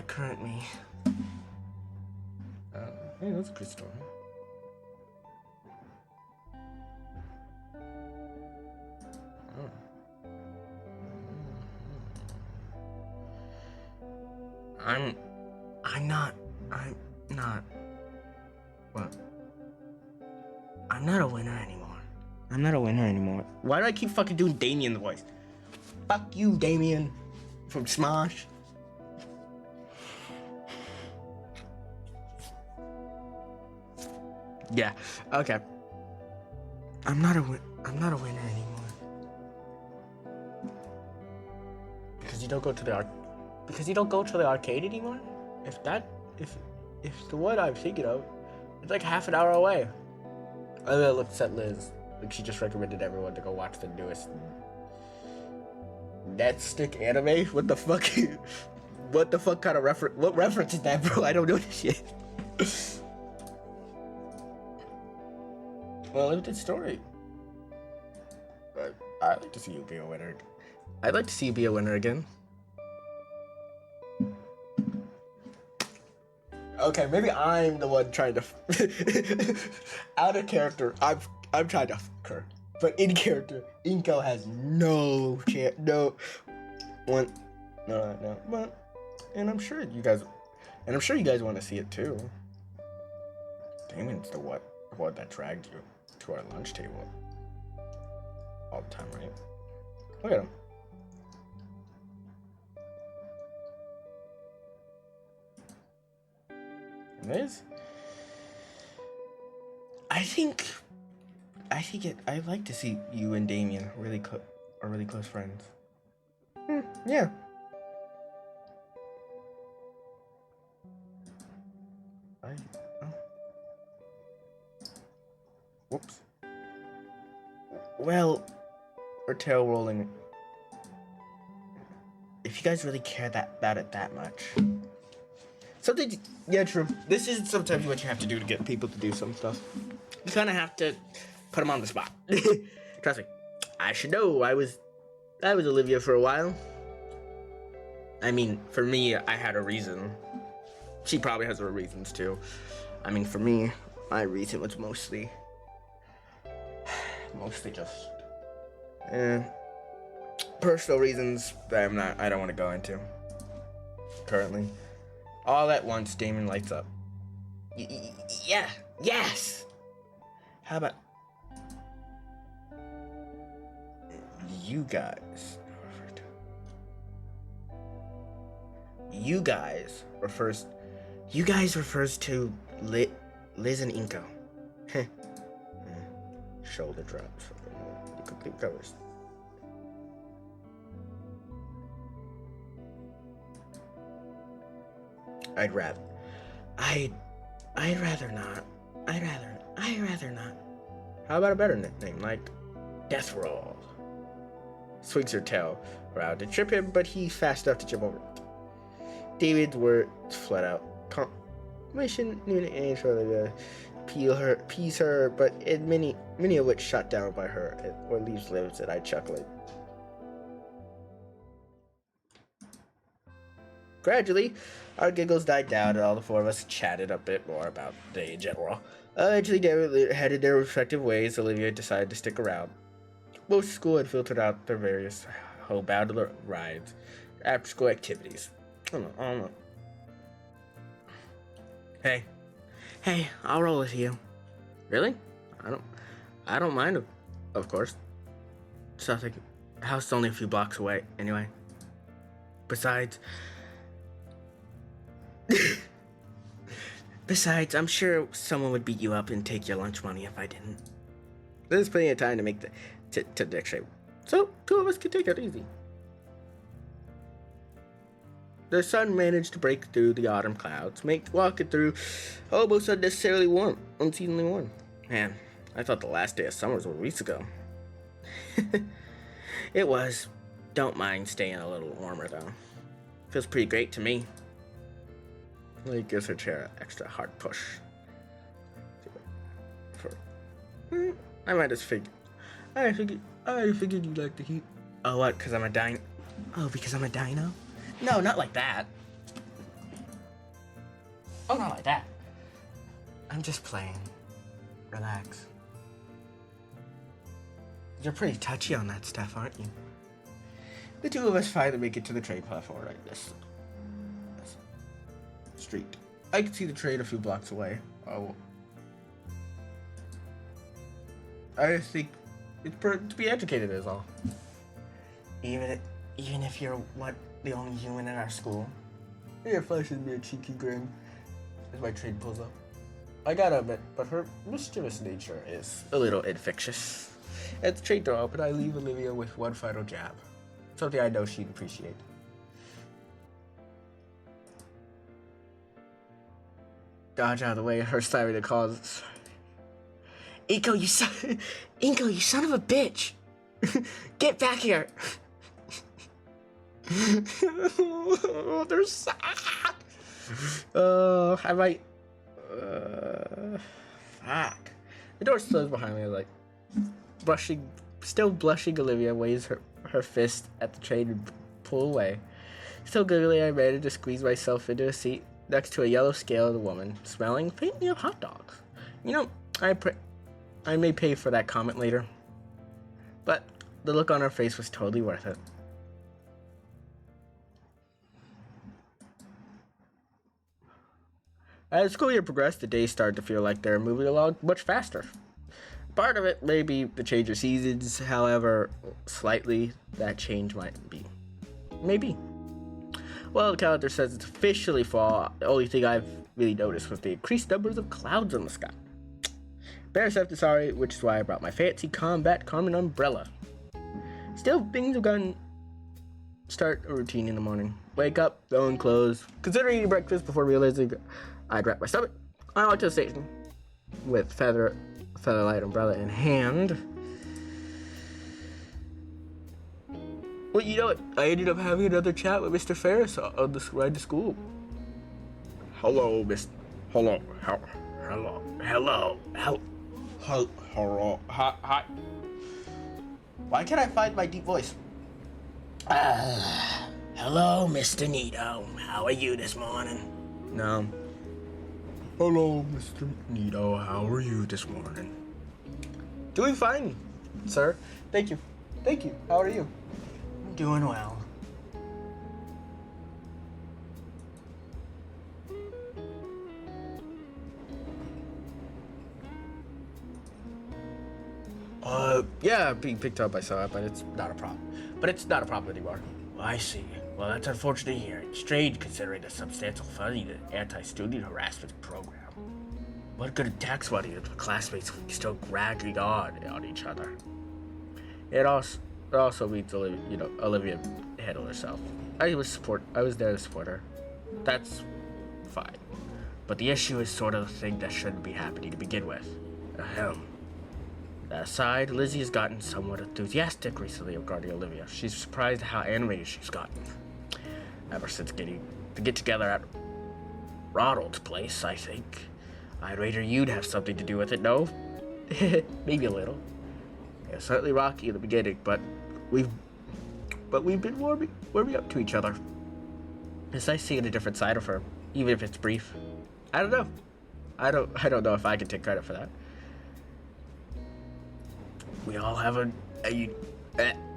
current me. Hey, that's a good story. I'm not a winner anymore. Why do I keep fucking doing Damien's voice? Fuck you, Damien. From Smosh. Yeah, okay. I'm not a winner anymore. Because you don't go to the arcade anymore? If the one I'm thinking of, it's like half an hour away. I looked at Liz. Like she just recommended everyone to go watch the newest Netstick anime. What the fuck? What the fuck kind of reference? What reference is that, bro? I don't know this shit. Well, limited story. But I'd like to see you be a winner. I'd like to see you be a winner again. Okay, maybe I'm the one trying to out of character. I'm trying to fuck her, but in character, Inko has no chance. No. But, and I'm sure you guys want to see it too. Damon's the what that dragged you to our lunch table all the time, right? Look at him. Liz? I'd like to see you and Damien are really close friends. Yeah. Whoops. Well, or tail rolling. If you guys really care about it that much. Yeah, true. This is sometimes what you have to do to get people to do some stuff. You kind of have to put them on the spot. Trust me. I should know. I was Olivia for a while. I mean, for me, I had a reason. She probably has her reasons too. I mean, for me, my reason was mostly just personal reasons that I don't want to go into currently. All at once, Damon lights up. Yeah, yes! How about you guys? You guys refers to Liz and Inko. Shoulder drops from the complete covers. I'd rather. I'd rather not. I'd rather not. How about a better nickname, like Death Roll. swings her tail around to trip him, but he's fast enough to jump over it. David's words flat out. Mission aims for the appease her, but in many of which shot down by her or leaves limbs, and I chuckling. Gradually, our giggles died down, and all the four of us chatted a bit more about the day in general. Eventually, they headed their respective ways. Olivia decided to stick around. Most of school had filtered out their various homebound rides, after-school activities. I don't know. Hey, I'll roll with you. Really? I don't mind, of course. Something. House is only a few blocks away, anyway. Besides, I'm sure someone would beat you up and take your lunch money if I didn't. There's plenty of time to make the next shape, so two of us can take it easy. The sun managed to break through the autumn clouds, walking through almost unseasonably warm. Man, I thought the last day of summer was weeks ago. It was. Don't mind staying a little warmer, though. Feels pretty great to me. Lily gives her chair an extra hard push. I figured you'd like the heat. Oh, what? Because I'm a dino? Oh, because I'm a dino? No, not like that. Oh, not like that. I'm just playing. Relax. You're pretty touchy on that stuff, aren't you? The two of us finally make it to the train platform right this street. I can see the train a few blocks away. Oh, I think it's to be educated is all. Even if you're the only human in our school. Yeah, flashes me a cheeky grin as my train pulls up. I gotta admit, but her mischievous nature is a little infectious. At the train door open, I leave Olivia with one final jab. Something I know she'd appreciate. Dodge out of the way, her slamming the calls. Inko, you son of a bitch! Get back here! Oh, they're sad. I might. Fuck. The door closes behind me. Like still blushing. Olivia waves her fist at the train and pull away. Still giggling, I managed to squeeze myself into a seat next to a yellow scaled woman, smelling faintly of hot dogs. You know, I may pay for that comment later, but the look on her face was totally worth it. As the school year progressed, the days started to feel like they're moving along much faster. Part of it may be the change of seasons, however slightly that change might be. Maybe. Well, the calendar says it's officially fall. The only thing I've really noticed was the increased numbers of clouds in the sky. Better to sorry, which is why I brought my fancy combat Carmen umbrella. Still, things have gone. Start a routine in the morning. Wake up, own clothes, consider eating breakfast before realizing I'd wrap my stomach. I went to the station with featherlight umbrella in hand. Well, you know what? I ended up having another chat with Mr. Ferris on this ride to school. Hello, Hello. Hi. Why can't I find my deep voice? Hello, Mr. Nito. How are you this morning? No. Hello, Mr. Nito. How are you this morning? Doing fine, sir. Thank you. How are you? I'm doing well. Yeah, being picked up, I saw it, but it's not a problem. Anymore. I see. Well, that's unfortunate to hear. It's strange considering the substantial funding of the anti-student harassment program. What good tax money if the classmates still dragging on each other? It also means Olivia handled herself. I was there to support her. That's fine. But the issue is sort of the thing that shouldn't be happening to begin with. Ahem. That aside, Lizzie has gotten somewhat enthusiastic recently regarding Olivia. She's surprised at how animated she's gotten. Ever since getting the get-together at Ronald's place, I think. I'd wager you'd have something to do with it, no? Maybe a little. It was certainly rocky in the beginning, but we've been warming up to each other. It's nice seeing a different side of her, even if it's brief. I don't know. I don't know if I can take credit for that. We all have a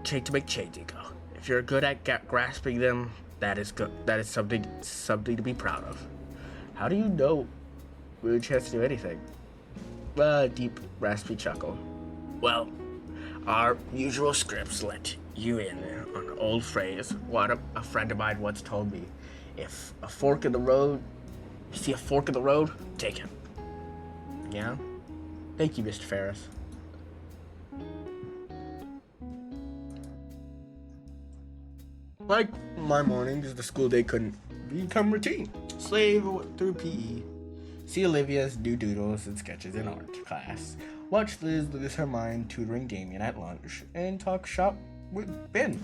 change to make change, Ego. If you're good at grasping them, that is good. That is something to be proud of. How do you know we had a chance to do anything? Deep, raspy chuckle. Well, our usual scripts let you in on an old phrase. What a friend of mine once told me. If you see a fork in the road, take it. Yeah? Thank you, Mr. Ferris. Like my mornings, the school day couldn't become routine. Slave through PE. See Olivia's new doodles and sketches in art class. Watch Liz lose her mind tutoring Damien at lunch. And talk shop with Ben.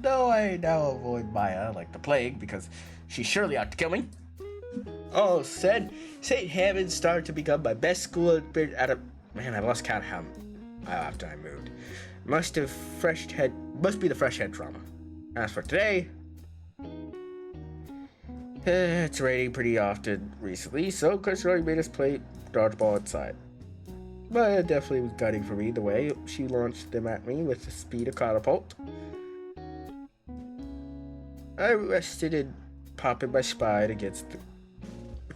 Though I now avoid Maya like the plague because she's surely out to kill me. Oh, St. Hammond started to become my best school at a... Man, I lost count how after I moved. Must be the fresh head trauma. As for today, it's raining pretty often recently, so Chris already made us play dodgeball outside. But it definitely was gutting for me the way she launched them at me with the speed of catapult. I rested and popping my spine against the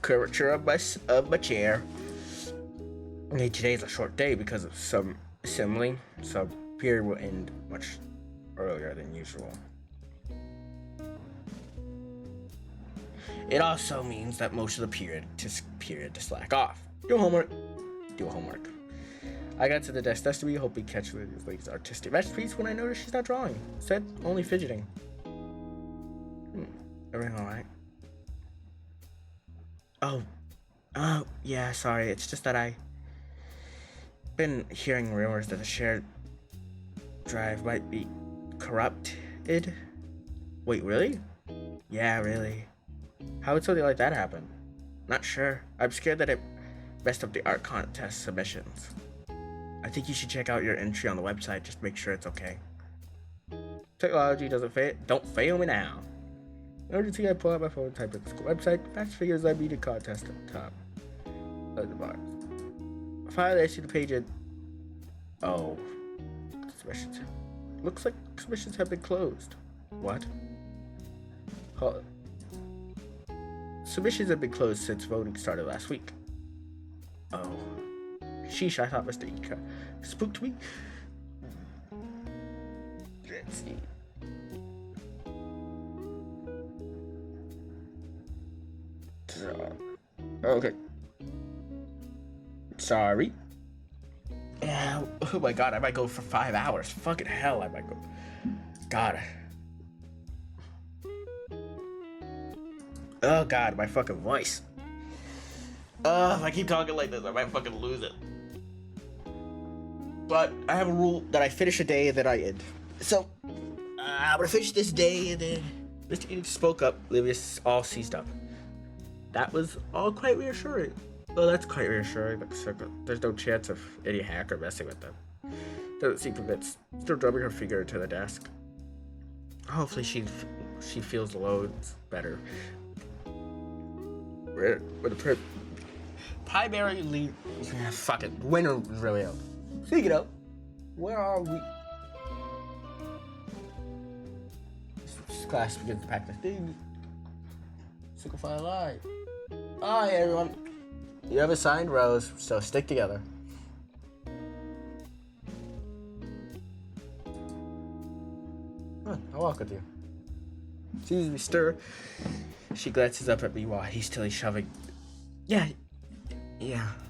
curvature of my chair. And today's a short day because of some assembly, so period will end much earlier than usual. It also means that most of the period to slack off. Do homework. I got to the desk yesterday hoping to catch Lily's artistic masterpiece when I noticed she's not drawing. Instead, only fidgeting. Everything alright? Oh, yeah, sorry. It's just that I've been hearing rumors that the shared drive might be corrupted. Wait, really? Yeah, really. How would something like that happen? Not sure. I'm scared that it messed up the art contest submissions. I think you should check out your entry on the website just to make sure it's okay. Technology don't fail me now. In order to see, I pull out my phone and type in the school website. Match figures I beat a contest at the top of the bar. Finally, I see the page and... Oh. Submissions. Looks like submissions have been closed. What? Submissions have been closed since voting started last week. Oh. Sheesh, I thought Mr. Ika spooked me. Let's see. Okay. Sorry. Oh my god, I might go for 5 hours. Fucking hell, I might go. God. Oh god, my fucking voice. If I keep talking like this, I might fucking lose it. But I have a rule that I finish a day and then I end. So, I'm gonna finish this day and then Mr. Eden spoke up, Livius all seized up. That was all quite reassuring. Well, that's quite reassuring. There's no chance of any hacker messing with them. Doesn't seem convinced. Still drumming her finger into the desk. Hopefully she feels the loads better. With the primary lead. Fuck it. Winter was really out. Speaking of, where are we? This class begins to pack the thing. Simplify live. Hi everyone. You have assigned rows, so stick together. I'll walk with you. Sees me stir. She glances up at me while hastily shoving. Yeah,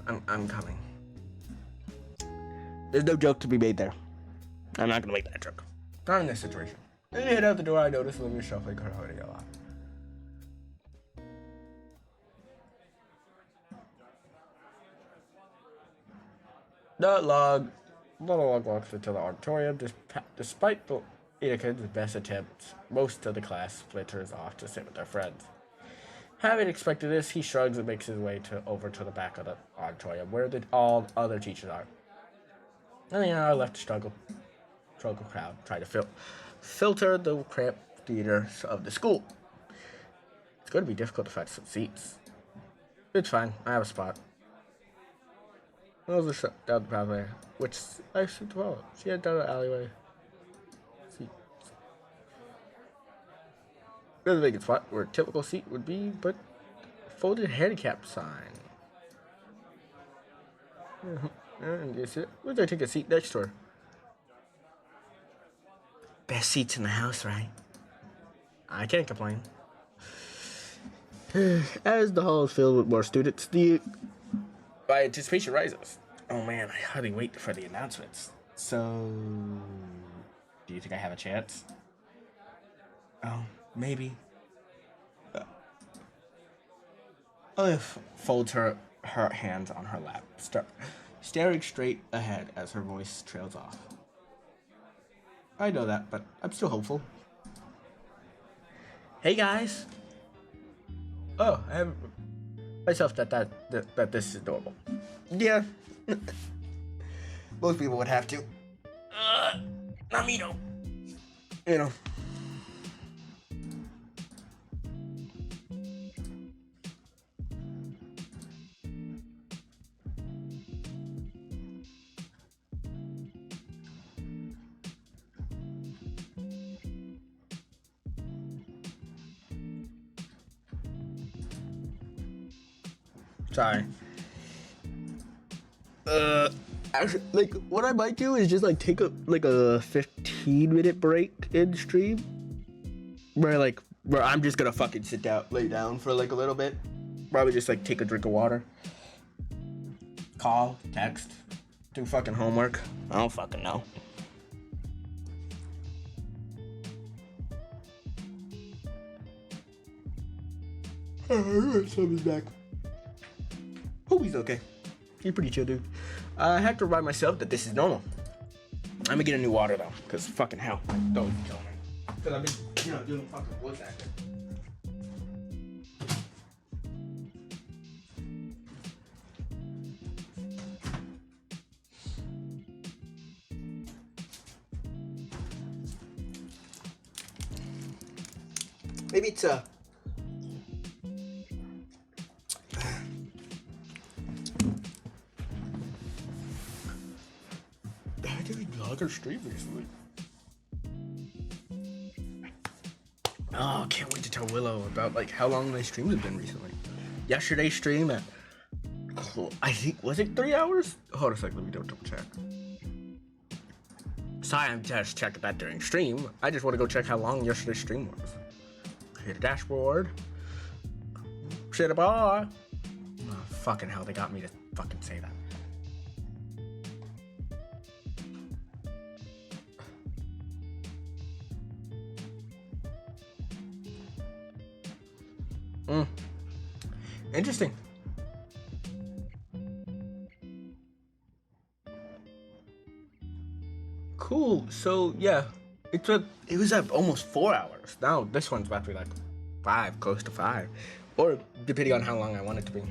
I'm coming. There's no joke to be made there. I'm not gonna make that joke. Not in this situation. As I head out the door, I notice Olivia shuffling her hoodie a lot. The little log walks into the auditorium. Despite the Anakin's best attempts, most of the class splinters off to sit with their friends. Having expected this, he shrugs and makes his way over to the back of the auditorium, where all other teachers are. And the hour left to struggle crowd, try to filter the cramped theaters of the school. It's going to be difficult to find some seats. It's fine, I have a spot. Those are shut down the pathway, which I should follow. She head down the alleyway. Seat. There's a vacant spot where a typical seat would be, but folded handicap sign. And you see it? Where'd they take a seat next to her? Best seats in the house, right? I can't complain. As the hall is filled with more students, my anticipation rises. Oh man, I hardly wait for the announcements. So, do you think I have a chance? Oh, maybe. Olive folds her hands on her lap, staring straight ahead as her voice trails off. I know that, but I'm still hopeful. Hey guys! Oh, I have myself that this is normal. Yeah. Most people would have to. Not me though. You know. Sorry. Actually, like, what I might do is just, like, take a 15-minute break in stream. Where I'm just gonna fucking lay down for, like, a little bit. Probably just, like, take a drink of water. Call, text, do fucking homework. I don't fucking know. Somebody's back. Oh, he's okay. He's pretty chill, dude. I have to remind myself that this is normal. I'm gonna get a new water, though, because fucking hell. Don't kill me. Because I've been, doing fucking voice acting. Maybe it's I didn't vlog or stream recently. Oh, can't wait to tell Willow about how long my streams have been recently. Yesterday's stream at I think was it 3 hours? Hold on a second, let me double check. Sorry, I'm just checking that during stream. I just want to go check how long yesterday's stream was. Hit a dashboard. Shit a bar. Oh, fucking hell, they got me to fucking say that. Interesting. Cool. So yeah, it was at almost 4 hours. Now this one's about to be 5, close to 5, or depending on how long I want it to be.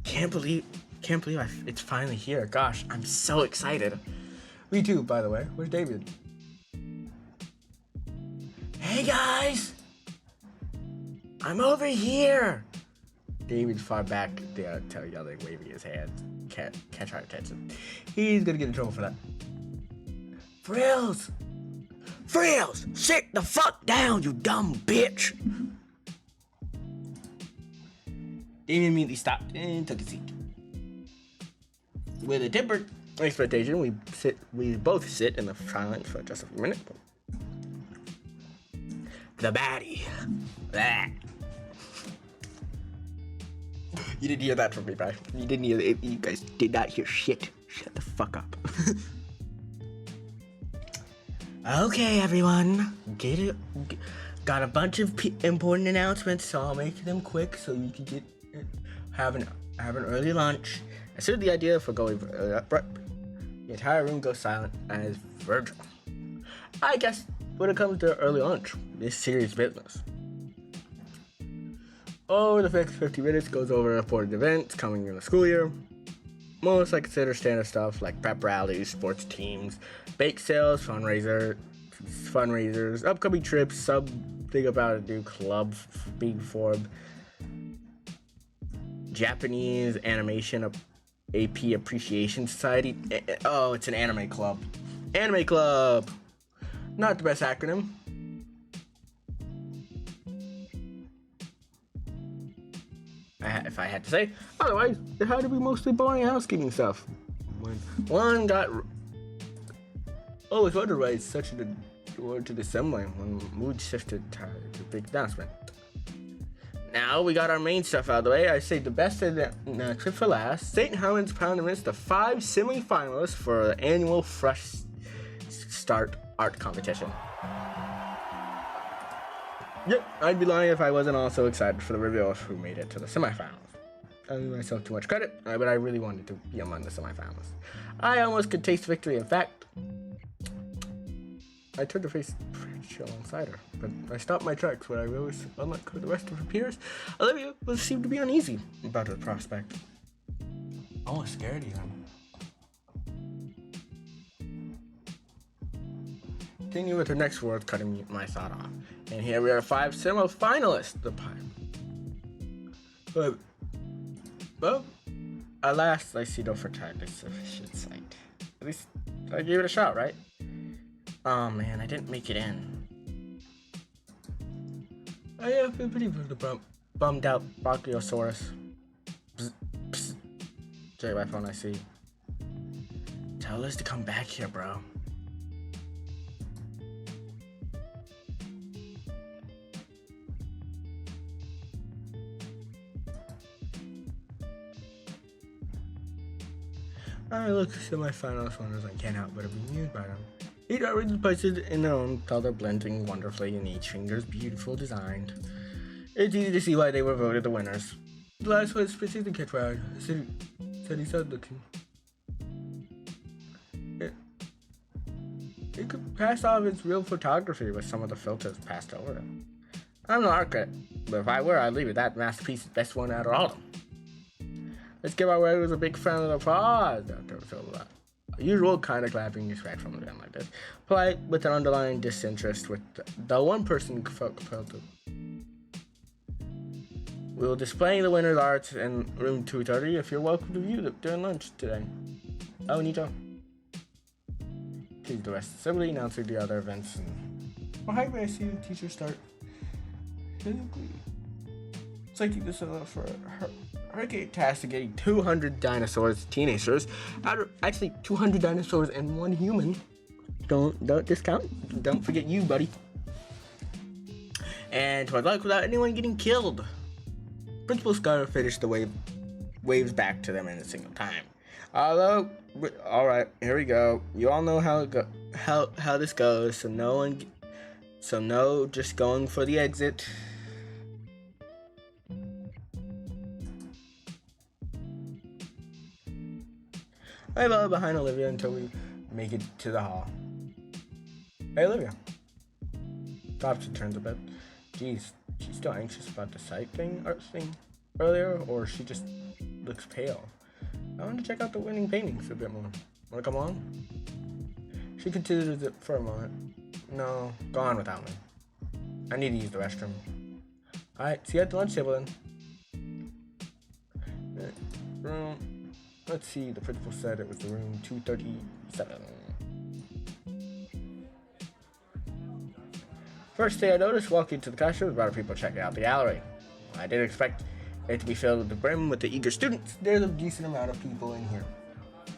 Can't believe it's finally here. Gosh, I'm so excited. Me too, by the way. Where's David? Hey guys, I'm over here. David's far back there, yelling, waving his hand. Can't catch our attention. He's gonna get in trouble for that. Frills, sit the fuck down, you dumb bitch. David immediately stopped and took a seat. With a tempered expectation, we both sit in the silence for just a minute. The baddie. Blah. You didn't hear that from me, right? You didn't hear it. You guys did not hear shit. Shut the fuck up. Okay, everyone. Got a bunch of important announcements, so I'll make them quick so you can have an early lunch. As soon as the idea for going, the entire room goes silent as Virgil. I guess when it comes to early lunch, it's serious business. Over the next 50 minutes goes over important events coming in the school year. Most I consider standard stuff like prep rallies, sports teams, bake sales, fundraisers, upcoming trips, something about a new club being formed, Japanese Animation AP Appreciation Society. Oh, it's an anime club. Anime club! Not the best acronym. If I had to say. Otherwise, it had to be mostly boring housekeeping stuff. When one got... I always wondered why it's such a word to dissembling when mood shifted to the big announcement. Now we got our main stuff out of the way. I saved the best of the trip for last. St. Helens proud to the 5 semi-finalists for the annual Fresh Start art competition. Yep, I'd be lying if I wasn't also excited for the reveal of who made it to the semifinals. I give myself too much credit, but I really wanted to be among the semifinalists. I almost could taste victory. In fact, I turned to face Rachel alongside her, but I stopped my tracks when I realized, unlike the rest of her peers, Olivia seemed to be uneasy about her prospect. Almost scared even. Continue with her next words, cutting my thought off. And here we are, 5 semi-finalists. But, well, alas, I see no fertility sufficient sight. At least I gave it a shot, right? Oh man, I didn't make it in. I have been pretty bummed out, Brachiosaurus. Check my phone, I see. Tell Liz to come back here, bro. I look at semi-finalist winners and can't help but be amused by them. Each art is posted in their own color, blending wonderfully in each finger's beautiful design. It's easy to see why they were voted the winners. The last one is the kid round. Said he started looking. It could pass off its real photography with some of the filters passed over it. I'm no art critic, but if I were, I'd leave it that masterpiece is the best one out of all of them. Let's give our writers a big round of applause after the usual kind of clapping you expect from them like this. Polite with an underlying disinterest with the one person felt compelled to. We'll display the winner's arts in room 230 if you're welcome to view them during lunch today. Oh, Nito. Please the rest assembly announcing the other events and how may I see the teacher start? It's like this for her task of getting 200 dinosaurs, teenagers, out of actually 200 dinosaurs and 1 human. Don't discount. Don't forget you, buddy. And toward luck without anyone getting killed. Principal Scar finished the waves back to them in a single time. Although, all right, here we go. You all know how this goes. So no, just going for the exit. I follow behind Olivia until we make it to the hall. Hey, Olivia. Stops and turns a bit. Geez, she's still anxious about the sight thing earlier, or she just looks pale. I want to check out the winning paintings a bit more. Want to come along? She considers it for a moment. No, go on without me. I need to use the restroom. Alright, see you at the lunch table then. Room. Let's see, the principal said it was the room 237. First thing I noticed walking to the classroom was a lot of people checking out the gallery. I didn't expect it to be filled to the brim with the eager students. There's a decent amount of people in here.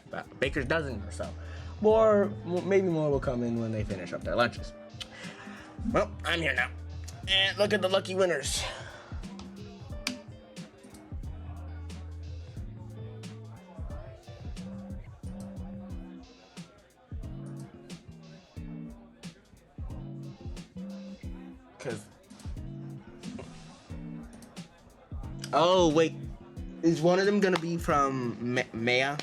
About a baker's dozen or so. Maybe more will come in when they finish up their lunches. Well, I'm here now. And look at the lucky winners. Oh, wait. Is one of them gonna be from Maya,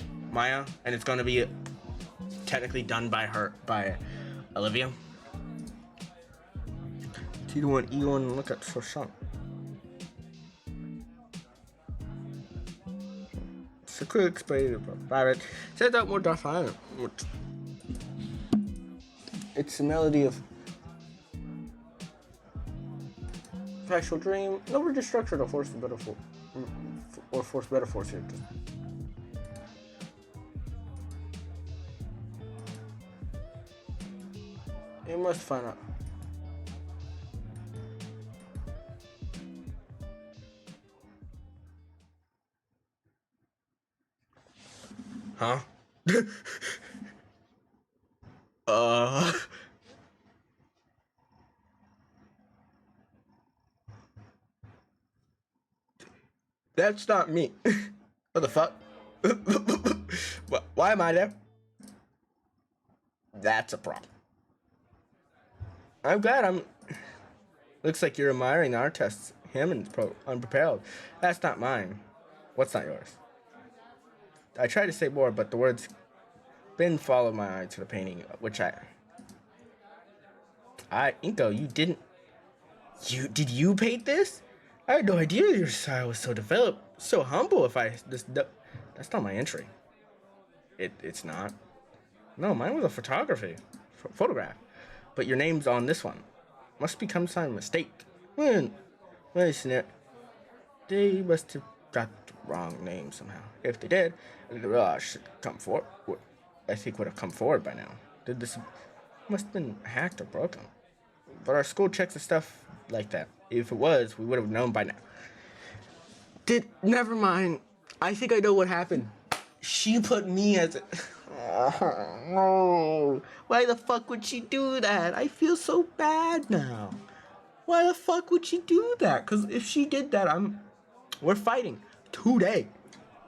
and it's gonna be technically done by Olivia? T1 E1 look at Shoshan. So quick explain about Pirate. Set out more Darth Island. It's a melody of Factual Dream. No rigid structure to force the better force metaphors here. You must find out. Huh? That's not me. What the fuck? Why am I there? That's a problem. I'm glad Looks like you're admiring our tests. Hammond's unprepared. That's not mine. What's not yours? I tried to say more, but the words didn't follow my eye to the painting, which Inko, did you paint this? I had no idea your style was so developed, so humble. That's not my entry. It's not. No, mine was a photograph. But your name's on this one. Must be some kind of mistake. They must have got the wrong name somehow. If they did, I should come forward. I think would have come forward by now. This must have been hacked or broken. But our school checks the stuff like that. If it was, we would have known by now. Never mind. I think I know what happened. She put me as a... No. Why the fuck would she do that? I feel so bad now. Why the fuck would she do that? Because if she did that, we're fighting today.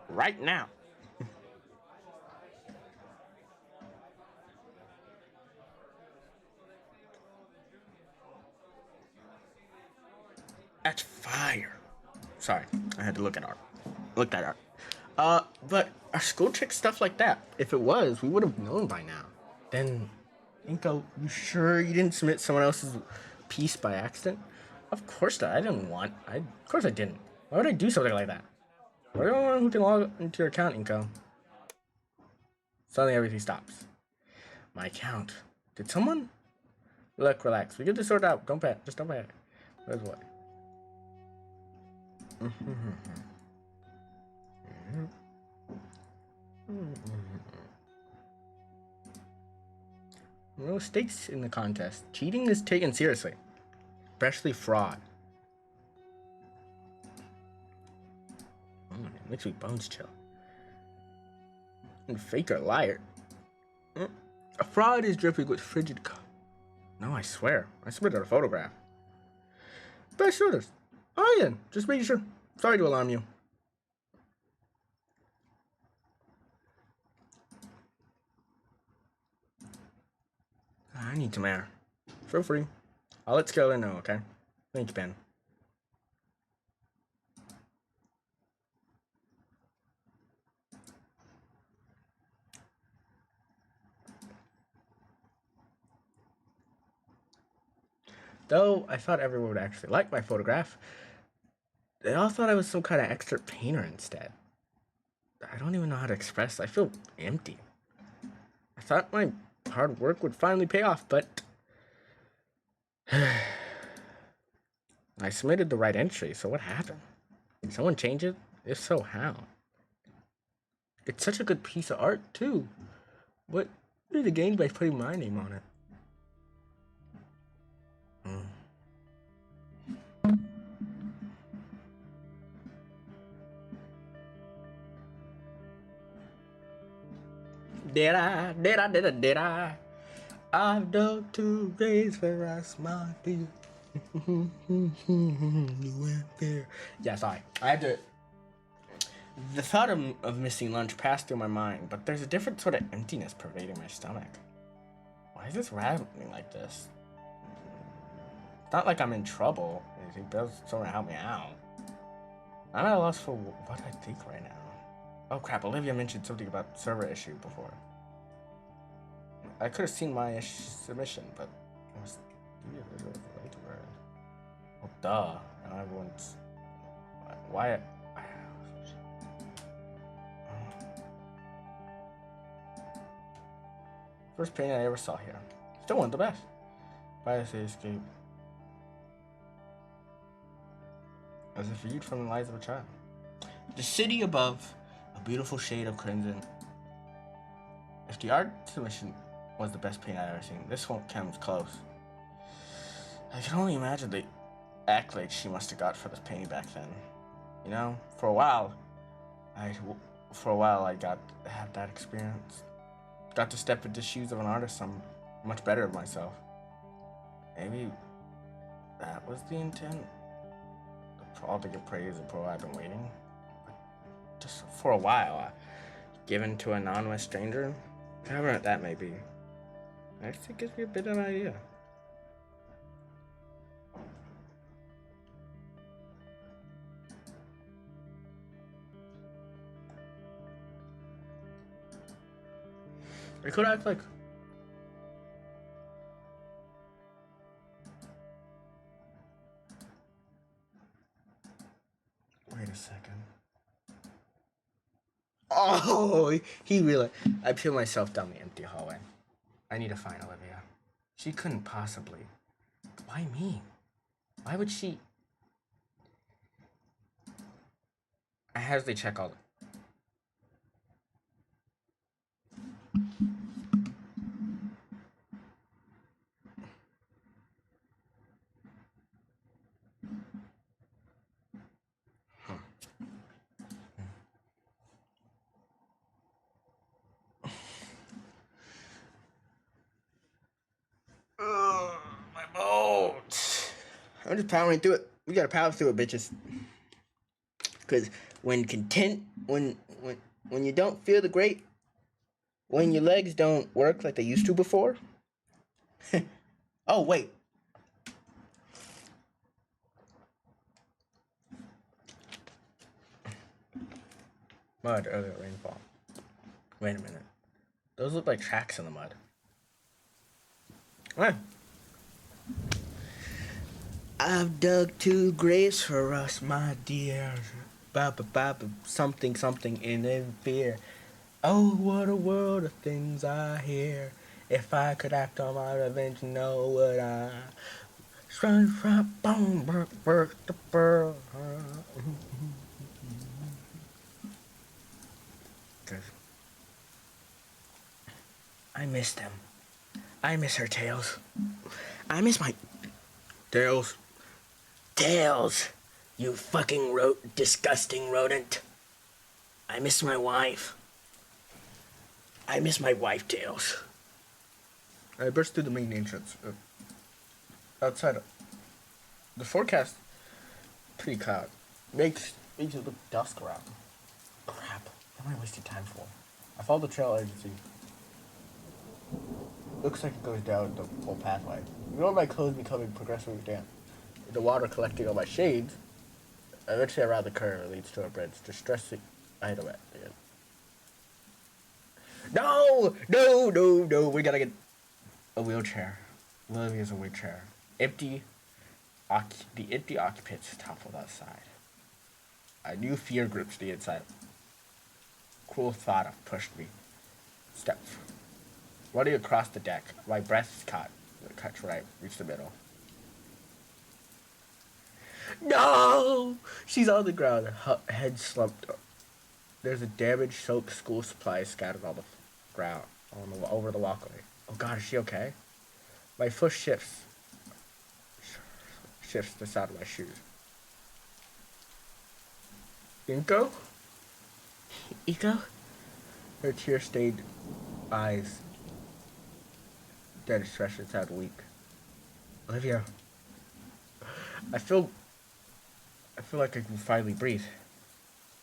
Right now. That's fire. Sorry, I had to look at art. But our school checks stuff like that. If it was, we would have known by now. Then, Inko, you sure you didn't submit someone else's piece by accident? Of course not. Of course I didn't. Why would I do something like that? We're the only one who can log into your account, Inko. Suddenly everything stops. My account. Did someone? Look, relax. We get this sorted out. Just don't panic. Where's what? No stakes in the contest. Cheating is taken seriously, especially fraud. It makes me bones chill. And fake or liar. A fraud is dripping with frigid. No, I swear. I submitted a photograph. Best shoulders. Oh yeah, just making sure. Sorry to alarm you. I need some air. Feel free. I'll let Skylar know, okay? Thank you, Ben. Though I thought everyone would actually like my photograph, they all thought I was some kind of expert painter instead. I don't even know how to express. I feel empty. I thought my hard work would finally pay off, but I submitted the right entry, so what happened? Did someone change it? If so, how? It's such a good piece of art, too. What did it gain by putting my name on it? Did I? I've dug 2 days for I smile to you. You went there. Yeah, sorry. I had to. The thought of missing lunch passed through my mind, but there's a different sort of emptiness pervading my stomach. Why is this rattling like this? It's not like I'm in trouble. I think Bill's trying to help me out. I'm at a loss for what I think right now. Oh crap, Olivia mentioned something about server issue before. I could have seen my submission, but it was late to word. Well, duh. And I wouldn't. Why? First painting I ever saw here. Still one of the best. Privacy escape. As if viewed from the eyes of a child. The city above, a beautiful shade of crimson. If the art submission was the best paint I've ever seen, this one comes close. I can only imagine the accolades she must have got for this painting back then. You know, for a while, I got to have that experience. Got to step into the shoes of an artist I'm much better of myself. Maybe that was the intent. All to get praise and pro I've been waiting. Just for a while, given to an anonymous stranger, however that may be. I think it gives me a bit of an idea. I could act like wait a second. Oh, he realized I peeled myself down the empty hallway. I need to find Olivia. She couldn't possibly. Why me? Why would she? I hastily check all the. My boat. I'm just powering through it. We gotta power through it, bitches. Cause when you don't feel the great, when your legs don't work like they used to before. Oh wait. Mud earlier rainfall. Wait a minute. Those look like tracks in the mud. What? I've dug 2 graves for us, my dear. Ba something in fear. Oh, what a world of things I hear. If I could act on my revenge, know what I. I miss them. I miss her tails. I miss my tails. Tails, you fucking disgusting rodent. I miss my wife. I miss my wife, Tails. I burst through the main entrance. Outside of the forecast, pretty cloud. Makes it look dusk around. Crap, what am I wasting time for? I followed the trail agency. Looks like it goes down the whole pathway. You know, my clothes becoming progressively damp. The water collecting on my shades. Eventually around the curve it leads to a bridge. Distressing item at the end. No! We gotta get a wheelchair. Olivia's a wheelchair. The empty occupants toppled outside. A new fear grips the inside. Cruel thought of pushed me. Step. Running across the deck, my breath is caught. It cuts right, reach the middle. No! She's on the ground, her head slumped. There's a damaged-soaked school supplies scattered on the ground, over the walkway. Oh God, is she okay? My foot shifts the sound of my shoes. Inko? Iko? Her tear-stained eyes. Dead expression sound weak. Olivia. I feel like I can finally breathe.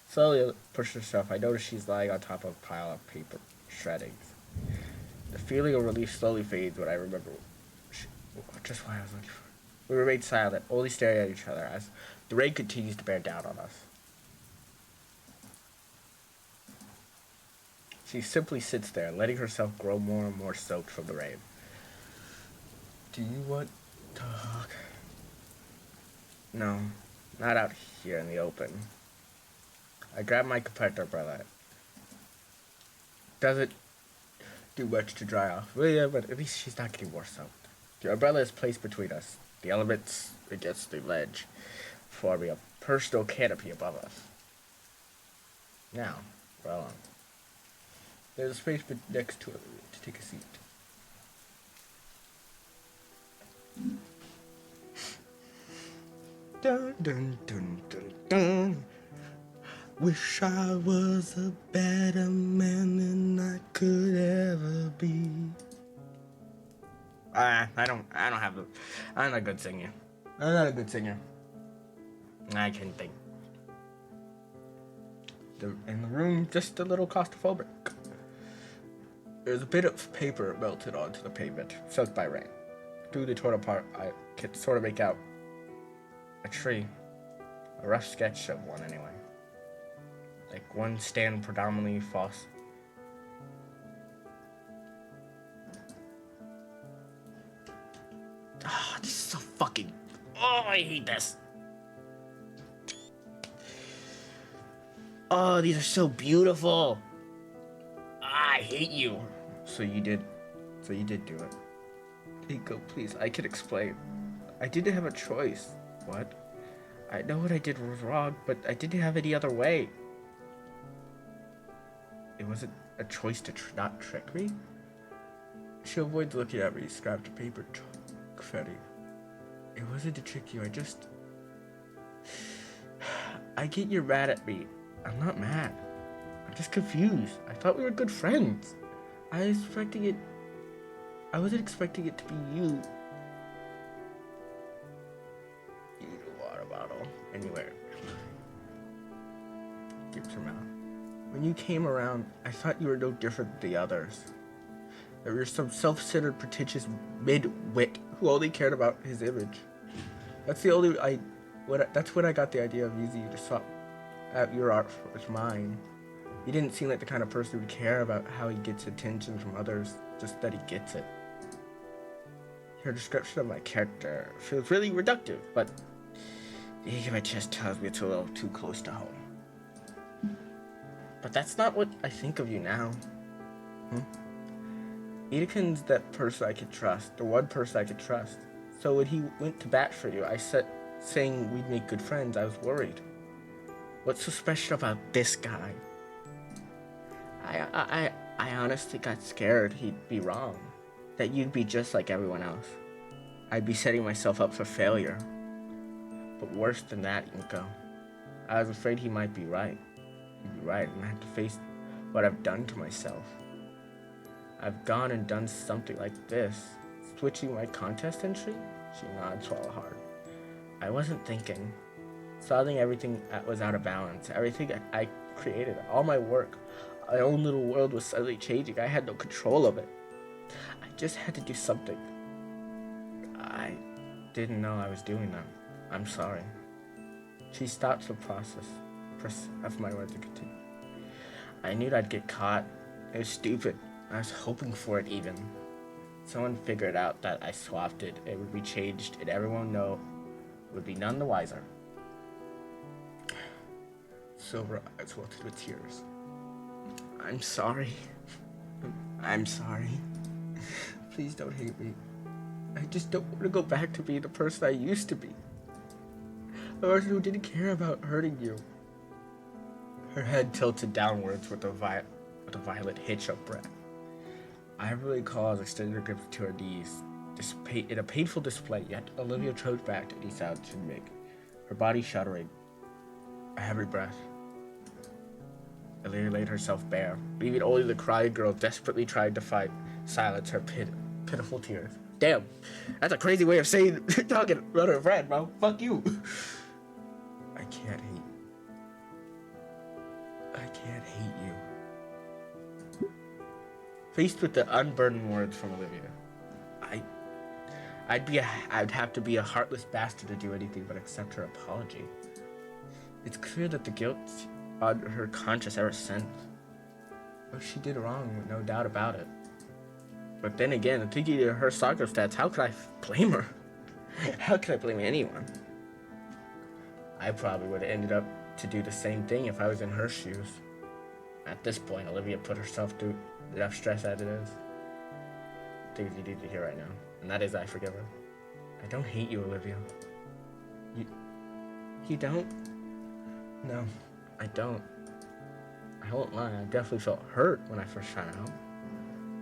Slowly push herself. I notice she's lying on top of a pile of paper shreddings. The feeling of relief slowly fades when I remember just what I was looking for. We remain silent, only staring at each other as the rain continues to bear down on us. She simply sits there, letting herself grow more and more soaked from the rain. Do you want to hug? No, not out here in the open. I grab my compactor umbrella. Doesn't do much to dry off. Well, yeah, but at least she's not getting more soaked. The umbrella is placed between us, the elements against the ledge, forming a personal canopy above us. Now, well on. There's a space next to it to take a seat. Dun dun dun dun dun. Wish I was a better man than I could ever be. I'm not a good singer. I'm not a good singer. I can think. In the room, just a little claustrophobic. There's a bit of paper melted onto the pavement, soaked by rain. Through the torn apart, I could sort of make out a tree. A rough sketch of one, anyway. Like one stand predominantly false. Ah, this is so fucking... Oh, I hate this. Oh, these are so beautiful. I hate you. So you did do it. Nico, please, I can explain. I didn't have a choice. What? I know what I did was wrong, but I didn't have any other way. It wasn't a choice to not trick me? She avoids looking at me, scrapped a paper confetti. It wasn't to trick you, I get you're mad at me. I'm not mad. I'm just confused. I thought we were good friends. I wasn't expecting it to be you. You need a water bottle. Anywhere. Keeps her mouth. When you came around, I thought you were no different than the others. That you were some self-centered, pretentious mid-wit who only cared about his image. That's when I got the idea of using you to swap out your art with mine. You didn't seem like the kind of person who would care about how he gets attention from others, just that he gets it. Your description of my character feels really reductive, but the ache in my chest tells me it's a little too close to home. But that's not what I think of you now. Edekin's that person I could trust, the one person I could trust. So when he went to bat for you, saying we'd make good friends, I was worried. What's so special about this guy? I honestly got scared he'd be wrong. That you'd be just like everyone else. I'd be setting myself up for failure. But worse than that, Inko. I was afraid he might be right. He'd be right, and I had to face what I've done to myself. I've gone and done something like this. Switching my contest entry? She nods swallow hard. I wasn't thinking. Solving everything that was out of balance. Everything I created. All my work. My own little world was suddenly changing. I had no control of it. I just had to do something. I didn't know I was doing that. I'm sorry. She stops the process of my words to continue. I knew I'd get caught. It was stupid. I was hoping for it even. Someone figured out that I swapped it. It would be changed and everyone would be none the wiser. Silver eyes wilted with tears. I'm sorry. I'm sorry. Please don't hate me. I just don't want to go back to being the person I used to be. The person who didn't care about hurting you. Her head tilted downwards with a violent hitch of breath. Ivory claws extended her grip to her knees. In a painful display, yet Olivia choked back to any sound she'd make. Her body shuddering. A heavy breath. Olivia laid herself bare, leaving only the crying girl desperately trying to silence her pitiful tears. Damn, that's a crazy way of talking about her friend, bro. Fuck you. I can't hate you. Faced with the unburdened words from Olivia, I'd have to be a heartless bastard to do anything but accept her apology. It's clear that the guilt's on her conscience ever since. But she did wrong, no doubt about it. But then again, thinking of her soccer stats, how could I blame her? How could I blame anyone? I probably would have ended up to do the same thing if I was in her shoes. At this point, Olivia put herself through enough stress as it is. Things you need to hear right now, and that is I forgive her. I don't hate you, Olivia. You don't? No, I don't. I won't lie, I definitely felt hurt when I first found out.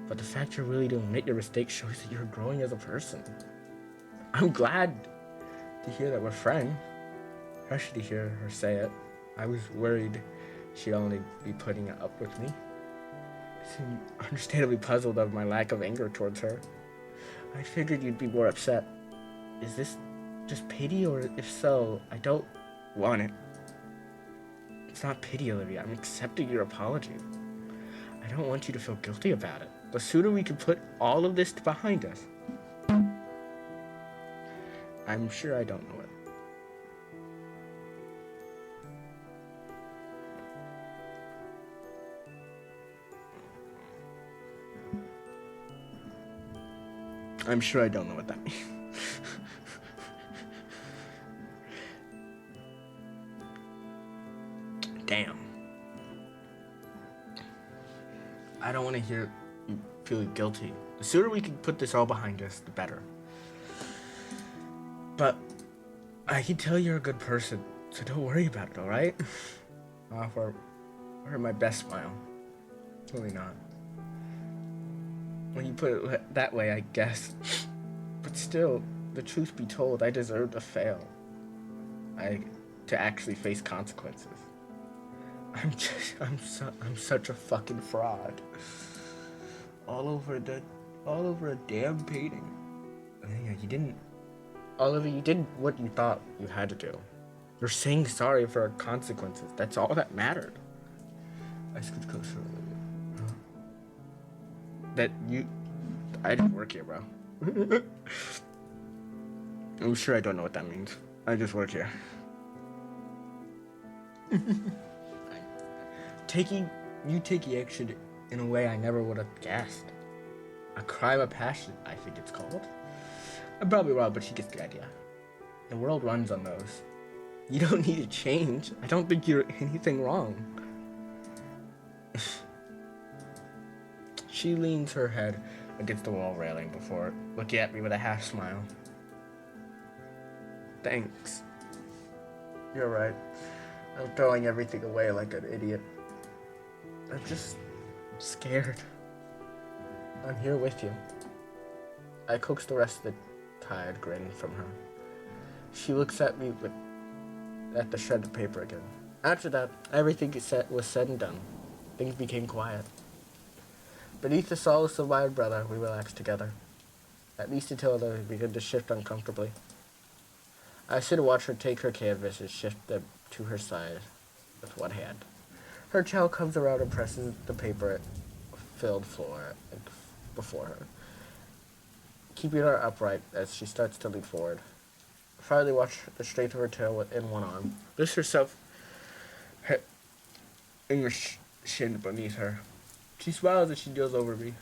But the fact you're willing to admit your mistakes shows that you're growing as a person. I'm glad to hear that we're friends. Especially to hear her say it. I was worried she'd only be putting it up with me. I seemed understandably puzzled of my lack of anger towards her. I figured you'd be more upset. Is this just pity, or if so, I don't want it? It's not pity, Olivia. I'm accepting your apology. I don't want you to feel guilty about it. The sooner we can put all of this behind us. I'm sure I don't know it. I'm sure I don't know what that means. Damn. I don't want to hear you feel guilty. The sooner we can put this all behind us, the better. But I can tell you're a good person, so don't worry about it, alright? I'll offer her my best smile. Really not. When you put it that way, I guess. But still, the truth be told, I deserve to fail. To actually face consequences. I'm such a fucking fraud. All over a damn painting. Yeah, Oliver, you did what you thought you had to do. You're saying sorry for our consequences. That's all that mattered. I scoot closer, Olivia. I didn't work here, bro. I'm sure I don't know what that means. I just work here. Taking action in a way I never would have guessed. A crime of passion, I think it's called. I'm probably wrong, but she gets the idea. The world runs on those. You don't need to change. I don't think you're anything wrong. She leans her head against the wall railing before looking at me with a half smile. Thanks. You're right. I'm throwing everything away like an idiot. I'm just scared. I'm here with you. I coax the rest of the tired grin from her. She looks at me at the shredded paper again. After that, everything was said and done. Things became quiet. Beneath the solace of my umbrella, we relaxed together. At least until they began to shift uncomfortably. I sit and watch her take her canvas and shift them to her side with one hand. Her child comes around and presses the paper-filled floor before her, keeping her upright as she starts to lean forward. Finally, watch the strength of her tail in one arm. Lifts herself in her shin beneath her. She smiles as she kneels over me.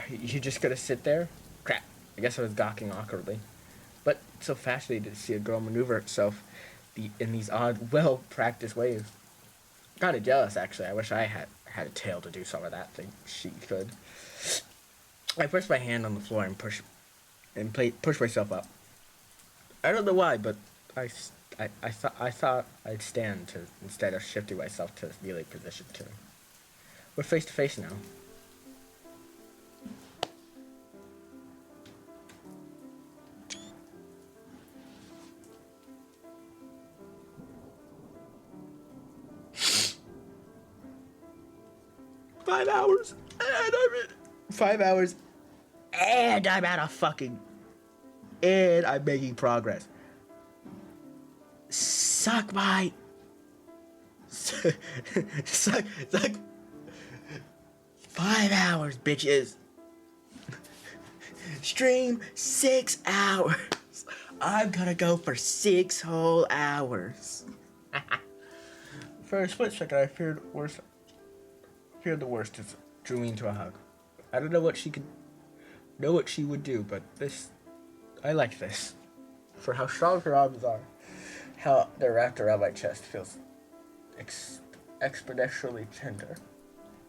You just gonna sit there? Crap. I guess I was gawking awkwardly. But it's so fascinating to see a girl maneuver herself in these odd, well-practiced ways. Kinda jealous, actually. I wish I had a tail to do some of that thing she could. I press my hand on the floor and push myself up. I don't know why, but I thought I'd stand instead of shifting myself to the kneeling position too. We're face to face now. And I'm making progress. Suck 5 hours, bitches. Stream 6 hours. I'm gonna go for 6 whole hours. For a split second, I feared worse. feared the worst is drew me into a hug. I don't know what she would do, but I like this. For how strong her arms are, how they're wrapped around my chest feels exponentially tender.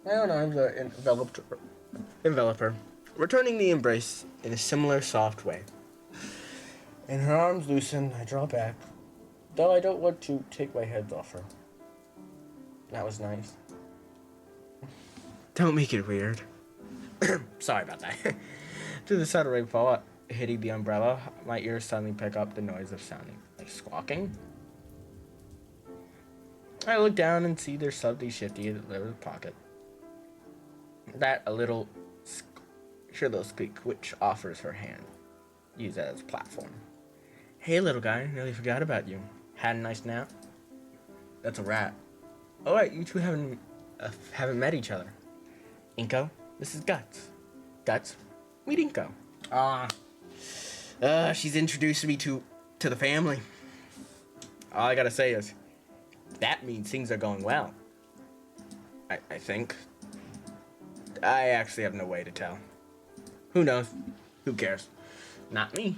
My own arms are envelop her, returning the embrace in a similar soft way. And her arms loosen, I draw back, though I don't want to take my hands off her. That was nice. Don't make it weird. Sorry about that. To the sound of rainfall hitting the umbrella, my ears suddenly pick up the noise of sounding like squawking. I look down and see there's something shifty in the little pocket. That a little shrill squeak, which offers her hand. Use that as a platform. Hey, little guy, nearly forgot about you. Had a nice nap? That's a rat. Oh, right, you two haven't met each other. Inko, this is Guts. Guts, meet Inko. She's introduced me to the family. All I gotta say is, that means things are going well. I think. I actually have no way to tell. Who knows? Who cares? Not me.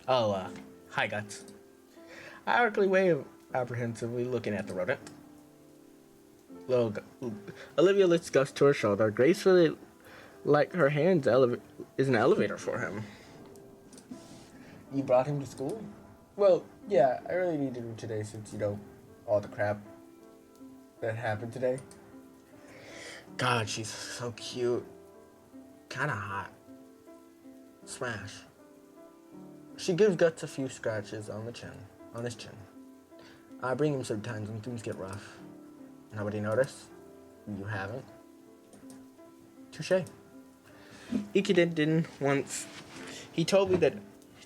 Oh, hi, Guts. I awkwardly wave, apprehensively looking at the rodent. Olivia lifts Gus to her shoulder, gracefully, like her hands is an elevator for him. You brought him to school? Well, yeah, I really needed him today since, all the crap that happened today. God, she's so cute. Kinda hot. Smash. She gives Guts a few scratches on his chin. I bring him sometimes when things get rough. Nobody notice? You haven't? Touché. Ikiden didn't once. He told me that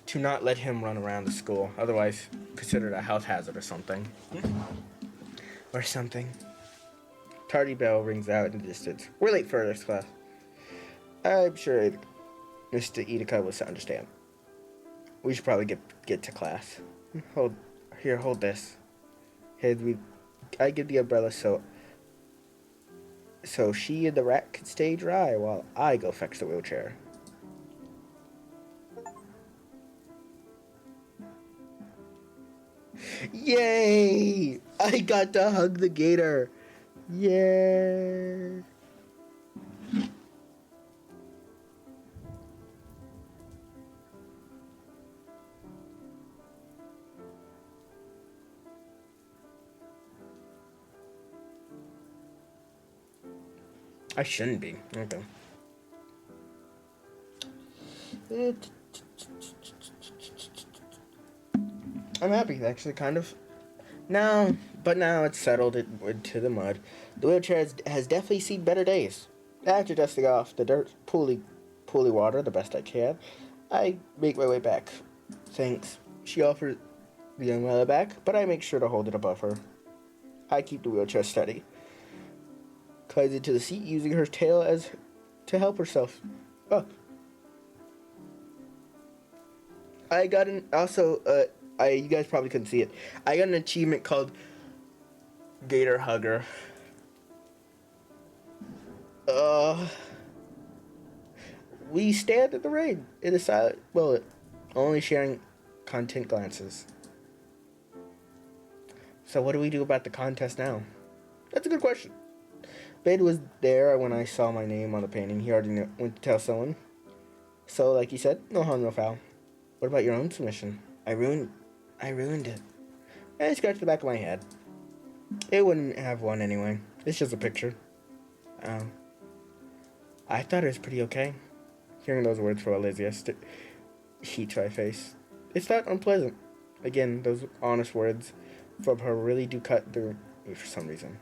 to not let him run around the school, otherwise considered a health hazard or something. Tardy bell rings out in the distance. We're late for this class. I'm sure Mr. Idika will understand. We should probably get to class. Hold this. I give the umbrella so she and the rat can stay dry while I go fetch the wheelchair. Yay! I got to hug the gator. Yeah. I shouldn't be. Okay. I'm happy, actually, kind of. Now it's settled into the mud. The wheelchair has definitely seen better days. After dusting off the dirt, poolly water the best I can, I make my way back. Thanks. She offers the umbrella back, but I make sure to hold it above her. I keep the wheelchair steady. Climbs into the seat using her tail to help herself up. I got you guys probably couldn't see it. I got an achievement called Gator Hugger. We stand in the rain in a silent bullet, only sharing content glances. So what do we do about the contest now? That's a good question. Ben was there when I saw my name on the painting. He already went to tell someone. So, like he said, no harm, no foul. What about your own submission? I ruined it. I scratched the back of my head. It wouldn't have won anyway. It's just a picture. I thought it was pretty okay. Hearing those words from Olivia heat to my face. It's not unpleasant. Again, those honest words from her really do cut through me for some reason.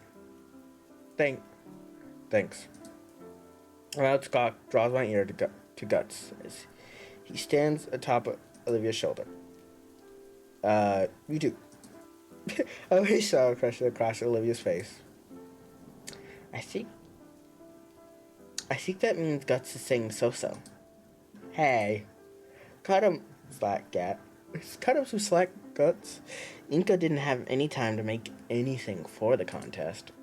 Thanks. Loud Scott draws my ear to Guts as he stands atop Olivia's shoulder. You do. I saw a pressure across Olivia's face. I think that means Guts is saying so-so. Hey, cut him slack, Cut him some slack, Guts. Inka didn't have any time to make anything for the contest.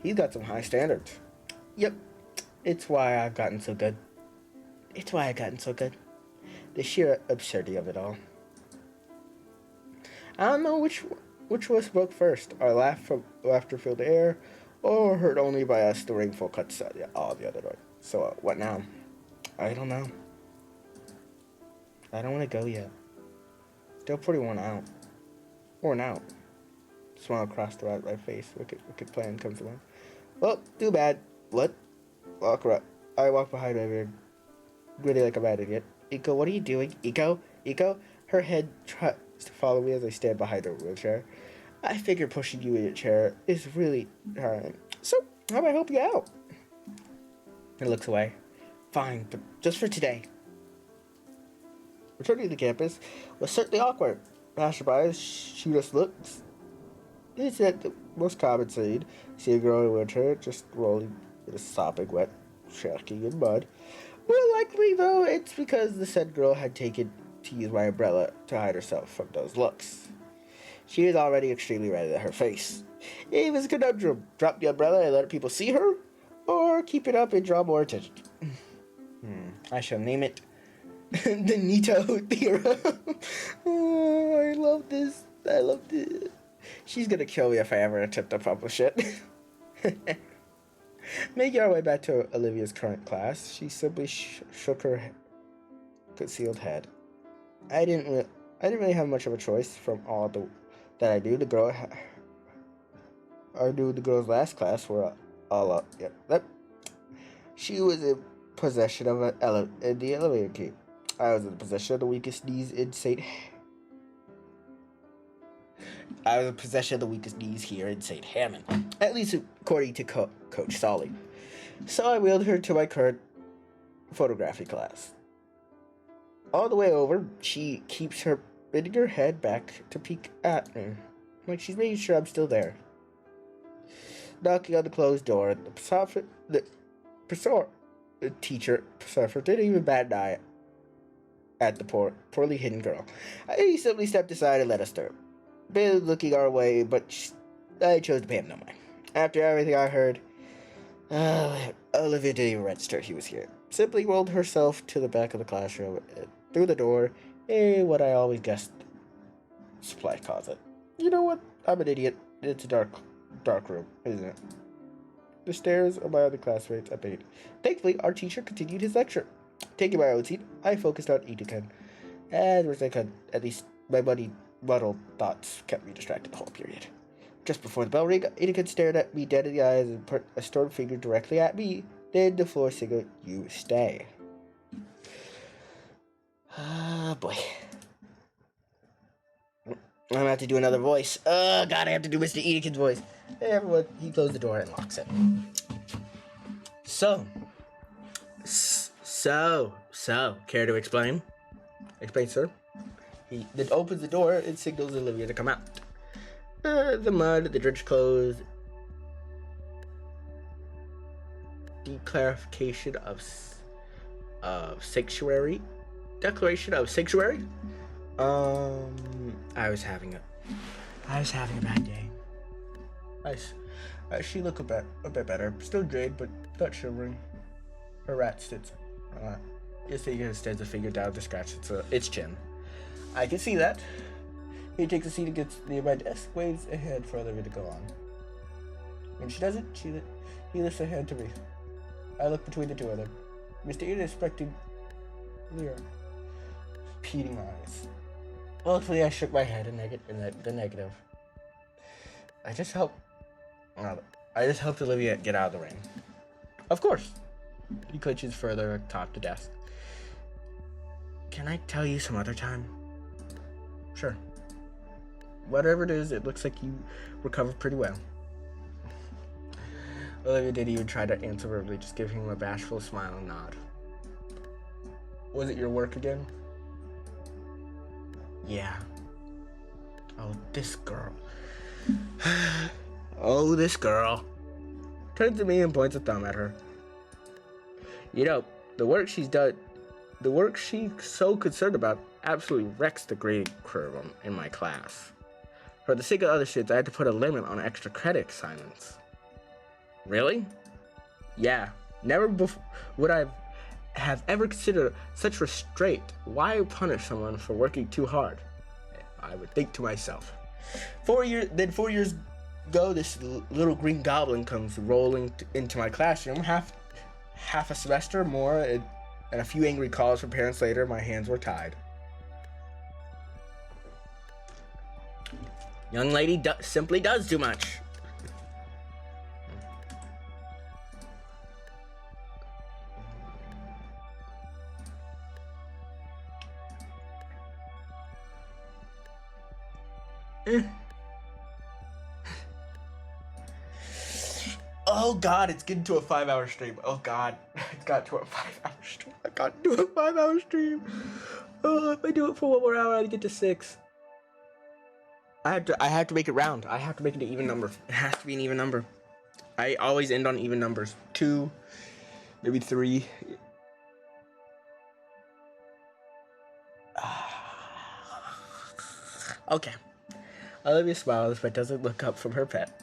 He's got some high standards. Yep, it's why I've gotten so good. It's why I've gotten so good. The sheer absurdity of it all. I don't know which was broke first, our laughter-filled air, or heard only by us the rainfall cuts all the other way. So what now? I don't know. I don't want to go yet. Still pretty worn out. Smile across the right face. Wicked plan comes to mind. Well, too bad. What? I walk behind her, gritty like a mad idiot. Iko, what are you doing? Iko? Her head tries to follow me as I stand behind her wheelchair. I figure pushing you in your chair is really hard. So, how about I help you out? He looks away. Fine, but just for today. Returning to campus was certainly awkward. Passerbys shoot us looks. It's at the most common scene. See a girl in a wheelchair just rolling in a sopping wet, shaking in mud. More likely, though, it's because the said girl had taken to use my umbrella to hide herself from those looks. She was already extremely red at her face. It was a conundrum. Drop the umbrella and let people see her, or keep it up and draw more attention. I shall name it the Nito Theorem. Oh, I love this. She's gonna kill me if I ever attempt to publish it. Making our way back to Olivia's current class, she simply shook her concealed head. I didn't really have much of a choice from all that I knew. The girls' last class were all up. Yep. She was in possession of the elevator key. I was in possession of the weakest knees here in St. Hammond, at least according to Coach Solly. So I wheeled her to my current photography class. All the way over, she keeps bending her head back to peek at me, like she's making sure I'm still there. Knocking on the closed door, the teacher didn't even bat an eye at the poorly hidden girl. He simply stepped aside and let us through. Been looking our way, but I chose to pay him no mind. After everything I heard, Olivia didn't even register he was here. Simply rolled herself to the back of the classroom, through the door, what I always guessed, supply closet. You know what? I'm an idiot. It's a dark room, isn't it? The stares of my other classmates abated. Thankfully, our teacher continued his lecture. Taking my own seat, I focused on Itaken. As much as I could, at least my muddled thoughts kept me distracted the whole period. Just before the bell rang, Itaken stared at me dead in the eyes and put a stern finger directly at me. Then the floor signaled, "You stay." Ah, boy. I'm gonna have to do another voice. Oh, God, I have to do Mr. Itaken's voice. Hey, everyone. He closed the door and locks it. So, care to explain? Explain, sir. He then opens the door and signals Olivia to come out. The mud, the drenched clothes, declaration of sanctuary. I was having a bad day. She looked a bit better. Still drained, but not shivering. Her rat sits. His finger extends a finger down to scratch its chin. I can see that. He takes a seat against near my desk, waves a hand for Olivia to go on. When she doesn't, he lifts a hand to me. I look between the two of them. Mr. Eden expecting Lear. Repeating eyes. Ultimately, I shook my head in the negative. I just helped Olivia get out of the rain. Of course. He clenches further atop the desk. Can I tell you some other time? Sure. Whatever it is, it looks like you recovered pretty well. Olivia didn't even try to answer verbally, just giving him a bashful smile and nod. Was it your work again? Yeah. Oh, this girl. This girl. Turns to me and points a thumb at her. You know, the work she's so concerned about absolutely wrecks the grading curve in my class. For the sake of other shits, I had to put a limit on extra credit assignments. Really? Yeah. Never before would I have ever considered such restraint. Why punish someone for working too hard? I would think to myself. 4 years ago, this little green goblin comes rolling into my classroom. Half a semester more, and a few angry calls from parents later, my hands were tied. Young lady simply does too much. Oh God, it's getting to a 5-hour stream. Oh God, it's got to a 5-hour stream. I got to do a 5-hour stream. Oh, if I do it for 1 more hour, I get to 6. I have to make it round. I have to make it an even number. It has to be an even number. I always end on even numbers. 2, maybe 3. Okay. Olivia smiles but doesn't look up from her pet.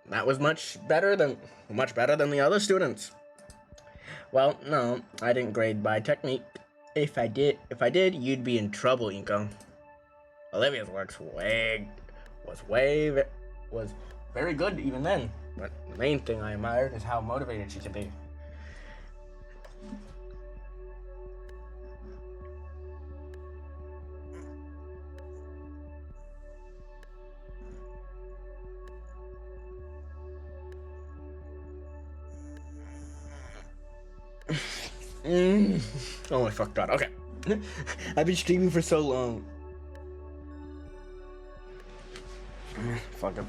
That was much better than the other students. Well, no, I didn't grade by technique. If I did, you'd be in trouble, Inko. Olivia's works was very good even then. But the main thing I admired is how motivated she could be. Oh my fuck God. Okay. I've been streaming for so long. Fuck it.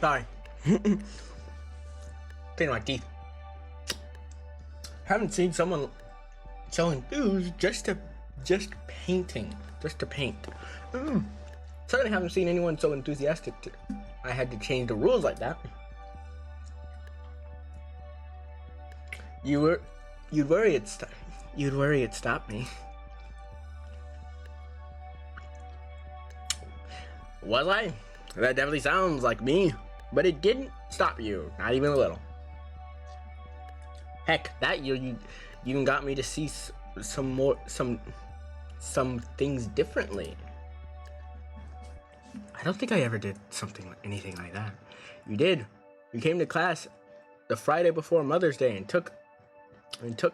Sorry. Clean my teeth. Haven't seen someone so enthused just to paint. Certainly haven't seen anyone so enthusiastic. I had to change the rules like that. You'd worry it stopped me. Was I? That definitely sounds like me, but it didn't stop you, not even a little. Heck, that year you even got me to see some things differently. I don't think I ever did anything like that. You did. You came to class the Friday before Mother's Day and took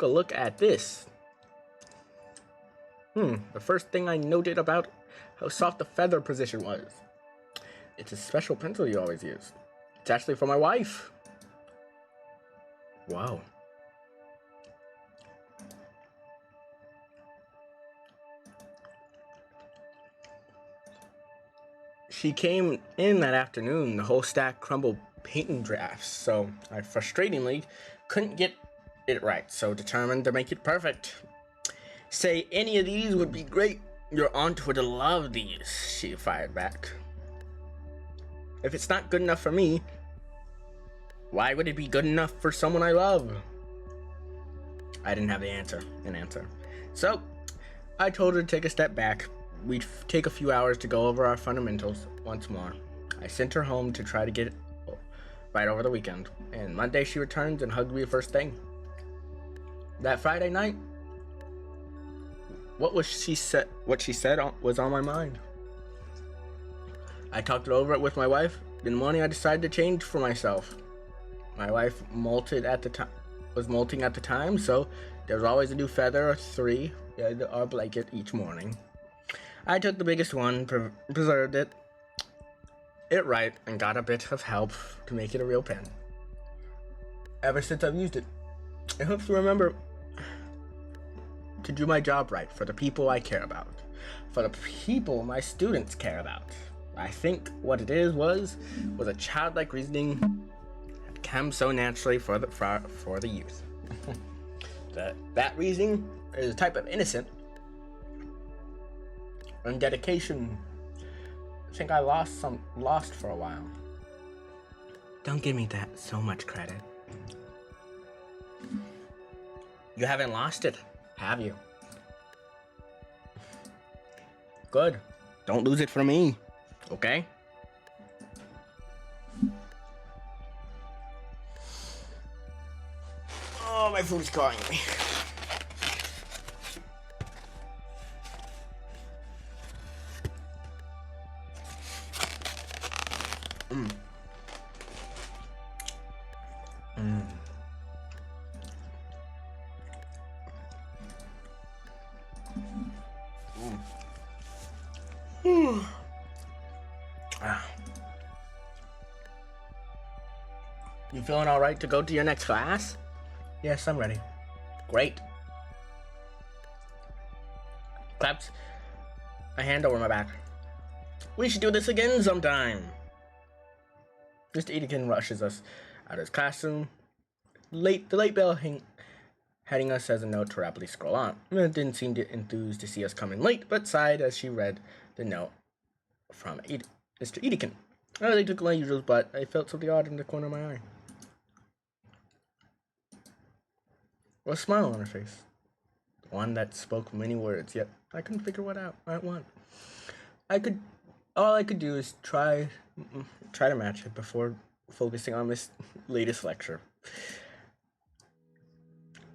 a look at this. The first thing I noted about how soft the feather position was. It's a special pencil you always use. It's actually for my wife. Wow. She came in that afternoon, the whole stack crumbled painting drafts, so I frustratingly couldn't get it right, so determined to make it perfect. Say any of these would be great. Your aunt would love these, she fired back. If it's not good enough for me, why would it be good enough for someone I love? I didn't have an answer. So, I told her to take a step back. We'd take a few hours to go over our fundamentals once more. I sent her home to try to get it right over the weekend, and Monday she returns and hugged me first thing. That Friday night, what she said was on my mind. I talked it over with my wife. In the morning, I decided to change for myself. My wife was molting at the time, so there was always a new feather or 3 in our blanket each morning. I took the biggest one, preserved it right, and got a bit of help to make it a real pen. Ever since I've used it, it helps me remember to do my job right for the people I care about, for the people my students care about. I think what it was a childlike reasoning that comes so naturally for the youth. that reasoning is a type of innocent and dedication. I think I lost for a while. Don't give me that so much credit. You haven't lost it, have you? Good. Don't lose it for me, okay? Oh, my food's calling me. You feeling all right to go to your next class? Yes, I'm ready. Great. Claps a hand over my back. We should do this again sometime. Mr. Edekin rushes us out of his classroom. The late bell heading us as a note to rapidly scroll on. It didn't seem enthused to see us come in late, but sighed as she read the note from Mr. Edekin. I really took my usuals, but I felt something odd in the corner of my eye. A smile on her face. One that spoke many words, yet I couldn't figure what out I want. All I could do is try to match it before focusing on this latest lecture.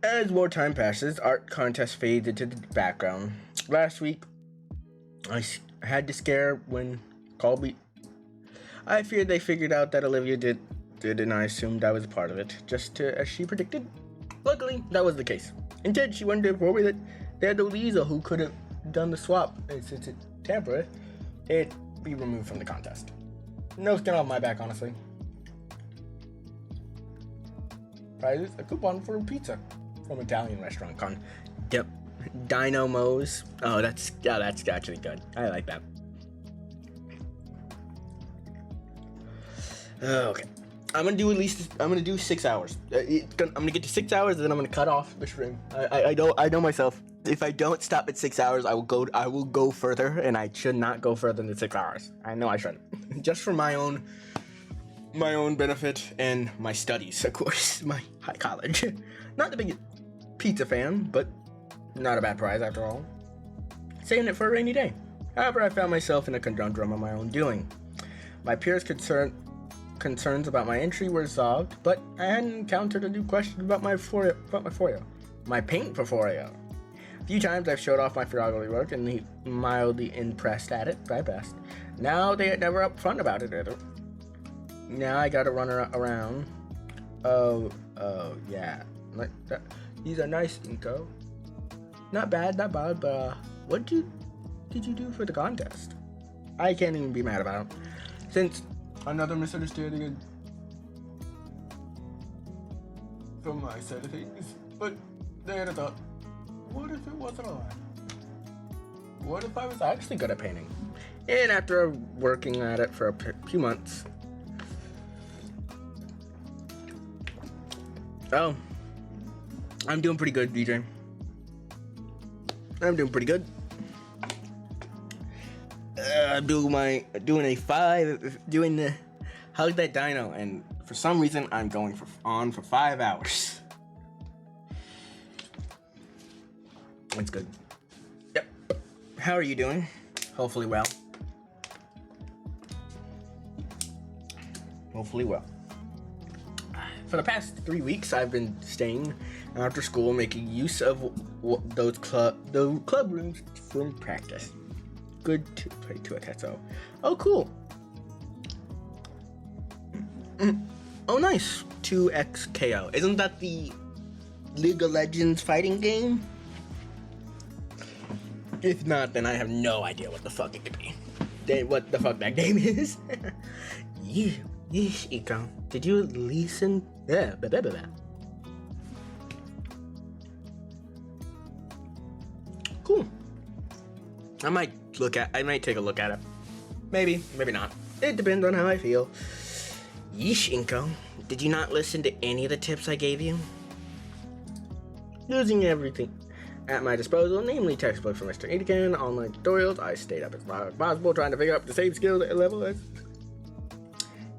As more time passes, art contests fade into the background. Last week, I had to scare when Colby. I feared they figured out that Olivia did, and I assumed I was a part of it, as she predicted. Luckily, that was the case. Instead, she wanted to inform me that they had the Lisa who could have done the swap, and since it's temporary, it'd be removed from the contest. No skin off my back, honestly. Prizes, a coupon for a pizza from an Italian restaurant called Dino Mo's. Oh, that's actually good. I like that. Okay. I'm gonna do 6 hours. I'm gonna get to 6 hours, and then I'm gonna cut off the stream. I know myself. If I don't stop at 6 hours, I will go further, and I should not go further than 6 hours. I know I shouldn't. Just for my own benefit and my studies, of course, my high college. Not the biggest pizza fan, but not a bad prize after all. Saving it for a rainy day. However, I found myself in a conundrum of my own doing. My peers' concerns about my entry were solved, but I hadn't encountered a new question about my paint portfolio. A few times I've showed off my photography work and he mildly impressed at it, but I best. Now they are never upfront about it either. Now I gotta run around. Oh yeah. Like that. These are nice, Inko. Not bad, but what did you do for the contest? I can't even be mad about it. Since another misunderstanding from my side of things, but then I thought, what if it wasn't a lie? What if I was actually good at painting? And after working at it for a few months, I'm doing pretty good, DJ. I'm doing pretty good. I'm doing the Hug That Dino, and for some reason I'm going on for 5 hours. It's good. Yep. How are you doing? Hopefully well. For the past 3 weeks, I've been staying after school, making use of those club rooms for practice. Good to play to a Tetsuo. Oh, cool. Oh, nice. 2XKO. Isn't that the League of Legends fighting game? If not, then I have no idea what the fuck it could be. What the fuck that game is. Yeesh, Iko. Did you listen? Yeah, blah, blah, blah, blah. Cool. I might take a look at it. Maybe not. It depends on how I feel. Yeesh, Inko. Did you not listen to any of the tips I gave you? Using everything at my disposal, namely textbooks from Mr. Itikan, online tutorials, I stayed up as long as possible trying to figure out the same skill level as...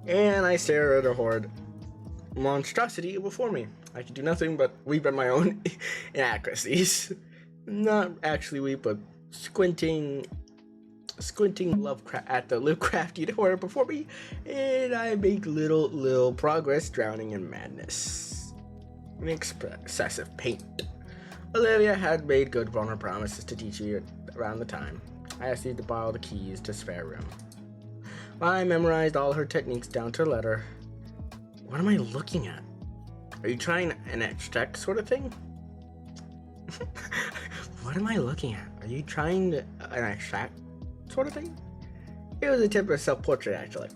And I stare at a horde monstrosity before me. I can do nothing but weep at my own inaccuracies. Not actually weep, but squinting at the Lovecraftian horror before me, and I make little progress, drowning in madness. In excessive pain. Olivia had made good on her promises to teach me around the time. I asked you to borrow the keys to spare room. I memorized all her techniques down to a letter. What am I looking at? Are you trying an extract sort of thing? What am I looking at? Are you trying an extract sort of thing? It was a temporary self-portrait, actually.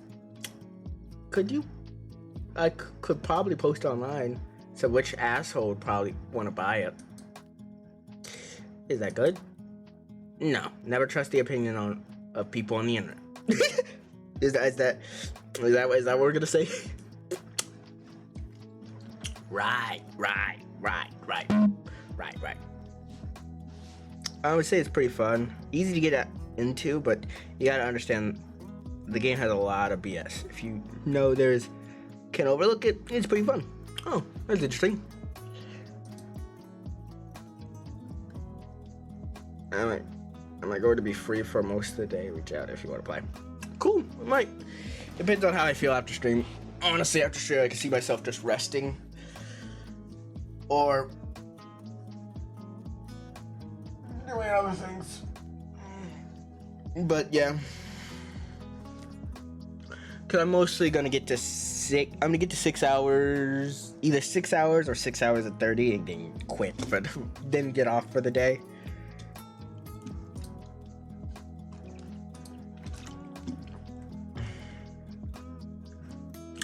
I could probably post online, so which asshole would probably want to buy it. Is that good? No, never trust the opinion of people on the internet. Is that what we're gonna say? Right. I would say it's pretty fun, easy to get into, but you gotta understand the game has a lot of BS. If you know can overlook it, it's pretty fun. Oh, that's interesting. Am I going to be free for most of the day? Reach out if you want to play. Cool, I might. Depends on how I feel after stream. Honestly, after stream, I can see myself just resting. Or doing other things. But yeah. Cause I'm mostly gonna get to 6 hours, either 6 hours or 6 hours and 30 and then quit, but then get off for the day.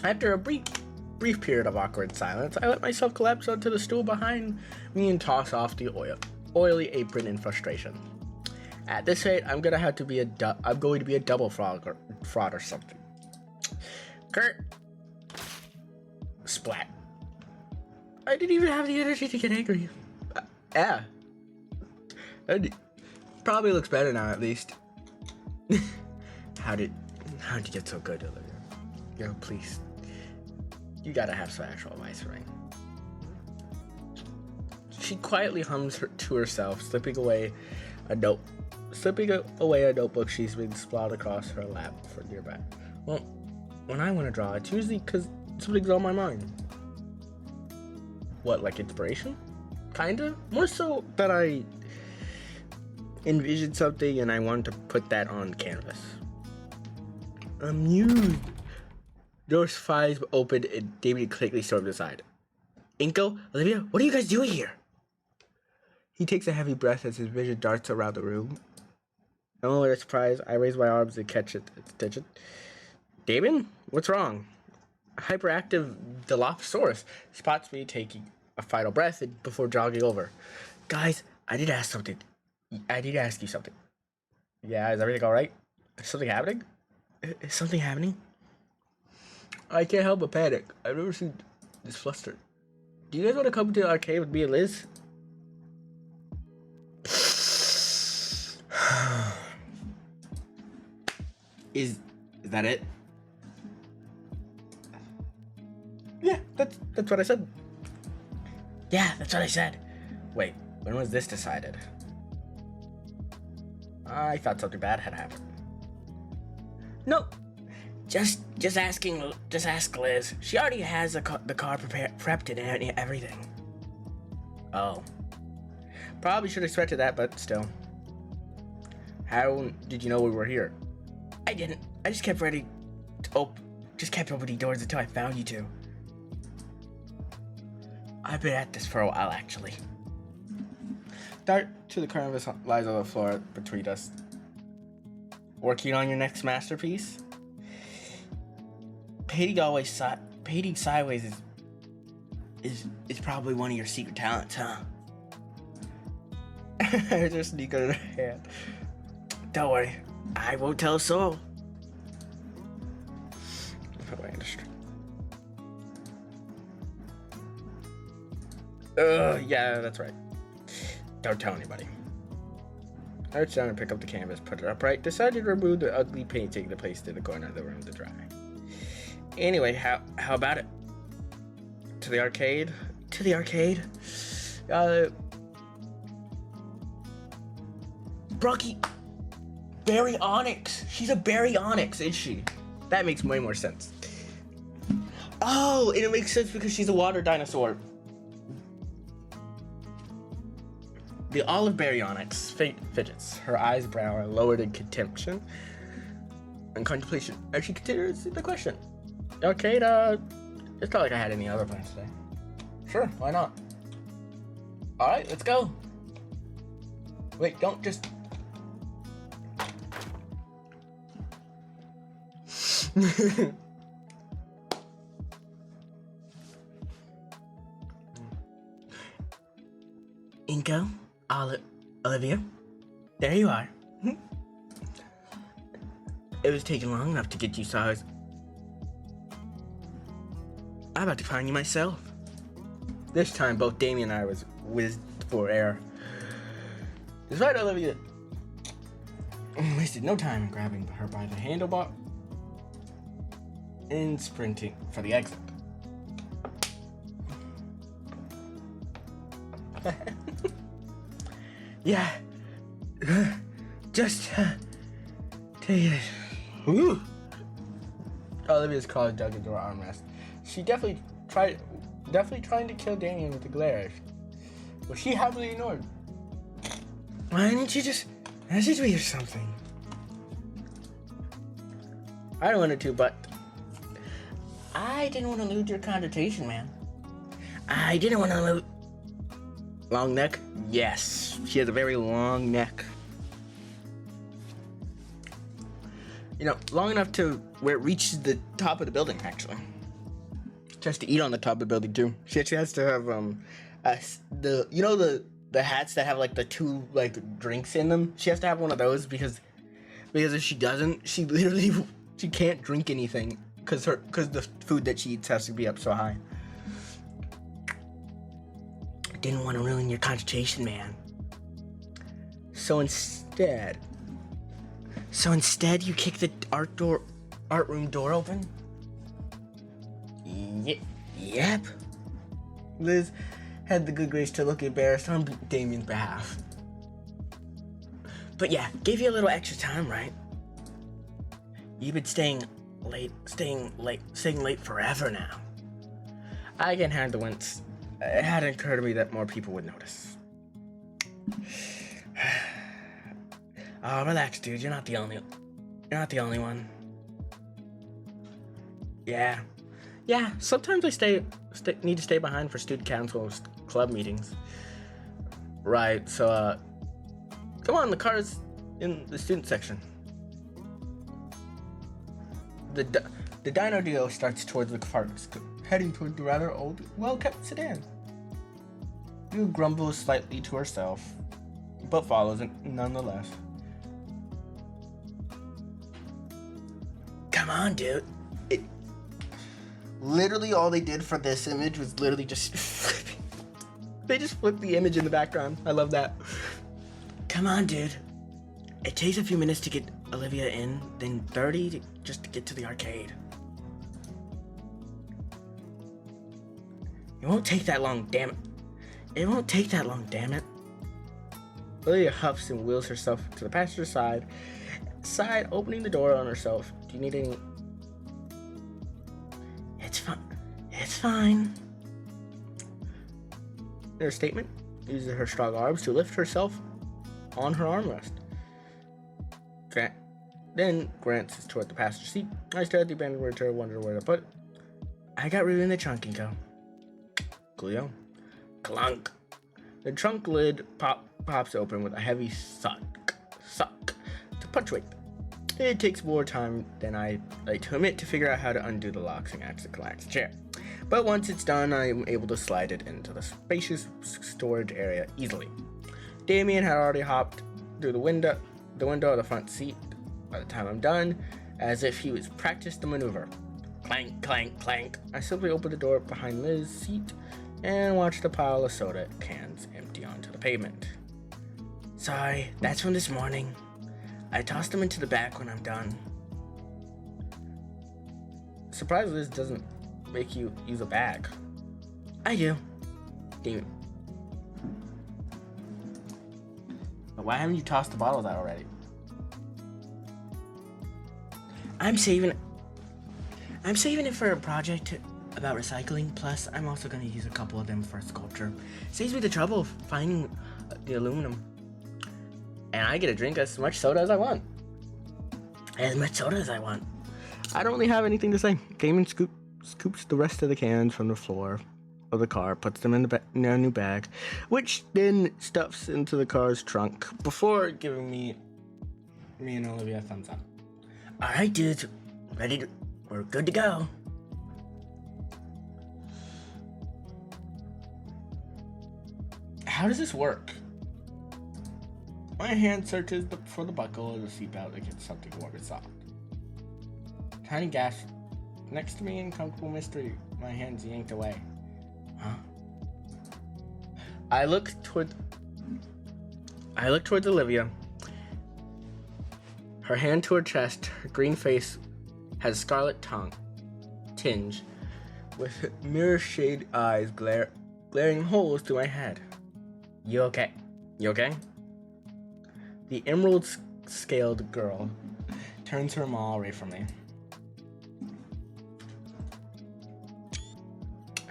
After a brief period of awkward silence, I let myself collapse onto the stool behind me and toss off the oily apron in frustration. At this rate, I'm going to be a double fraud or something. Kurt. Splat. I didn't even have the energy to get angry. Yeah. Probably looks better now, at least. How'd you get so good, Olivia? Yo, please. You gotta have some actual advice for me. She quietly hums to herself, slipping away a notebook she's been sprawled across her lap for nearby. Well, when I want to draw, it's usually because something's on my mind. What, like inspiration? Kinda? More so that I envisioned something and I wanted to put that on canvas. Amused. Doors 5 opened and David quickly stormed inside. Inko, Olivia, what are you guys doing here? He takes a heavy breath as his vision darts around the room. No other surprise, I raise my arms and catch its attention. David, what's wrong? Hyperactive Dilophosaurus spots me taking a final breath before jogging over. Guys, I did ask you something. Yeah, is everything alright? Is something happening? Is something happening? I can't help but panic. I've never seen this flustered. Do you guys want to come to the arcade with me and Liz? Is that it? Yeah, that's what I said. Yeah, that's what I said. Wait, when was this decided? I thought something bad had happened. No, Just ask Liz. She already has the car prepped and everything. Oh. Probably should have expected that, but still. How did you know we were here? I didn't. I just kept opening doors until I found you two. I've been at this for a while, actually. Dart to the canvas lies on the floor between us. Working on your next masterpiece? Painting sideways is probably one of your secret talents, huh? I just sneak under her hand. Don't worry, I won't tell a soul. Yeah, that's right. Don't tell anybody. I reached down and picked up the canvas, put it upright, decided to remove the ugly painting that placed in the corner of the room to dry. Anyway, how about it? To the arcade? To the arcade? Brocky, baryonyx. She's a baryonyx, is she? That makes way more sense. Oh, and it makes sense because she's a water dinosaur. The olive baryonyx fidgets, her eyebrow are lowered in contempt and contemplation as she considers the question. Arcade, it's not like I had any other plans today. Sure, why not? Alright, let's go. Wait, don't just... Inko, Olivia, there you are. It was taking long enough to get you, so I'm about to find you myself. This time, both Damien and I was whizzed for air. Despite Olivia wasted no time in grabbing her by the handlebar and sprinting for the exit. Yeah, just take it. Ooh. Olivia's claws dug into her armrest. She definitely trying to kill Damien with the glare, which she happily ignored. Why didn't you just message me or something? I wanted to, but I didn't want to lose your connotation, man. I didn't want to lose. Long neck? Yes, she has a very long neck. You know, long enough to where it reaches the top of the building, actually. She has to eat on the top of the building, too. She actually has to have, the hats that have, like, the two, like, drinks in them? She has to have one of those because if she doesn't, she can't drink anything because the food that she eats has to be up so high. Didn't want to ruin your concentration, man. So instead you kick the art room door open? Yep. Liz had the good grace to look embarrassed on Damien's behalf. But yeah, gave you a little extra time, right? You've been staying late forever now. I can handle once. It hadn't occurred to me that more people would notice. Oh, relax, dude. You're not the only one. Yeah. Sometimes I need to stay behind for student council's club meetings. Right. So, come on. The car's in the student section. The dino duo starts towards the car, heading toward the rather old, well-kept sedan. You grumbles slightly to herself, but follows it nonetheless. Come on, dude. Literally all they did for this image was literally just they just flipped the image in the background. I love that. Come on, dude. It takes a few minutes to get Olivia in, then 30 just to get to the arcade. It won't take that long, damn it. It won't take that long, damn it. Olivia huffs and wheels herself to the passenger side, opening the door on herself. Do you need any It's fine. Her statement uses her strong arms to lift herself on her armrest. Grant then glances toward the passenger seat. I stare at the abandoned wheelchair, wonder where to put it. I got room in the trunk, Inko. Coolio. Clunk. The trunk lid pops open with a heavy suck to punctuate. It takes more time than I like to admit to figure out how to undo the locks and access the chair. But once it's done, I'm able to slide it into the spacious storage area easily. Damien had already hopped through the window of the front seat by the time I'm done, as if he was practiced the maneuver. Clank, clank, clank. I simply open the door behind Liz's seat and watch the pile of soda cans empty onto the pavement. Sorry, that's from this morning. I tossed them into the back when I'm done. Surprised Liz doesn't make you use a bag. I do. Damn it. But why haven't you tossed the bottles out already? I'm saving it for a project about recycling. Plus, I'm also going to use a couple of them for sculpture. Saves me the trouble of finding the aluminum. And I get to drink as much soda as I want. As much soda as I want. I don't really have anything to say. Damon scoops the rest of the cans from the floor of the car, puts them in a new bag, which then stuffs into the car's trunk before giving me and Olivia a thumbs up. All right, dudes, we're good to go. How does this work? My hand searches for the buckle of the seatbelt against something warm and soft. Tiny gasp next to me in comfortable mystery. My hand's yanked away. Huh? I look towards Olivia. Her hand to her chest. Her green face has a scarlet tinge, with mirror-shade eyes glaring holes through my head. You okay? You okay? The emerald-scaled girl turns her maw away from me.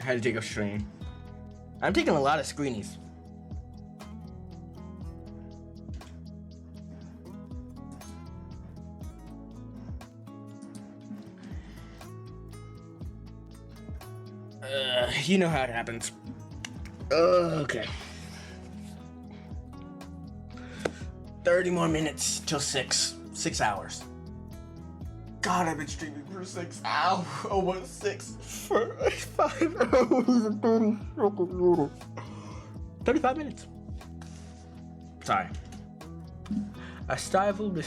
I had to take a screen. I'm taking a lot of screenies. You know how it happens. Okay. 30 more minutes till 6 hours. God, I've been streaming for 6 hours. Almost 6 for 5 hours and 30 fucking minutes. 35 minutes. Sorry. I stifled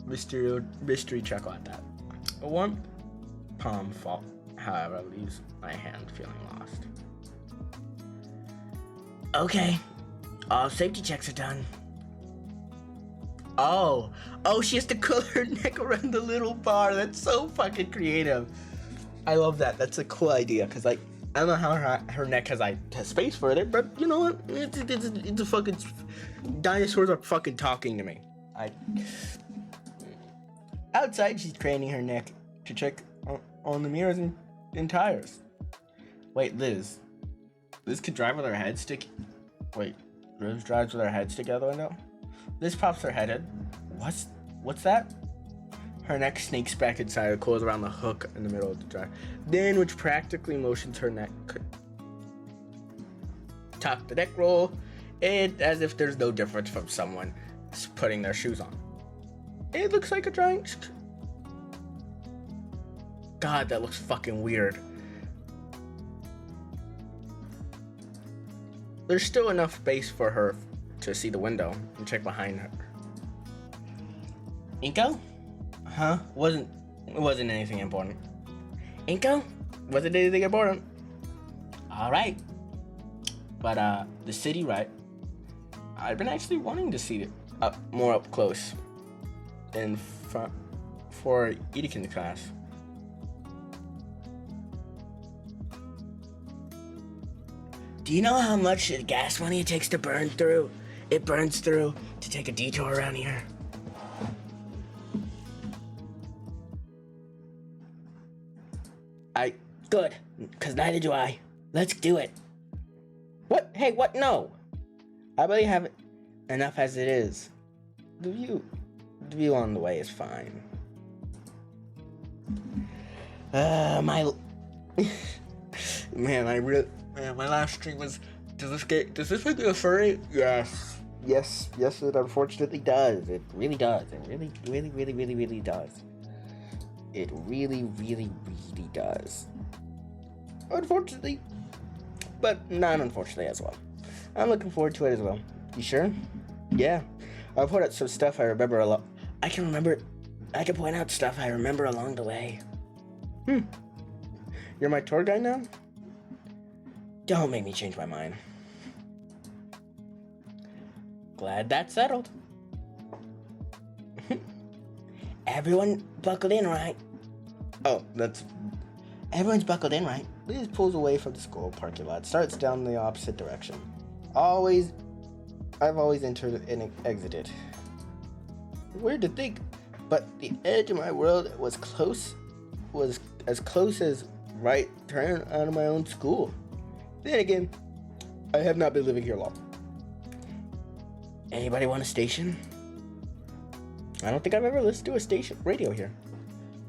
mystery chuckle at that. A warm palm fall, however, leaves my hand feeling lost. Okay. All safety checks are done. Oh, she has to curl her neck around the little bar. That's so fucking creative. I love that. That's a cool idea. Cause like, I don't know how her neck has space for it, but you know what? It's a fucking, dinosaurs are fucking talking to me. Outside, she's craning her neck to check on the mirrors and tires. Wait, Liz could drive with her head stick. Wait, Liz drives with her head stick out the window? Liz pops her head in. What's that? Her neck snakes back inside and coils around the hook in the middle of the drive. Then, which practically motions her neck. Tuck the neck roll, as if there's no difference from someone putting their shoes on. It looks like a giant. God, that looks fucking weird. There's still enough space for her to see the window and check behind her. Inko? Huh? It wasn't anything important. Inko? Wasn't anything important. Alright. But the city, right? I've been actually wanting to see it more up close in front for Edekin's class. Do you know how much gas money it takes to burn through? It burns through to take a detour around here. Good, because neither do I. Let's do it. What? Hey, what? No. I barely have enough as it is. The view on the way is fine. My my last stream was. Does this make you a furry? Yes, it unfortunately does. It really does. It really does. It really does. Unfortunately, but not unfortunately as well. I'm looking forward to it as well. You sure? Yeah. I'll point out some stuff I remember a lot. I can point out stuff I remember along the way. You're my tour guide now? Don't make me change my mind. Glad that's settled. Everyone buckled in, right? Everyone's buckled in, right? Liz pulls away from the school parking lot, starts down the opposite direction. I've always entered and exited. Weird to think, but the edge of my world was as close as right turn out of my own school. Then again, I have not been living here long. Anybody want a station? I don't think I've ever listened to a station radio here.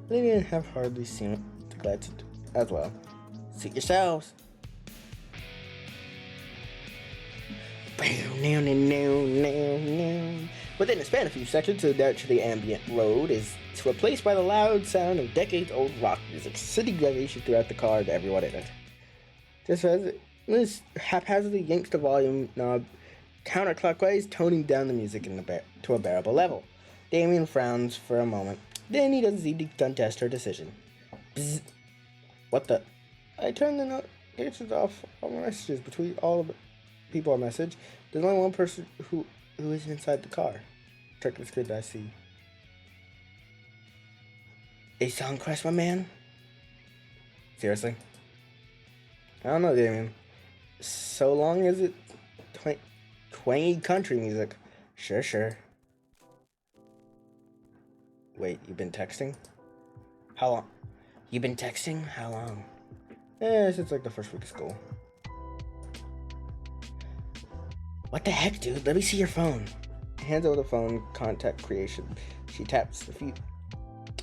Maybe I have hardly seen it. Glad to as well. Suit yourselves. Within a span of a few seconds, the naturally ambient road is replaced by the loud sound of decades-old rock music, sending vibration throughout the car to everyone in it. Just as Liz haphazardly yanks the volume knob counterclockwise, toning down the music to a bearable level. Damien frowns for a moment. Then he doesn't seem to contest her decision. Bzz. What the? I turned the notifications off all my messages between all of the people I message. There's only one person who isn't inside the car. Check the screen, I see. A song crush, my man? Seriously? I don't know, Damien. So long as it twangy country music. Sure. Wait, you've been texting? How long? You've been texting? How long? Since like the first week of school. What the heck, dude? Let me see your phone. Hands over the phone, contact creation. She taps a few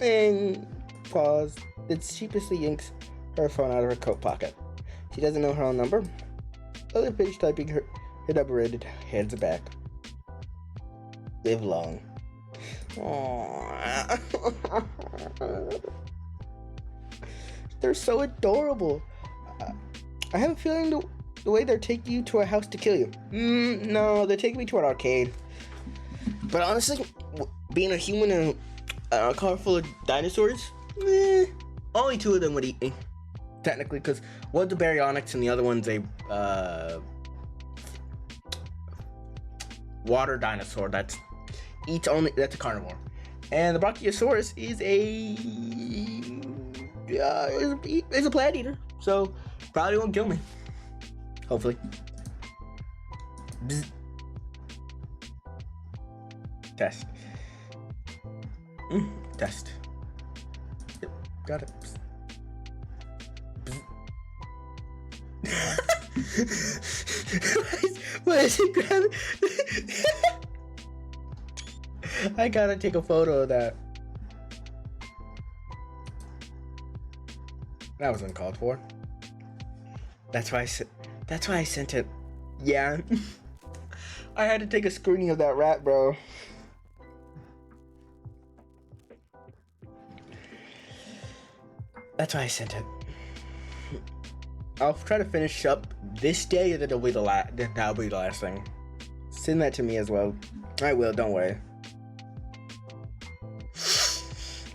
and pause. Then sheepishly yanks her phone out of her coat pocket. She doesn't know her own number. Other page typing her number in, hands it back. Live long. Aww. They're so adorable. I have a feeling the way they're taking you to a house to kill you. No, they're taking me to an arcade. But honestly, being a human in a car full of dinosaurs, only two of them would eat me. Technically, because one's a baryonyx and the other one's a water dinosaur that's a carnivore. And the Brachiosaurus is a plant eater, so probably won't kill me. Hopefully. Bzz. Test. Test. Yep, got it. Why is he grabbing? I gotta take a photo of that. That was uncalled for. That's why I sent it. Yeah. I had to take a screening of that rat, bro. That's why I sent it. I'll try to finish up this day, and then that'll be the last thing. Send that to me as well. I will, don't worry.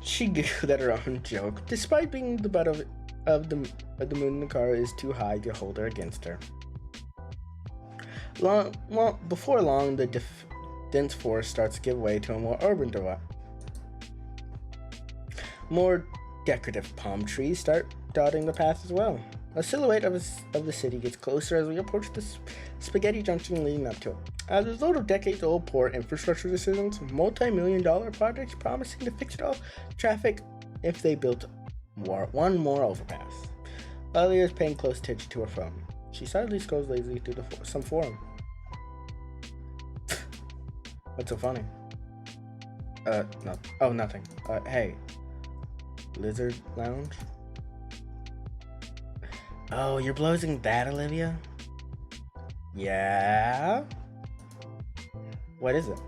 She giggled at her own joke. Despite being the butt of the moon, the car is too high to hold her against her. Before long, the dense forest starts to give way to a more urban divide. More decorative palm trees start dotting the path as well. A silhouette of the city gets closer as we approach the spaghetti junction leading up to it. As a result of decades-old poor infrastructure decisions, multi-million-dollar projects promising to fix it all traffic if they built one more overpass. Olivia is paying close attention to her phone. She suddenly scrolls lazily through some forum. What's so funny? No. Oh, nothing. Hey. Lizard Lounge? Oh, you're blowing that, Olivia? Yeah? What is it?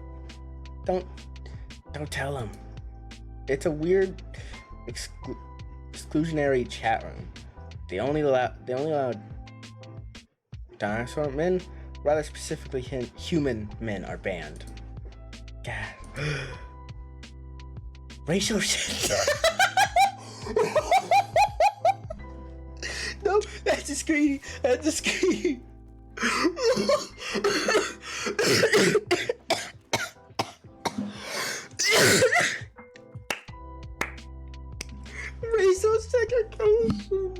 Don't tell him. It's a weird exclusionary chat room. They only allow dinosaur men, rather specifically human men, are banned. God. Racial shit. No, that's a screen. That's a screen. Racial segregation.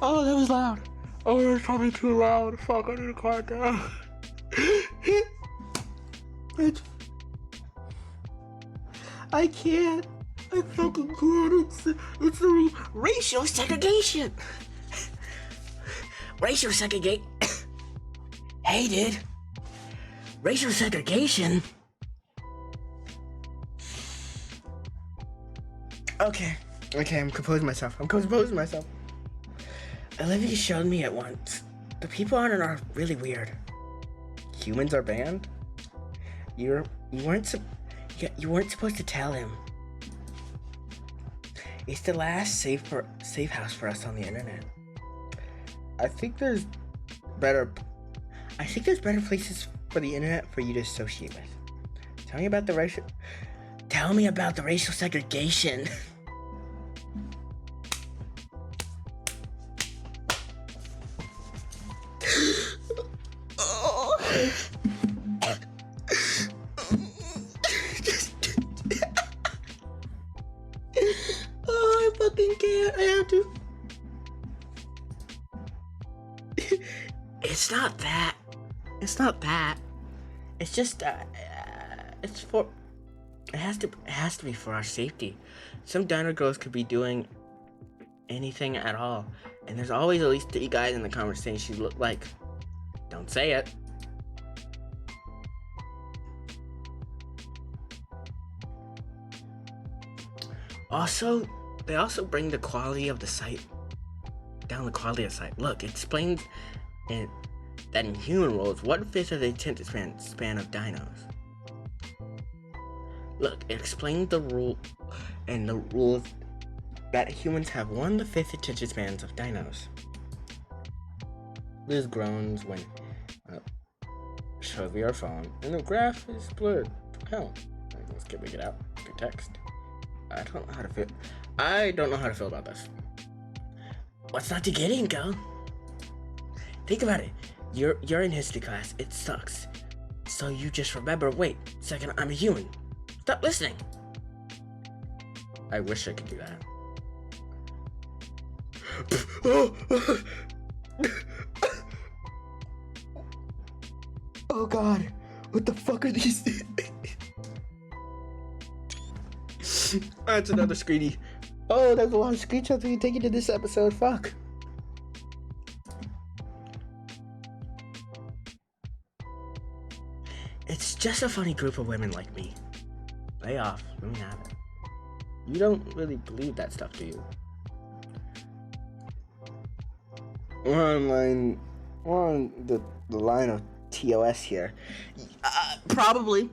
Oh, that was loud. Oh, it was probably too loud. Fuck, I need to quiet down. I can't. I fucking can't. It's the Racial segregation. Racial segregation. Hey, dude. Racial segregation. Okay, I'm composing myself. Olivia showed me at once. The people on it are really weird. Humans are banned? You weren't supposed to tell him. It's the last safe house for us on the internet. I think there's better places for the internet for you to associate with. Tell me about the racial segregation. Oh, I fucking can't. I have to. It's not that. It's just it has to be for our safety. Some diner girls could be doing anything at all, and there's always at least 3 guys in the conversation look like. Don't say it. Also, they also bring the quality of the site down. Look, it explains that in human worlds, 1/5 of the attention span of dinos. Look, it explains the rules that humans have 1/5 attention spans of dinos. Liz groans when shows me our phone, and the graph is blurred. Hell, let's get it out through text. I don't know how to feel about this. What's not to get in, girl? Think about it. You're in history class. It sucks. So you just remember. Wait, second. I'm a human. Stop listening. I wish I could do that. Oh God, what the fuck are these? That's another screeny. Oh, there's a lot of screenshots we can take into this episode. Fuck. It's just a funny group of women like me. Lay off. Let me have it. You don't really believe that stuff, do you? We're on the line of TOS here. Probably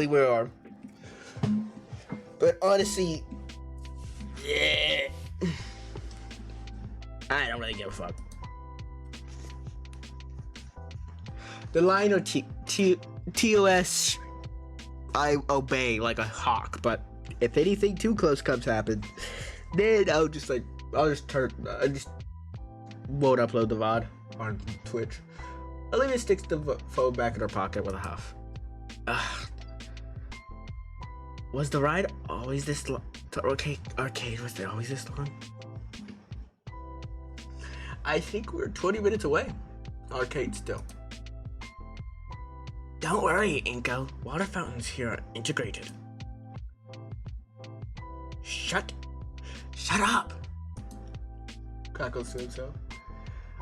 we are. But honestly, yeah. I don't really give a fuck. The line of TOS, I obey like a hawk. But if anything too close comes happen, then I just won't upload the VOD on Twitch. Olivia sticks the phone back in her pocket with a huff. Was the ride always this long? The arcade, was it always this long? I think we're 20 minutes away. Arcade still. Don't worry, Inko. Water fountains here are integrated. Shut up! Cackles to himself.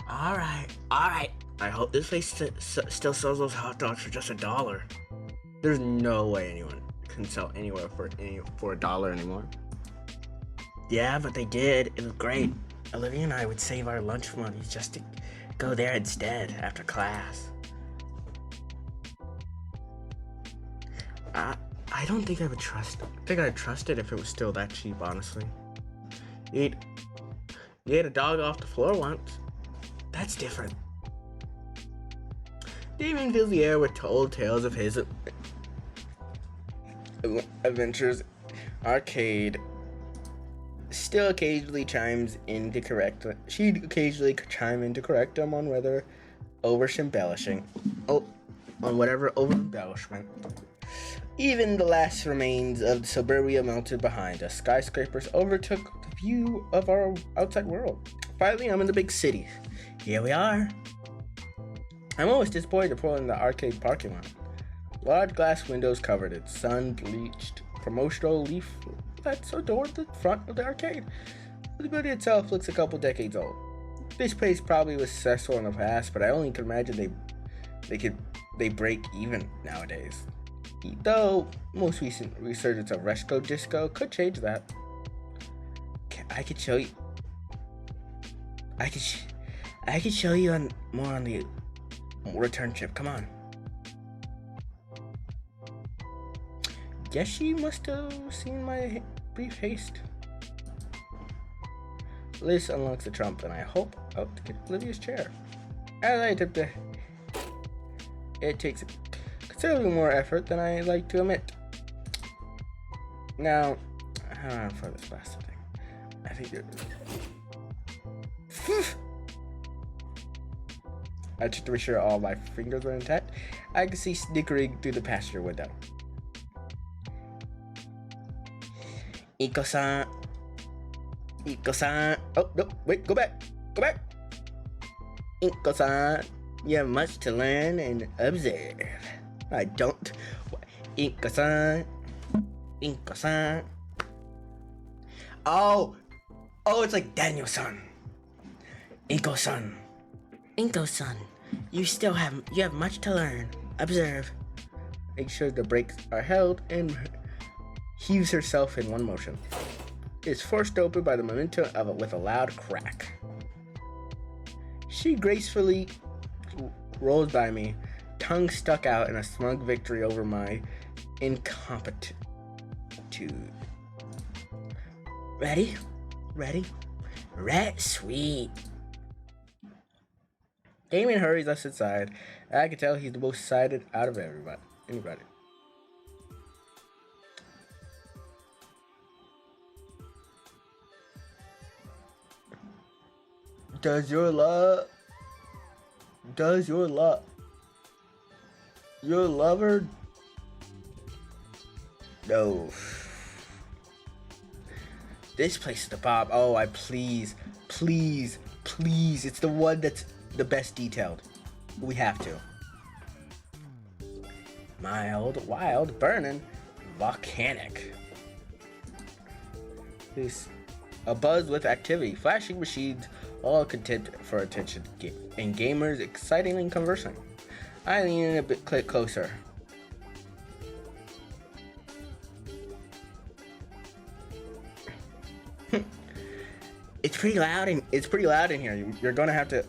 Alright. I hope this place still sells those hot dogs for just $1. There's no way anyone can sell anywhere for $1 anymore. Yeah, but they did. It was great. Olivia and I would save our lunch money just to go there instead after class. I don't think I would trust. I think I'd trust it if it was still that cheap, honestly. You ate a dog off the floor once. That's different. Damien fills the air with old tales of his adventures. Arcade still occasionally chimes in to correct. She'd occasionally chime in to correct him on whether over-embellishing. On whatever over-embellishment. Even the last remains of suburbia melted behind us. Skyscrapers overtook the view of our outside world. Finally, I'm in the big city. Here we are. I'm almost disappointed to pull in the arcade parking lot. Large glass windows covered in sun-bleached promotional leaflets adorn the front of the arcade. The building itself looks a couple decades old. This place probably was successful in the past, but I only can imagine they break even nowadays. Though most recent resurgence of retro disco could change that. I could show you. I could show you more on the return trip. Come on. Guess she must have seen my brief haste. Liz unlocks the trunk, and I hope out to get Olivia's chair. As I attempt to, it takes considerably more effort than I like to admit. Now, how do for this last thing? I think I checked to be sure all my fingers were intact. I could see snickering through the passenger window. Iko-san. Oh, no, wait, go back. Iko-san, you have much to learn and observe. I don't. Iko-san. Oh, it's like Daniel-san. Iko-san, you have much to learn. Observe. Make sure the brakes are held and heaves herself in one motion. Is forced open by the momentum of it with a loud crack. She gracefully rolls by me, tongue stuck out in a smug victory over my incompetitude. Ready? Sweet. Damien hurries us inside. I can tell he's the most excited out of anybody. Does your lover? No. This place is the bomb. Oh, please. It's the one that's the best detailed. We have to. Mild, wild, burning, volcanic. This abuzz with activity, flashing machines, all content for attention, and gamers excitingly conversing. I lean in a bit closer. It's pretty loud in here. You're gonna have to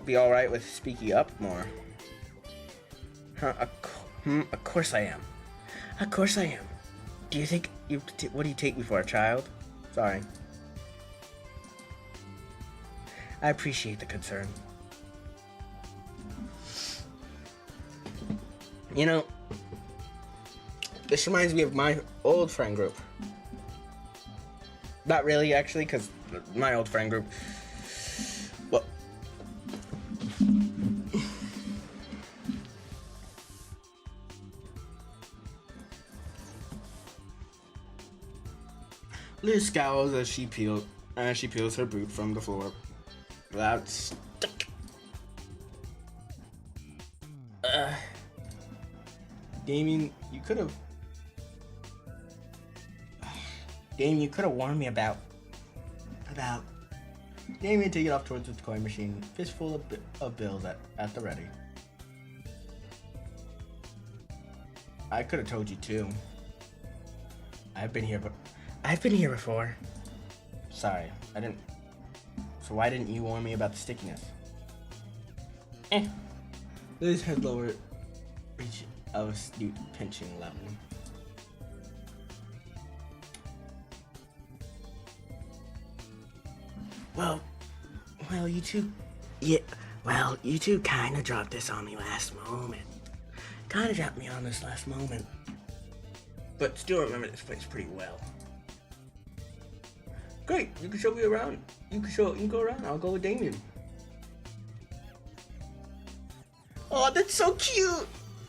be all right with speaking up more. Of course I am. Do you think what do you take me for, a child? Sorry. I appreciate the concern. You know, this reminds me of my old friend group. Not really, actually, because my old friend group, well, Liz scowls as she peels her boot from the floor. Loud stick. Damien, you could have. Damien, you could have warned me about. Damien, take it off towards the coin machine, fistful of bills at the ready. I could have told you too. I've been here before. Sorry, I didn't. So why didn't you warn me about the stickiness? This has lower reach of snoot pinching level. Well, you two kind of dropped this on me last moment. But still remember this place pretty well. Great, you can show me around. You can go around. I'll go with Damien. Oh, that's so cute!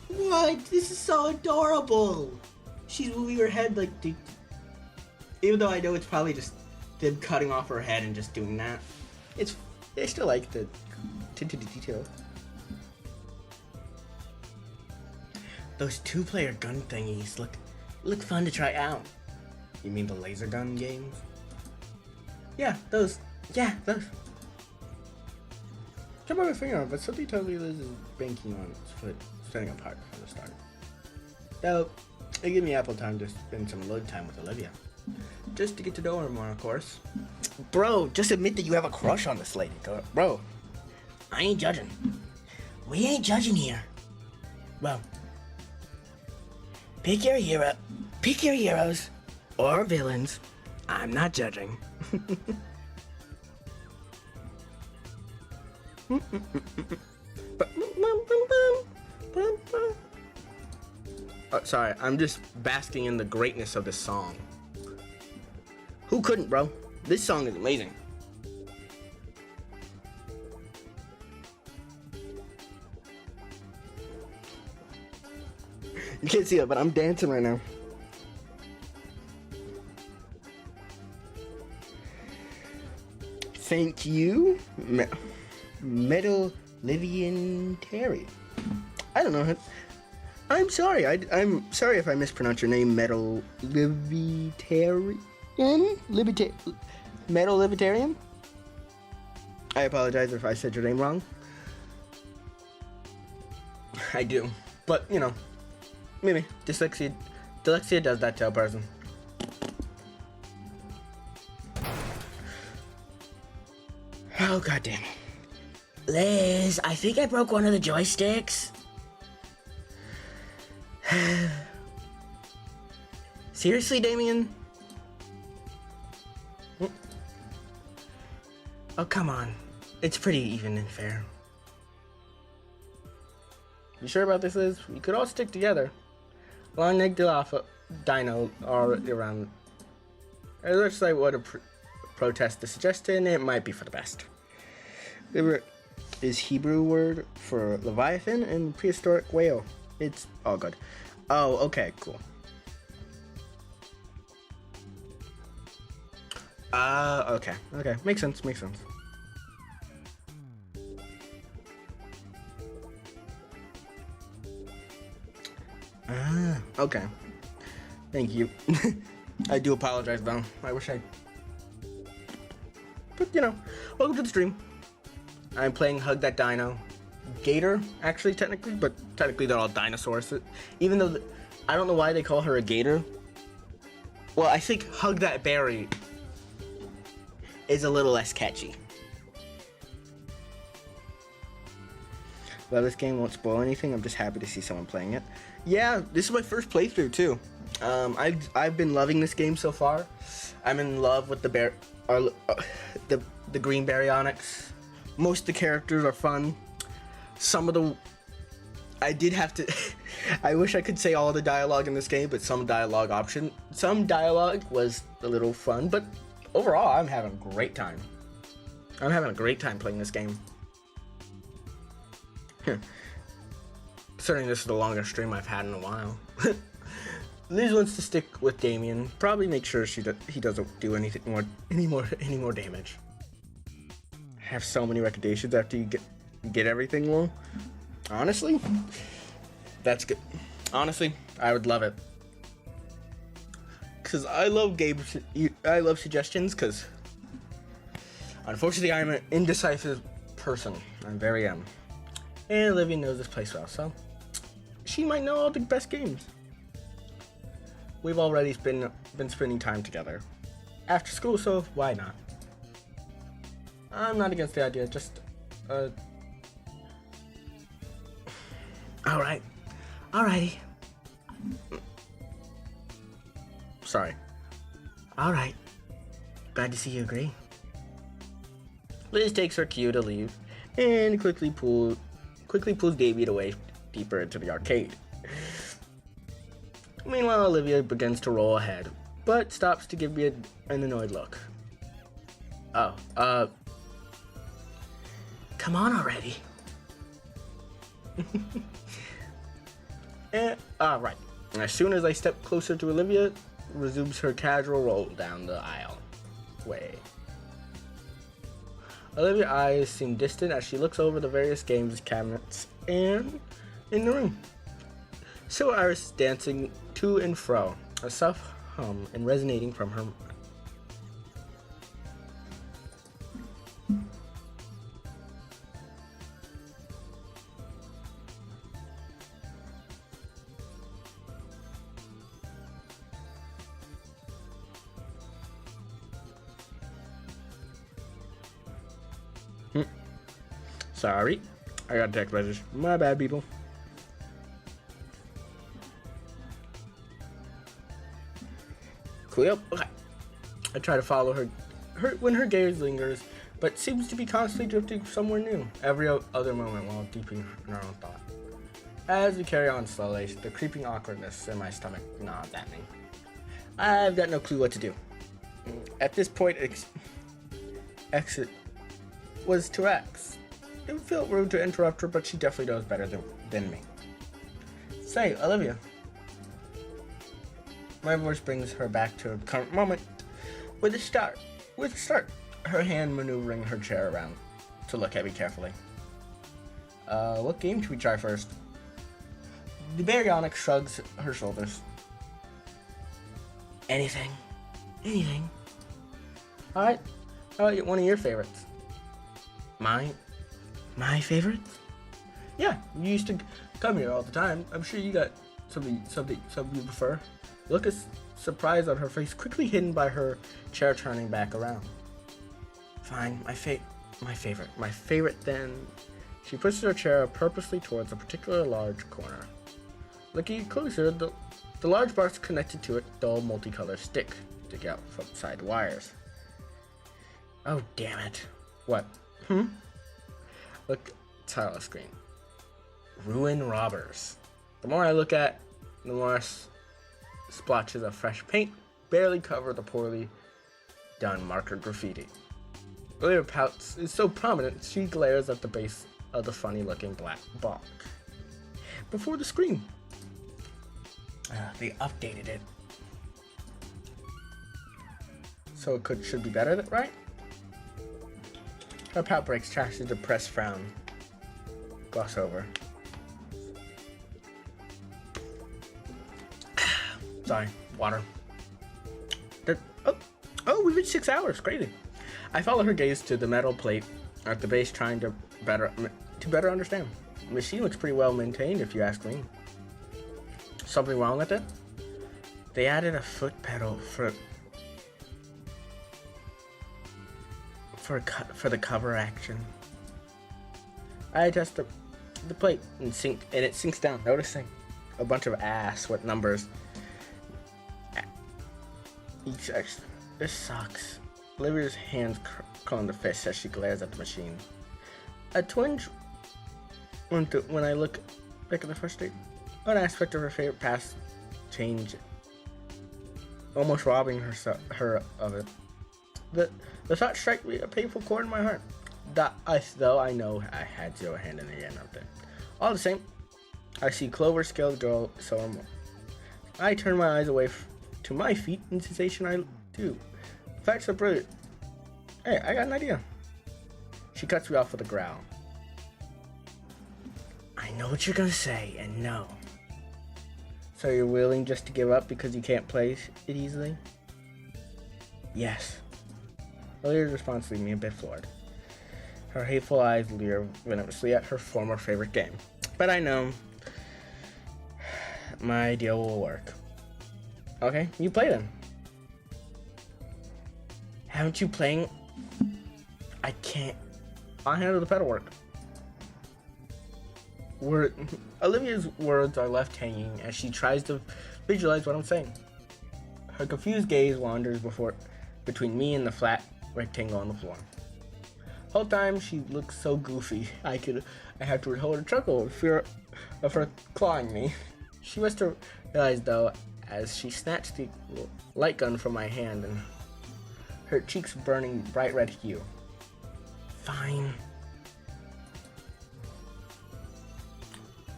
What? This is so adorable. She's moving her head like, even though I know it's probably just them cutting off her head and just doing that. I still like the tinted detail. Those two-player gun thingies look fun to try out. You mean the laser gun games? Yeah, those. Jump on my finger, but something tells me Liz is banking on its foot, setting apart from the start. Though, it gave me ample time to spend some load time with Olivia. Just to get to know her more, of course. Bro, just admit that you have a crush on this lady. Bro, I ain't judging. We ain't judging here. Well, pick your heroes or villains. I'm not judging. Sorry, I'm just basking in the greatness of this song. Who couldn't, bro? This song is amazing. You can't see it, but I'm dancing right now. Thank you, Metal Livian Terry. I don't know. I'm sorry. I'm sorry if I mispronounce your name, Metal Livitarian. Metal Livitarian. I apologize if I said your name wrong. I do, but you know, maybe dyslexia does that to a person. Oh, goddamn. Liz, I think I broke one of the joysticks. Seriously, Damien? Oh, come on. It's pretty even and fair. You sure about this, Liz? We could all stick together. Long-necked dino all around. It looks like what a protest the suggestion. It might be for the best. Liver is Hebrew word for Leviathan and prehistoric whale. It's all good. Oh, okay, cool. Okay. Makes sense. Okay. Thank you. I do apologize, though. I wish I... But, you know, welcome to the stream. I'm playing Hug That Dino. Gator, actually, technically, but technically they're all dinosaurs. Even though... I don't know why they call her a gator. Well, I think Hug That Berry is a little less catchy. Well, this game won't spoil anything. I'm just happy to see someone playing it. Yeah, this is my first playthrough too. I've been loving this game so far. I'm in love with the green baryonyx. Most of the characters are fun. Some of the I did have to. I wish I could say all the dialogue in this game, but some dialogue was a little fun. But overall, I'm having a great time. I'm having a great time playing this game. Considering this is the longest stream I've had in a while. Liz wants to stick with Damien. Probably make sure he doesn't do any more damage. Have so many recommendations after you get everything low. Honestly, that's good. Honestly, I would love it. Cause I love games. I love suggestions. Cause unfortunately, I'm an indecisive person. I very am. And Olivia knows this place well, so she might know all the best games. We've already been spending time together after school, so why not? I'm not against the idea. Just alrighty. Sorry. Alright. Glad to see you agree. Liz takes her cue to leave and quickly pulls David away deeper into the arcade. Meanwhile, Olivia begins to roll ahead, but stops to give me an annoyed look. Come on already. Right. As soon as I step closer to Olivia, resumes her casual roll down the aisle. Olivia's eyes seem distant as she looks over the various games cabinets and in the room. So Iris dancing to and fro, a soft hum and resonating from her. Sorry, I got a text message. My bad, people. Cool. Okay. I try to follow her when her gaze lingers, but seems to be constantly drifting somewhere new every other moment while deeping in her own thought. As we carry on slowly, the creeping awkwardness in my stomach gnaws at me. I've got no clue what to do. At this point, exit was to X. It felt rude to interrupt her, but she definitely knows better than me. Say, Olivia. My voice brings her back to her current moment. With a start, her hand maneuvering her chair around to look at me carefully. What game should we try first? The baryonic shrugs her shoulders. Anything. Alright, how about one of your favorites? My favorites? Yeah, you used to come here all the time. I'm sure you got something you prefer. Look at surprise on her face, quickly hidden by her chair turning back around. Fine, my favorite. My favorite then. She pushes her chair purposely towards a particular large corner. Looking closer, the large parts connected to it, dull multicolored stick out from side wires. Oh, damn it. What? Look, title of screen. Ruin Robbers. The more I look at, the more splotches of fresh paint barely cover the poorly done marker graffiti. Olivia pouts is so prominent, she glares at the base of the funny-looking black block. Before the screen. They updated it. So it should be better, right? Her pout breaks, tracks a depressed frown. Gloss over. Sorry, water. We've reached 6 hours. Crazy. I follow her gaze to the metal plate at the base, trying to better understand. The machine looks pretty well maintained, if you ask me. Something wrong with it? They added a foot pedal for the cover action. I adjust the plate and it sinks down, noticing a bunch of ass with numbers. Each extra. This sucks. Olivia's hands curl in the fist as she glares at the machine. A twinge when I look back at the first date. One aspect of her favorite past change, almost robbing her of it. The thought struck me a painful chord in my heart. Though I know I had zero hand in the end of it. All the same, I see Clover scale the girl so more. I turn my eyes away to my feet in sensation I do. Facts are brilliant. Hey, I got an idea. She cuts me off with a growl. I know what you're gonna say, and no. So you're willing just to give up because you can't play it easily? Yes. Olivia's response leaves me a bit floored. Her hateful eyes leer venomously at her former favorite game. But I know my deal will work. Okay, you play then. Haven't you playing? I can't. I'll handle the pedal work. Olivia's words are left hanging as she tries to visualize what I'm saying. Her confused gaze wanders between me and the flat rectangle on the floor. The whole time she looks so goofy, I have to hold a chuckle in fear of her clawing me. She must have realized though, as she snatched the light gun from my hand and her cheeks burning bright red hue. Fine.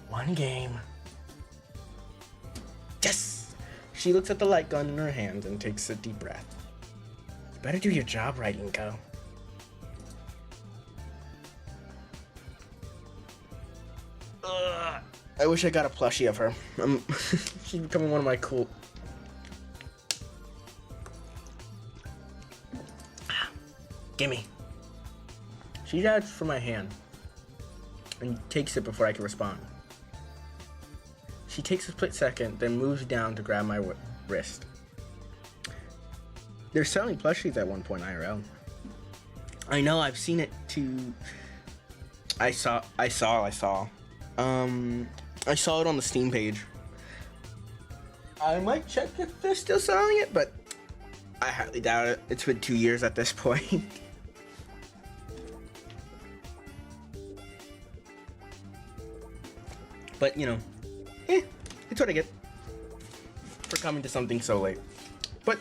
One game. Yes! She looks at the light gun in her hands and takes a deep breath. You better do your job right, Inko. I wish I got a plushie of her. She's becoming one of my cool... Gimme. She asks for my hand and takes it before I can respond. She takes a split second, then moves down to grab my wrist. They're selling plushies at one point IRL. I know, I've seen it too. I saw it on the Steam page. I might check if they're still selling it, but I highly doubt it. It's been 2 years at this point. But, you know, it's what I get for coming to something so late. But,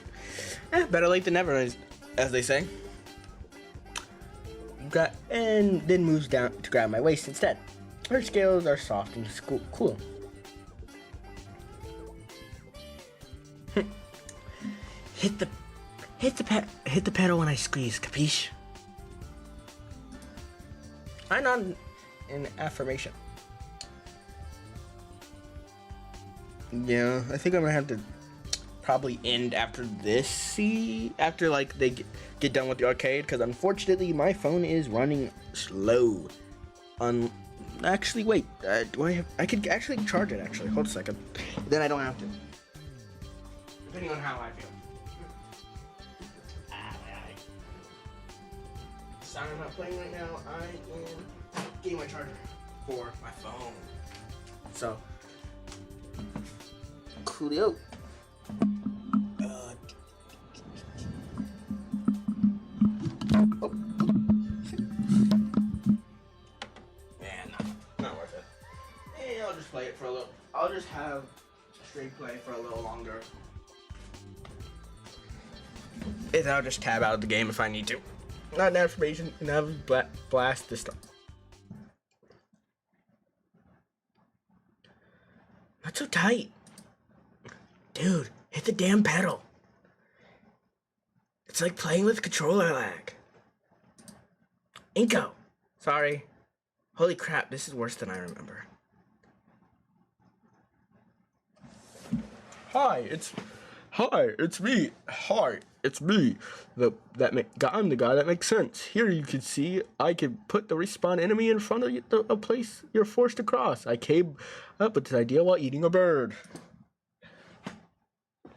better late than never, as they say. And then moves down to grab my waist instead. Her scales are soft and cool. Hit the pedal when I squeeze, capiche? I nod in affirmation. Yeah, I think I'm gonna have to probably end after this. After like they get done with the arcade, because unfortunately my phone is running slow. Actually, wait. I could actually charge it. Actually, hold a second. Then I don't have to. Depending on how I feel. Sorry, I'm not playing right now. I am getting my charger for my phone. So. Coolio. Man, not worth it. Hey, I'll just play it for a little. I'll just have straight play for a little longer. I'll just tab out of the game if I need to. Not an affirmation, and I'll blast this time. Not so tight. Dude, hit the damn pedal. It's like playing with controller lag. Inko. Sorry. Holy crap, this is worse than I remember. Hi, it's me. Hi, it's me. I'm the guy that makes sense. Here you can see I can put the respawn enemy in front of a place you're forced to cross. I came up with this idea while eating a bird.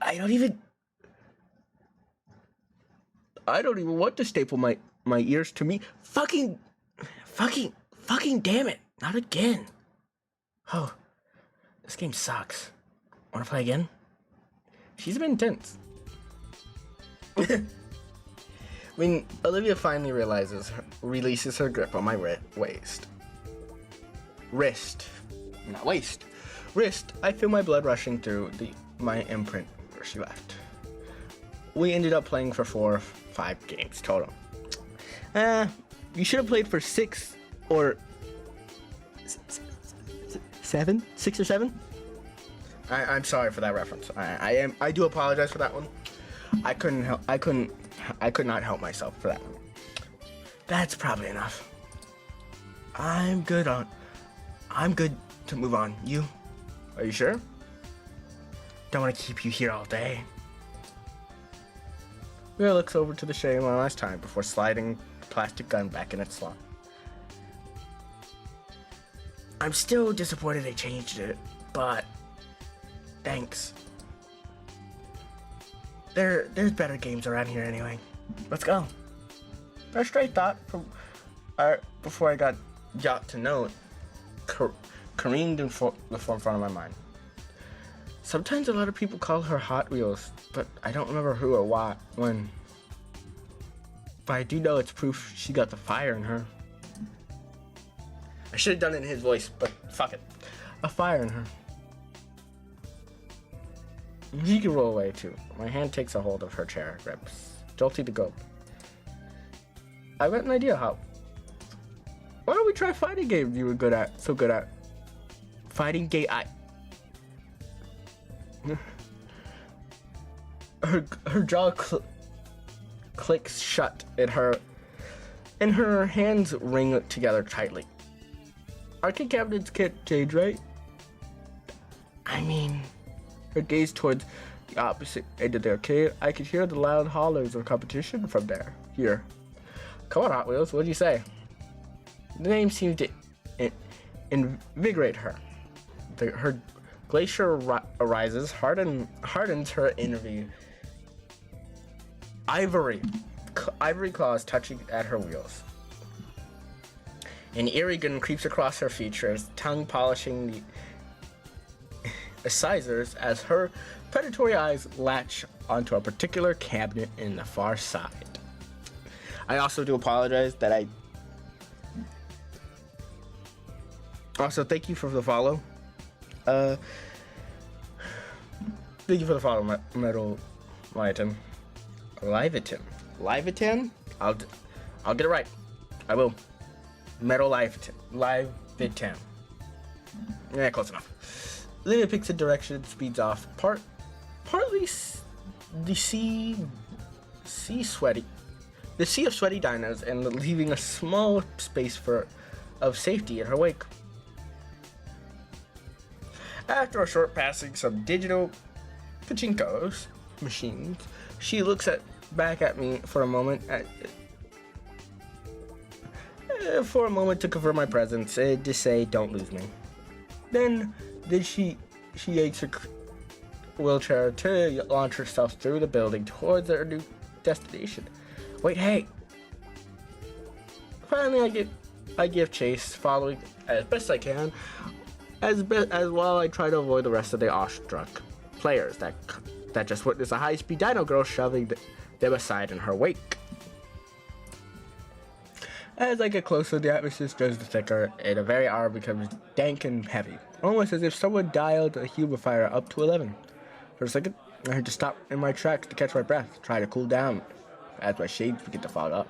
I don't even want to staple my ears to me. Fucking damn it. Not again. Oh, this game sucks. Wanna play again? She's been intense. When Olivia finally releases her grip on my wrist, not waist, wrist, I feel my blood rushing through my imprint where she left. We ended up playing for 4 or 5 games total. You should have played for 6 or 7? 6 or 7? I'm sorry for that reference. I do apologize for that one. I could not help myself for that one. That's probably enough. I'm good to move on. You? Are you sure? Don't want to keep you here all day. Mira looks over to the shade one last time before sliding the plastic gun back in its slot. I'm still disappointed they changed it, but thanks. There's better games around here anyway. Let's go. A stray thought before I got to know it careened in the forefront of my mind. Sometimes a lot of people call her Hot Wheels, but I don't remember who or why, when. But I do know it's proof she got the fire in her. I should have done it in his voice, but fuck it. A fire in her. He can roll away too. My hand takes a hold of her chair, grabs Jolty to go. I've got an idea, Hop. Why don't we try fighting games you were so good at? Fighting game. Her jaw clicks shut and her hands ring together tightly. Arcade cabinets can't change, right? I mean, her gaze towards the opposite end of the arcade. I could hear the loud hollers of competition from there. Here. Come on, Hot Wheels, what do you say? The name seemed to invigorate her. Her glacier arises, hardens her interview. Ivory claws touching at her wheels. An eerie grin creeps across her features, tongue polishing the incisors as her predatory eyes latch onto a particular cabinet in the far side. I also do apologize that I... Also, thank you for the follow. Thank you for the follow, Metal Lighton. Liveton? I'll get it right. I will. Metal Liveton. Yeah, close enough. Olivia picks a direction, speeds off. Partly the sea of sweaty dinos, and leaving a small space of safety in her wake. After a short passing some digital pachinko's machines, she looks back at me for a moment to confirm my presence and to say, "Don't lose me." Then she yanks her wheelchair to launch herself through the building towards her new destination. Wait, hey! Finally, I give chase, following as best I can, as while I try to avoid the rest of the awestruck players that just witnessed a high-speed dino girl shoving them aside in her wake. As I get closer, the atmosphere grows thicker, and the very hour becomes dank and heavy, almost as if someone dialed a humidifier up to 11. For a second, I had to stop in my tracks to catch my breath, try to cool down, as my shades begin to fog up.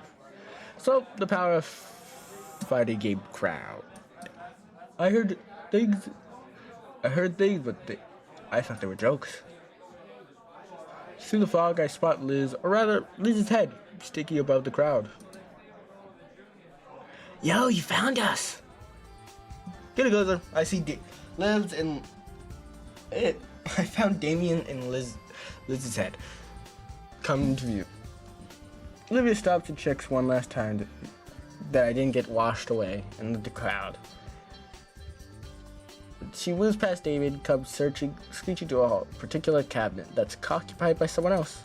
So, the power of fighting game crowd. I heard things, but I thought they were jokes. Through the fog, I spot Liz, or rather, Liz's head, sticking above the crowd. Yo, you found us! Get it, Gozer. I see Liz and I found Damien and Liz's head come into view. Olivia stops and checks one last time that I didn't get washed away in the crowd. She moves past David, comes screeching to a halt, particular cabinet that's occupied by someone else.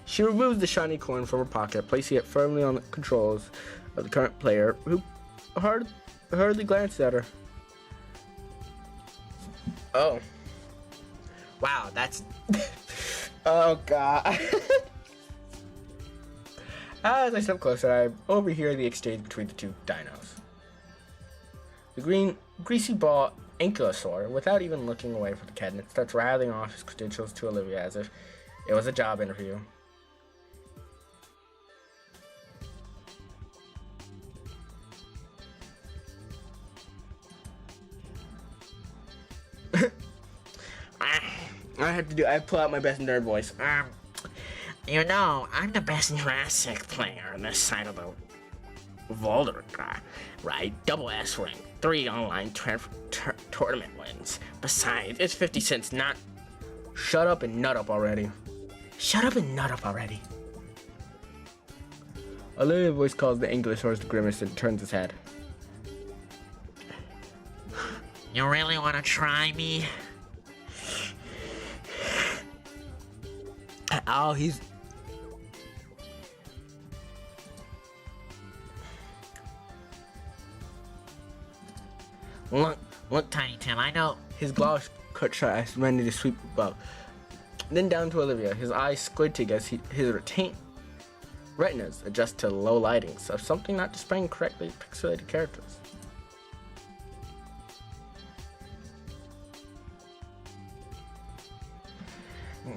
She removes the shiny coin from her pocket, placing it firmly on the controls of the current player, who hardly glances at her. Oh. Wow, that's... Oh, God. As I step closer, I overhear the exchange between the two dinos. The greasy ball ankylosaur, without even looking away from the cabinet, starts rattling off his credentials to Olivia as if it was a job interview. I pull out my best nerd voice. You know, I'm the best Jurassic player on this side of the Boulder guy, right? Double S ring. 3 online tournament wins. Besides, it's 50 cents, not. Shut up and nut up already. Shut up and nut up already. A little voice calls the Ankylosaurus to grimace and turns his head. You really want to try me? Oh, he's... Look, Tiny Tim, I know. His gloss cut short as ready to sweep above. Then down to Olivia, his eyes squinting as his retinas adjust to low lighting, so something not displaying correctly pixelated characters.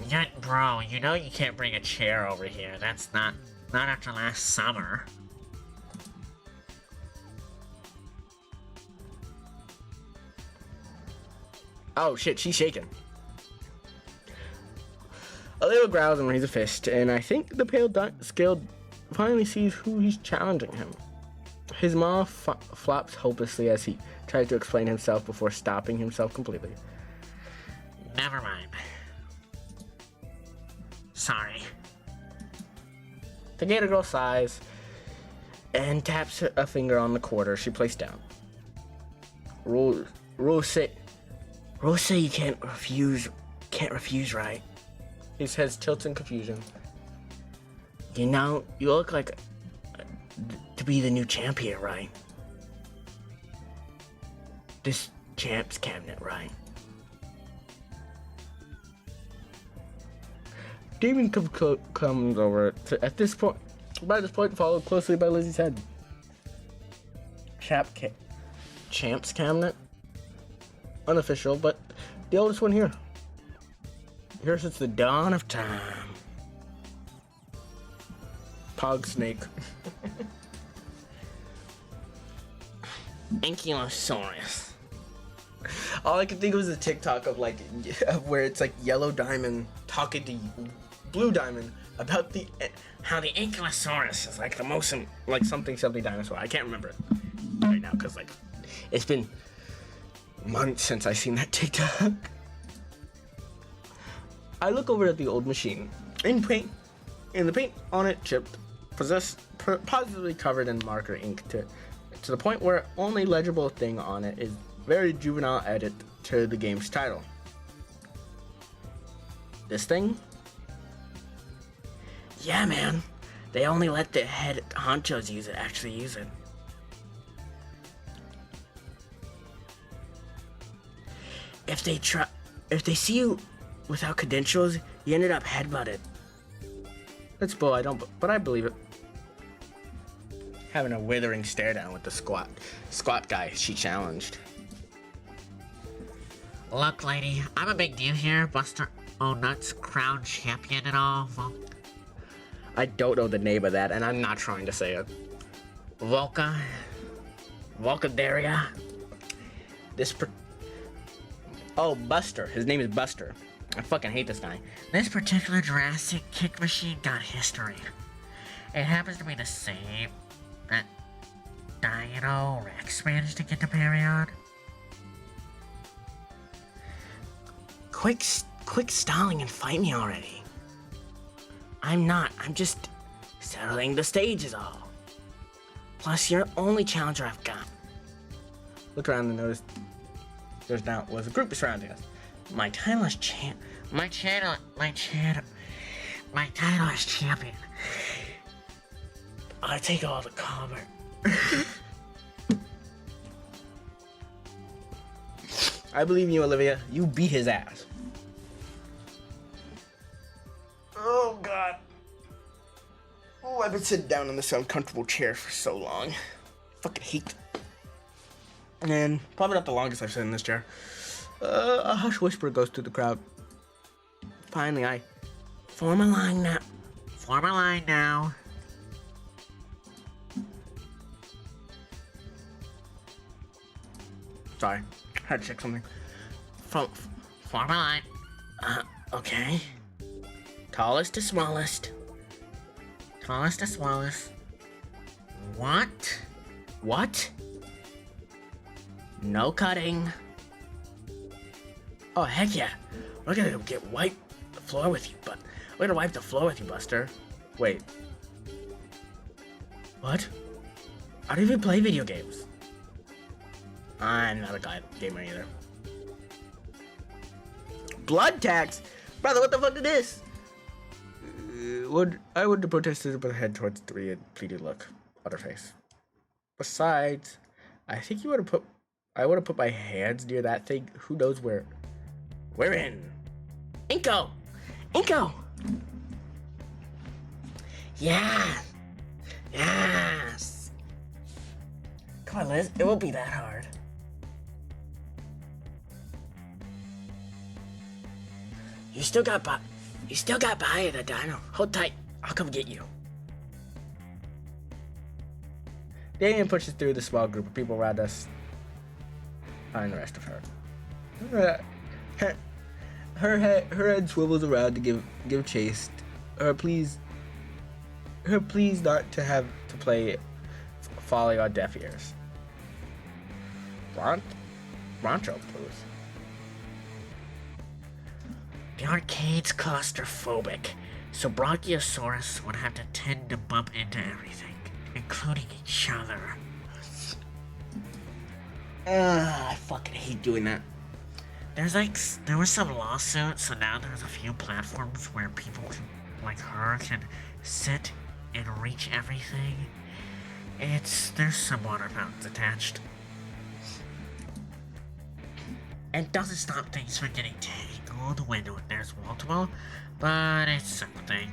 Yeah, bro, you know you can't bring a chair over here. That's not after last summer. Oh shit, she's shaking. Olivia growls and raises a fist, and I think the pale scale finally sees who he's challenging him. His maw flops hopelessly as he tries to explain himself before stopping himself completely. Never mind. Sorry. The Gator girl sighs and taps a finger on the quarter she placed down. Rules say you can't refuse, right? His head tilts in confusion. You know, you look like to be the new champ here, right? This champ's cabinet, right? Demon comes over at this point. By this point, followed closely by Lizzie's head. Champ's cabinet? Unofficial, but the oldest one here. Here since the dawn of time. Pog snake. Ankylosaurus. All I could think was a TikTok of like where it's like Yellow Diamond talking to Blue Diamond about How the Ankylosaurus is like the most like something dinosaur. I can't remember it right now because like it's been months since I seen that TikTok. I look over at the old machine in the paint on it chipped, positively covered in marker ink to the point where only legible thing on it is very juvenile edit to the game's title. This thing? Yeah, man. They only let the head honchos actually use it. If they see you without credentials, you ended up headbutted. That's bull, but I believe it. Having a withering stare down with the squat guy she challenged. Look, lady, I'm a big deal here. Buster O'Nuts crown champion and all. Well, I don't know the name of that, and I'm not trying to say it. Volcadaria. Buster. His name is Buster. I fucking hate this guy. This particular Jurassic kick machine got history. It happens to be the same that Dino Rex managed to get to Period. Quick stalling and fight me already. I'm just settling the stage is all. Plus, you're the only challenger I've got. Look around and notice there's now was a group surrounding us. My title is champion. I take all the comment. I believe in you, Olivia. You beat his ass. Oh, God. Oh, I've been sitting down in this uncomfortable chair for so long. Fucking hate it. And probably not the longest I've sat in this chair. A hush whisper goes through the crowd. Finally, I form a line now. Form a line now. Sorry, had to check something. Form a line. Okay. Tallest to smallest. Tallest to smallest. What? What? No cutting. Oh, heck yeah. We're gonna wipe the floor with you, but we're gonna wipe the floor with you, Buster. Wait, What? I don't even play video games. I'm not a gamer either. blood tax? Brother, what the fuck is this? I would have protested with a head towards 3 and pleaded, look, other face. Besides, I think I would have put my hands near that thing. Who knows where? We're in. Inko! Inko! Yeah! Yes! Come on, Liz. It won't be that hard. You still got by the dino. Hold tight. I'll come get you. Damien pushes through the small group of people around us. And the rest of her. Her head swivels around to give chase. Her please not to have to play falling on deaf ears. Rancho blues. The arcade's claustrophobic, so Brachiosaurus would have to tend to bump into everything, including each other. I fucking hate doing that. There was some lawsuits, so now there's a few platforms where people like her can sit and reach everything. There's some water fountains attached. It doesn't stop things from getting tangled when there's wall-to-wall, but it's something.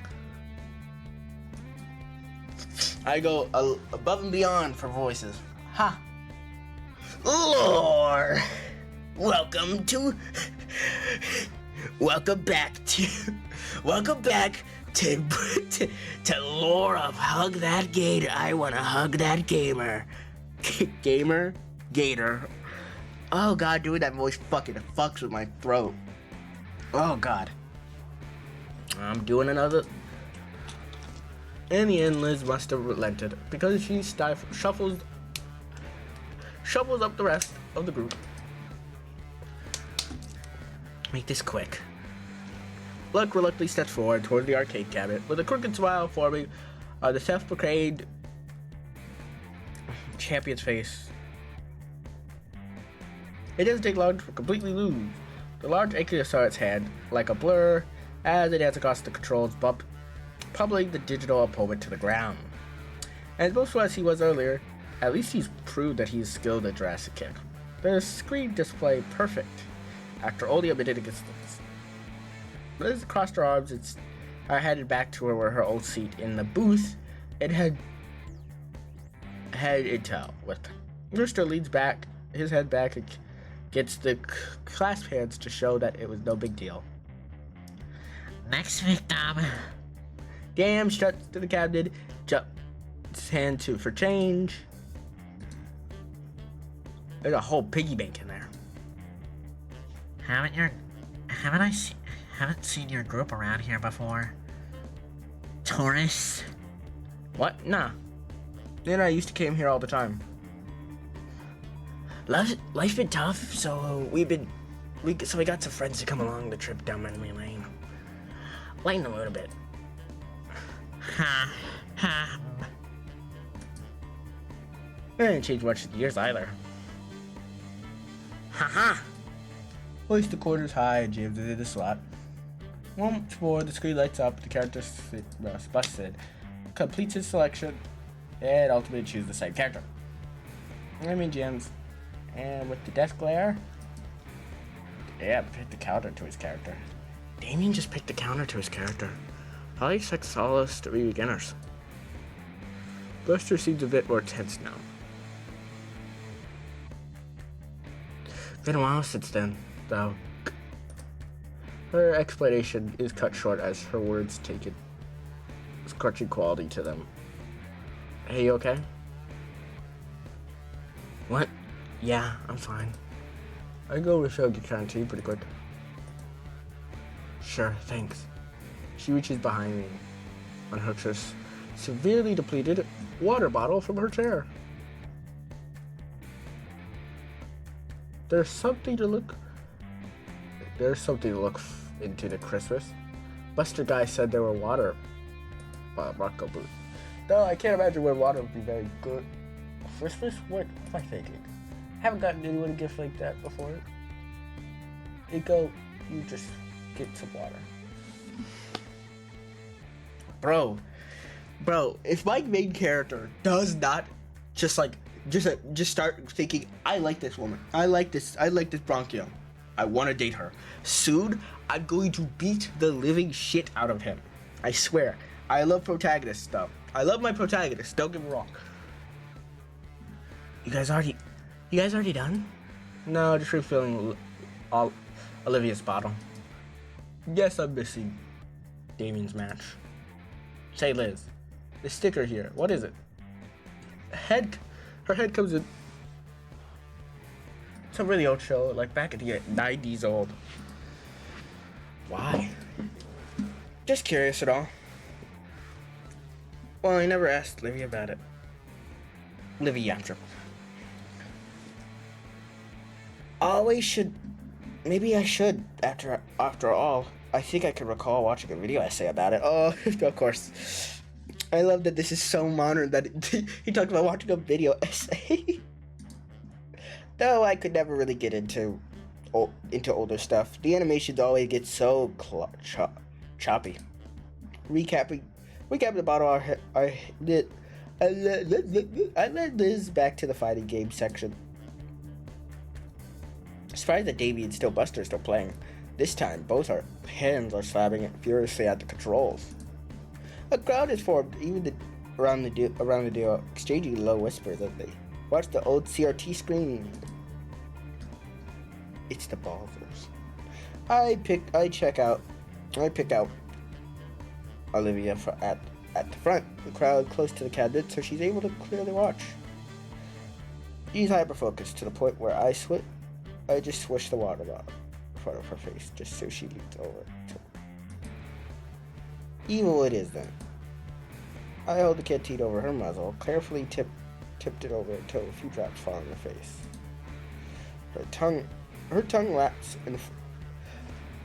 I go above and beyond for voices. Ha! Lore! Welcome back to Lore of Hug That Gator. I wanna hug that gamer. Gator. Oh god, doing that voice fucking fucks with my throat. Oh god. I'm doing another. In the end, Liz must have relented because she shuffles up the rest of the group. Make this quick. Luck reluctantly steps forward toward the arcade cabinet with a crooked smile forming on the self-proclaimed champion's face. It doesn't take long to completely lose. The large Ankylosaurus hand, like a blur, as it heads across the controls, pummeling the digital opponent to the ground. As boastful as he was earlier, at least he's proved that he's skilled at Jurassic Kick. The screen display perfect after only a minute against this. Liz crossed her arms and headed back to her old seat in the booth and had intel with. Rooster leans back, his head back, and gets the clasp hands to show that it was no big deal. Next victim. Damn struts to the cabinet, jumps his hand for change. There's a whole piggy bank in there. Haven't seen your group around here before. Tourists? What? Nah. Then I used to came here all the time. Life's been tough, so we got some friends to come along the trip down memory lane. Lighten the mood a bit. Ha. I didn't change much in years either. Haha. Hoist the quarters high and jams it in the slot. Once more, the screen lights up, the character busted, completes his selection, and ultimately chooses the same character. Jams. And with the death glare, yeah, picked the counter to his character. Damien just picked the counter to his character. Probably expects all of us to be beginners. Buster seems a bit more tense now. Been a while since then, though. Her explanation is cut short as her words take a scorching quality to them. Hey, you okay? What? Yeah, I'm fine. I can go refill your canteen pretty quick. Sure, thanks. She reaches behind me, unhooks her severely depleted water bottle from her chair. There's something to look into the Christmas. Buster Guy said there were water. Marco Boot. No, I can't imagine where water would be very good. Christmas? What am I thinking? Haven't gotten anyone a gift like that before. You just get some water. Bro, if my main character does not just start thinking, I like this woman, I like this Bronchio, I want to date her, soon I'm going to beat the living shit out of him. I swear. I love protagonist stuff. I love my protagonist, don't get me wrong. You guys already done? No, just refilling all Olivia's bottle. Yes, I'm missing Damien's match. Say, Liz, the sticker here, what is it? Her head comes in. It's a really old show, like back in the 90s old. Why? Just curious at all. Well, I never asked Livy about it. Livy yapped her. Always should. Maybe I should. After all, I think I could recall watching a video essay about it. Oh, of course. I love that this is so modern that he talked about watching a video essay. Though I could never really get into older stuff. The animations always get so choppy. Recapping the bottle, I led Liz back to the fighting game section. Surprised that Davey and Buster are still playing. This time, both our hands are slapping it furiously at the controls. A crowd is formed, even around the duo, exchanging low whispers as they watch the old CRT screen. It's the Ballers. I pick out Olivia at the front, the crowd close to the cabinet, so she's able to clearly watch. She's hyper-focused to the point where I just swish the water bottle in front of her face, just so she leans over. Evil it is then. I hold the canteen over her muzzle, carefully tipped it over until a few drops fall on her face. Her tongue laps and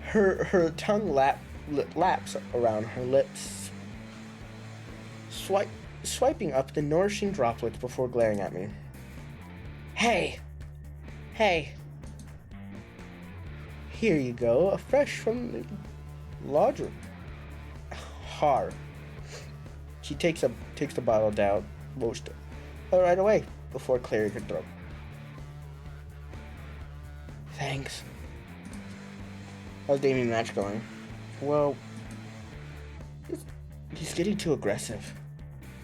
her tongue laps around her lips, swiping up the nourishing droplets before glaring at me. Hey! Here you go, fresh from the laundry. Har. She takes the bottle down, most right away before clearing her throat. Thanks. How's Damien's match going? Well, he's getting too aggressive.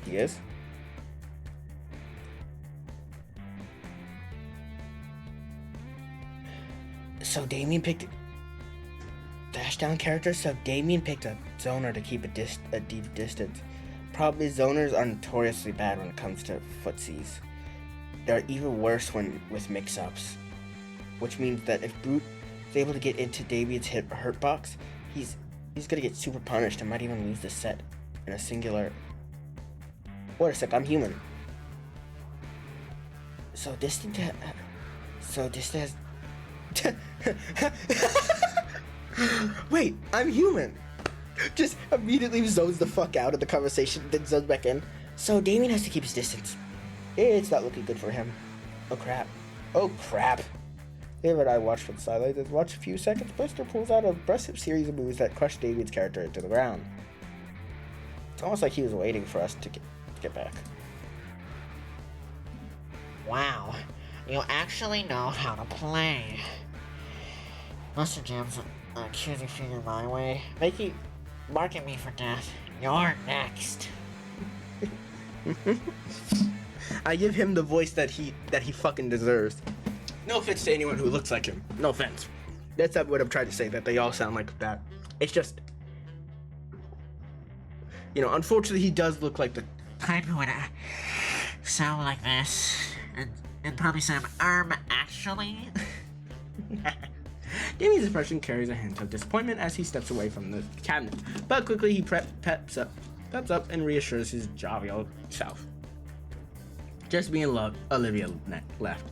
He is? So Damien picked Dashdown character, so Damien picked a zoner to keep a deep distance. Problem is, zoners are notoriously bad when it comes to footsies. They're even worse with mix-ups. Which means that if Brute is able to get into Damien's hurt box, he's gonna get super punished and might even lose the set in a singular. Wait a sec, I'm human. So distant has. Wait, I'm human. Just immediately zones the fuck out of the conversation, then zones back in. So Damien has to keep his distance. It's not looking good for him. Oh crap. David and I watched from the sidelines and watched a few seconds. Buster pulls out an impressive series of moves that crush Damien's character into the ground. It's almost like he was waiting for us to get back. Wow, you actually know how to play. Buster jams an accusing finger my way, marking me for death. You're next. I give him the voice that he fucking deserves. No offense to anyone who looks like him. No offense. That's not what I'm trying to say, that they all sound like that. It's just, unfortunately he does look like the Type who would sound like this, and probably some actually. Damien's expression carries a hint of disappointment as he steps away from the cabinet, but quickly he peps up and reassures his jovial self. Just me and Olivia left.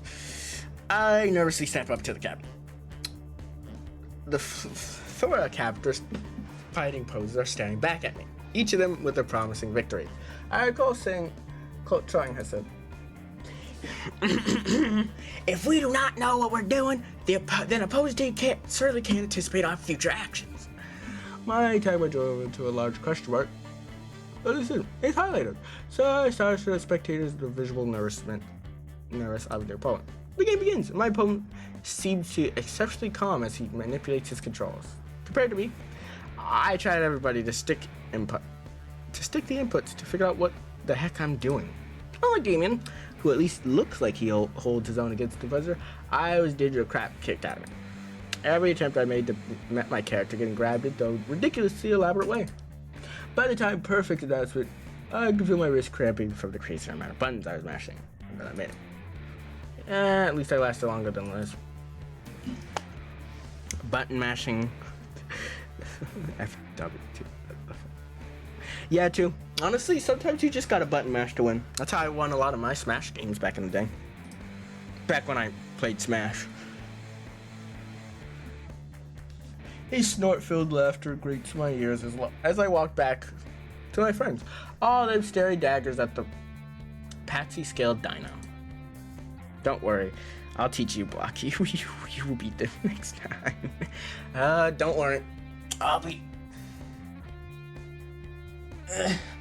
I nervously step up to the captain. The Thora captors fighting poses are staring back at me, each of them with a promising victory. I recall trying has said, If we do not know what we're doing, then opposing team certainly can't anticipate our future actions. my tag went over to a large question mark. But listen, it's highlighted. So I started to show the spectators the visual nervous of their opponent. The game begins. My opponent seems to exceptionally calm as he manipulates his controls. Compared to me, I tried everybody to stick the inputs to figure out what the heck I'm doing. Unlike Damien, who at least looks like he holds his own against the buzzer, I was digital crap kicked out of me. Every attempt I made met my character getting grabbed in the ridiculously elaborate way. By the time perfect announcement, I could feel my wrist cramping from the crazy amount of buttons I was mashing, and then I made it. At least I lasted longer than this. Button mashing. FW too. Yeah, too. Honestly, sometimes you just gotta button mash to win. That's how I won a lot of my Smash games back in the day. Back when I played Smash. A snort-filled laughter greets my ears as I walk back to my friends, all them staring daggers at the Patsy-scaled dino. Don't worry, I'll teach you, Blocky. You will beat them next time. Don't worry, I'll be...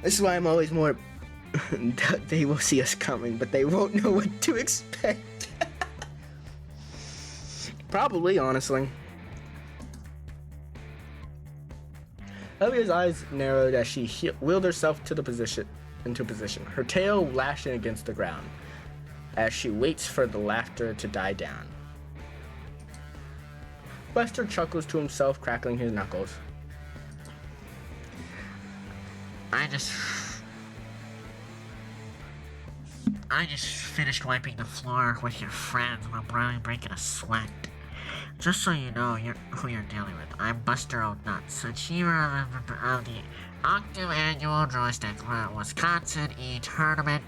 This is why I'm always more... They will see us coming, but they won't know what to expect. Probably, honestly. Olivia's eyes narrowed as she wheeled herself into position, her tail lashing against the ground, as she waits for the laughter to die down. Buster chuckles to himself, crackling his knuckles. I just finished wiping the floor with your friends while barely breaking a sweat. Just so you know who you're dealing with, I'm Buster O'Nuts, achiever of the Octave Annual Joystick Wisconsin E-Tournament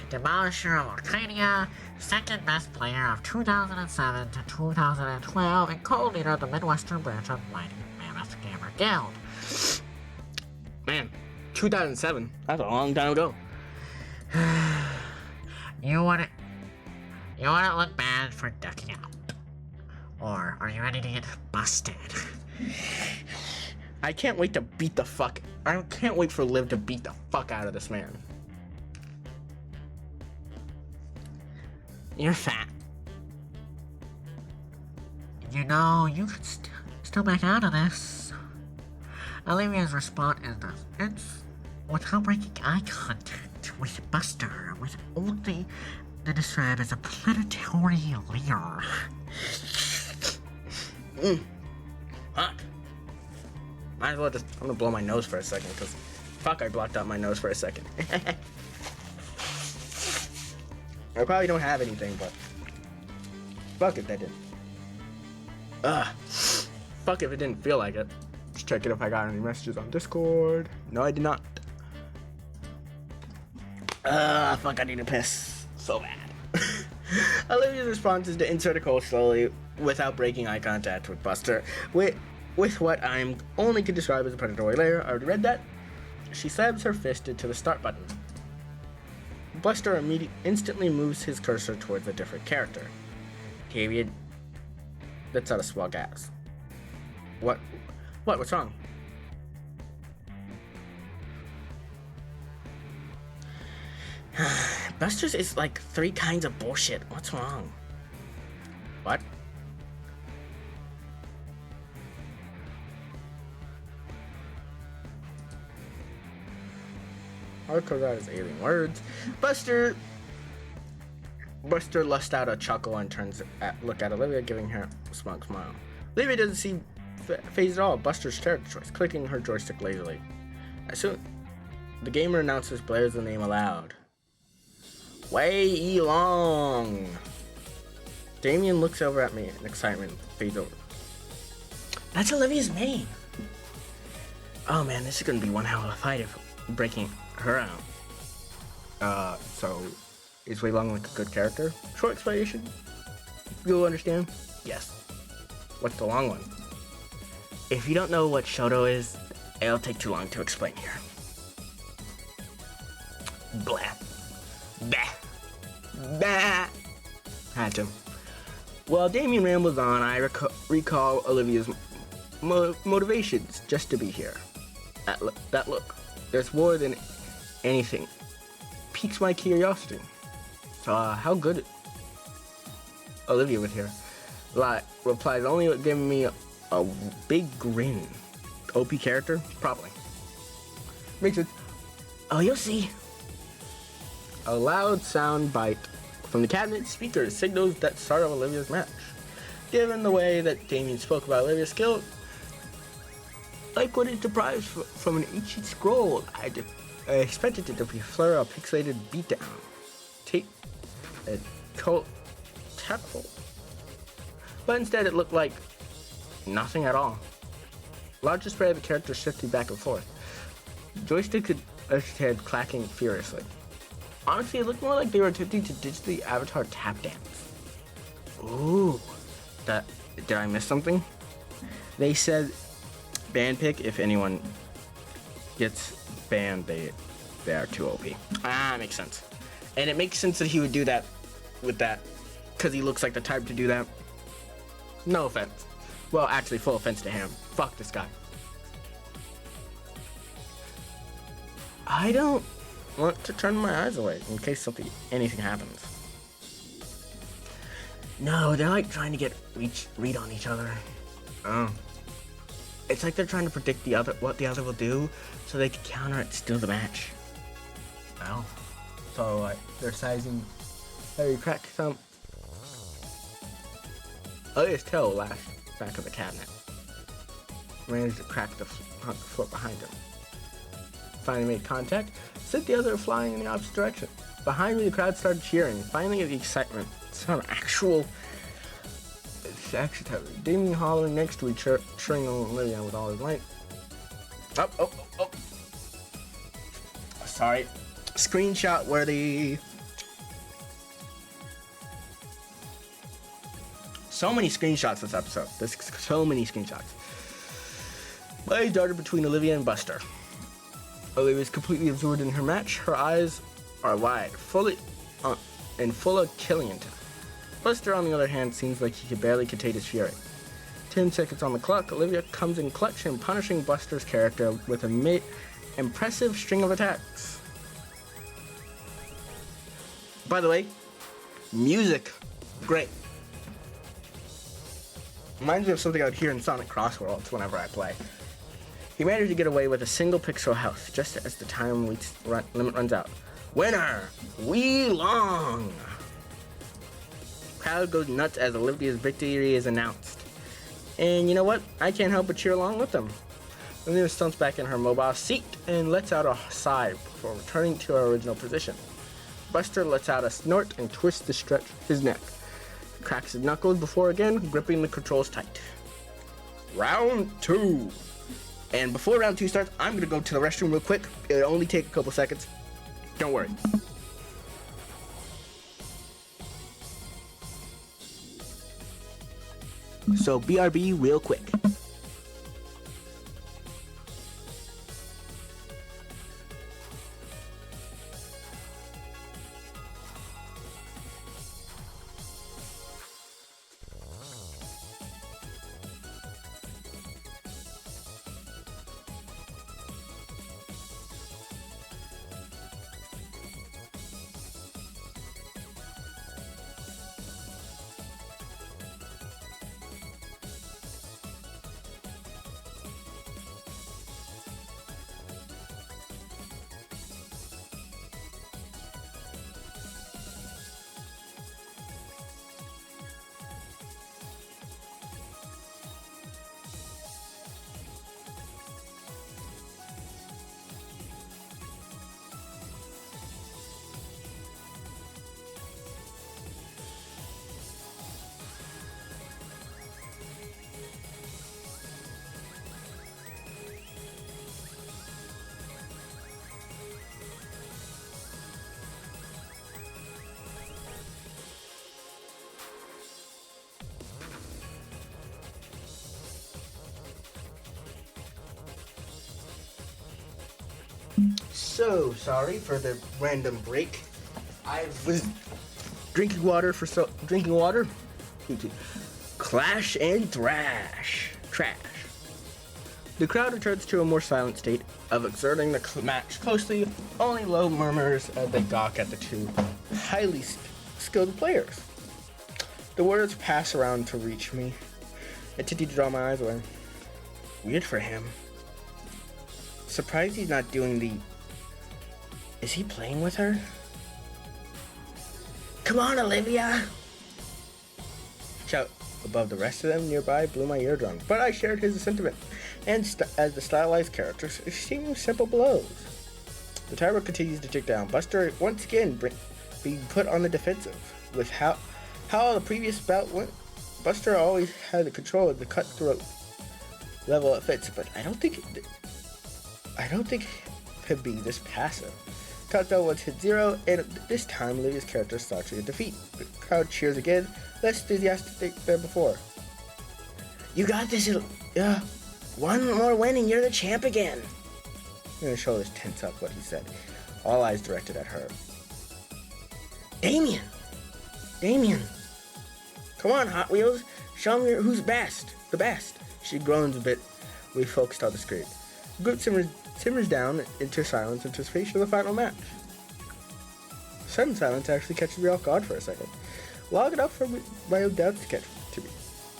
Demolisher of Arcadia, second best player of 2007 to 2012, and co-leader of the Midwestern branch of Mighty Mammoth Gamer Guild. Man, 2007. That's a long time ago. You wouldn't look bad for ducking out. Or are you ready to get busted? I can't wait to beat the fuck. I can't wait for Liv to beat the fuck out of this man. You're fat. You know, you could still back out of this. Olivia's response is it's without breaking eye contact with Buster, with only the described as a planetary leer. Hot. Might as well just... I'm gonna blow my nose for a second, because... Fuck, I blocked out my nose for a second. I probably don't have anything, but... Fuck if that didn't. Fuck if it didn't feel like it. Just checking if I got any messages on Discord. No, I did not. Fuck, I need to piss. So bad. Olivia's response is to insert a call slowly without breaking eye contact with Buster. With what I'm only can describe as a predatory layer. I already read that. She slams her fist into the start button. Buster instantly moves his cursor towards a different character. Period. That's out of swell gas. What? What's wrong? Buster's is like 3 kinds of bullshit. What's wrong? What? I'll call that as alien words. Buster lusts out a chuckle and look at Olivia, giving her a smug smile. Olivia doesn't seem phased at all. Buster's character choice, clicking her joystick lazily. As soon the gamer announces Blair's the name aloud. Wei Long. Damien looks over at me in excitement, fades over. That's Olivia's name. Oh man, this is gonna be one hell of a fight if breaking her out. So is way long like a good character. Short explanation, you'll understand? Yes. What's the long one? If you don't know what Shoto is, it'll take too long to explain here. Blah. Bah. Bah. Had to. While Damien rambles on, I recall Olivia's motivations just to be here. That look, there's more than anything, piques my curiosity. So, how good Olivia was here. Replies only giving me a big grin. OP character? Probably. Makes it. Oh, you'll see. A loud sound bite from the cabinet speaker signals that start of Olivia's match. Given the way that Damien spoke about Olivia's skill, like what is deprived from an ancient scroll, I expected it to be a flurry of pixelated beatdown. Tactful. But instead it looked like nothing at all. Large display of the characters shifting back and forth. Joystick could head clacking furiously. Honestly, it looked more like they were attempting to ditch the Avatar tap dance. Ooh. Did I miss something? They said ban pick, if anyone gets banned, they are too OP. Makes sense. And it makes sense that he would do that with that, because he looks like the type to do that. No offense. Well, actually, full offense to him. Fuck this guy. I don't want to turn my eyes away in case anything happens. No, they're like trying to get read on each other. Oh. It's like they're trying to predict what the other will do, so they can counter it, steal the match. Well, so they're sizing. Harry cracked some. Elias tail lashed back of the cabinet. Managed to crack the foot behind him. Finally made contact, sent the other flying in the opposite direction. Behind me, the crowd started cheering. Finally, the excitement. Some actual. It's actually Damien hollering next to each other, cheering on Olivia with all his might. Oh. Sorry. Screenshot worthy. So many screenshots this episode. There's so many screenshots. Blade darted between Olivia and Buster. Olivia is completely absorbed in her match. Her eyes are wide, full of killing intent. Buster, on the other hand, seems like he can barely contain his fury. 10 seconds on the clock, Olivia comes in clutch and punishing Buster's character with an impressive string of attacks. By the way, music, great. Reminds me of something I would hear in Sonic Crossworlds whenever I play. He managed to get away with a single pixel health just as the time limit runs out. Winner! We Long! Crowd goes nuts as Olivia's victory is announced. And you know what? I can't help but cheer along with them. Olivia stumps back in her mobile seat and lets out a sigh before returning to her original position. Buster lets out a snort and twists to stretch his neck. Cracks his knuckles before again gripping the controls tight. Round 2. And before round 2 starts, I'm gonna go to the restroom real quick. It'll only take a couple seconds. Don't worry. So BRB real quick. So sorry for the random break. I was drinking water. Clash and trash. The crowd returns to a more silent state of exerting the match closely. Only low murmurs as they gawk at the two highly skilled players. The words pass around to reach me. I continue to draw my eyes away. Weird for him. Surprised he's not doing the... Is he playing with her? Come on, Olivia! Shout above the rest of them nearby blew my eardrums, but I shared his sentiment, and as the stylized characters exchanging simple blows. The timer continues to tick down. Buster once again being put on the defensive. With how the previous bout went, Buster always had the control of the cutthroat level it fits, but I don't think he'd be this passive. Countdown was hit 0, and this time Olivia's character starts a defeat. The crowd cheers again, less enthusiastic than before. You got this, one more win and you're the champ again. And his shoulders tense up what he said, all eyes directed at her. Damien! Come on, Hot Wheels, show me who's the best. She groans a bit, refocused on the screen. The group simmers down into silence anticipation of the final match. Sudden silence actually catches me off guard for a second. Long enough for my own doubts to catch to me.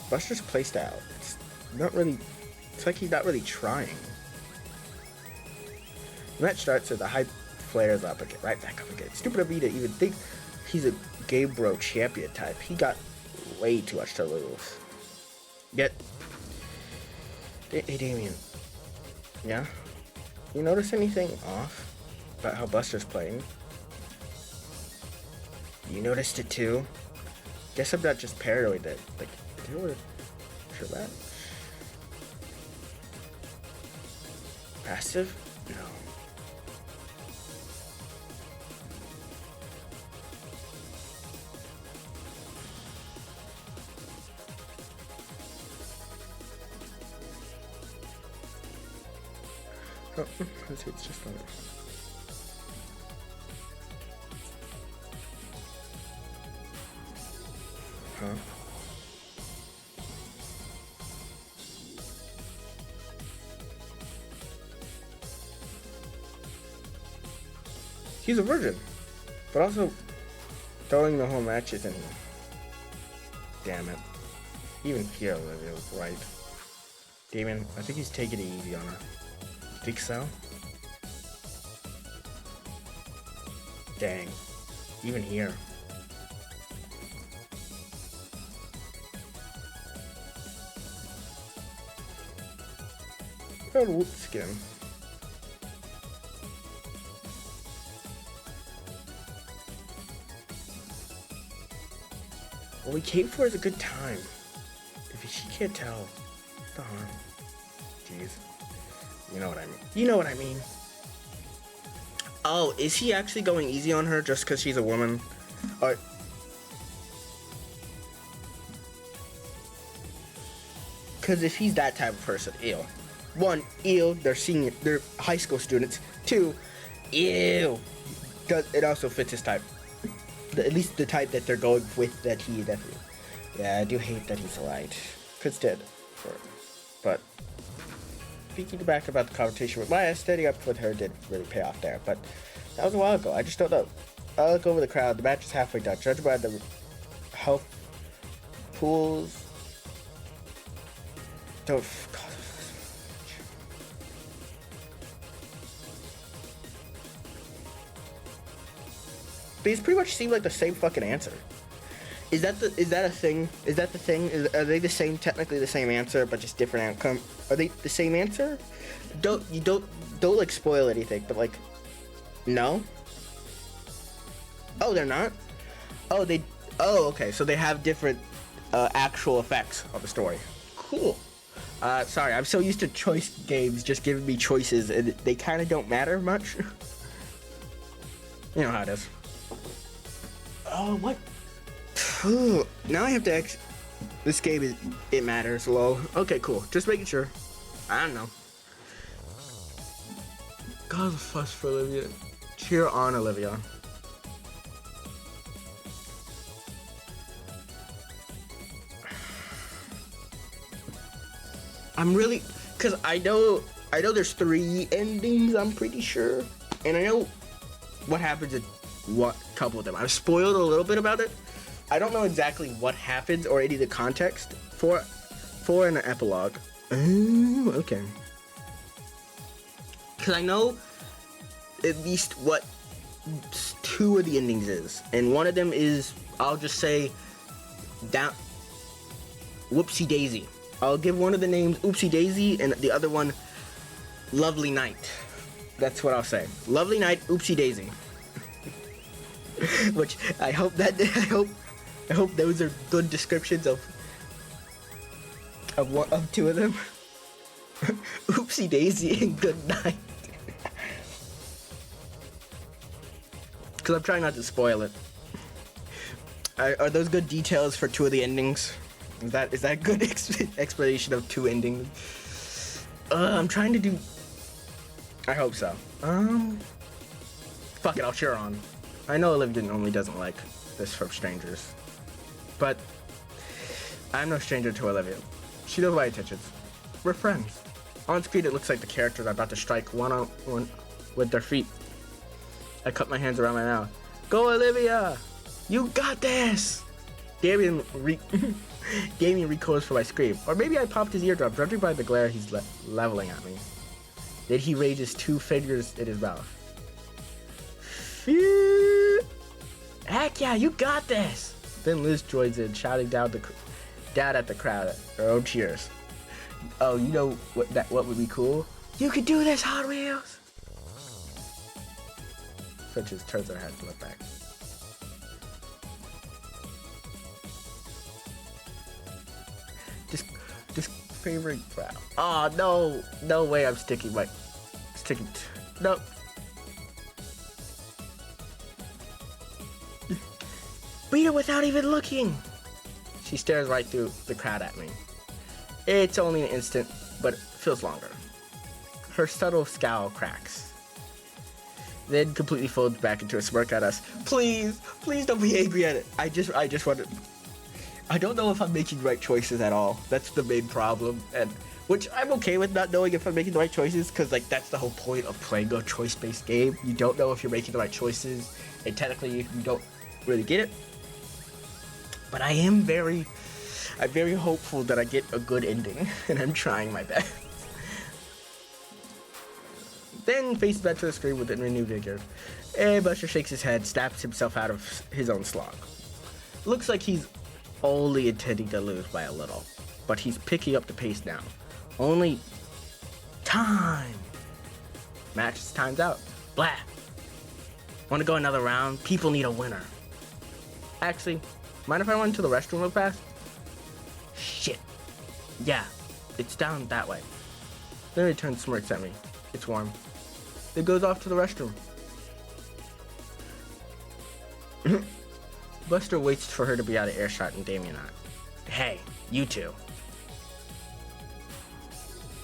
Buster's playstyle. It's like he's not really trying. The match starts as the hype flares up again, right back up again. Stupid of me to even think he's a Game Bro champion type. He got way too much to lose. Yet, hey Damien. Yeah? You notice anything off about how Buster's playing? You noticed it too? Guess I'm not just paranoid that, you were sure that? Passive? No. Oh, let's see, it's just on it. Huh? He's a virgin, but also throwing the whole match isn't he? Damn it. Even here, Olivia was right. Damien, I think he's taking it easy on her. Think so? Dang. Even here. Got a whoop skin. What we came for is a good time. If she can't tell, what's the harm? Jeez. You know what I mean. Oh, is he actually going easy on her just because she's a woman? Or... Because if he's that type of person, ew. One, ew, they're high school students. Two, ew. It also fits his type. At least the type that they're going with, that he definitely. Yeah, I do hate that he's light. Could stand for it. But speaking back about the conversation with Maya, standing up with her did really pay off there. But that was a while ago. I just don't know. I look over the crowd. The match is halfway done. Judged by the health pools. Don't. God. These pretty much seem like the same fucking answer. Is that a thing? Is that the thing? Are they the same, technically the same answer, but just different outcome? Are they the same answer? Don't like spoil anything, but like, no? Oh, they're not? Oh, okay, so they have different actual effects on the story. Cool. Sorry, I'm so used to choice games just giving me choices, and they kind of don't matter much. You know how it is. Oh, what? Now I have to this game it matters, lol. Okay, cool. Just making sure. I don't know. cause a fuss for Olivia. Cheer on, Olivia. I'm really, cause I know there's 3 endings, I'm pretty sure, and I know what happens in what couple of them. I've spoiled a little bit about it. I don't know exactly what happens or any of the context for an epilogue. Oh, okay. Cause I know at least what 2 of the endings is, and one of them is, I'll just say, down. Whoopsie Daisy. I'll give one of the names Oopsie Daisy and the other one Lovely Night. That's what I'll say. Lovely Night, Oopsie Daisy. Which I hope those are good descriptions of 2 of them. Oopsie Daisy and Good Night. Cause I'm trying not to spoil it. Are those good details for 2 of the endings? Is that good explanation of 2 endings? I'm trying to do. I hope so. Fuck it, I'll cheer on. I know Olivia normally doesn't like this from strangers, but I'm no stranger to Olivia. She knows my intentions. We're friends. On screen, it looks like the characters are about to strike one on one with their feet. I cup my hands around my mouth. Go, Olivia! You got this! Damien recoils for my scream. Or maybe I popped his eardrum, judging by the glare he's leveling at me. Then he raises 2 fingers in his mouth. Heck yeah, you got this! Then Liz joins in, shouting down at the crowd. Her own cheers. Oh, you know what would be cool? You could do this, Hot Wheels! Princess turns her head to look back. This favorite crowd. Oh no way! I'm sticking. No. Beat her without even looking. She stares right through the crowd at me. It's only an instant, but it feels longer. Her subtle scowl cracks, then completely folds back into a smirk at us. Please don't be angry at it. I just want to. I don't know if I'm making right choices at all. That's the main problem, and which I'm okay with not knowing if I'm making the right choices, because like that's the whole point of playing a choice-based game. You don't know if you're making the right choices, and technically you don't really get it. But I'm very hopeful that I get a good ending, and I'm trying my best. Then faces back to the screen with a renewed vigor. And Buster shakes his head, snaps himself out of his own slog. Looks like he's only intending to lose by a little, but he's picking up the pace now. Only time. Match time's out. Blah. Want to go another round? People need a winner. Actually, mind if I run to the restroom real fast? Shit. Yeah, it's down that way. Then he turns smirks at me. It's warm. Then goes off to the restroom. Buster waits for her to be out of earshot and Damien not. Hey, you two.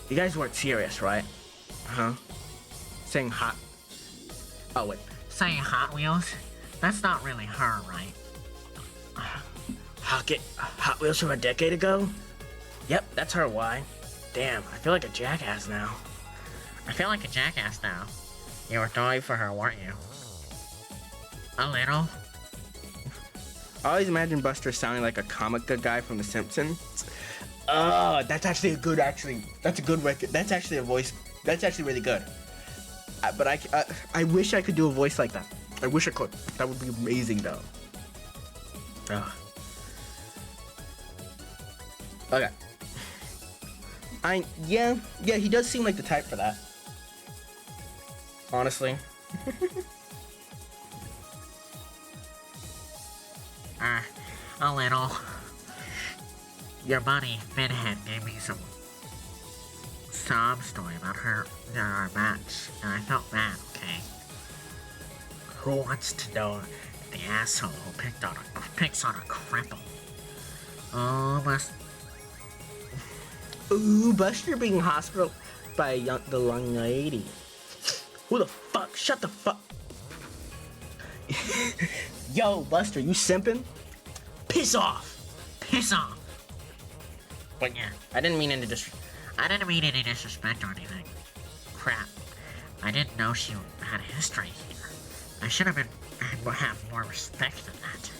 You guys weren't serious, right? Huh? Saying hot. Oh, wait. Saying Hot Wheels? That's not really her, right? Hot Wheels from a decade ago? Yep, that's her. Why? Damn, I feel like a jackass now. I feel like a jackass now. You were throwing for her, weren't you? A little. I always imagine Buster sounding like a comic book guy from The Simpsons. Oh, that's actually a good, that's a good record. That's actually a voice, that's actually really good. But I wish I could do a voice like that. I wish I could. That would be amazing, though. Ugh. Okay. Yeah, he does seem like the type for that. Honestly. A little. Your buddy, Finhead, gave me some sob story about her during our match, and I felt bad, okay? Who wants to know the asshole who picks on a cripple? Oh, Ooh, Buster being hospitalized by the young lady. Who the fuck? Shut the fuck. Yo, Buster, you simping? Piss off. Piss off. But yeah, I didn't mean any disrespect. I didn't mean any disrespect or anything. Crap. I didn't know she had a history here. I should have more respect than that.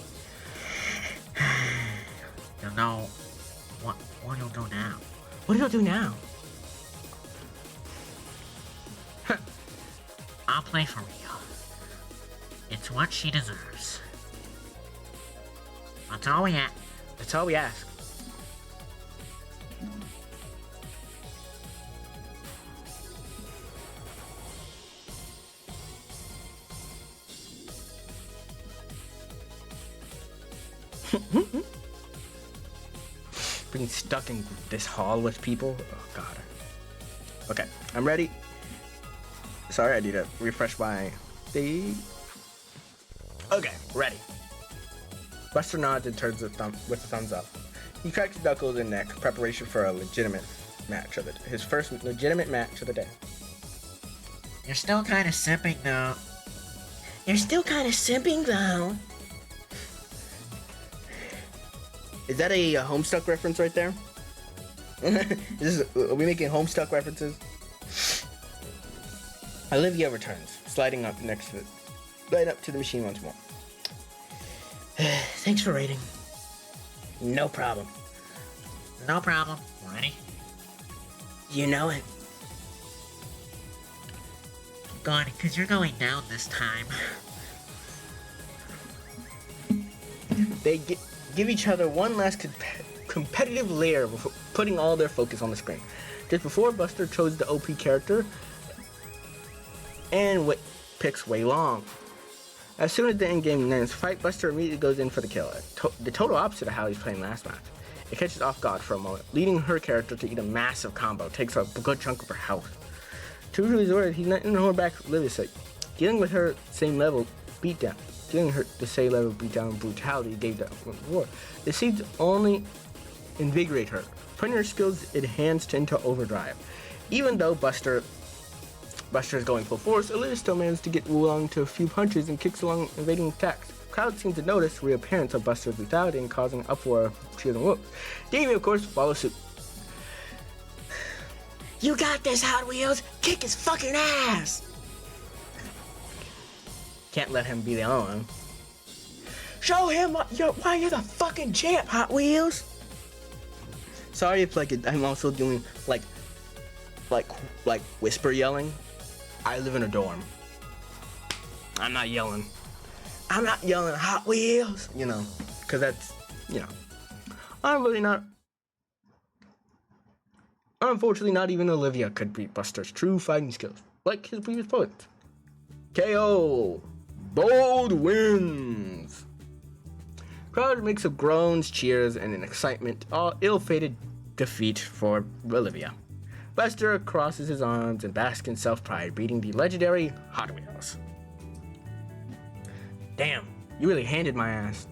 You'll know what you'll do now. What do you do now? I'll play for Rio. It's what she deserves. That's all we ask. That's all we ask. Being stuck in this hall with people. Oh god. Okay, I'm ready. Sorry, I need to refresh my thing. Okay, ready. Buster nods and turns with a thumbs up. He cracks his knuckles and neck, preparation for a legitimate match of it. His first legitimate match of the day. You're still kind of simping though. Is that a Homestuck reference right there? Are we making Homestuck references? Olivia returns, sliding up next to right up to the machine once more. Thanks for raiding. No problem. No problem. Ready? You know it. Good, because you're going down this time. They give each other one last competitive layer before putting all their focus on the screen. Just before Buster chose the OP character and picks Wei Long. As soon as the in-game ends fight, Buster immediately goes in for the kill. The total opposite of how he's playing last match. It catches off guard for a moment, leading her character to eat a massive combo, takes a good chunk of her health. To his order, he's not in her back Livy's sake. Dealing with her same level beatdown. Dealing her the same level of beatdown and brutality gave that war. It seems to only invigorate her, putting her skills enhanced into overdrive. Even though Buster is going full force, Olivia still manages to get Wulong to a few punches and kicks along evading attacks. The crowd seems to notice the reappearance of Buster's brutality and causing uproar, cheers, and whoops. Davey, of course, follows suit. You got this, Hot Wheels! Kick his fucking ass! Can't let him be the only one. Show him why you're the fucking champ, Hot Wheels! Sorry if I'm also doing like whisper yelling. I live in a dorm. I'm not yelling Hot Wheels, because that's, Unfortunately, not even Olivia could beat Buster's true fighting skills, like his previous opponent. KO! Bold wins! Crowd makes of groans, cheers, and an excitement, all ill-fated defeat for Olivia. Buster crosses his arms and basks in self-pride, beating the legendary Hot Wheels. Damn, you really handed my ass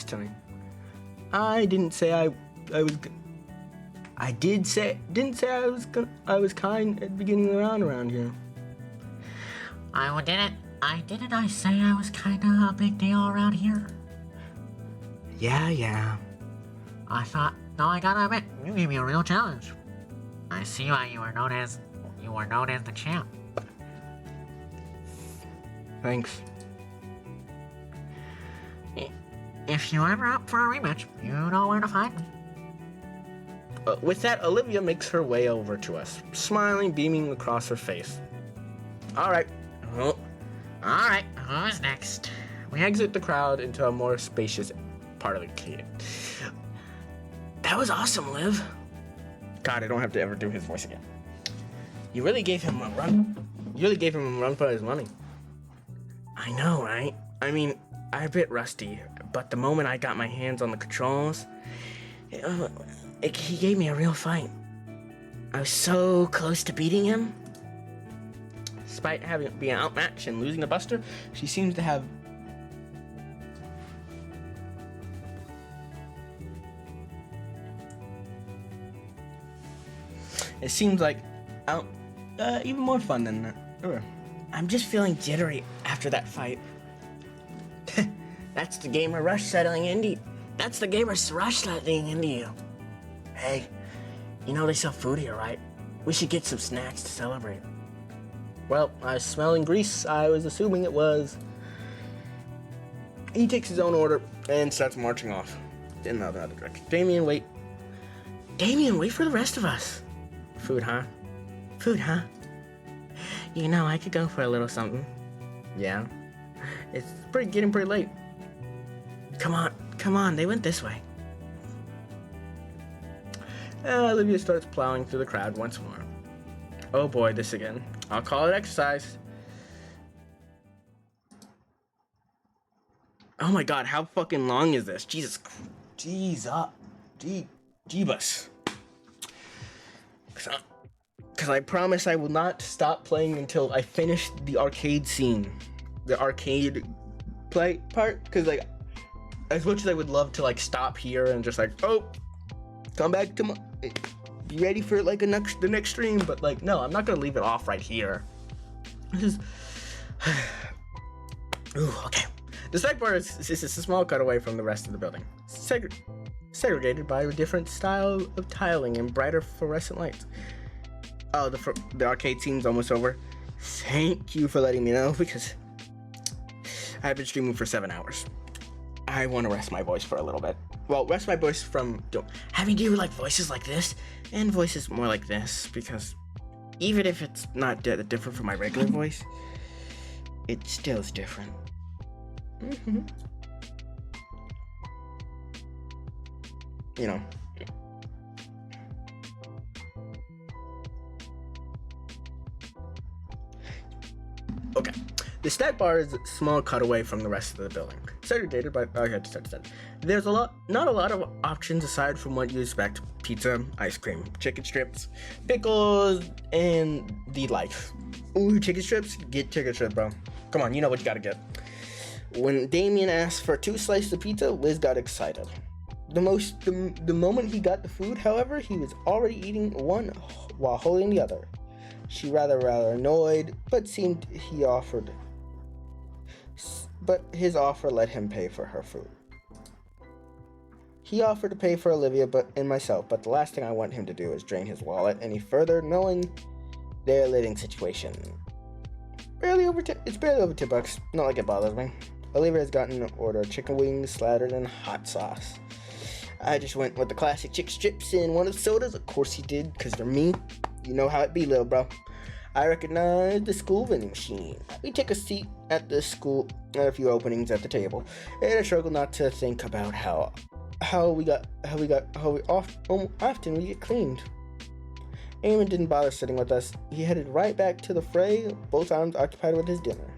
to me. I didn't say I was. I didn't say I was kind at the beginning of the round around here. Didn't I say I was kind of a big deal around here? Yeah. I gotta admit, you gave me a real challenge. I see why you were known as the champ. Thanks. If you're ever up for a rematch, you know where to find me. With that, Olivia makes her way over to us, smiling, beaming across her face. Alright, who's next? we exit the crowd into a more spacious part of the cave. That was awesome, Liv. God, I don't have to ever do his voice again. You really gave him a run for his money. I know, right? I mean, I'm a bit rusty, but the moment I got my hands on the controls, he gave me a real fight. I was so close to beating him. Despite being outmatched and losing to Buster, she seems to have it seems like even more fun than that. I'm just feeling jittery after that fight. That's the gamer rush settling into That's the gamer rush settling into you. Hey, you know they sell food here, right? We should get some snacks to celebrate. Well, I was smelling grease. I was assuming it was. He takes his own order and starts marching off in the other direction. Damien, wait. Damien, wait for the rest of us. Food, huh? Food, huh? You know, I could go for a little something. Yeah. It's getting pretty late. Come on, they went this way. Olivia starts plowing through the crowd once more. Oh boy, this again. I'll call it exercise. Oh my god, how fucking long is this? Jesus. Jeebus. Because I promise I will not stop playing until I finish the arcade scene. The arcade play part. Because, like, as much as I would love to, like, stop here and just, like, oh, come back to be ready for, like, the next stream. But, like, no, I'm not going to leave it off right here. This is... Ooh, okay. The side bar is a small cutaway from the rest of the building. Segregated by a different style of tiling and brighter fluorescent lights. Oh, the arcade scene's almost over. Thank you for letting me know, because I've been streaming for 7 hours. I want to rest my voice for a little bit. Well, rest my voice from having to do like voices like this and voices more like this, because even if it's not different from my regular voice, it still is different. You know. Okay. The stat bar is a small cutaway from the rest of the building. Segregated by... Oh, I had to start that. There's not a lot of options aside from what you expect. Pizza, ice cream, chicken strips, pickles, and the life. Ooh, chicken strips? Get chicken strips, bro. Come on, you know what you gotta get. When Damien asked for 2 slices of pizza, Liz got excited. The moment he got the food, however, he was already eating one while holding the other. She rather annoyed, but his offer let him pay for her food. He offered to pay for Olivia and myself, but the last thing I want him to do is drain his wallet any further, knowing their living situation. It's barely over $10. Not like it bothers me. Olivia has gotten an order of chicken wings slathered in hot sauce. I just went with the classic chicken strips and one of the sodas. Of course he did, because they're me. You know how it be, little bro. I recognize the school vending machine. We take a seat at the school, at a few openings at the table, and I struggle not to think about how often we get cleaned. Eamon didn't bother sitting with us. He headed right back to the fray, both arms occupied with his dinner.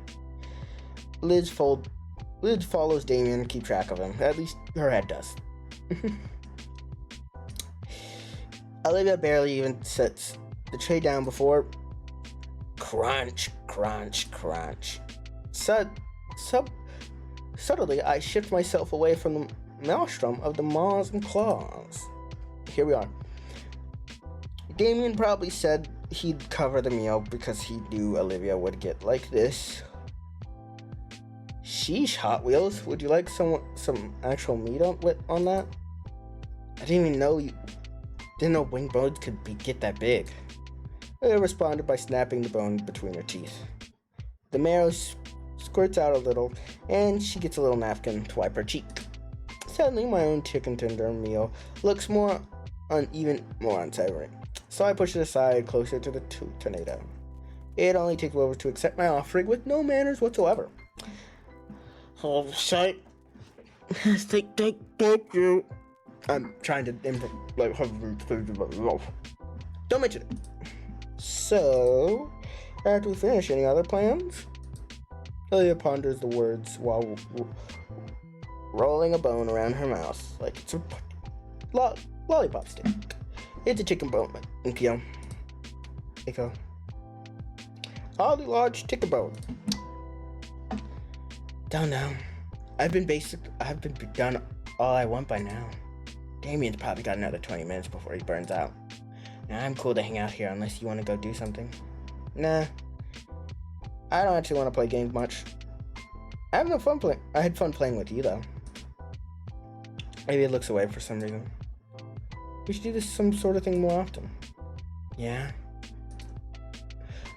Liz follows Damien to keep track of him. At least her head does. Olivia barely even sets the tray down before crunch, crunch, crunch. Subtly, I shift myself away from the maelstrom of the maws and claws. Here we are. Damien probably said he'd cover the meal because he knew Olivia would get like this. Sheesh, Hot Wheels. Would you like some actual meat on that? I didn't even know didn't know wing bones could get that big. Olivia responded by snapping the bone between her teeth. The marrow squirts out a little, and she gets a little napkin to wipe her cheek. Suddenly, my own chicken tender meal looks even more unsavory. So I push it aside closer to the tornado. It only takes Wilbur to accept my offering with no manners whatsoever. Oh, shit. Thank you. I'm trying to don't mention it. So, after we finish, any other plans? Olivia ponders the words while rolling a bone around her mouth like it's a lollipop stick. It's a chicken bone, Echo. Oddly large chicken bone. Don't know. I've been done all I want by now. Damien's probably got another 20 minutes before he burns out. Now I'm cool to hang out here unless you want to go do something. Nah. I don't actually want to play games much. I have no fun playing. I had fun playing with you though. Maybe it looks away for some reason. We should do this some sort of thing more often. Yeah.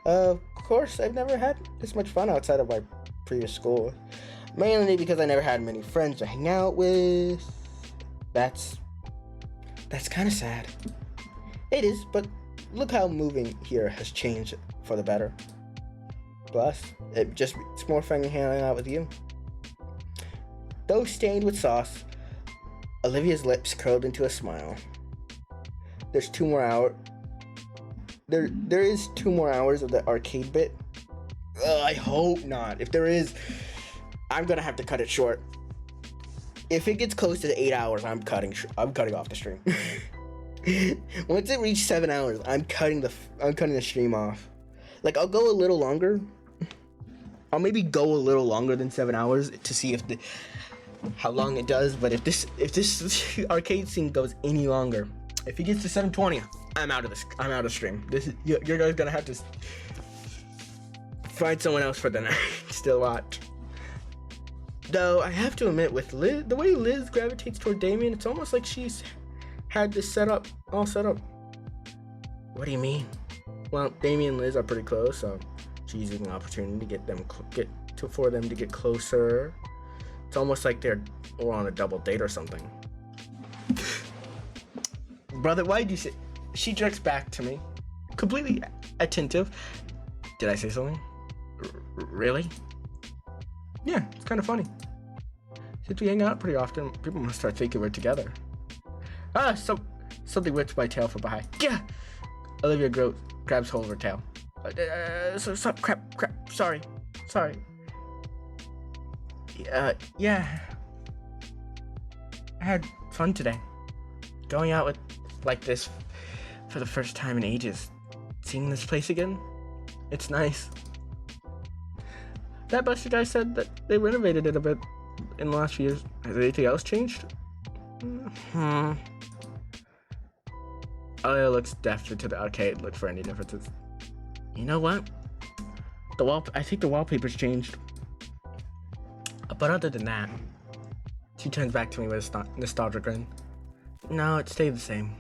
Of course, I've never had this much fun outside of my previous school. Mainly because I never had many friends to hang out with. That's kind of sad. It is, but look how moving here has changed for the better. Plus, it's more fun hanging out with you. Though stained with sauce, Olivia's lips curled into a smile. There's 2 more hours. There is 2 more hours of the arcade bit. I hope not. If there is, I'm gonna have to cut it short. If it gets close to the 8 hours, I'm cutting off the stream. Once it reaches 7 hours, I'm cutting the stream off. Like, I'll go a little longer. I'll maybe go a little longer than 7 hours to see how long it does. But if this arcade scene goes any longer, if it gets to 7:20, I'm out of stream. You guys gonna have to find someone else for the night still watch. Though I have to admit, with Liz, the way Liz gravitates toward Damien, it's almost like she's had this all set up. What do you mean? Well, Damien and Liz are pretty close, so she's using an opportunity to for them to get closer. It's almost like we're on a double date or something. Brother, why did you say? She jerks back to me, completely attentive. Did I say something? Really? Yeah, it's kind of funny. Since we hang out pretty often, people must start thinking we're together. Something whips my tail from behind. Yeah! Olivia grabs hold of her tail. Crap, sorry. Yeah. I had fun today. Going out like this for the first time in ages. Seeing this place again, it's nice. That Buster guy said that they renovated it a bit in the last few years. Has anything else changed? Alia looks deftly to the arcade, look for any differences. You know what? I think the wallpaper's changed. But other than that, she turns back to me with a nostalgic grin. No, it stayed the same.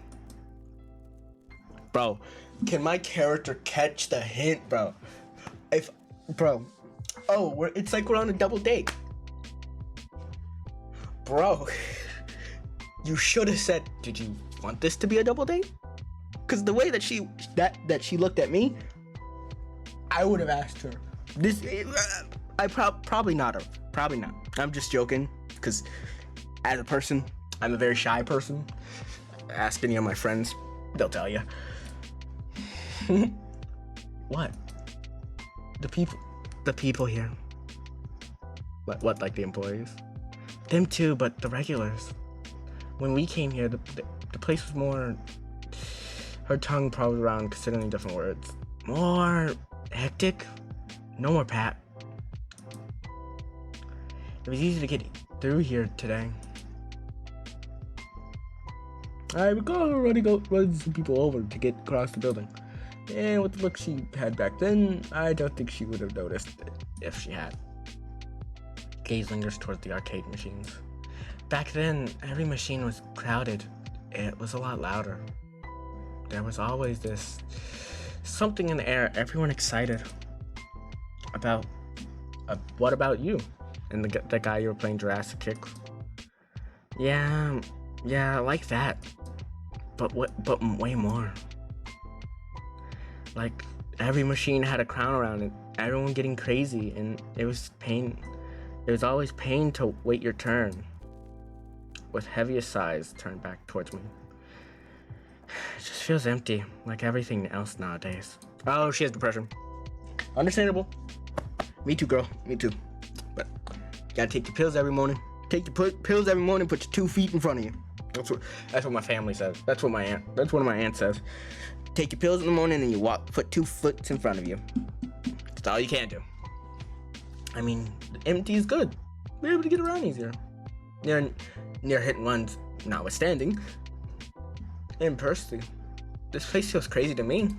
Bro, can my character catch the hint, bro? It's like we're on a double date. Bro, you should have said, did you want this to be a double date? Because the way that she looked at me, I would have asked her. Probably not. I'm just joking, because as a person, I'm a very shy person. Ask any of my friends, they'll tell you. What? The people here. What, like the employees? Them too, but the regulars. When we came here, the place was more... Her tongue probably around considering different words. More hectic. No more Pat. It was easy to get through here today. I recall running some people over to get across the building. And with the look she had back then, I don't think she would have noticed it if she had. Gaze lingers towards the arcade machines. Back then, every machine was crowded. It was a lot louder. There was always this something in the air, everyone excited about. What about you? And the guy you were playing Jurassic Kick. Yeah, like that. But way more. Like, every machine had a crown around it, everyone getting crazy, and it was pain. It was always pain to wait your turn. With heaviest sighs turned back towards me. It just feels empty, like everything else nowadays. Oh, she has depression. Understandable. Me too, girl. Me too. But you gotta take your pills every morning. Take your pills every morning. Put your 2 feet in front of you. That's what my family says. That's what one of my aunts says. Take your pills in the morning and you put 2 foot in front of you. That's all you can do. I mean, empty is good. We're able to get around easier. Near hit and runs notwithstanding. And personally, this place feels crazy to me.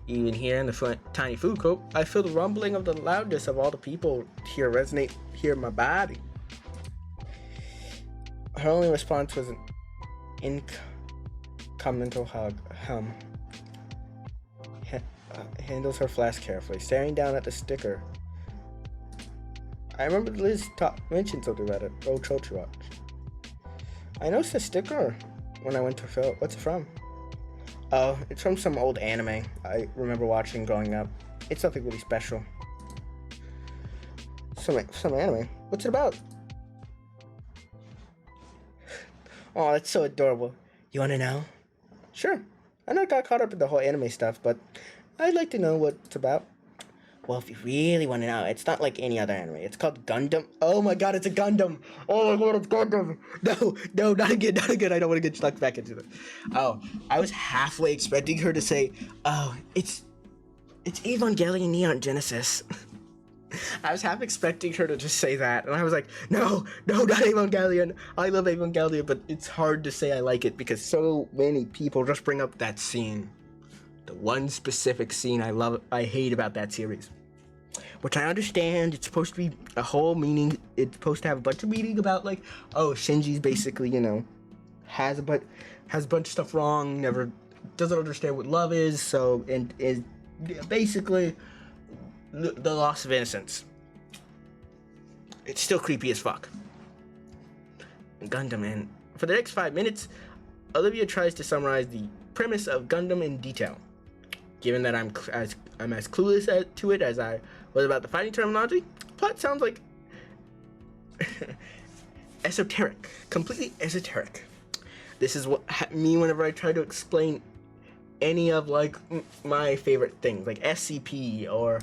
Even here in the tiny food court, I feel the rumbling of the loudness of all the people here resonate here in my body. Her only response was an incremental hum. Handles her flask carefully, staring down at the sticker. I remember Liz mentioned something about it. Oh, Chochi Watch. I noticed a sticker when I went to fill. What's it from? Oh, it's from some old anime I remember watching growing up. It's nothing really special. Some anime. What's it about? Oh, that's so adorable. You want to know? Sure. I know I got caught up in the whole anime stuff, but I'd like to know what it's about. Well, if you really want to know, it's not like any other anime. It's called Gundam. Oh my god, it's a Gundam! Oh my god, it's Gundam! No, not again. I don't want to get stuck back into it. Oh, I was halfway expecting her to say, oh, it's Evangelion Neon Genesis. I was half expecting her to just say that, and I was like, no, not Evangelion. I love Evangelion, but it's hard to say I like it because so many people just bring up that scene. The one specific scene I hate about that series. Which I understand, it's supposed to be a whole meaning, it's supposed to have a bunch of meaning about like, oh, Shinji's basically, has a bunch of stuff wrong, never doesn't understand what love is, so, and is basically the loss of innocence. It's still creepy as fuck. Gundam, and for the next 5 minutes, Olivia tries to summarize the premise of Gundam in detail. Given that I'm as clueless to it as I was about the fighting terminology, plot sounds like esoteric, completely esoteric. This is what me whenever I try to explain any of like my favorite things, like SCP or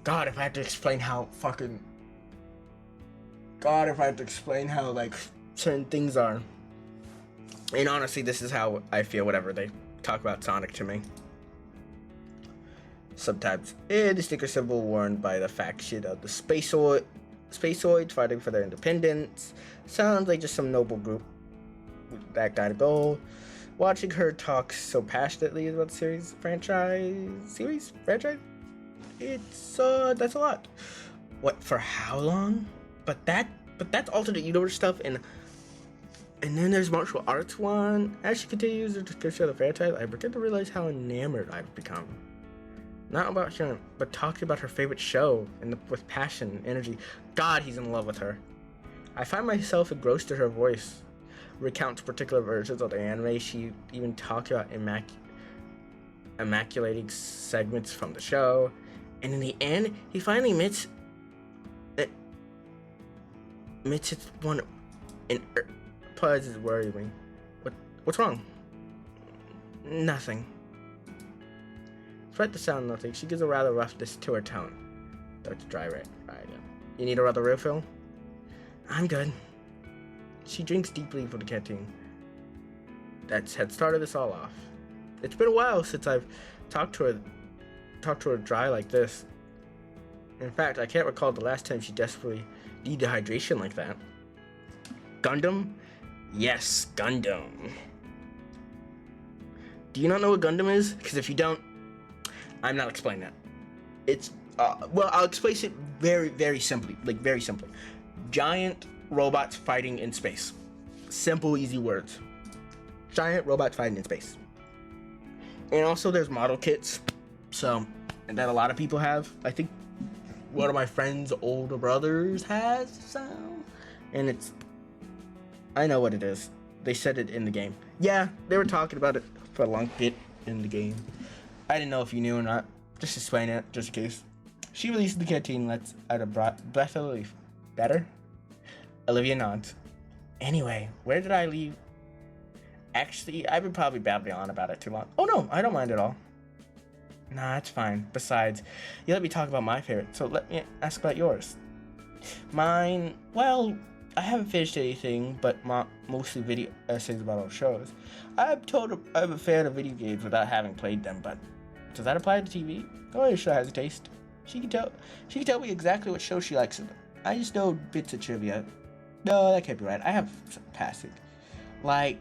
God, if I had to explain how like certain things are. And honestly, this is how I feel whenever they talk about Sonic to me. Sometimes, the sticker symbol worn by the faction of the Spaceoids fighting for their independence. Sounds like just some noble group with that kind of goal. Watching her talk so passionately about the franchise, it's that's a lot. What, for how long? But that's alternate universe stuff, and then there's martial arts one. As she continues the description of the franchise, I begin to realize how enamored I've become. Not about her, but talking about her favorite show and with passion and energy. God, he's in love with her. I find myself engrossed in her voice. Recounts particular versions of the anime. She even talks about immaculating segments from the show. And in the end, he finally admits it's one. And pause is worrying me. What's wrong? Nothing. Despite the sound of nothing, she gives a rather roughness to her tone. That's dry right. You need a rather refill? I'm good. She drinks deeply from the canteen. That had started this all off. It's been a while since I've talked to her dry like this. In fact, I can't recall the last time she desperately needed hydration like that. Gundam? Yes, Gundam. Do you not know what Gundam is? Because if you don't, I'm not explaining that. It's, I'll explain it very, very simply. Giant robots fighting in space. Simple, easy words. Giant robots fighting in space. And also there's model kits. And that a lot of people have. I think one of my friend's older brothers has some. And I know what it is. They said it in the game. Yeah, they were talking about it for a long bit in the game. I didn't know if you knew or not. Just explain it, just in case. She released the canteen lets out a breath of relief. Better? Olivia nods. Anyway, where did I leave? Actually, I've been probably babbling on about it too long. Oh no, I don't mind at all. Nah, it's fine. Besides, you let me talk about my favorite, so let me ask about yours. Mine, well, I haven't finished anything, but mostly video essays about old shows. I'm a fan of video games without having played them, but does that apply to TV? Oh, sure has a taste. She can tell me exactly what show she likes in them. I just know bits of trivia. No, that can't be right. I have some passing. Like,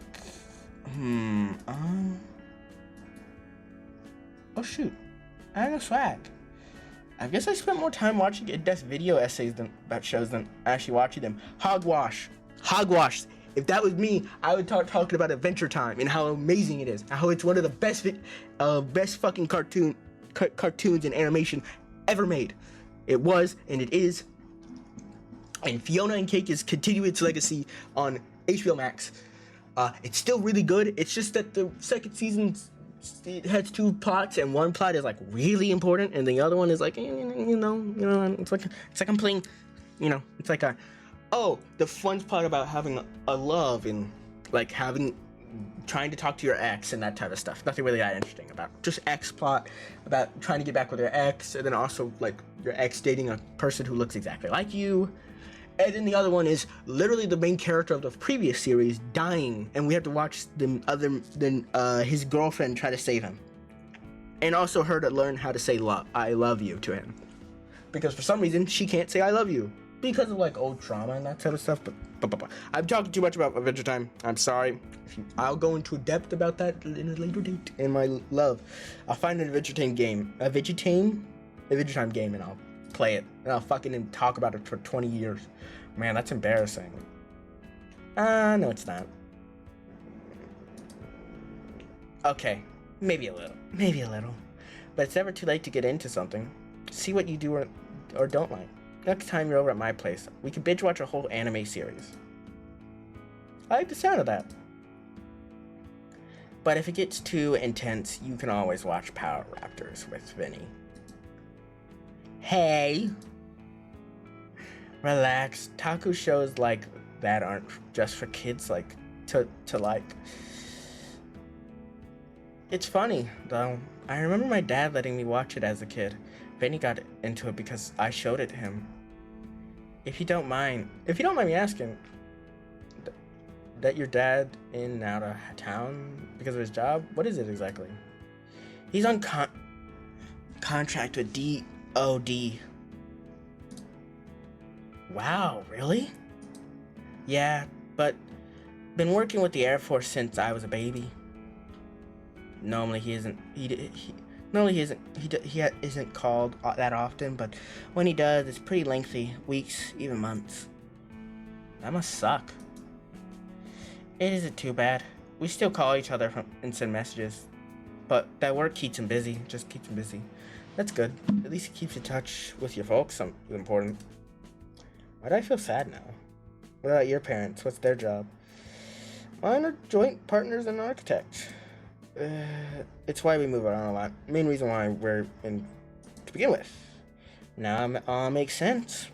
oh shoot. I have no swag. I guess I spent more time watching in-depth video essays about shows than actually watching them. Hogwash. Hogwash. If that was me, I would start talking about Adventure Time and how amazing it is, and how it's one of the best fucking cartoons and animation ever made. It was, and it is. And Fiona and Cake is continuing its legacy on HBO Max. It's still really good. It's just that the second season, it has 2 plots, and one plot is like really important, and the other one is like, it's like I'm playing, it's like the fun part about having a love and like trying to talk to your ex and that type of stuff. Nothing really that interesting about just ex plot about trying to get back with your ex, and then also like your ex dating a person who looks exactly like you. And then the other one is literally the main character of the previous series dying, and we have to watch his girlfriend try to save him, and also her to learn how to say I love you to him, because for some reason she can't say I love you because of like old trauma and that type of stuff. But I'm talking too much about Adventure Time. I'm sorry. I'll go into depth about that in a later date. In my love, I'll find an Adventure Time game, and I'll play it, and I'll fucking talk about it for 20 years. Man, that's embarrassing. No, it's not. Okay, maybe a little. But it's never too late to get into something. See what you do or don't like. Next time you're over at my place, we can binge watch a whole anime series. I like the sound of that. But if it gets too intense, you can always watch Power Raptors with Vinny. Hey! Relax. Taku shows like that aren't just for kids like to like. It's funny, though. I remember my dad letting me watch it as a kid. Vinny got into it because I showed it to him. If you don't mind me asking, that your dad in and out of town because of his job? What is it exactly? He's on contract with DOD. Wow, really? Yeah, but been working with the Air Force since I was a baby. Normally he isn't called that often, but when he does, it's pretty lengthy, weeks, even months. That must suck. It isn't too bad. We still call each other and send messages, but that work keeps him busy. Just keeps him busy. That's good. At least it keeps in touch with your folks. Something important. Why do I feel sad now? What about your parents? What's their job? Mine are joint partners and architect. It's why we move around a lot. Main reason why we're in to begin with. Now it all makes sense.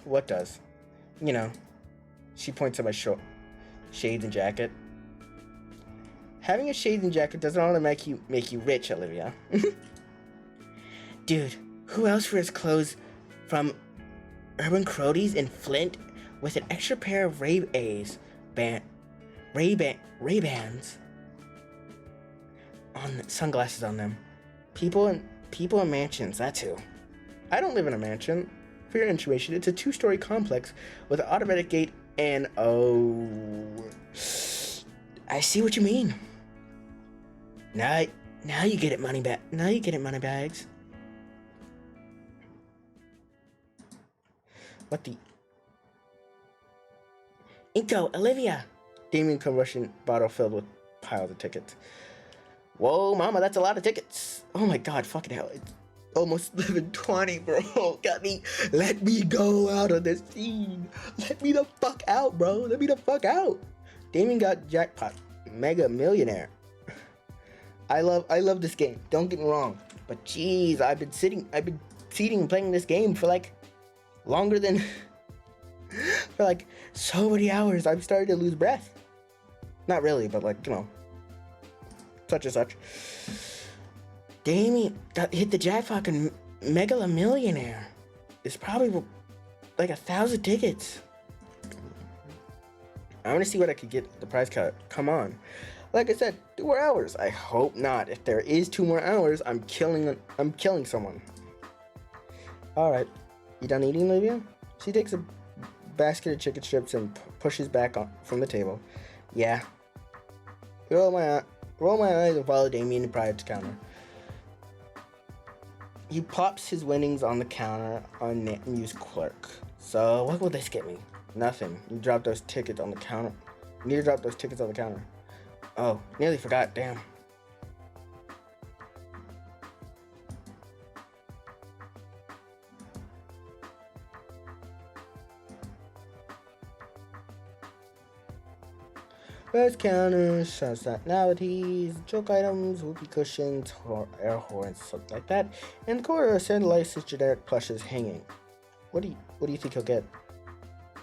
What does? She points at my shades and jacket. Having a shades and jacket doesn't automatically make you rich, Olivia. Dude, who else wears clothes from Urban Crodies in Flint with an extra pair of Ray-Bans on sunglasses on them? People in mansions, that's who. I don't live in a mansion. For your information, it's a 2-story complex with an automatic gate and I see what you mean. Now you get it, money back. Now you get it, money bags. What the? Inko, Olivia! Damien come rushing, bottle filled with piles of tickets. Whoa, mama, that's a lot of tickets. Oh my god, fucking hell. It's almost 11:20, bro. Let me go out of this scene. Let me the fuck out, bro. Let me the fuck out. Damien got jackpot. Mega millionaire. I love this game. Don't get me wrong. But jeez, I've been sitting and playing this game for like longer than for like so many hours. I'm starting to lose breath. Not really, but like, such and such. Damien hit the jackpot and Mega millionaire. It's probably like 1,000 tickets. I want to see what I could get the prize cut. Come on. Like I said, 2 more hours. I hope not. If there is 2 more hours, I'm killing someone. All right. You done eating, Olivia? She takes a basket of chicken strips and pushes back from the table. Yeah. Roll my eyes and follow Damien to private counter. He plops his winnings on the counter on News Clerk. So what will this get me? Nothing. You drop those tickets on the counter. You need to drop those tickets on the counter. Oh, nearly forgot. Damn. Best counters, shots nationalities, joke items, whoopee cushions, air horns, something like that. In the corner, send license generic plushes hanging. What do you think he'll get?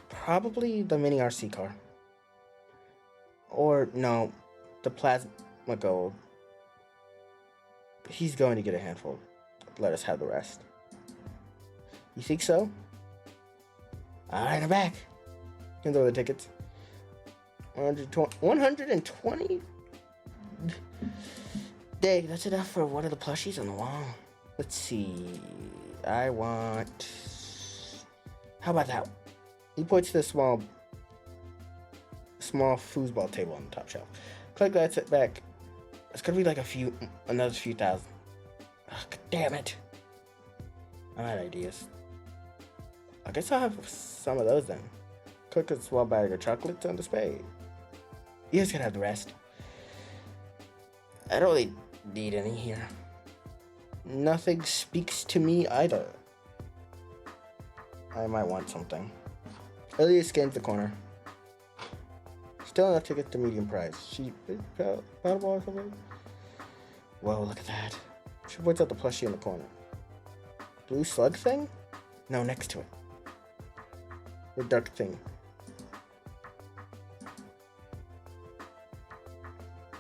Probably the mini RC car. Or no, the plasma gold. He's going to get a handful. Let us have the rest. You think so? Alright, I'm back. Can throw the tickets. 120? Dang, that's enough for one of the plushies on the wall. Let's see. I want... How about that? He points to the small foosball table on the top shelf. Click that, sit back. It's gonna be like another few thousand. Ugh, damn it. I had ideas. I guess I'll have some of those then. Cook a small bag of chocolates on display. You guys can have the rest. I don't really need any here. Nothing speaks to me either. I might want something. Ilya scans the corner. Still enough to get the medium prize. She paddleball or something? Whoa, look at that. She points out the plushie in the corner. Blue slug thing? No, next to it. The duck thing.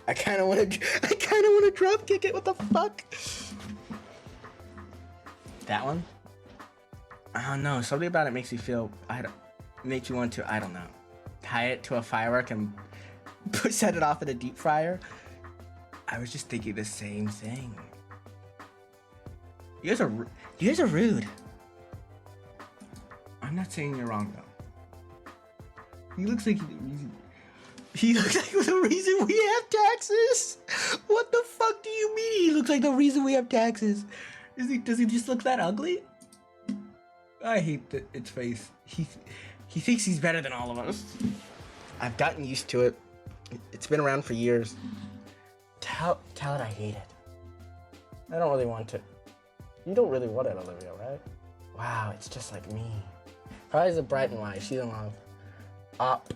I kind of want to drop kick it. What the fuck? That one? I don't know. Something about it makes me feel. Makes me want to. I don't know. Tie it to a firework and set it off in a deep fryer. I was just thinking the same thing. You guys are rude. I'm not saying you're wrong though. He looks like the reason we have taxes. What the fuck do you mean? He looks like the reason we have taxes. Does he just look that ugly? I hate its face. He thinks he's better than all of us. I've gotten used to it. It's been around for years. Tell it I hate it. I don't really want to. You don't really want it, Olivia, right? Wow, it's just like me. Probably the bright and white. She's in love. Up.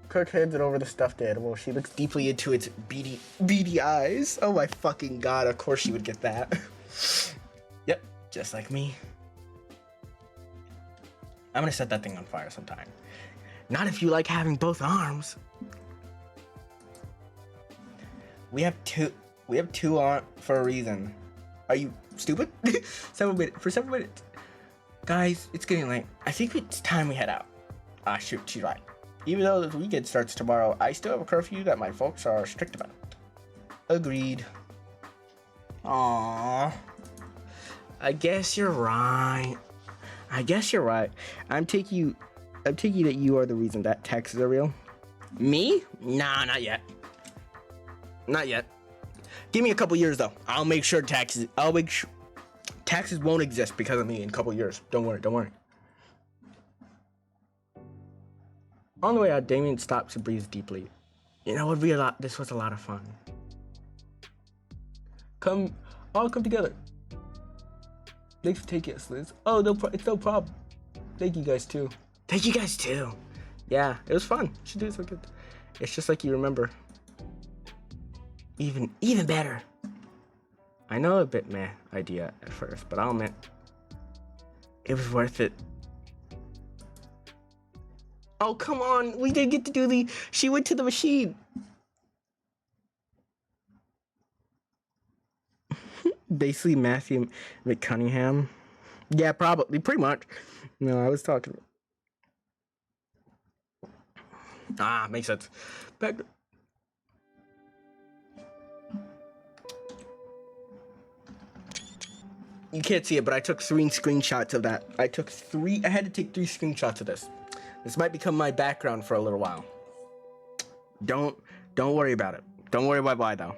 Kirk hands it over the stuffed animal. She looks deeply into its beady eyes. Oh my fucking god, of course she would get that. Yep, just like me. I'm gonna set that thing on fire sometime. Not if you like having both arms. We have two arms for a reason. Are you stupid? 7 minutes. For 7 minutes. Guys, it's getting late. I think it's time we head out. Ah, shoot, she's right. Even though the weekend starts tomorrow, I still have a curfew that my folks are strict about. Agreed. Aww. I guess you're right. I'm taking that you are the reason that taxes are real. Me? Nah, not yet. Not yet. Give me a couple years though. I'll make sure taxes won't exist because of me in a couple years. Don't worry. On the way out, Damien stops and breathes deeply. You know, this was a lot of fun. All come together. Thanks for taking us, Liz. Oh, it's no problem. Thank you guys too. Yeah, it was fun. You should do this again. It's just like you remember. Even better. I know a bit meh idea at first, but I'll admit, it was worth it. Oh, come on. We didn't get to do she went to the machine. Basically Matthew McCunningham. Yeah, probably. Pretty much. No, I was talking. Makes sense. Back. You can't see it, but I took 3 screenshots of that. I had to take 3 screenshots of this. This might become my background for a little while. Don't worry about it. Don't worry about why though.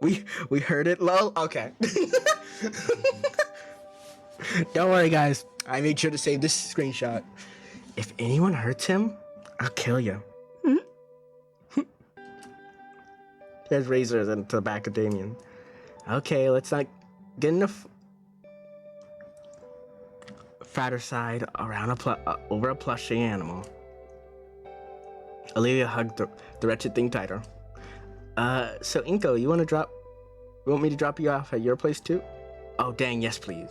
We heard it, lol. Okay. Don't worry, guys. I made sure to save this screenshot. If anyone hurts him, I'll kill you. There's razors into the back of Damien. Okay, let's not get enough fratricide around over a plushie animal. Olivia hugged the wretched thing tighter. So Inko, you want me to drop you off at your place too? Oh dang, yes please.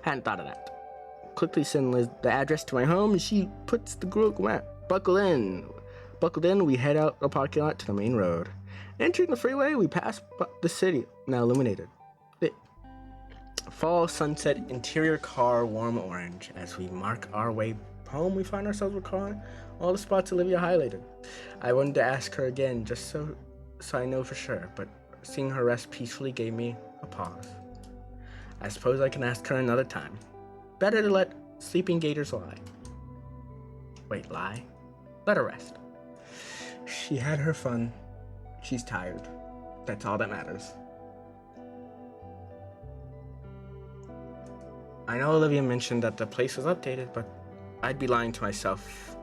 Hadn't thought of that. Quickly send Liz the address to my home and she puts the Google map. Buckled in, we head out the parking lot to the main road. Entering the freeway, we pass the city, now illuminated. Fall sunset interior car warm orange. As we mark our way home, we find ourselves recalling all the spots Olivia highlighted. I wanted to ask her again just so I know for sure, but seeing her rest peacefully gave me a pause. I suppose I can ask her another time. Better to let sleeping gators lie. Wait, lie? Let her rest. She had her fun. She's tired. That's all that matters. I know Olivia mentioned that the place was updated, but I'd be lying to myself.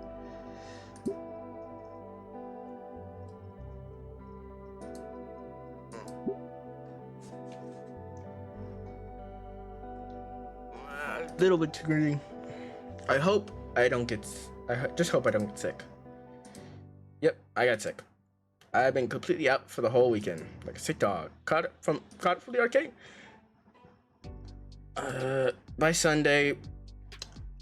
A little bit too greedy. I just hope I don't get sick. Yep, I got sick. I've been completely out for the whole weekend, like a sick dog. Caught it from the arcade. By Sunday,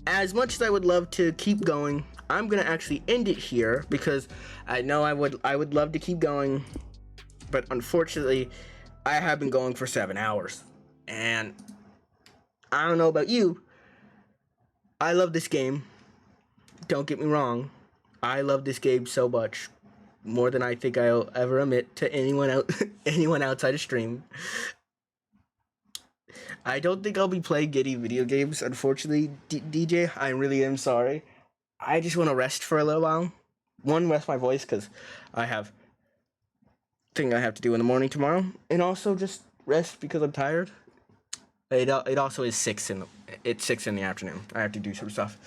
as much as I would love to keep going, I'm gonna actually end it here because I know I would love to keep going, but unfortunately, I have been going for 7 hours, and I don't know about you. I love this game. Don't get me wrong. I love this game so much, more than I think I'll ever admit to anyone outside of stream. I don't think I'll be playing any video games, unfortunately, DJ. I really am sorry. I just want to rest for a little while. One, rest my voice because I have thing I have to do in the morning tomorrow, and also just rest because I'm tired. It also is 6 in the afternoon. I have to do some stuff.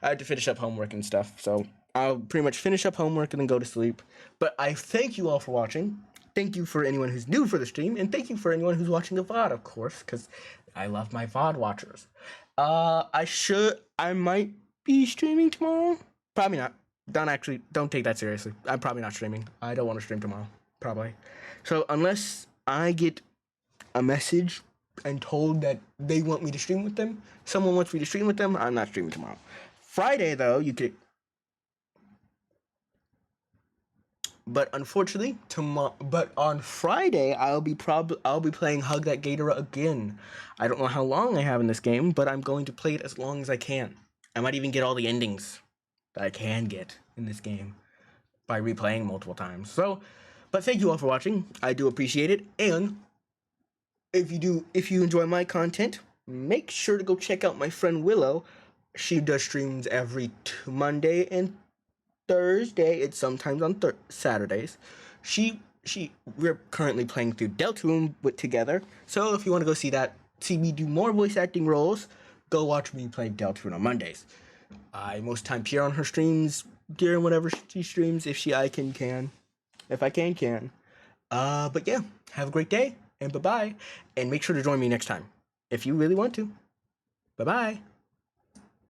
I have to finish up homework and stuff, so I'll pretty much finish up homework and then go to sleep. But I thank you all for watching. Thank you for anyone who's new for the stream, and thank you for anyone who's watching the VOD, of course, because I love my VOD watchers. I might be streaming tomorrow. Probably not. Don't take that seriously. I'm probably not streaming. I don't want to stream tomorrow, probably. So unless I get a message and told that they want me to stream with them, someone wants me to stream with them, I'm not streaming tomorrow. Friday, though, you could... But unfortunately, on Friday, I'll be playing Hug That Gator again. I don't know how long I have in this game, but I'm going to play it as long as I can. I might even get all the endings that I can get in this game by replaying multiple times. So, but thank you all for watching. I do appreciate it. And if you enjoy my content, make sure to go check out my friend Willow. She does streams every Monday and Thursday. It's sometimes on Saturdays. We're currently playing through Deltarune together. So if you want to go see me do more voice acting roles, go watch me play Deltarune on Mondays. I most time appear on her streams during whatever she streams if I can. But yeah, have a great day and bye-bye, and make sure to join me next time if you really want to. Bye-bye.